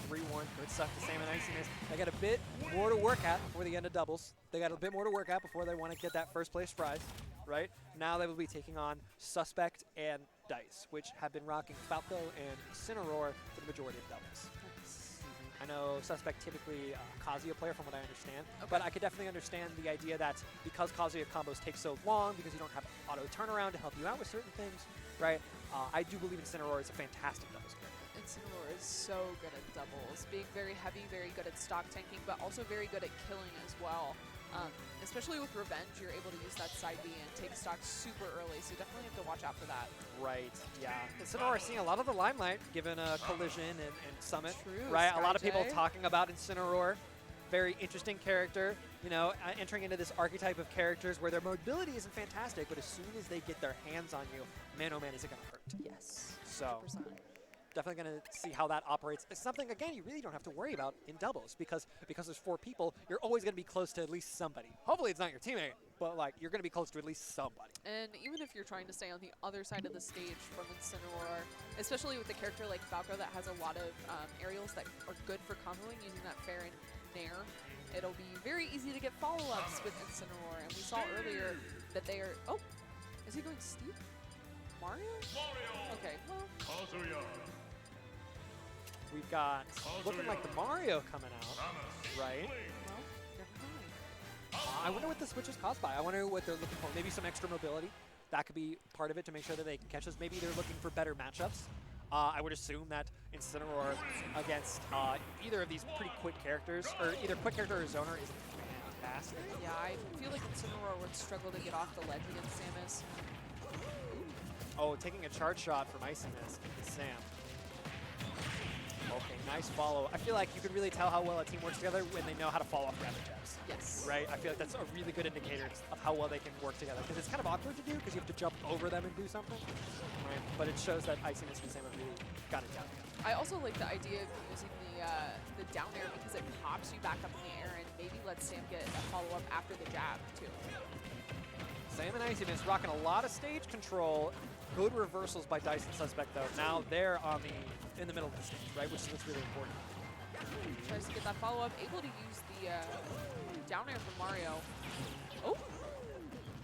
3-1, good stuff to Sam and IcyMist. They got a bit more to work at before the end of doubles. They got a bit more to work at before they want to get that first place prize, right? Now they will be taking on Suspect and Dice, which have been rocking Falco and Incineroar for the majority of doubles. I know Suspect typically Kazuya player from what I understand, but I could definitely understand the idea that because Kazuya combos take so long, because you don't have auto turnaround to help you out with certain things, right? I do believe Incineroar is a fantastic doubles character. Incineroar is so good at doubles, being very heavy, very good at stock tanking, but also very good at killing as well. Especially with Revenge, you're able to use that side B and take stock super early, so you definitely have to watch out for that. Right, yeah. Incineroar seeing a lot of the limelight given Collision and Summit. True, right? A lot of people Sky J. talking about Incineroar. Very interesting character, you know, entering into this archetype of characters where their mobility isn't fantastic, but as soon as they get their hands on you, man, oh man, is it going to hurt. Yes, So 100%. definitely going to see how that operates. It's something, again, you really don't have to worry about in doubles because there's 4 people, you're always going to be close to at least somebody. Hopefully it's not your teammate, but like you're going to be close to at least somebody. And even if you're trying to stay on the other side of the stage from Incineroar, especially with a character like Falco that has a lot of aerials that are good for comboing using that fair and nair, it'll be very easy to get follow-ups with Incineroar. And we saw earlier that they are... Oh, is he going steep? Mario? Okay, well... We've got looking like the Mario coming out, right? Well, never mind. I wonder what the switch is caused by. I wonder what they're looking for. Maybe some extra mobility. That could be part of it to make sure that they can catch us. Maybe they're looking for better matchups. I would assume that Incineroar against either of these pretty quick characters, or either quick character or zoner, is fantastic. Yeah, I feel like Incineroar would struggle to get off the ledge against Samus. Oh, taking a charge shot from IcyMist is Sam. Okay, nice follow. I feel like you can really tell how well a team works together when they know how to follow off rapid jabs. Yes. Right? I feel like that's a really good indicator of how well they can work together. Because it's kind of awkward to do because you have to jump over them and do something. Right? But it shows that IcyMist and Sam have really got it down. I also like the idea of using the down air because it pops you back up in the air and maybe lets Sam get a follow-up after the jab, too. Sam and IcyMist rocking a lot of stage control. Good reversals by Dice and Suspect, though. Now they're in the middle of the stage, right? Which is what's really important. Tries to get that follow-up, able to use the down air from Mario. Oh!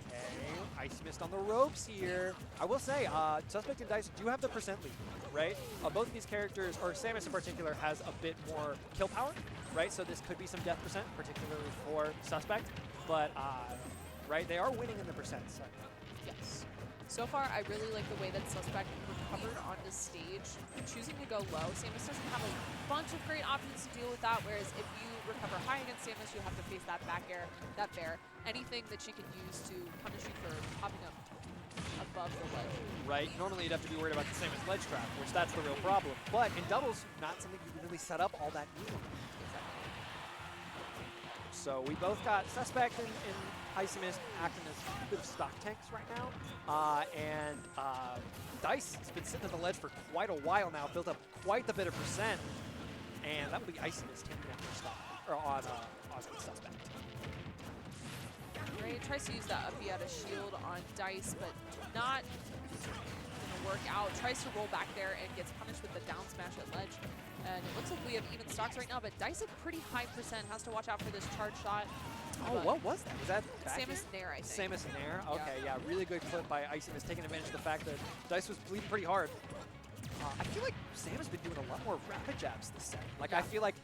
Okay, IcyMist on the ropes here. I will say, Suspect and Dice do have the percent lead, right? Both of these characters, or Samus in particular, has a bit more kill power, right? So this could be some death percent, particularly for Suspect. But, right, they are winning in the percent. So. Yes. So far, I really like the way that Suspect recovered on the stage, choosing to go low. Samus doesn't have a bunch of great options to deal with that, whereas if you recover high against Samus, you'll have to face that back air, that bear, anything that she can use to punish you for popping up above the ledge. Right, normally you'd have to be worried about the Samus ledge trap, which that's the real problem. But in doubles, not something you can really set up all that easily. So we both got Suspect and IcyMist acting as a bit of stock tanks right now. Dice has been sitting at the ledge for quite a while now, built up quite a bit of percent. And that would be IcyMist taking out their stock, or on Suspect. Ray tries to use that up out of shield on Dice, but not gonna work out. Tries to roll back there and gets punished with the down smash at ledge. And it looks like we have even stocks right now, but Dice at pretty high percent, has to watch out for this charge shot. Oh, what was that? Was that back Samus air? Nair, I think. Samus Nair? Okay, yeah, really good clip by IcyMist, taking advantage of the fact that Dice was bleeding pretty hard. I feel like Sam has been doing a lot more rapid jabs this set. Like, I feel like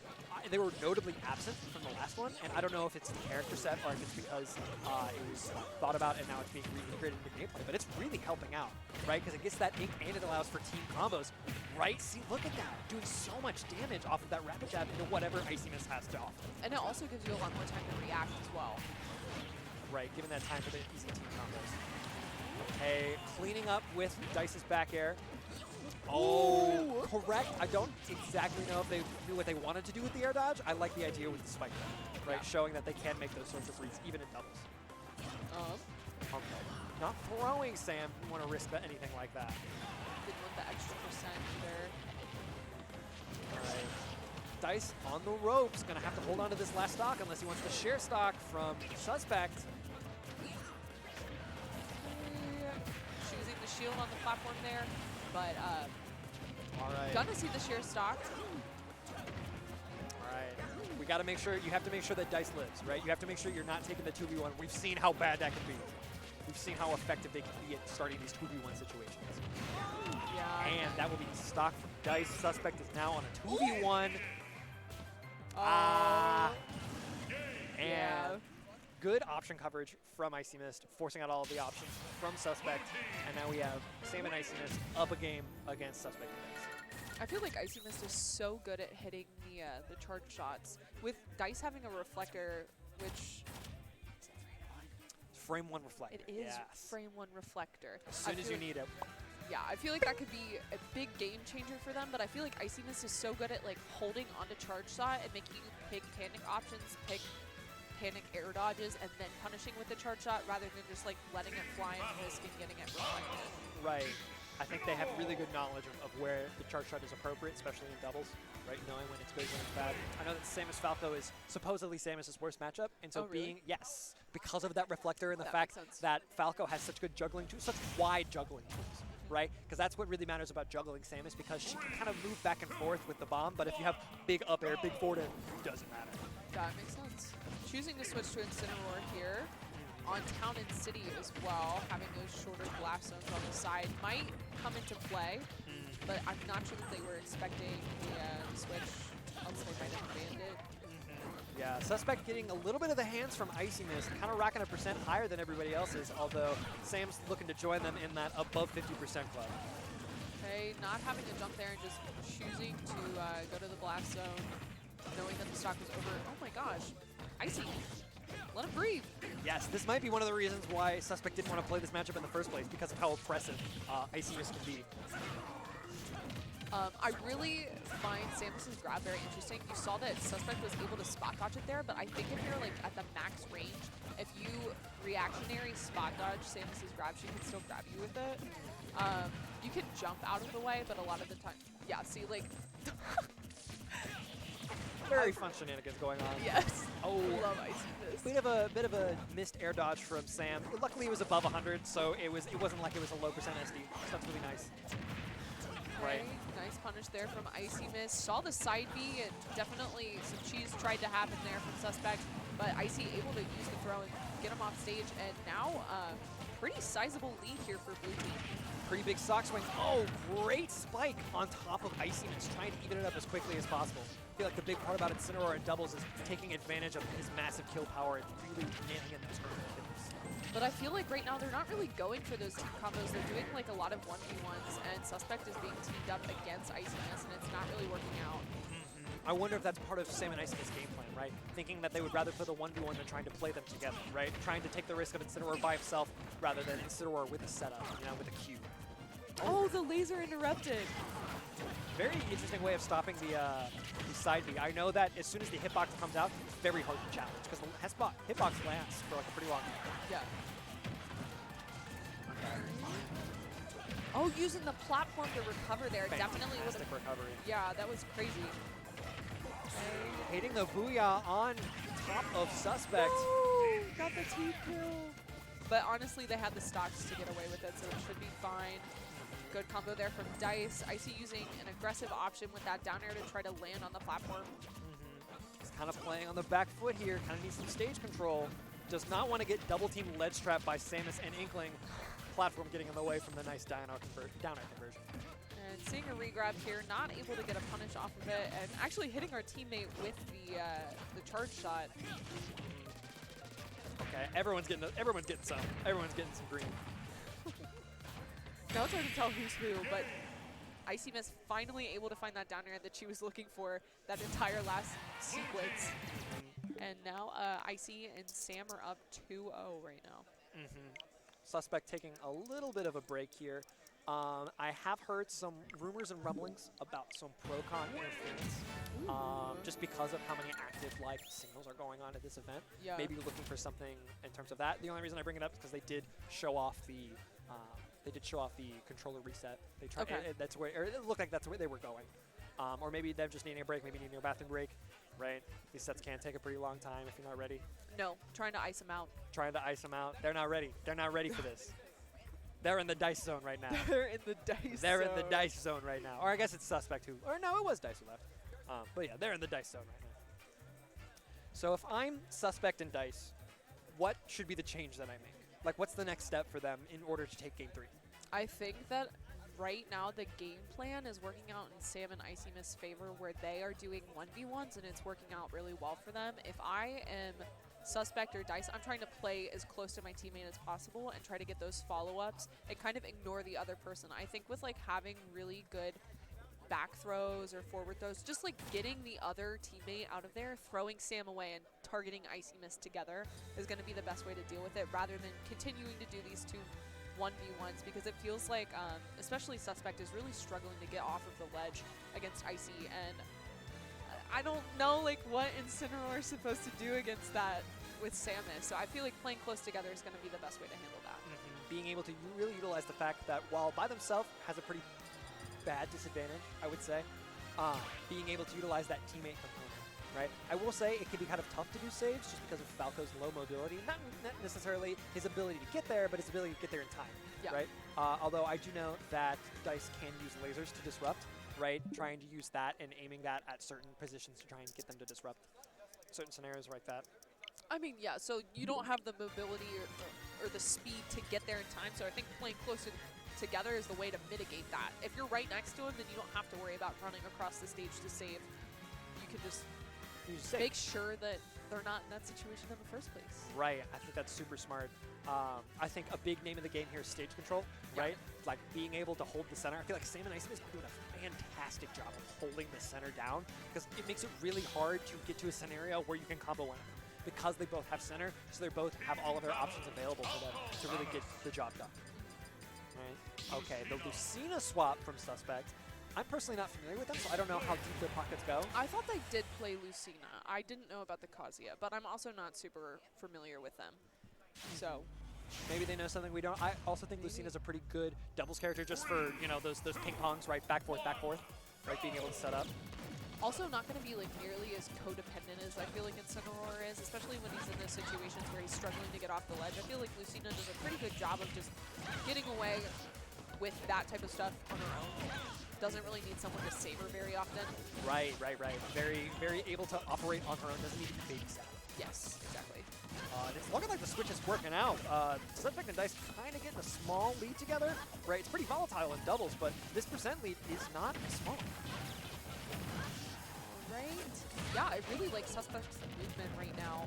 they were notably absent from the last one, and I don't know if it's the character set or if it's because it was thought about and now it's being reintegrated into gameplay, but it's really helping out, right? Because it gets that ink and it allows for team combos, right? See, look at that, doing so much damage off of that rapid jab into whatever IcyMist has to offer. And it also gives you a lot more time to react as well. Right, given that time for the easy team combos. Okay, cleaning up with Dice's back air. Oh, correct. I don't exactly know if they knew what they wanted to do with the air dodge. I like the idea with the spike down, right? Yeah. Showing that they can make those sorts of reads, even in doubles. Okay. Not throwing, Sam. You want to risk anything like that. Didn't want the extra percent either. All right. Dice on the ropes. Going to have to hold on to this last stock unless he wants to share stock from Suspect. Choosing the shield on the platform there. But all right. Gonna see the sheer stock. All right. We got to make sure, you have to make sure that Dice lives, right? You have to make sure you're not taking the 2v1. We've seen how bad that can be. We've seen how effective they can be at starting these 2v1 situations. Yeah. And that will be stock from Dice. Suspect is now on a 2v1. And yeah. Good option coverage from IcyMist, forcing out all of the options from Suspect. And now we have Sam and IcyMist up a game against Suspect and Dice. I feel like IcyMist is so good at hitting the charge shots. With Dice having a reflector, which... Frame 1 reflector. It is frame 1 reflector. As soon as you need it. Yeah, I feel like that could be a big game changer for them, but I feel like IcyMist is so good at like holding onto charge shot and making you pick panic options, pick panic air dodges, and then punishing with the charge shot rather than just like letting it fly and risking getting it reflected. Right. I think they have really good knowledge of where the charge shot is appropriate, especially in doubles, right? Knowing when it's good, when it's bad. I know that Samus Falco is supposedly Samus's worst matchup, and so yes, because of that reflector and the fact that Falco has such good juggling tools, such wide juggling tools, right? Because that's what really matters about juggling Samus, because she can kind of move back and forth with the bomb, but if you have big up air, big forward air, it doesn't matter. That makes sense. Choosing to switch to Incineroar here. On Town and City as well, having those shorter blast zones on the side might come into play, but I'm not sure that they were expecting the switch, else they might have banned it. Yeah, Suspect getting a little bit of the hands from IcyMist, kind of rocking a percent higher than everybody else's, although Sam's looking to join them in that above 50% club. Okay, not having to jump there and just choosing to go to the blast zone, knowing that the stock was over. Oh my gosh, Icy. Let him breathe. Yes, this might be one of the reasons why Suspect didn't want to play this matchup in the first place, because of how oppressive IcyMist can be. I really find Samus's grab very interesting. You saw that Suspect was able to spot dodge it there, but I think if you're like at the max range, if you reactionary spot dodge Samus's grab, she can still grab you with it. You can jump out of the way, but a lot of the time, yeah, see like... Very fun shenanigans going on. Yes. Oh, love IcyMist. Bit of a missed air dodge from Sam. Luckily, it was above 100, so it wasn't like it was a low percent SD. Stuff's really nice. Right. Nice punish there from IcyMist. Saw the side B, and definitely some cheese tried to happen there from Suspect, but Icy able to use the throw and get him off stage, and now pretty sizable lead here for Blue Team. Pretty big stock swing. Oh, great spike on top of IcyMist, trying to even it up as quickly as possible. I feel like the big part about Incineroar in doubles is taking advantage of his massive kill power and really nailing in those early kills. But I feel like right now they're not really going for those team combos. They're doing like a lot of 1v1s, and Suspect is being teamed up against IcyMist, and it's not really working out. I wonder if that's part of Sam and IcyMist's game plan, right? Thinking that they would rather play the 1v1 than trying to play them together, right? Trying to take the risk of Incineroar by himself rather than Incineroar with a setup, with a Q. Oh, the laser interrupted. very interesting way of stopping the side B. I know that as soon as the hitbox comes out, it's very hard to challenge because the hitbox lasts for like a pretty long time. Yeah. Oh, using the platform to recover there definitely was a recovery. Yeah, that was crazy. Hitting the booyah on top of Suspect. Woo! Got the T kill. But honestly, they had the stocks to get away with it, so it should be fine. Good combo there from Dice. Icy using an aggressive option with that down air to try to land on the platform. He's kind of playing on the back foot here. Kind of needs some stage control. Does not want to get double team ledge trapped by sammm and Inkling. Platform getting in the way from the nice down air conversion. And seeing a regrab here, not able to get a punish off of it, and actually hitting our teammate with the charge shot. Okay, everyone's getting some. Everyone's getting some green. Now it's hard to tell who's who, but IcyMist finally able to find that down air that she was looking for that entire last sequence. And now Icy and sammm are up 2-0 right now. Suspect taking a little bit of a break here. I have heard some rumors and rumblings about some pro-con interference, just because of how many active like signals are going on at this event. Yeah. Maybe you're looking for something in terms of that. The only reason I bring it up is because they did show off the controller reset. They tried. Okay. That's where it looked like that's where they were going. Or maybe them just needing a break, maybe needing a bathroom break. Right? These sets can take a pretty long time if you're not ready. No, trying to ice them out. Trying to ice them out. They're not ready. They're not ready for this. They're in the dice zone right now. They're in the dice They're zone. in the dice zone right now. Or I guess it's Suspect who, or no, it was Dice who left. But yeah, they're in the dice zone right now. So if I'm Suspect and Dice, what should be the change that I make? Like, what's the next step for them in order to take game 3? I think that right now the game plan is working out in sammm and IcyMist's favor, where they are doing 1v1s and it's working out really well for them. If I am Suspect or Dice, I'm trying to play as close to my teammate as possible and try to get those follow-ups and kind of ignore the other person. I think with like having really good back throws or forward throws, just like getting the other teammate out of there, throwing sammm away and targeting IcyMist together is going to be the best way to deal with it, rather than continuing to do these two 1v1s, because it feels like especially Suspect is really struggling to get off of the ledge against Icy, and I don't know like what Incineroar is supposed to do against that with sammm. So I feel like playing close together is going to be the best way to handle that. Being able to really utilize the fact that while by themselves has a pretty bad disadvantage, I would say, being able to utilize that teammate component, right? I will say it can be kind of tough to do saves just because of Falco's low mobility. Not necessarily his ability to get there, but his ability to get there in time, right? Although I do know that Dice can use lasers to disrupt, right? Trying to use that and aiming that at certain positions to try and get them to disrupt certain scenarios like that. I mean, yeah, so you don't have the mobility or the speed to get there in time, so I think playing closer together is the way to mitigate that. If you're right next to him, then you don't have to worry about running across the stage to save. You can just make sure that they're not in that situation in the first place. Right, I think that's super smart. I think a big name of the game here is stage control, right? Like being able to hold the center. I feel like sammm and IcyMist are doing a fantastic job of holding the center down, because it makes it really hard to get to a scenario where you can combo one, because they both have center, so they both have all of their options available for them to really get the job done. Right? Okay, the Lucina swap from Suspect. I'm personally not familiar with them, so I don't know how deep their pockets go. I thought they did play Lucina. I didn't know about the Kazuya, but I'm also not super familiar with them. So maybe they know something we don't. I also think Lucina's a pretty good doubles character, just for, you know, those ping pongs, right? Back forth, right? Being able to set up. Also not going to be like nearly as codependent as I feel like Incineroar is, especially when he's in those situations where he's struggling to get off the ledge. I feel like Lucina does a pretty good job of just getting away with that type of stuff on her own. Doesn't really need someone to save her very often. Right. Very able to operate on her own. Doesn't need to be babysat. Yes, exactly. And it's looking like the switch is working out. Suspect and Dice kind of getting a small lead together, right? It's pretty volatile in doubles, but this percent lead is not small. Right? Yeah, I really like Suspect's movement right now.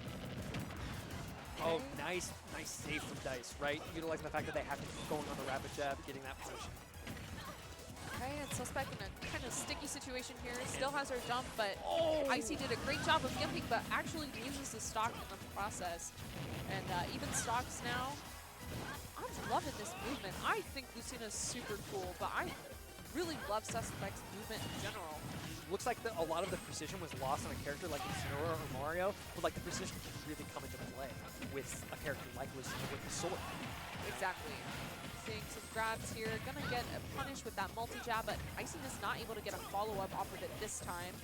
Oh, nice save from Dice, right? Utilizing the fact that they have to keep going on the rapid jab, getting that position. Okay, and Suspect in a kind of sticky situation here. Still has her jump, but Icy did a great job of gimping, but actually uses the stock in the process. And even stocks now. I'm loving this movement. I think Lucina's super cool, but really love Suspect's movement in general. Looks like a lot of the precision was lost on a character like Incineroar or Mario, but like the precision can really come into play with a character like Lucina with the sword. Exactly. Seeing some grabs here, gonna get a punish with that multi-jab, but IcyMist not able to get a follow-up off of it this time.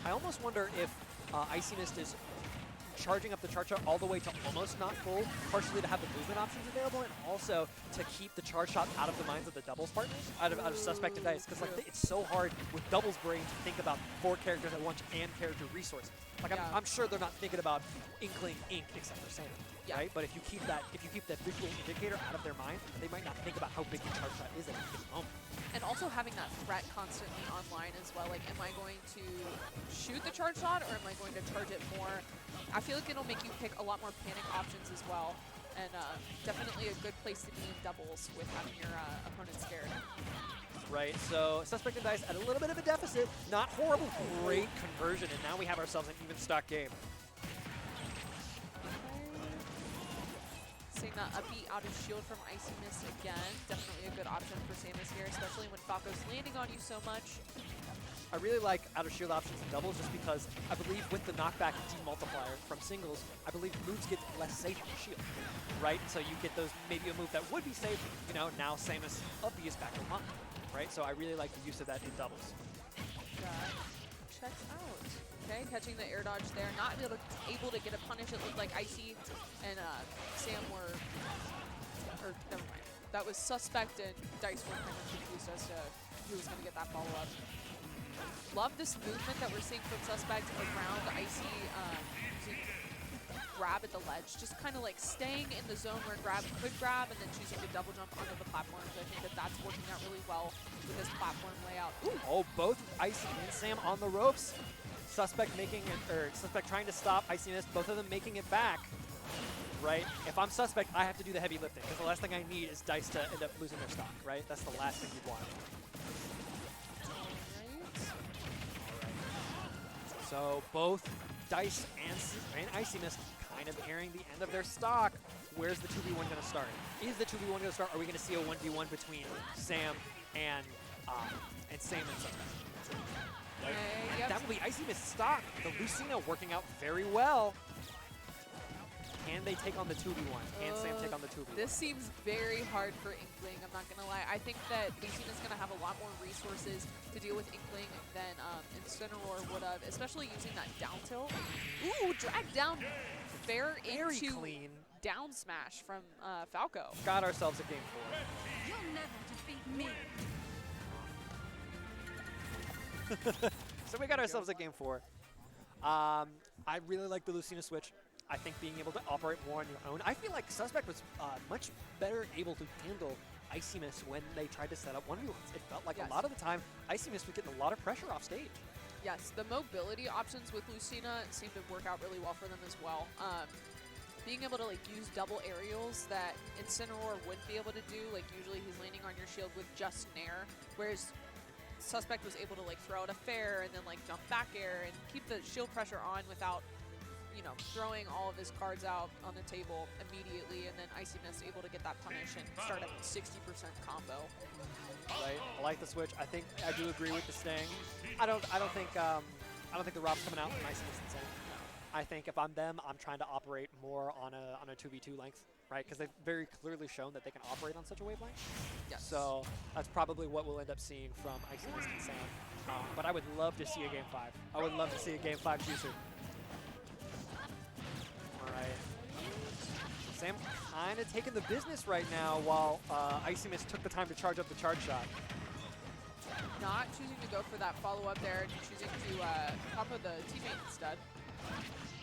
I almost wonder if IcyMist is charging up the charge shot all the way to almost not full, partially to have the movement options available, and also to keep the charge shot out of the minds of the doubles partners, out of Suspect and Dice, because like it's so hard with doubles brain to think about 4 characters at once and character resources. Like I'm sure they're not thinking about Inkling, Ink, except for Sam, right? But if you keep that visual indicator out of their mind, they might not think about how big the charge shot is at any given moment. And also having that threat constantly online as well. Like, am I going to shoot the charge shot or am I going to charge it more? I feel like it'll make you pick a lot more panic options as well. And definitely a good place to be in doubles with having your opponent scared. Right, so Suspect and Dice at a little bit of a deficit. Not horrible, great conversion, and now we have ourselves an even stock game. Seeing that upbeat out of shield from IcyMist again. Definitely a good option for Samus here, especially when Falco's landing on you so much. I really like out of shield options in doubles just because I believe with the knockback demultiplier from singles, I believe moves get less safe on the shield, right? So you get those, maybe a move that would be safe, you know, now Samus uppy is back online, right? So I really like the use of that in doubles. Checks out. Okay, catching the air dodge there, not able to get a punish. It looked like Icy and Sam were, or never mind. That was Suspect and Dice were kind of confused as to who was going to get that follow-up. Love this movement that we're seeing from Suspect around Icy using grab at the ledge, just kind of like staying in the zone where grab could grab and then choosing to double jump onto the platforms. I think that that's working out really well with this platform layout. Ooh. Oh, both Icy and Sam on the ropes. Suspect making it, or Suspect trying to stop IcyMist, both of them making it back, right? If I'm Suspect, I have to do the heavy lifting, because the last thing I need is Dice to end up losing their stock, right? That's the last thing you'd want. So both Dice and IcyMist kind of nearing the end of their stock. Where's the 2v1 going to start? Is the 2v1 going to start? Are we going to see a 1v1 between Sam and Sam and Suspect? Right? Yep. That will be IcyMist's stock. The Lucina working out very well. Can they take on the 2v1? Can Sam take on the 2v1? This seems very hard for Inkling, I'm not going to lie. I think that Lucina's going to have a lot more resources to deal with Inkling than Incineroar would have, especially using that down tilt. Ooh, drag down fair Very into clean. down smash from Falco. Got ourselves a game 4. You'll never defeat me. So we got ourselves a game 4. I really like the Lucina switch. I think being able to operate more on your own. I feel like Suspect was much better able to handle IcyMist when they tried to set up 1v1s. It felt like a lot of the time IcyMist was getting a lot of pressure off stage. Yes, the mobility options with Lucina seem to work out really well for them as well. Being able to like use double aerials that Incineroar wouldn't be able to do. Like usually he's landing on your shield with just Nair, whereas Suspect was able to like throw out a fair and then like jump back air and keep the shield pressure on without, you know, throwing all of his cards out on the table immediately, and then IcyMist able to get that punish and start at 60% combo. Right, I like the switch. I think I do agree with the Sting. I don't think the Rob's coming out from IcyMist and Sam. I think if I'm them, I'm trying to operate more on a 2v2 length, right? Because they've very clearly shown that they can operate on such a wavelength. Yes. So that's probably what we'll end up seeing from IcyMist and Sam. But I would love to see a game 5. I would love to see a game 5 juicer. All right. Sam kind of taking the business right now while IcyMist took the time to charge up the charge shot. Not choosing to go for that follow-up there, choosing to combo the teammate instead.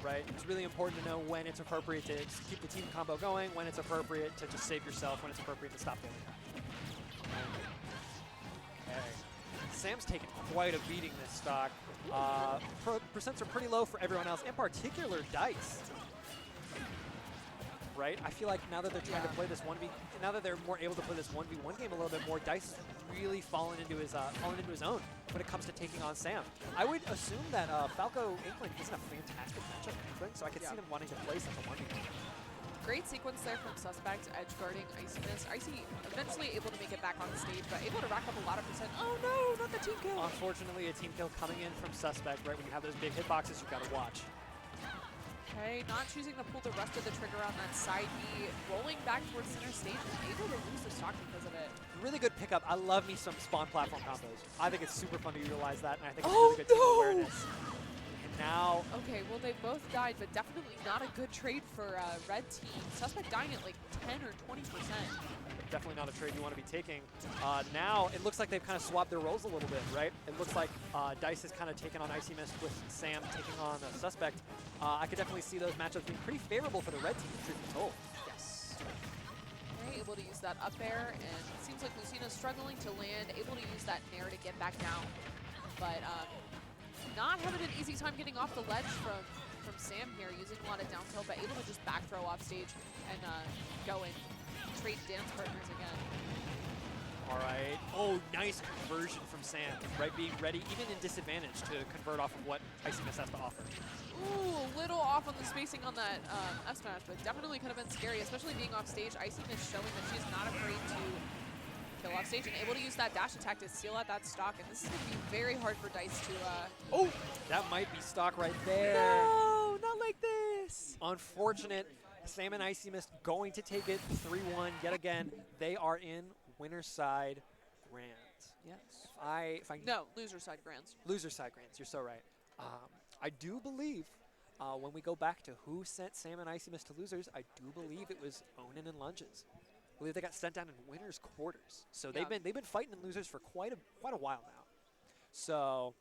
Right, it's really important to know when it's appropriate to keep the team combo going, when it's appropriate to just save yourself, when it's appropriate to stop the other guy. Okay. Sam's taken quite a beating this stock. Percents are pretty low for everyone else, in particular Dice. Right, I feel like now that they're trying to play this now that they're more able to play this 1v1 game a little bit more, Dice is really fallen into his own when it comes to taking on Sam. I would assume that Falco Inkling isn't a fantastic matchup for Inkling, so I could see them wanting to play such a 1v1. Great sequence there from Suspect, edge guarding IcyMist. Icy eventually able to make it back on the stage, but able to rack up a lot of percent. Oh no, not the team kill. Unfortunately, a team kill coming in from Suspect, right when you have those big hitboxes, you've got to watch. Okay, not choosing to pull the rest of the trigger on that side B, rolling back towards center stage and able to lose the stock because of it. Really good pickup. I love me some spawn platform combos. I think it's super fun to utilize that, and I think it's really good team awareness. And now... Okay, well they both died, but definitely not a good trade for red team. Suspect dying at like 10 or 20%. Definitely not a trade you want to be taking. Now, it looks like they've kind of swapped their roles a little bit, right? It looks like Dice has kind of taken on IcyMist with Sam taking on a Suspect. I could definitely see those matchups being pretty favorable for the red team, truth be told. Yes. Okay, able to use that up air, and it seems like Lucina's struggling to land, able to use that nair to get back down. But not having an easy time getting off the ledge from Sam here, using a lot of down tilt, but able to just back throw off stage and go and trade dance partners again. All right. Oh, nice conversion from Sam, right? Being ready, even in disadvantage, to convert off of what IcyMist has to offer. Ooh, a little off on the spacing on that F smash, but definitely could have been scary, especially being off stage. IcyMist showing that she's not afraid to kill off stage and able to use that dash attack to seal out that stock. And this is going to be very hard for Dice to... Oh, that might be stock right there. No, not like this. Unfortunate. Sam and IcyMist going to take it 3-1 yet again. They are in winner's side grands. Yes. If I No, loser side grands. Loser side grands. You're so right. I do believe when we go back to who sent Sam and IcyMist to losers, I do believe it was Onin and Lunges. I believe they got sent down in winners quarters. So they've been fighting in losers for quite a while now. So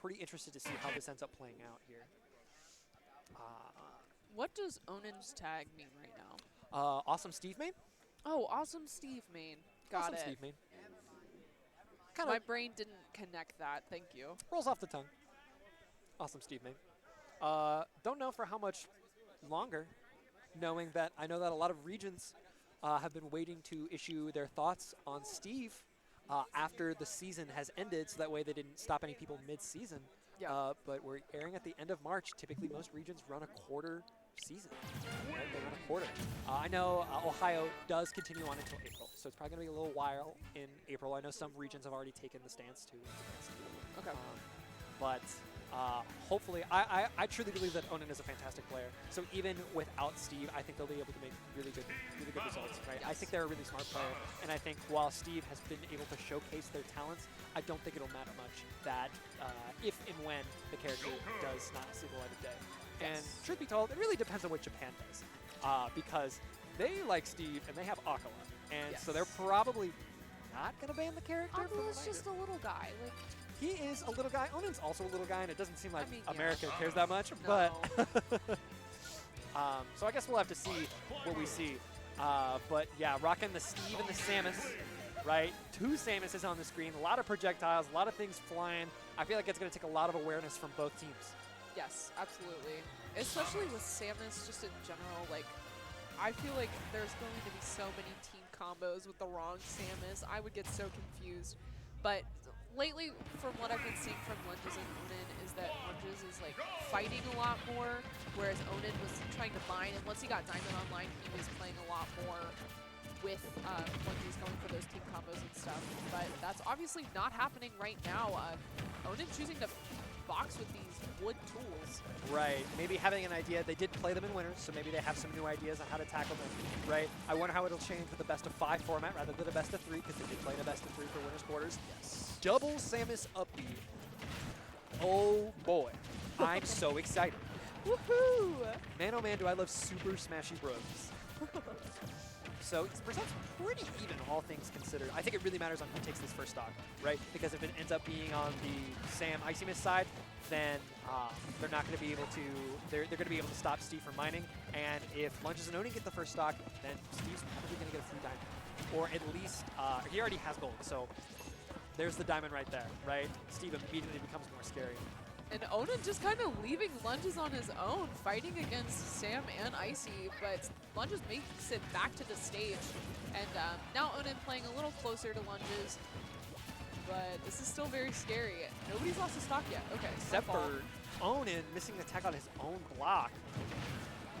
pretty interested to see how this ends up playing out here. What does Onin's tag mean right now? Awesome Steve main? Oh, awesome Steve main. Got Awesome it. Steve main. My brain didn't connect that. Thank you. Rolls off the tongue. Awesome Steve main. Don't know for how much longer, knowing that I know that a lot of regions have been waiting to issue their thoughts on Steve after the season has ended, so that way they didn't stop any people mid-season. Yeah. But we're airing at the end of March. Typically, most regions run a quarter season. Right? They run a quarter. I know Ohio does continue on until April, so it's probably going to be a little while in April. I know some regions have already taken the stance to. Okay. But hopefully, I truly believe that Onin is a fantastic player. So even without Steve, I think they'll be able to make really good results. Right? Yes. I think they're a really smart player, and I think while Steve has been able to showcase their talents, I don't think it'll matter much that if and when the character does not see the light of day. And truth be told, it really depends on what Japan does, because they like Steve and they have Akala, and so they're probably not gonna ban the character. Akala's just a little guy. Like, he is a little guy. Onin's also a little guy, and it doesn't seem like yeah. America cares that much. No. But so I guess we'll have to see what we see. But yeah, rocking the Steve and the Samus, right? 2 Samuses on the screen, a lot of projectiles, a lot of things flying. I feel like it's going to take a lot of awareness from both teams. yes, absolutely. Especially with Samus, just in general, like, I feel like there's going to be so many team combos with the wrong Samus. I would get so confused. But lately, from what I've been seeing from Lunges and Onin, is that Lunges is like fighting a lot more, whereas Onin was trying to bind, and once he got Diamond Online, he was playing a lot more with Lunges going for those team combos and stuff. But that's obviously not happening right now. Onin choosing to box with these wood tools. Right. Maybe having an idea. They did play them in winners, so maybe they have some new ideas on how to tackle them. Right. I wonder how it'll change with the best of 5 format rather than a best of 3, because they did play the best of 3 for winners quarters. Yes. Double Samus up B. Oh boy. I'm so excited. Woohoo! Man, oh man, do I love Super Smashy Bros. So it presents pretty even, all things considered. I think it really matters on who takes this first stock, right? Because if it ends up being on the Sam IcyMist side, then they're not going to be able to. They're going to be able to stop Steve from mining. And if Lunges and Onin get the first stock, then Steve's probably going to get a free diamond, or at least he already has gold. So there's the diamond right there, right? Steve immediately becomes more scary. And Onin just kind of leaving Lunges on his own, fighting against Sam and Icy, but Lunges makes it back to the stage. And now Onin playing a little closer to Lunges, but this is still very scary. Nobody's lost a stock yet. Okay, Except for Onin missing the tech on his own block.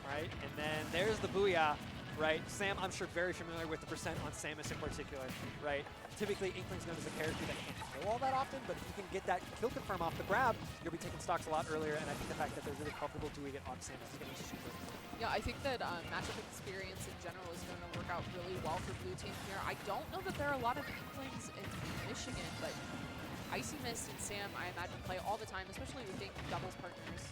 right? And then there's the Booyah, right? Sam, I'm sure very familiar with the percent on Samus in particular, right? Typically, Inkling's known as a character that can't kill all that often, but if you can get that kill confirm off the grab, you'll be taking stocks a lot earlier, and I think the fact that they're really comfortable doing it on Samus is going to be super important. Yeah, I think that matchup experience in general is going to work out really well for blue team here. I don't know that there are a lot of Inklings in Michigan, but IcyMist and Sam, I imagine, play all the time, especially with being doubles partners.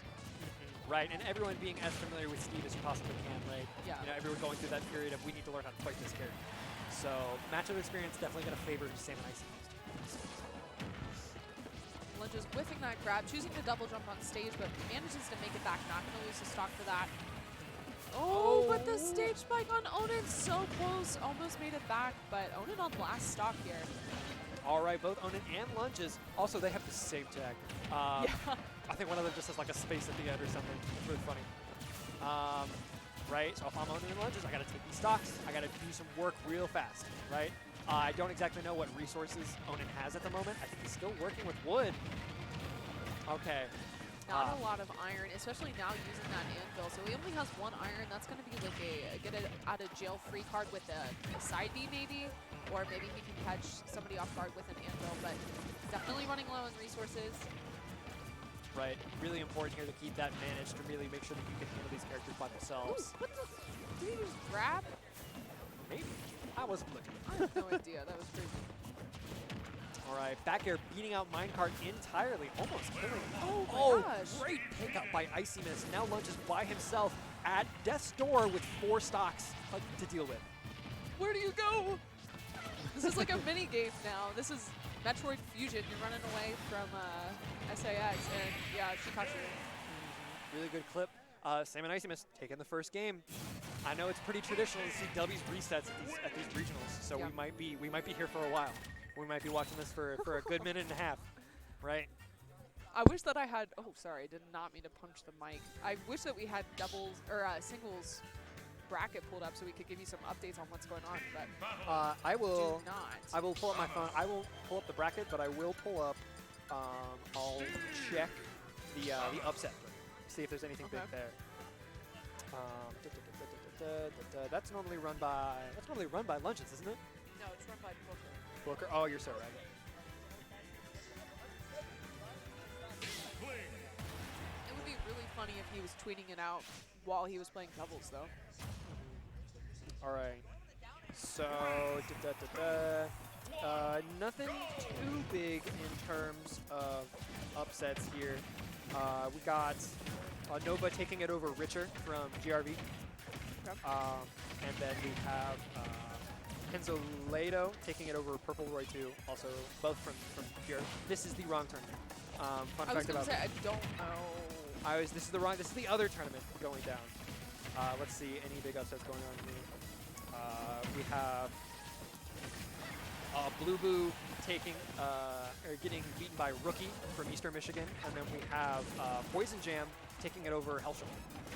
Right, and everyone being as familiar with Steve as you possibly can, right? Yeah. You know, everyone going through that period of we need to learn how to fight this character. So matchup experience definitely going to favor Sam and IcyMist. Lunges with Ignite grab, choosing to double jump on stage, but manages to make it back. Not going to lose the stock for that. Oh, but the stage spike on Onin, so close. Almost made it back, but Onin on last stock here. All right, both Onin and Lunges. Also, they have the save tag. Yeah. I think one of them just has like a space at the end or something. It's really funny. Right, so if I'm Onin and Lunges, I got to take these stocks. I got to do some work real fast, right? I don't exactly know what resources Onin has at the moment. I think he's still working with wood. Okay. Not a lot of iron, especially now using that anvil. So he only has one iron. That's going to be like a get it out of jail free card with a side B maybe, or maybe he can catch somebody off guard with an anvil. But definitely running low on resources. Right, really important here to keep that managed to really make sure that you can handle these characters by themselves. Ooh, what the? Did he just grab? Maybe. I wasn't looking. I have no idea. That was crazy. All right, back air beating out Minecart entirely, almost killing him. Oh my gosh. Great pickup by IcyMist. Now Lunges by himself at death's door with 4 stocks to deal with. Where do you go? This is like a mini game now. This is Metroid Fusion. You're running away from SAX, and yeah, she caught you. Really good clip. Sam and IcyMist taking the first game. I know it's pretty traditional to see W's resets at these regionals, so Yeah. we might be here for a while. We might be watching this for a good minute and a half, right? I wish that I had. Oh, sorry, I did not mean to punch the mic. I wish that we had doubles or singles bracket pulled up so we could give you some updates on what's going on, but I will. do not. I will pull up my phone. I won't pull up the bracket, but I will pull up. I'll check the upset, see if there's anything big Okay. there. That's normally run by Lunges, isn't it? No, it's run by Booker. Booker. Oh, you're so right. It would be really funny if he was tweeting it out while he was playing doubles, though. All right. So nothing too big in terms of upsets here. We got Nova taking it over Richer from GRV. Okay. And then we have Henzoledo taking it over Purple Roy 2, also both from GRV. This is the wrong tournament. Fun I was fact gonna about say I don't know. this is the other tournament going down. Let's see any big upsets going on here. We have Blue Boo taking or getting beaten by Rookie from Eastern Michigan, and then we have Poison Jam taking it over Hellshire.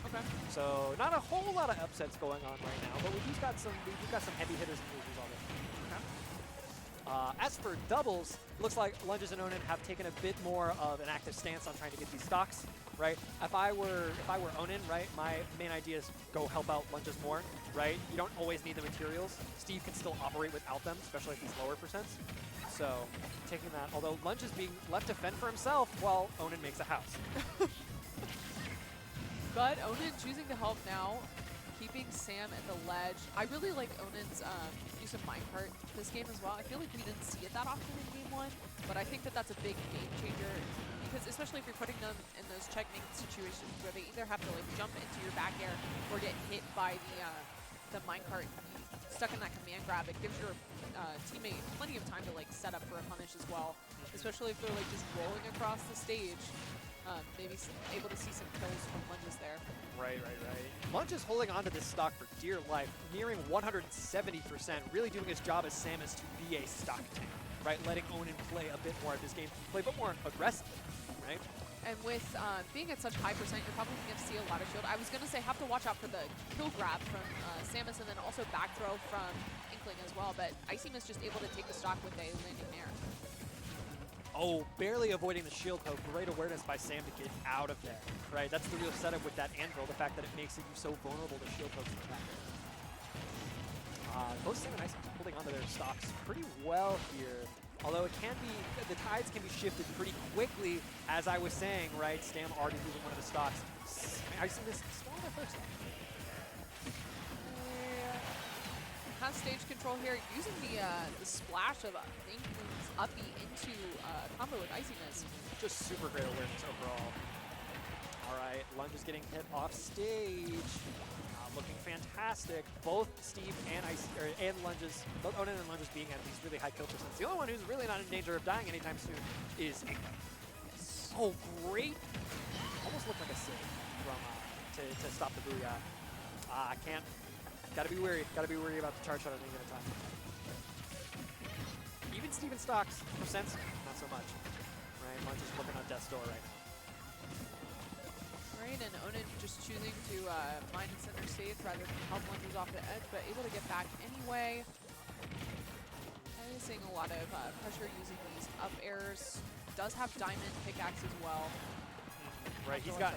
Okay. So not a whole lot of upsets going on right now, but we've got some heavy hitters and losers already. As for doubles, looks like Lunges and Onin have taken a bit more of an active stance on trying to get these stocks, right? If I were Onin, right, my main idea is go help out Lunges more, right? You don't always need the materials. Steve can still operate without them, especially at these lower percents. So taking that, although Lunges being left to fend for himself while Onin makes a house. But Onin choosing to help now, keeping Sam at the ledge. I really like Onin's use of minecart this game as well. I feel like we didn't see it that often in game 1, but I think that that's a big game changer because especially if you're putting them in those checkmate situations where they either have to like jump into your back air or get hit by the minecart stuck in that command grab, it gives your teammate plenty of time to like set up for a punish as well, especially if they're like just rolling across the stage. Maybe able to see some kills from Lunges there. Right. Lunges holding onto this stock for dear life, nearing 170%, really doing his job as Samus to be a stock tank, right? Letting Onin play a bit more of his game, play a bit more aggressive, right? And with being at such high percent, you're probably going to see a lot of shield. I was going to say have to watch out for the kill grab from Samus and then also back throw from Inkling as well, but IcyMist just able to take the stock with a landing there. Oh, barely avoiding the shield poke. Great awareness by Sam to get out of there, right? That's the real setup with that anvil, the fact that it makes you so vulnerable to shield pokes in the back. Both Sam and IcyMist holding onto their stocks pretty well here. Although it can be, the tides can be shifted pretty quickly, as I was saying, right? Stam already losing one of the stocks. IcyMist still on their first stock. Has stage control here, using the splash of Inkling's uppy into combo with IcyMist. Just super great awareness overall. All right, Lunges getting hit off stage. Looking fantastic. Both Steve and Lunges, both Onin and Lunges being at these really high kill percents. The only one who's really not in danger of dying anytime soon is Infiknight. Oh, great. Almost looked like a save from to stop the Booyah. I can't. Gotta be wary. Gotta be wary about the charge shot at any given time. Even Steven stocks percents, not so much. Right, Lunges working on death's door right now. Right, and Onin just choosing to mine in center stage rather than help Lunges off the edge, but able to get back anyway. Seeing a lot of pressure using these up airs. Does have diamond pickaxe as well. Right, he's got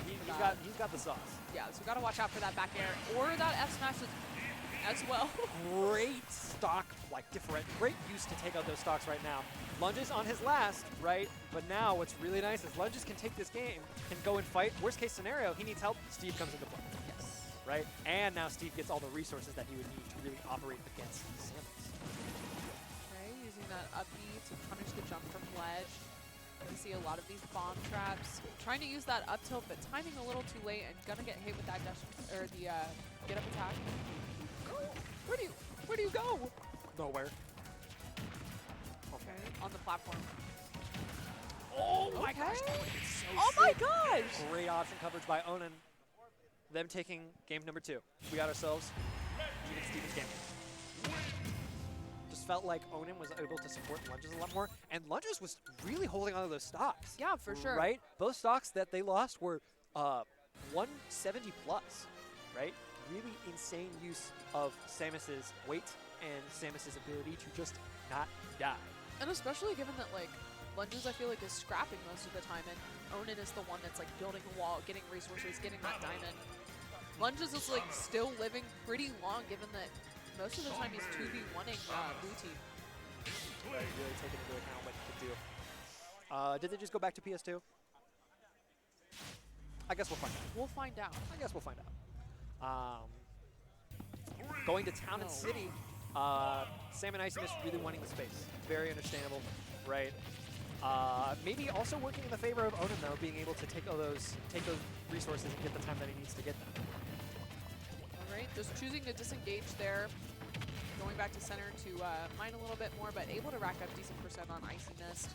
the sauce. Yeah, so gotta watch out for that back air or that F smash as well. Great stock, like great use to take out those stocks right now. Lunges on his last, right? But now what's really nice is Lunges can take this game, can go and fight. Worst case scenario, he needs help, Steve comes into play. Yes. Right? And now Steve gets all the resources that he would need to really operate against Samus. Okay, using that up B to punish the jump from ledge. We see a lot of these bomb traps. Trying to use that up tilt, but timing a little too late and gonna get hit with that dash, or the get up attack. Where do you go? Nowhere. Okay, on the platform. Oh my Okay. gosh, that would have been so Oh my sick. gosh! Great option coverage by Onin. Them taking game number 2. We got ourselves even Steven's game. Just felt like Onin was able to support Lunges a lot more, and Lunges was really holding on to those stocks. Yeah, for sure. Right? Those stocks that they lost were 170 plus, right? Really insane use of Samus's weight and Samus's ability to just not die. And especially given that, like, Lunges, I feel like, is scrapping most of the time, and Onin is the one that's, like, building a wall, getting resources, getting that diamond. Lunges is, like, still living pretty long, given that most of the time he's 2v1ing blue team. Right, really taking into account what he could do. Did they just go back to PS2? I guess we'll find out. We'll find out. I guess we'll find out. Going to Town and City, Sam and IcyMist really wanting the space. Very understandable, right? Maybe also working in the favor of Onin though, being able to take those resources and get the time that he needs to get them. All right, just choosing to disengage there. Going back to center to mine a little bit more, but able to rack up decent percent on IcyMist.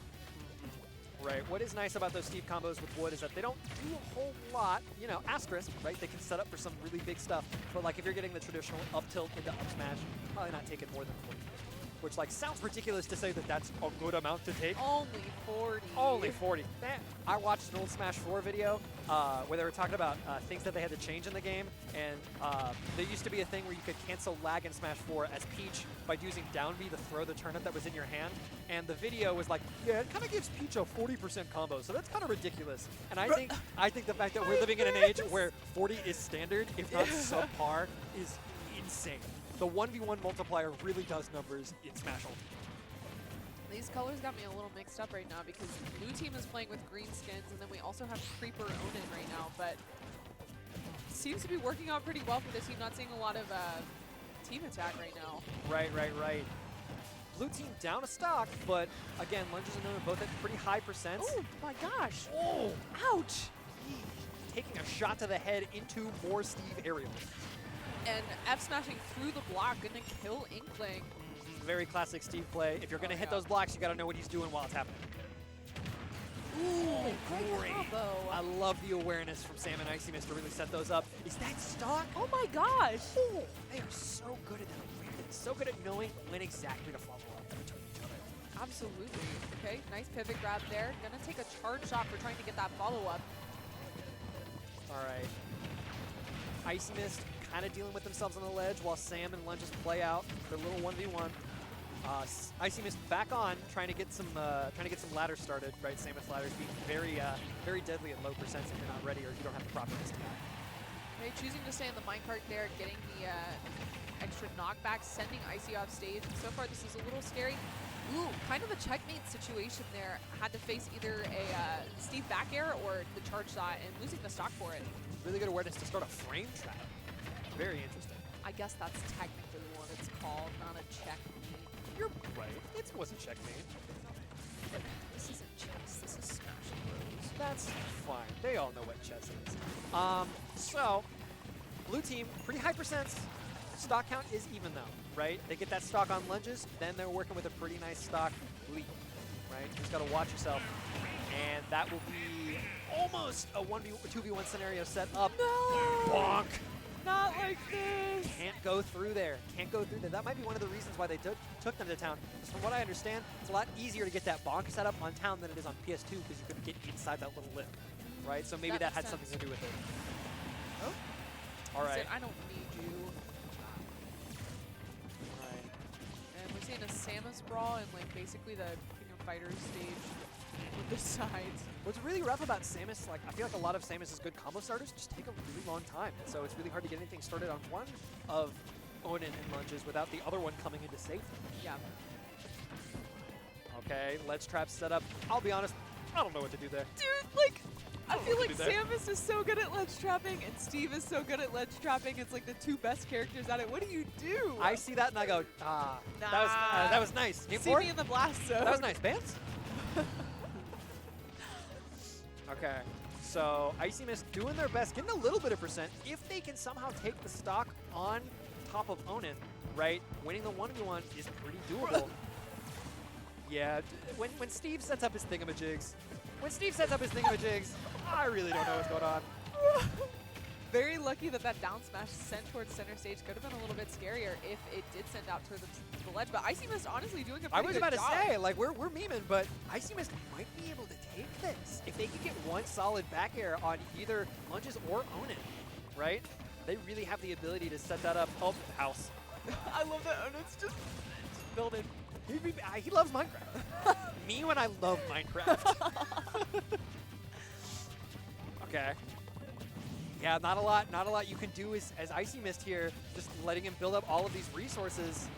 Right. What is nice about those Steve combos with Wood is that they don't do a whole lot. You know, asterisk, right? They can set up for some really big stuff. But like if you're getting the traditional up tilt into up smash, probably not taking more than 40. Which like sounds ridiculous to say that that's a good amount to take. Only 40. Only 40. Man, I watched an old Smash 4 video where they were talking about things that they had to change in the game, and there used to be a thing where you could cancel lag in Smash 4 as Peach by using down B to throw the turnip that was in your hand, and the video was like, yeah, it kind of gives Peach a 40% combo, so that's kind of ridiculous. And I think the fact that we're living in an age where 40 is standard, if not subpar, is insane. The 1v1 multiplier really does numbers in Smash Ultimate. These colors got me a little mixed up right now because blue team is playing with green skins, and then we also have Creeper Onin right now, but seems to be working out pretty well for this team. Not seeing a lot of team attack right now. Right. Blue team down a stock, but again, Lunges and Onin both at pretty high percents. Oh my gosh. Oh, Ouch. taking a shot to the head into more Steve aerials. And F smashing through the block, gonna kill Inkling. Very classic Steve play. If you're going to hit those blocks, you got to know what he's doing while it's happening. Ooh, Great. combo. I love the awareness from Sam and IcyMist to really set those up. Is that stock? Oh my gosh. Oh, they are so good at that awareness. So good at knowing when exactly to follow up between each other. Absolutely. Okay, nice pivot grab there. Gonna take a charge shot for trying to get that follow-up. All right. IcyMist kind of dealing with themselves on the ledge while Sam and Lunges play out their little 1v1. IcyMist back on, trying to get some ladders started. Right, Samus ladders being very deadly at low percents if you're not ready or you don't have the proper instant. Okay, choosing to stay in the minecart there, getting the extra knockback, sending Icy off stage. And so far, this is a little scary. Ooh, kind of a checkmate situation there. Had to face either a Steve back air or the charge shot, and losing the stock for it. Really good awareness to start a frame trap. Very interesting. I guess that's technically what it's called, not a checkmate. You're right. It wasn't checkmate. But this isn't chess, this is Smash Bros. That's fine. They all know what chess is. So, blue team, pretty high percents. Stock count is even though, right? They get that stock on lunges, then they're working with a pretty nice stock lead, right? You just gotta watch yourself. And that will be almost a 2v1 scenario set up. No! Bonk! Not like this! Can't go through there. Can't go through there. That might be one of the reasons why they took them to town. Because from what I understand, it's a lot easier to get that bonk set up on town than it is on PS2 because you couldn't get inside that little lip, right? So maybe that had something to do with it. Oh. All right. Said, I don't need you. Right. And we're seeing a Samus brawl and like basically the King of Fighters stage with the sides. What's really rough about Samus, like I feel like a lot of Samus's good combo starters just take a really long time. So it's really hard to get anything started on one of Onin and Lunges without the other one coming in to save them. Yeah. Okay, ledge trap set up. I'll be honest, I don't know what to do there. Dude, like, I feel like do there. Samus is so good at ledge trapping and Steve is so good at ledge trapping. It's like the two best characters at it. What do you do? I see that and I go, ah, Nah. that was nice. Game See 4? me in the blast zone. That was nice. Bands? Okay, so IcyMist doing their best, getting a little bit of percent. If they can somehow take the stock on top of Onin, right, winning the 1v1 is pretty doable. Yeah, when Steve sets up his thingamajigs, I really don't know what's going on. Very lucky that that down smash sent towards center stage could have been a little bit scarier if it did send out towards the ledge. But IcyMist honestly doing a pretty good job. I was about to say, like, we're memeing, but IcyMist might be able to take this. If they could get one solid back air on either Lunges or Onin, right? They really have the ability to set that up. Oh, house. I love that Onin's just building. He loves Minecraft. Me when I love Minecraft. Okay. Yeah, not a lot you can do as IcyMist here, just letting him build up all of these resources.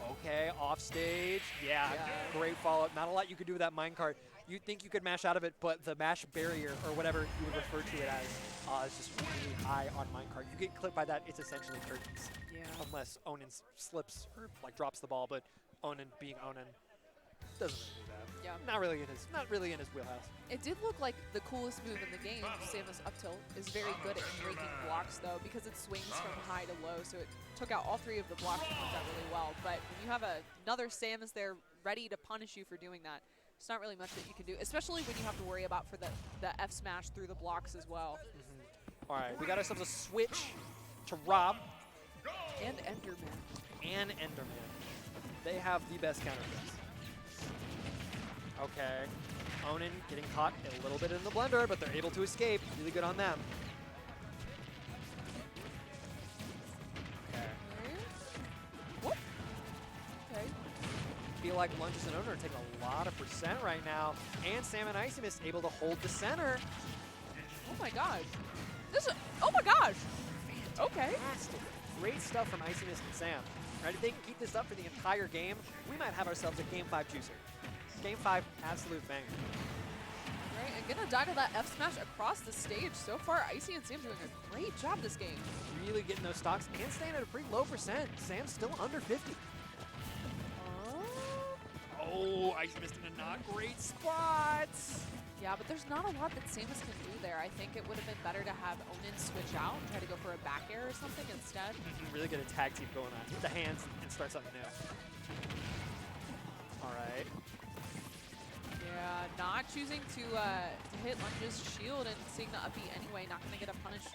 Okay, off stage. Yeah, great follow-up. Not a lot you could do with that minecart. You'd think you could mash out of it, but the mash barrier, or whatever you would refer to it as, is just really high on minecart. You get clipped by that, it's essentially curtains. Yeah. Unless Onin slips or like drops the ball, but Onin being Onin doesn't really do that. Yeah. Not really in his wheelhouse. It did look like the coolest move in the game. Samus up tilt is very good at breaking blocks though, because it swings from high to low, so it took out all three of the blocks and did that really well. But when you have another Samus there ready to punish you for doing that, there's not really much that you can do, especially when you have to worry about for the F smash through the blocks as well. All right, we got ourselves a switch to Rob And Enderman. and Enderman. They have the best counter press. Okay, Onin getting caught a little bit in the blender, but they're able to escape. Really good on them. Okay. Whoop. Okay. Feel like Lunges and Onin are taking a lot of percent right now, and Sam and IcyMist able to hold the center. Oh my gosh. Oh my gosh. Okay. Fantastic. Great stuff from IcyMist and Sam. Right, if they can keep this up for the entire game, we might have ourselves a Game 5 juicer. Game 5, absolute banger. Right, and gonna die to that F smash across the stage. So far, Icy and Sam doing a great job this game. Really getting those stocks and staying at a pretty low percent. Sam's still under 50. Oh, IcyMist in a not great spot. Yeah, but there's not a lot that Samus can do there. I think it would have been better to have Onin switch out and try to go for a back air or something instead. Really get a tag team going on. Hit the hands and start something new. All right. Yeah, not choosing to hit Lunges shield and seeing the uppy anyway. Not going to get a punish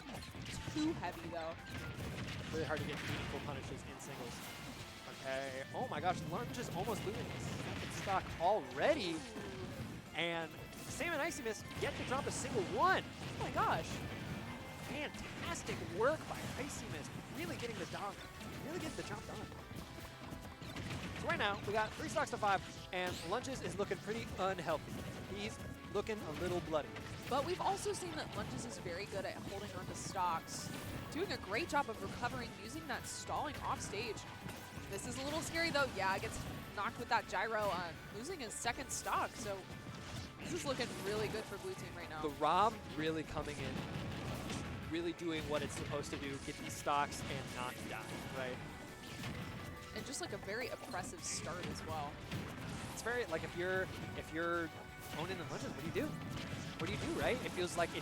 too heavy, though. Really hard to get meaningful punishes in singles. Okay. Oh my gosh, Lunges almost losing his second stock already. And Sam and IcyMist yet to drop a single one. Oh my gosh. Fantastic work by IcyMist. Really getting the job done. That's right now, we got 3 stocks to 5, and Lunges is looking pretty unhealthy. He's looking a little bloody. But we've also seen that Lunges is very good at holding on to stocks, doing a great job of recovering, using that stalling off stage. This is a little scary though. Yeah, gets knocked with that gyro, losing his second stock. So this is looking really good for blue team right now. The Rob really coming in, really doing what it's supposed to do, get these stocks and not die, right? And just like a very oppressive start as well. It's very, like if you're Onin and Lunges, what do? What do you do, right? It feels like a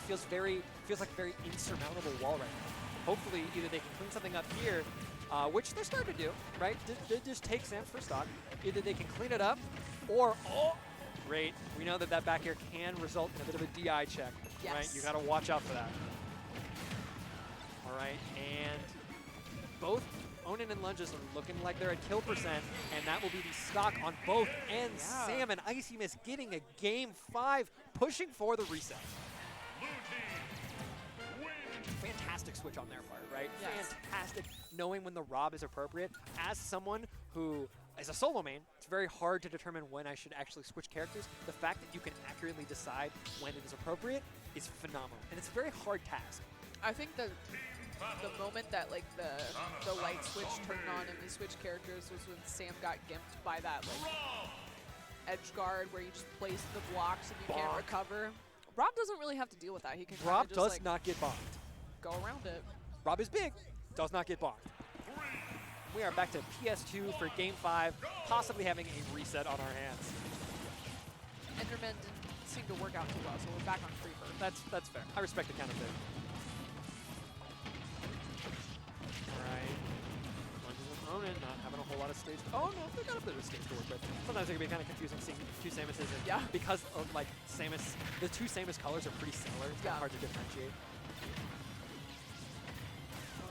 very insurmountable wall right now. Hopefully, either they can clean something up here, which they're starting to do, right? They just take Sam's first stock. Either they can clean it up, or great. We know that back air can result in a bit of a DI check, Yes. right? You got to watch out for that. All right, and both Onin and Lunges are looking like they're at kill percent, and that will be the stock on both ends. Yeah. Sam and IcyMist getting a game 5, pushing for the reset. Fantastic switch on their part, right? Yes. Fantastic knowing when the Rob is appropriate. As someone who is a solo main, it's very hard to determine when I should actually switch characters. The fact that you can accurately decide when it is appropriate is phenomenal, and it's a very hard task. I think the moment that like the light switch turned on and we switched characters was when Sam got gimped by that like edge guard where you just place the blocks and you can't Bonk. recover. Rob doesn't really have to deal with that. He can kinda Rob just, does like, not get bonked. go around it. Rob is big, does not get bonked. We are back to PS2 for Game 5, possibly having a reset on our hands. Enderman didn't seem to work out too well, so we're back on Creeper. That's fair. I respect the counter pick. Alright. Lunges and Onin not having a whole lot of stage. Oh no, they got a bit of stage to work with. Sometimes it can be kind of confusing seeing two Samuses. And Yeah. because of like Samus, the two Samus colors are pretty similar. It's kind Yeah. of hard to differentiate.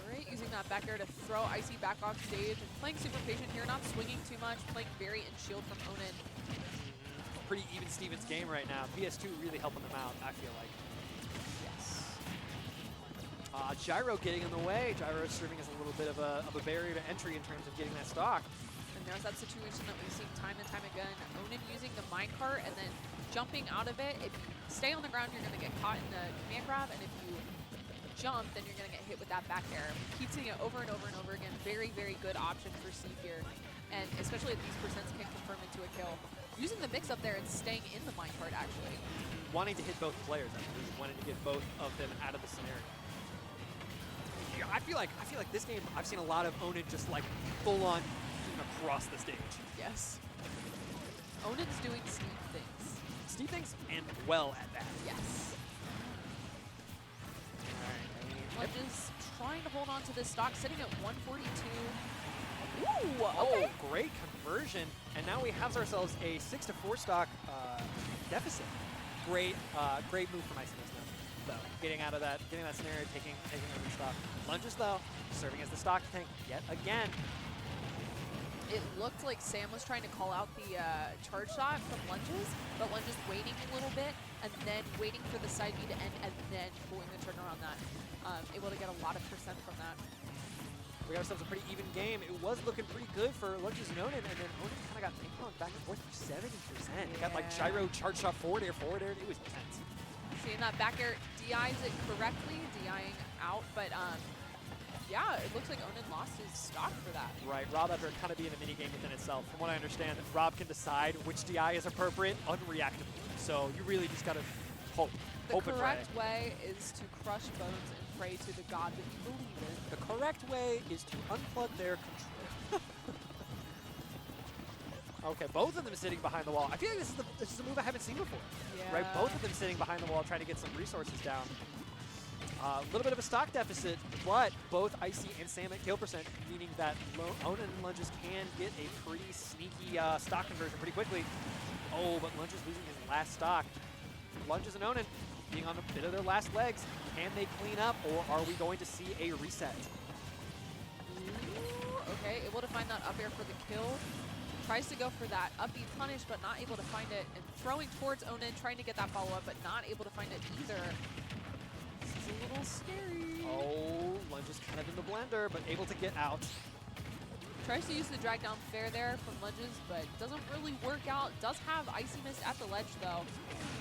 Alright, using that back air to throw Icy back off stage and playing super patient here, not swinging too much, playing very in shield from Onin. Pretty even Stevens game right now. PS2 really helping them out, I feel like. Yes. Gyro getting in the way. Gyro is serving as a little bit of a barrier to entry in terms of getting that stock. And there's that situation that we've seen time and time again. Onin using the minecart and then jumping out of it. If you stay on the ground, you're going to get caught in the command grab, and if you jump, then you're going to get hit with that back air. Keep seeing it over and over and over again. Very, very good option for C here. And especially if these percents can confirm into a kill. Using the mix up there and staying in the minecart, actually. Wanting to hit both players, I believe. Wanting to get both of them out of the scenario. Yeah, I feel like this game, I've seen a lot of Onin just like full on across the stage. Yes. Onin's doing Steve things. Steve thinks, and well at that. Yes. Alright. Lunges trying to hold on to this stock, sitting at 142. Ooh, Oh, okay. great conversion. And now we have ourselves a 6-4 stock deficit. Great move from IcyMist though. Getting out of that, scenario, taking every stock. Lunges though, serving as the stock tank yet again. It looked like Sam was trying to call out the charge shot from Lunges, but Lunges waiting a little bit and then waiting for the side B to end and then pulling the trigger on that. Able to get a lot of percent from that. We got ourselves a pretty even game. It was looking pretty good for Lunges and Onin, and then Onin kind of got ping-ponged back and forth for 70%. It got like gyro, charge shot, forward air. It was intense. Seeing that back air DIs it correctly, DIing out, but yeah, it looks like Onin lost his stock for that. Right, Rob after kind of being a mini game within itself. From what I understand, Rob can decide which DI is appropriate unreactively. So you really just gotta hope. The Hope and pray. correct way is to crush bones and pray to the god that you believe in. The correct way is to unplug their control. Okay, both of them sitting behind the wall. I feel like this is a move I haven't seen before. Yeah. Right, both of them sitting behind the wall trying to get some resources down. A little bit of a stock deficit, but both Icy and Sam at kill percent, meaning that Onin and Lunges can get a pretty sneaky stock conversion pretty quickly. Oh, but Lunges losing his last stock. Lunges and Onin being on a bit of their last legs. Can they clean up, or are we going to see a reset? Ooh, okay, able to find that up air for the kill. Tries to go for that up B punish, but not able to find it. And throwing towards Onin, trying to get that follow-up, but not able to find it either. This is a little scary. Oh, Lunges kind of in the blender, but able to get out. Tries to use the drag down fair there from Lunges, but doesn't really work out. Does have IcyMist at the ledge, though.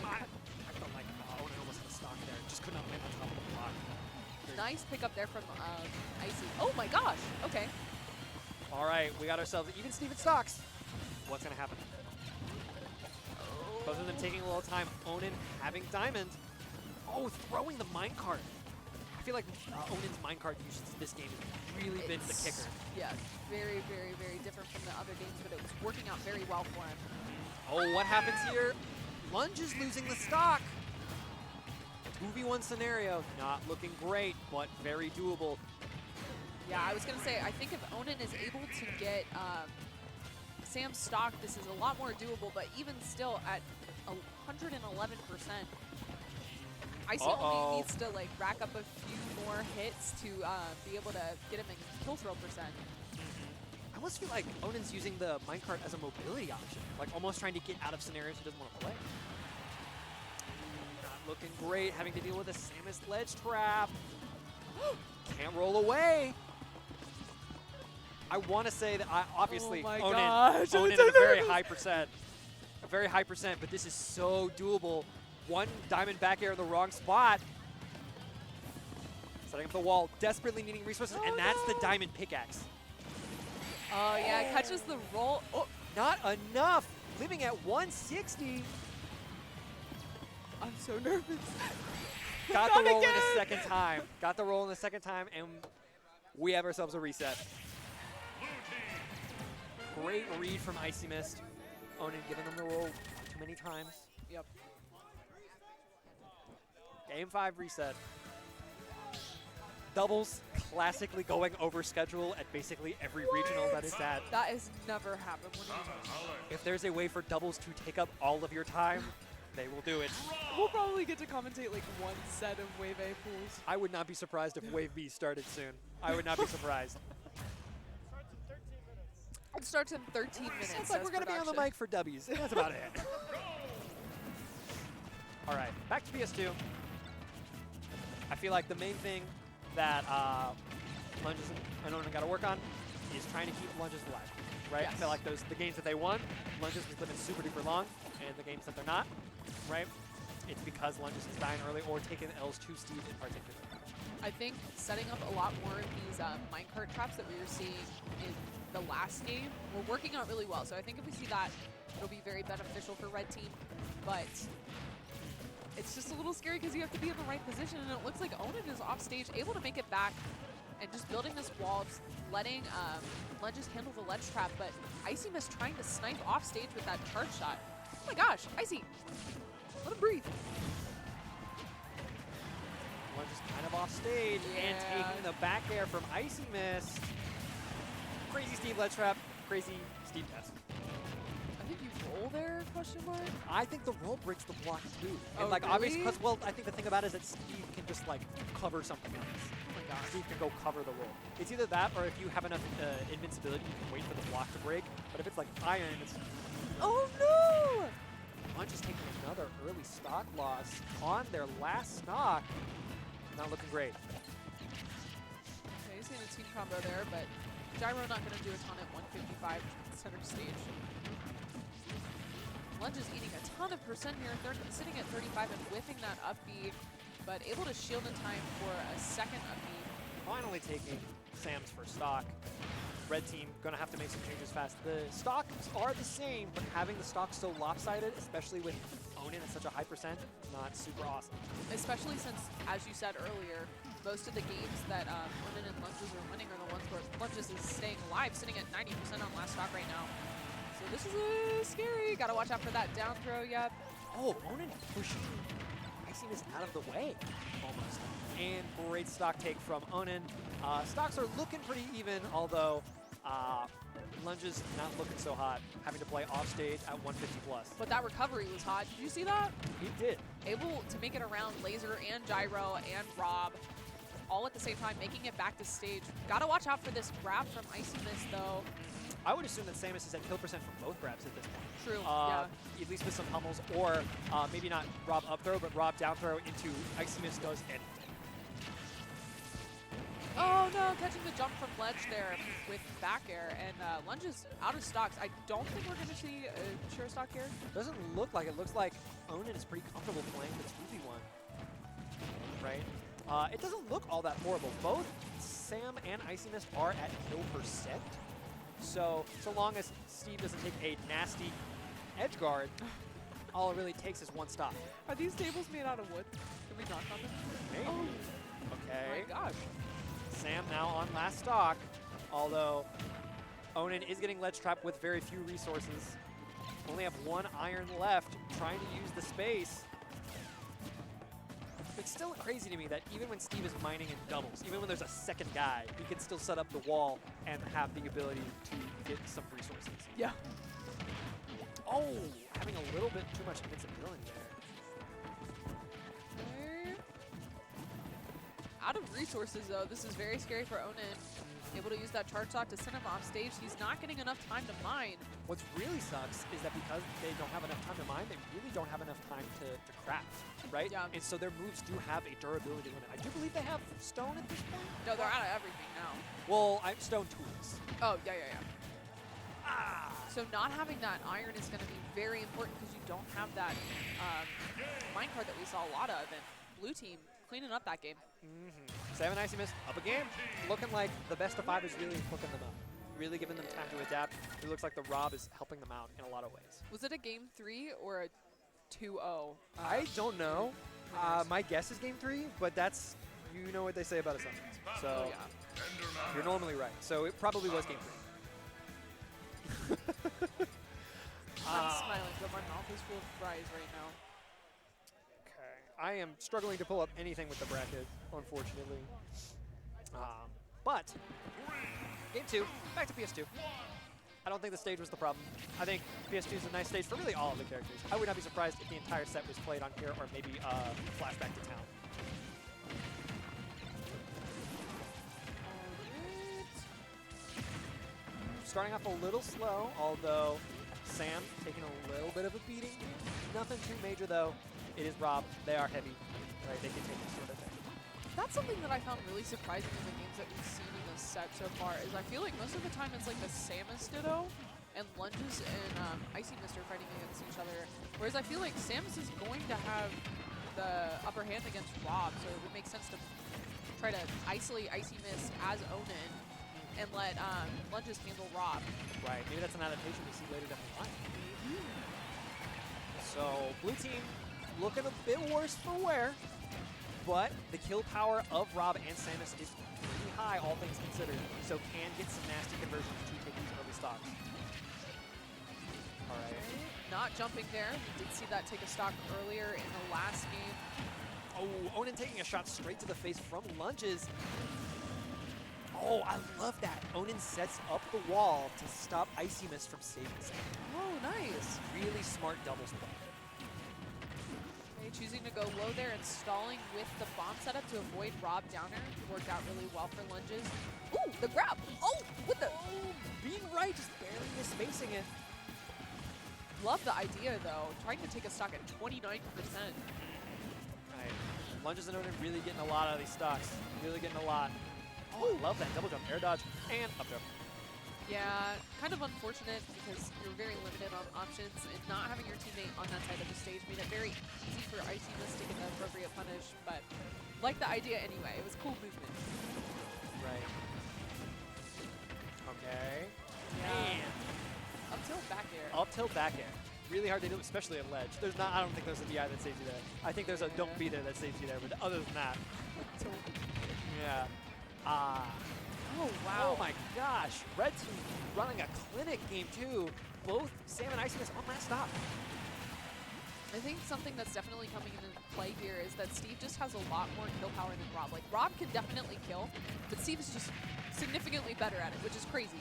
I felt like Onin almost had a stock there. Just could not land on top of the block. Nice pickup there from Icy. Oh my gosh. Okay. All right, we got ourselves even Steven stocks. What's going to happen? Both of them taking a little time. Onin having diamond. Oh, throwing the minecart. I feel like Onin's minecart usage this game has really been the kicker. Yeah, very, very, very different from the other games, but it was working out very well for him. Oh, what happens here? Lunges losing the stock. 2v1 scenario, not looking great, but very doable. Yeah, I was going to say, I think if Onin is able to get Samm's stock, this is a lot more doable, but even still at 111%, Icy only needs to like rack up a few more hits to be able to get him in kill throw percent. I almost feel like Onin's using the minecart as a mobility option, like almost trying to get out of scenarios he doesn't want to play. Not looking great, having to deal with a sammm ledge trap. Can't roll away. I want to say that obviously Onin at a very high percent, but this is so doable. One diamond back air in the wrong spot. Setting up the wall, desperately needing resources, and that's the diamond pickaxe. Oh yeah, it catches the roll. Oh, not enough. Living at 160. I'm so nervous. Got the roll in the second time. Got the roll in the second time, and we have ourselves a reset. Great read from IcyMist. Onin giving them the roll too many times. Yep. Game 5 reset. Doubles classically going over schedule at basically every regional that it's at. That has never happened. If there's a way for doubles to take up all of your time, they will do it. We'll probably get to commentate like one set of Wave A pools. I would not be surprised if Wave B started soon. I would not be surprised. It starts in 13 minutes. It's like we're going to be on the mic for W's. That's about it. All right, back to PS2. I feel like the main thing that Lunges and Onin got to work on is trying to keep Lunges alive, right? Yes. I feel like the games that they won, Lunges was living super duper long, and the games that they're not, right? It's because Lunges is dying early or taking L's too steep in particular. I think setting up a lot more of these minecart traps that we were seeing in the last game were working out really well. So I think if we see that, it'll be very beneficial for Red Team. But it's just a little scary because you have to be in the right position, and it looks like Onin is off stage, able to make it back, and just building this wall, just letting Lunges handle the ledge trap, but IcyMist trying to snipe off stage with that charge shot. Oh my gosh, Icy, let him breathe. Lunges kind of off stage and taking the back air from IcyMist. Crazy Steve ledge trap, crazy Steve Thass. I think you roll there, question mark? I think the roll breaks the block too. And Oh, like really? obviously, because well, I think the thing about it is that Steve can just like cover something else. Oh my gosh. Steve can go cover the roll. It's either that or if you have enough invincibility, you can wait for the block to break. But if it's like iron, it's Oh no! Lunge is taking another early stock loss on their last stock. Not looking great. Okay, he's getting a team combo there, but Gyro not going to do a ton at 155 center stage. Lunge is eating a ton of percent here, sitting at 35 and whiffing that up B, but able to shield in time for a second up B. Finally taking samm's for stock. Red team gonna have to make some changes fast. The stocks are the same, but having the stock so lopsided, especially with Onin at such a high percent, not super awesome. Especially since, as you said earlier, most of the games that Onin and Lunges are winning are the ones where Lunges is staying alive, sitting at 90% on last stock right now. So this is scary. Gotta watch out for that down throw, yep. Oh, Onin pushing IcyMist out of the way, almost. And great stock take from Onin. Stocks are looking pretty even, although Lunges not looking so hot, having to play off stage at 150 plus. But that recovery was hot. Did you see that? He did. Able to make it around Laser and Gyro and Rob, all at the same time, making it back to stage. Gotta watch out for this grab from IcyMist, though. I would assume that Samus is at kill percent from both grabs at this point. True, yeah. At least with some pummels, or maybe not Rob up throw, but Rob down throw into IcyMist does anything. Oh no, catching the jump from ledge there with back air, and Lunges out of stocks. I don't think we're going to see a sure stock here. Doesn't look like it. Looks like Onin is pretty comfortable playing the 2v1. Right? It doesn't look all that horrible. Both sammm and IcyMist are at kill %. So long as Steve doesn't take a nasty edge guard, all it really takes is one stop. Are these tables made out of wood? Can we knock on them? Maybe. Oh Okay. my gosh. sammm now on last stock, although Onin is getting ledge trapped with very few resources. Only have one iron left, trying to use the space. It's still crazy to me that even when Steve is mining in doubles, even when there's a second guy, he can still set up the wall and have the ability to get some resources. Yeah. Oh, having a little bit too much invincibility there. Out of resources, though. This is very scary for Onin. Able to use that charge shot to send him off stage. He's not getting enough time to mine. What really sucks is that because they don't have enough time to mine, they really don't have enough time to craft, right? Yeah. And so their moves do have a durability limit. I do believe they have stone at this point. No, they're out of everything now. Well, I'm stone tools. Oh, yeah. So not having that iron is going to be very important because you don't have that minecart that we saw a lot of. And blue team cleaning up that game. 7 IcyMist up a game. Looking like the best of 5 is really hooking them up. Really giving them time to adapt. It looks like the Rob is helping them out in a lot of ways. Was it a game 3 or a 2-0? I don't know. My guess is game 3, but that's, you know what they say about assumptions. So you're normally right. So it probably was game 3. I'm smiling, but my mouth is full of fries right now. I am struggling to pull up anything with the bracket, unfortunately. But, game 2, back to PS2. I don't think the stage was the problem. I think PS2 is a nice stage for really all of the characters. I would not be surprised if the entire set was played on here, or maybe Flashback to Town. Starting off a little slow, although sammm taking a little bit of a beating. Nothing too major, though. It is Rob. They are heavy. Right? They can take this sort of thing. That's something that I found really surprising in the games that we've seen in this set so far, is I feel like most of the time it's like the Samus Ditto and Lunges and IcyMist are fighting against each other, whereas I feel like Samus is going to have the upper hand against Rob, so it would make sense to try to isolate IcyMist as Onin and let Lunges handle Rob. Right. Maybe that's an adaptation we see later down the line. So, blue team looking a bit worse for wear, but the kill power of Rob and Samus is pretty high, all things considered, so can get some nasty conversions to take these early stocks. All right. Not jumping there. We did see that take a stock earlier in the last game. Oh, Onin taking a shot straight to the face from Lunges. Oh, I love that. Onin sets up the wall to stop IcyMist from saving Sam. Oh, nice. Really smart doubles play. Choosing to go low there and stalling with the bomb setup to avoid Rob downer. Worked out really well for Lunges. Ooh, the grab! Oh, with the... Being right, just barely misspacing it. Love the idea, though. Trying to take a stock at 29%. Right. Lunges and Onin really getting a lot out of these stocks. Really getting a lot. Oh, love that double jump, air dodge, and up jump. Yeah, kind of unfortunate because you're very limited on options, and not having your teammate on that side of the stage made it very easy for IcyMist to get the appropriate punish, but like the idea anyway. It was cool movement. Right. Okay. Yeah. And Up tilt, back air. up tilt, back air. Really hard to do, especially at ledge. There's not. I don't think there's a DI that saves you there. I think there's a don't be there that saves you there, but other than that, yeah. Oh, wow. Oh my gosh. Red team running a clinic game too. Both Sam and IcyMist on last stop. I think something that's definitely coming into play here is that Steve just has a lot more kill power than Rob. Like, Rob can definitely kill, but Steve is just significantly better at it, which is crazy.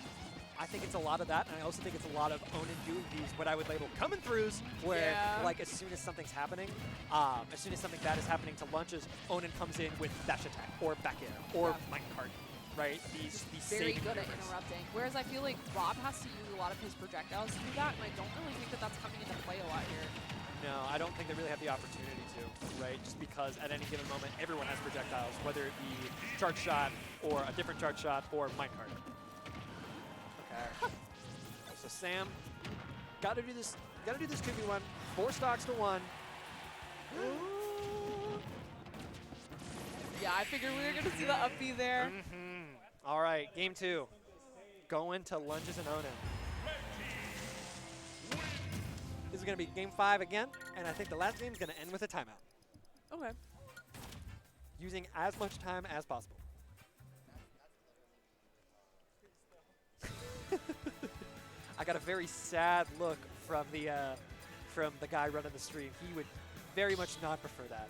I think it's a lot of that, and I also think it's a lot of Onin doing these, what I would label coming throughs, where like as soon as something's happening, as soon as something bad is happening to Lunges, Onin comes in with dash attack, or back air, or minecart, right? These Very saving good at maneuvers. interrupting. Whereas I feel like Rob has to use a lot of his projectiles to do that, and I don't really think that that's coming into play a lot here. No, I don't think they really have the opportunity to, right? Just because at any given moment, everyone has projectiles, whether it be charge shot or a different charge shot or minecart. Okay. So Sam, gotta do this 2v1. 4 stocks to 1. Yeah, I figured we were going to see the up B there. All right, game 2. Going to Lunges and Onin. This is going to be game 5 again, and I think the last game is going to end with a timeout. Okay. Using as much time as possible. I got a very sad look from the guy running the stream. He would very much not prefer that.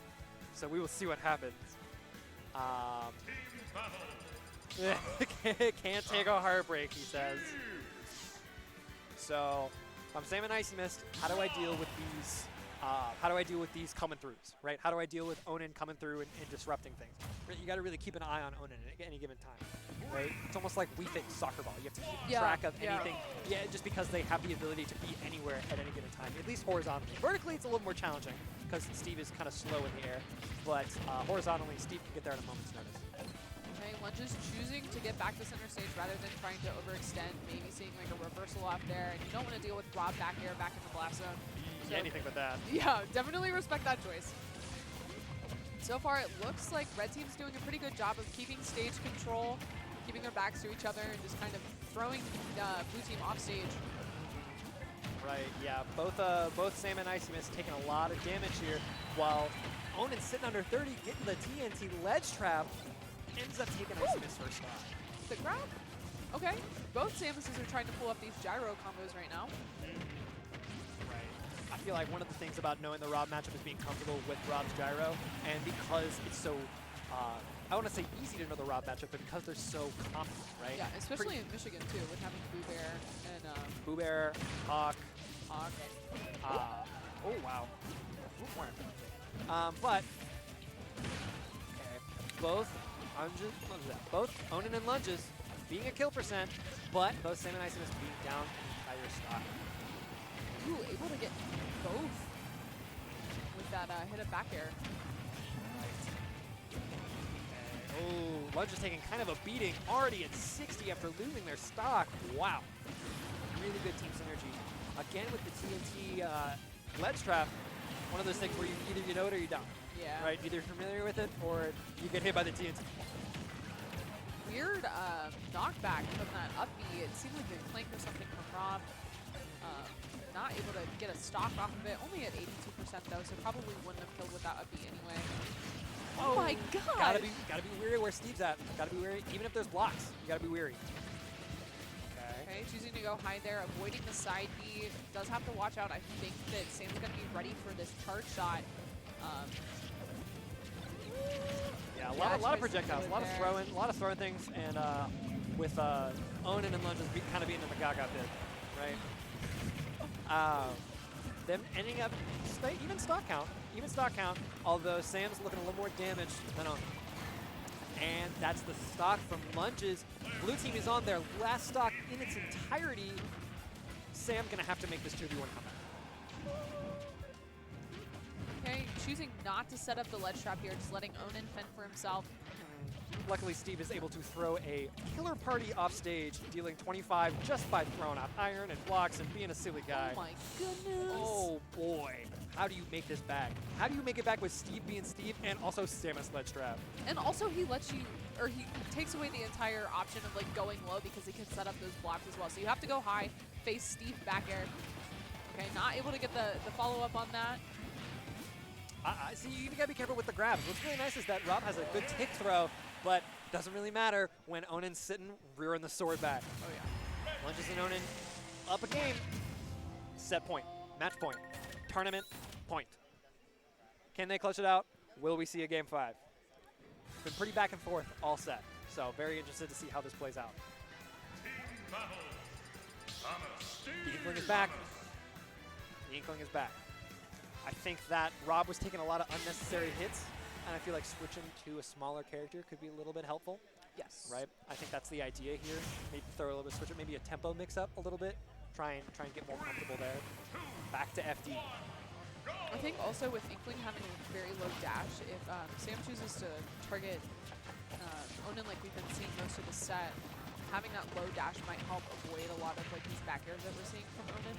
So we will see what happens. Can't take a heartbreak, he says. So, if I'm Sam and IcyMist, how do I deal with these? How do I deal with these coming throughs, right? How do I deal with Onin coming through and disrupting things? You got to really keep an eye on Onin at any given time, right? It's almost like Wii Fit soccer ball. You have to keep track of anything. Yeah, just because they have the ability to be anywhere at any given time, at least horizontally. Vertically, it's a little more challenging because Steve is kind of slow in the air, but horizontally, Steve can get there at a moment's notice. Okay, Lunges choosing to get back to center stage rather than trying to overextend, maybe seeing like a reversal off there, and you don't want to deal with Rob back air back in the blast zone. So, anything but that. Yeah, definitely respect that choice. So far, it looks like Red Team's doing a pretty good job of keeping stage control, keeping their backs to each other, and just kind of throwing Blue Team off stage. Right, yeah, both Sam and IcyMist taking a lot of damage here, while Onin's sitting under 30, getting the TNT ledge trap, ends up taking IcyMist first shot. The grab? Okay, both Samuses are trying to pull up these gyro combos right now. Right. I feel like one of the things about knowing the Rob matchup is being comfortable with Rob's gyro, and because it's so, I want to say easy to know the Rob matchup, but because they're so common, right? Yeah, especially in Michigan too, with having BooBear and BooBear, Hawk. Oh wow. But both Onin and Lunges being a kill percent, but both Sam and IcyMist being down an entire stock. Ooh, able to get both with that hit of back air. Oh, Lunges taking kind of a beating already at 60 after losing their stock. Wow. Really good team synergy. Again with the TNT ledge trap, one of those things where either you know it or you don't. Yeah. Right? Either you're familiar with it or you get hit by the TNT. Weird knockback from that up B. It seemed like a clank or something from Rob. Not able to get a stock off of it. Only at 82% though, so probably wouldn't have killed with that up B anyway. Oh my god! Gotta be wary where Steve's at. Gotta be wary, even if there's blocks. You gotta be wary. Okay, choosing to go high there, avoiding the side B. Does have to watch out. I think that Sam's gonna be ready for this charge shot. Yeah, a lot of projectiles, a lot of throwing things, and with Onin and Lunges kind of being in the Gaga bit, right? Them ending up even stock count, although Sam's looking a little more damaged than Onin. And that's the stock from Lunges. Blue team is on their last stock in its entirety. Sam gonna have to make this 2v1 comeback. Okay, choosing not to set up the ledge trap here, just letting Onin fend for himself. Luckily, Steve is able to throw a killer party off stage, dealing 25 just by throwing out iron and blocks and being a silly guy. Oh my goodness. Oh boy. How do you make this back? How do you make it back with Steve being Steve and also Samus ledge trap? And also he lets you, or he takes away the entire option of like going low because he can set up those blocks as well. So you have to go high, face Steve back air. Okay, not able to get the follow-up on that. See, you gotta be careful with the grabs. What's really nice is that Rob has a good tick throw, but doesn't really matter when Onin's sitting, rearing the sword back. Oh yeah. Lunges and Onin up a game. Set point, match point, tournament point. Can they clutch it out? Will we see a game 5? Been pretty back and forth all set, so very interested to see how this plays out. The Inkling is back. The Inkling is back. I think that Rob was taking a lot of unnecessary hits, and I feel like switching to a smaller character could be a little bit helpful. Yes. Right? I think that's the idea here. Maybe throw a little bit of switch, maybe a tempo mix up a little bit. Try and get more comfortable there. Back to FD. I think also with Inkling having a very low dash, if Sam chooses to target Onin like we've been seeing most of the set, having that low dash might help avoid a lot of like these back airs that we're seeing from Onin.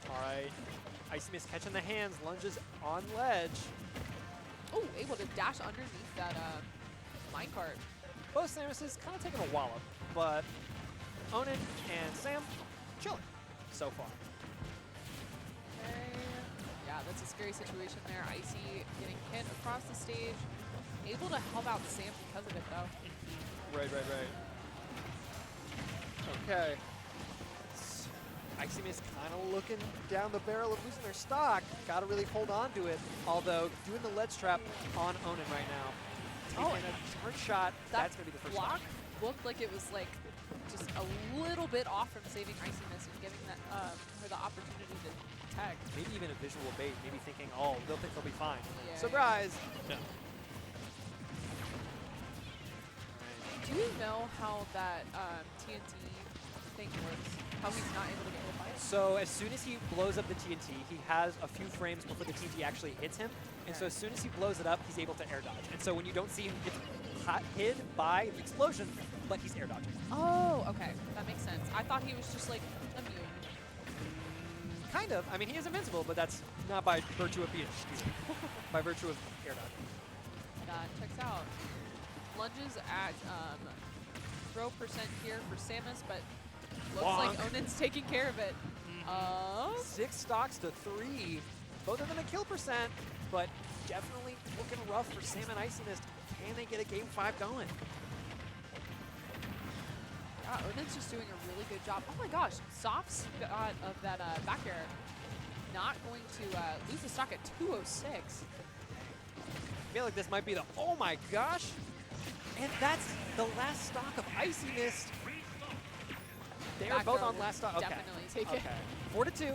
All right. IcyMist catching the hands, lunges on ledge. Oh, able to dash underneath that minecart. Both Samuses kind of taking a wallop, but Onin and Sam chilling so far. Okay. Yeah, that's a scary situation there. Icy getting hit across the stage. Able to help out Sam because of it, though. Right. Okay. IcyMist kind of looking down the barrel of losing their stock. Got to really hold on to it. Although doing the ledge trap on Onin right now. Taking a hard shot. That's going to be the first block stock. looked like it was like just a little bit off from saving IcyMist and giving that her the opportunity to tag. Maybe even a visual bait. Maybe thinking, oh, they'll think they'll be fine. Yeah. Surprise! No. Do you know how that TNT thing works? How he's not able to get hit by it? So as soon as he blows up the TNT, he has a few frames before the TNT actually hits him. And so as soon as he blows it up, he's able to air dodge. And so when you don't see him get hit by the explosion, but he's air dodging. Oh, okay. That makes sense. I thought he was just like immune. Kind of. I mean, he is invincible, but that's not by virtue of being stupid. By virtue of air dodging. That checks out. Lunges at throw percent here for Samus, but looks like Onin's taking care of it. 6 stocks to 3. Both of them a kill percent, but definitely looking rough for Sam and IcyMist. Can they get a game 5 going? Yeah, Onin's just doing a really good job. Oh my gosh, Soft's got of that back air. Not going to lose the stock at 206. I feel like this might be the, oh my gosh. And that's the last stock of IcyMist. They are both on last stock. Okay. Definitely take it. 4 to 2.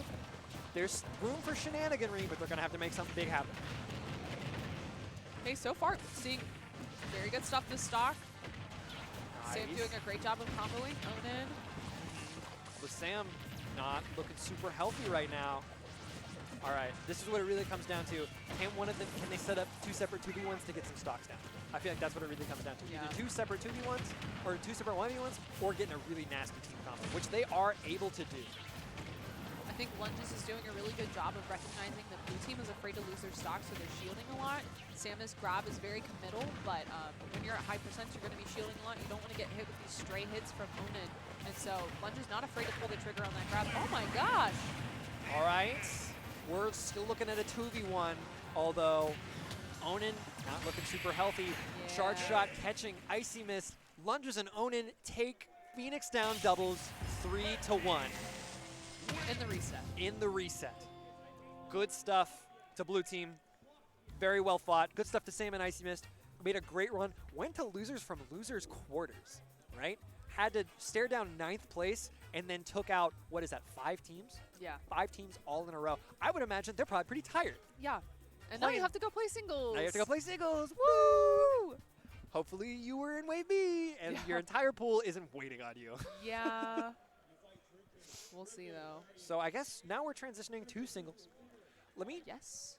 There's room for shenaniganry, but they're going to have to make something big happen. Okay, so far seeing very good stuff this stock. Nice. Sam doing a great job of comboing Onin. With Sam not looking super healthy right now. All right, this is what it really comes down to. Can they set up 2 separate 2v1s to get some stocks down? I feel like that's what it really comes down to. Yeah. Either 2 separate 2v1s or 2 separate 1v1s or getting a really nasty team combo, which they are able to do. I think Lunges is doing a really good job of recognizing that blue team is afraid to lose their stock, so they're shielding a lot. Samus grab is very committal, but when you're at high percent, you're going to be shielding a lot. You don't want to get hit with these stray hits from Onin. And so Lunges not afraid to pull the trigger on that grab. Oh my gosh! All right, we're still looking at a 2v1, although Onin not looking super healthy. Yeah. Charge shot catching IcyMist. Lunges and Onin take Phoenix down doubles 3 to 1. In the reset. In the reset. Good stuff to blue team. Very well fought. Good stuff to Sam and IcyMist. Made a great run. Went to losers from losers quarters, right? Had to stare down 9th place and then took out, what is that, 5 teams? Yeah. 5 teams all in a row. I would imagine they're probably pretty tired. Yeah. And now you have to go play singles. Now you have to go play singles. Woo! Hopefully you were in wave B and your entire pool isn't waiting on you. Yeah. We'll see, though. So I guess now we're transitioning to singles. Let me Yes.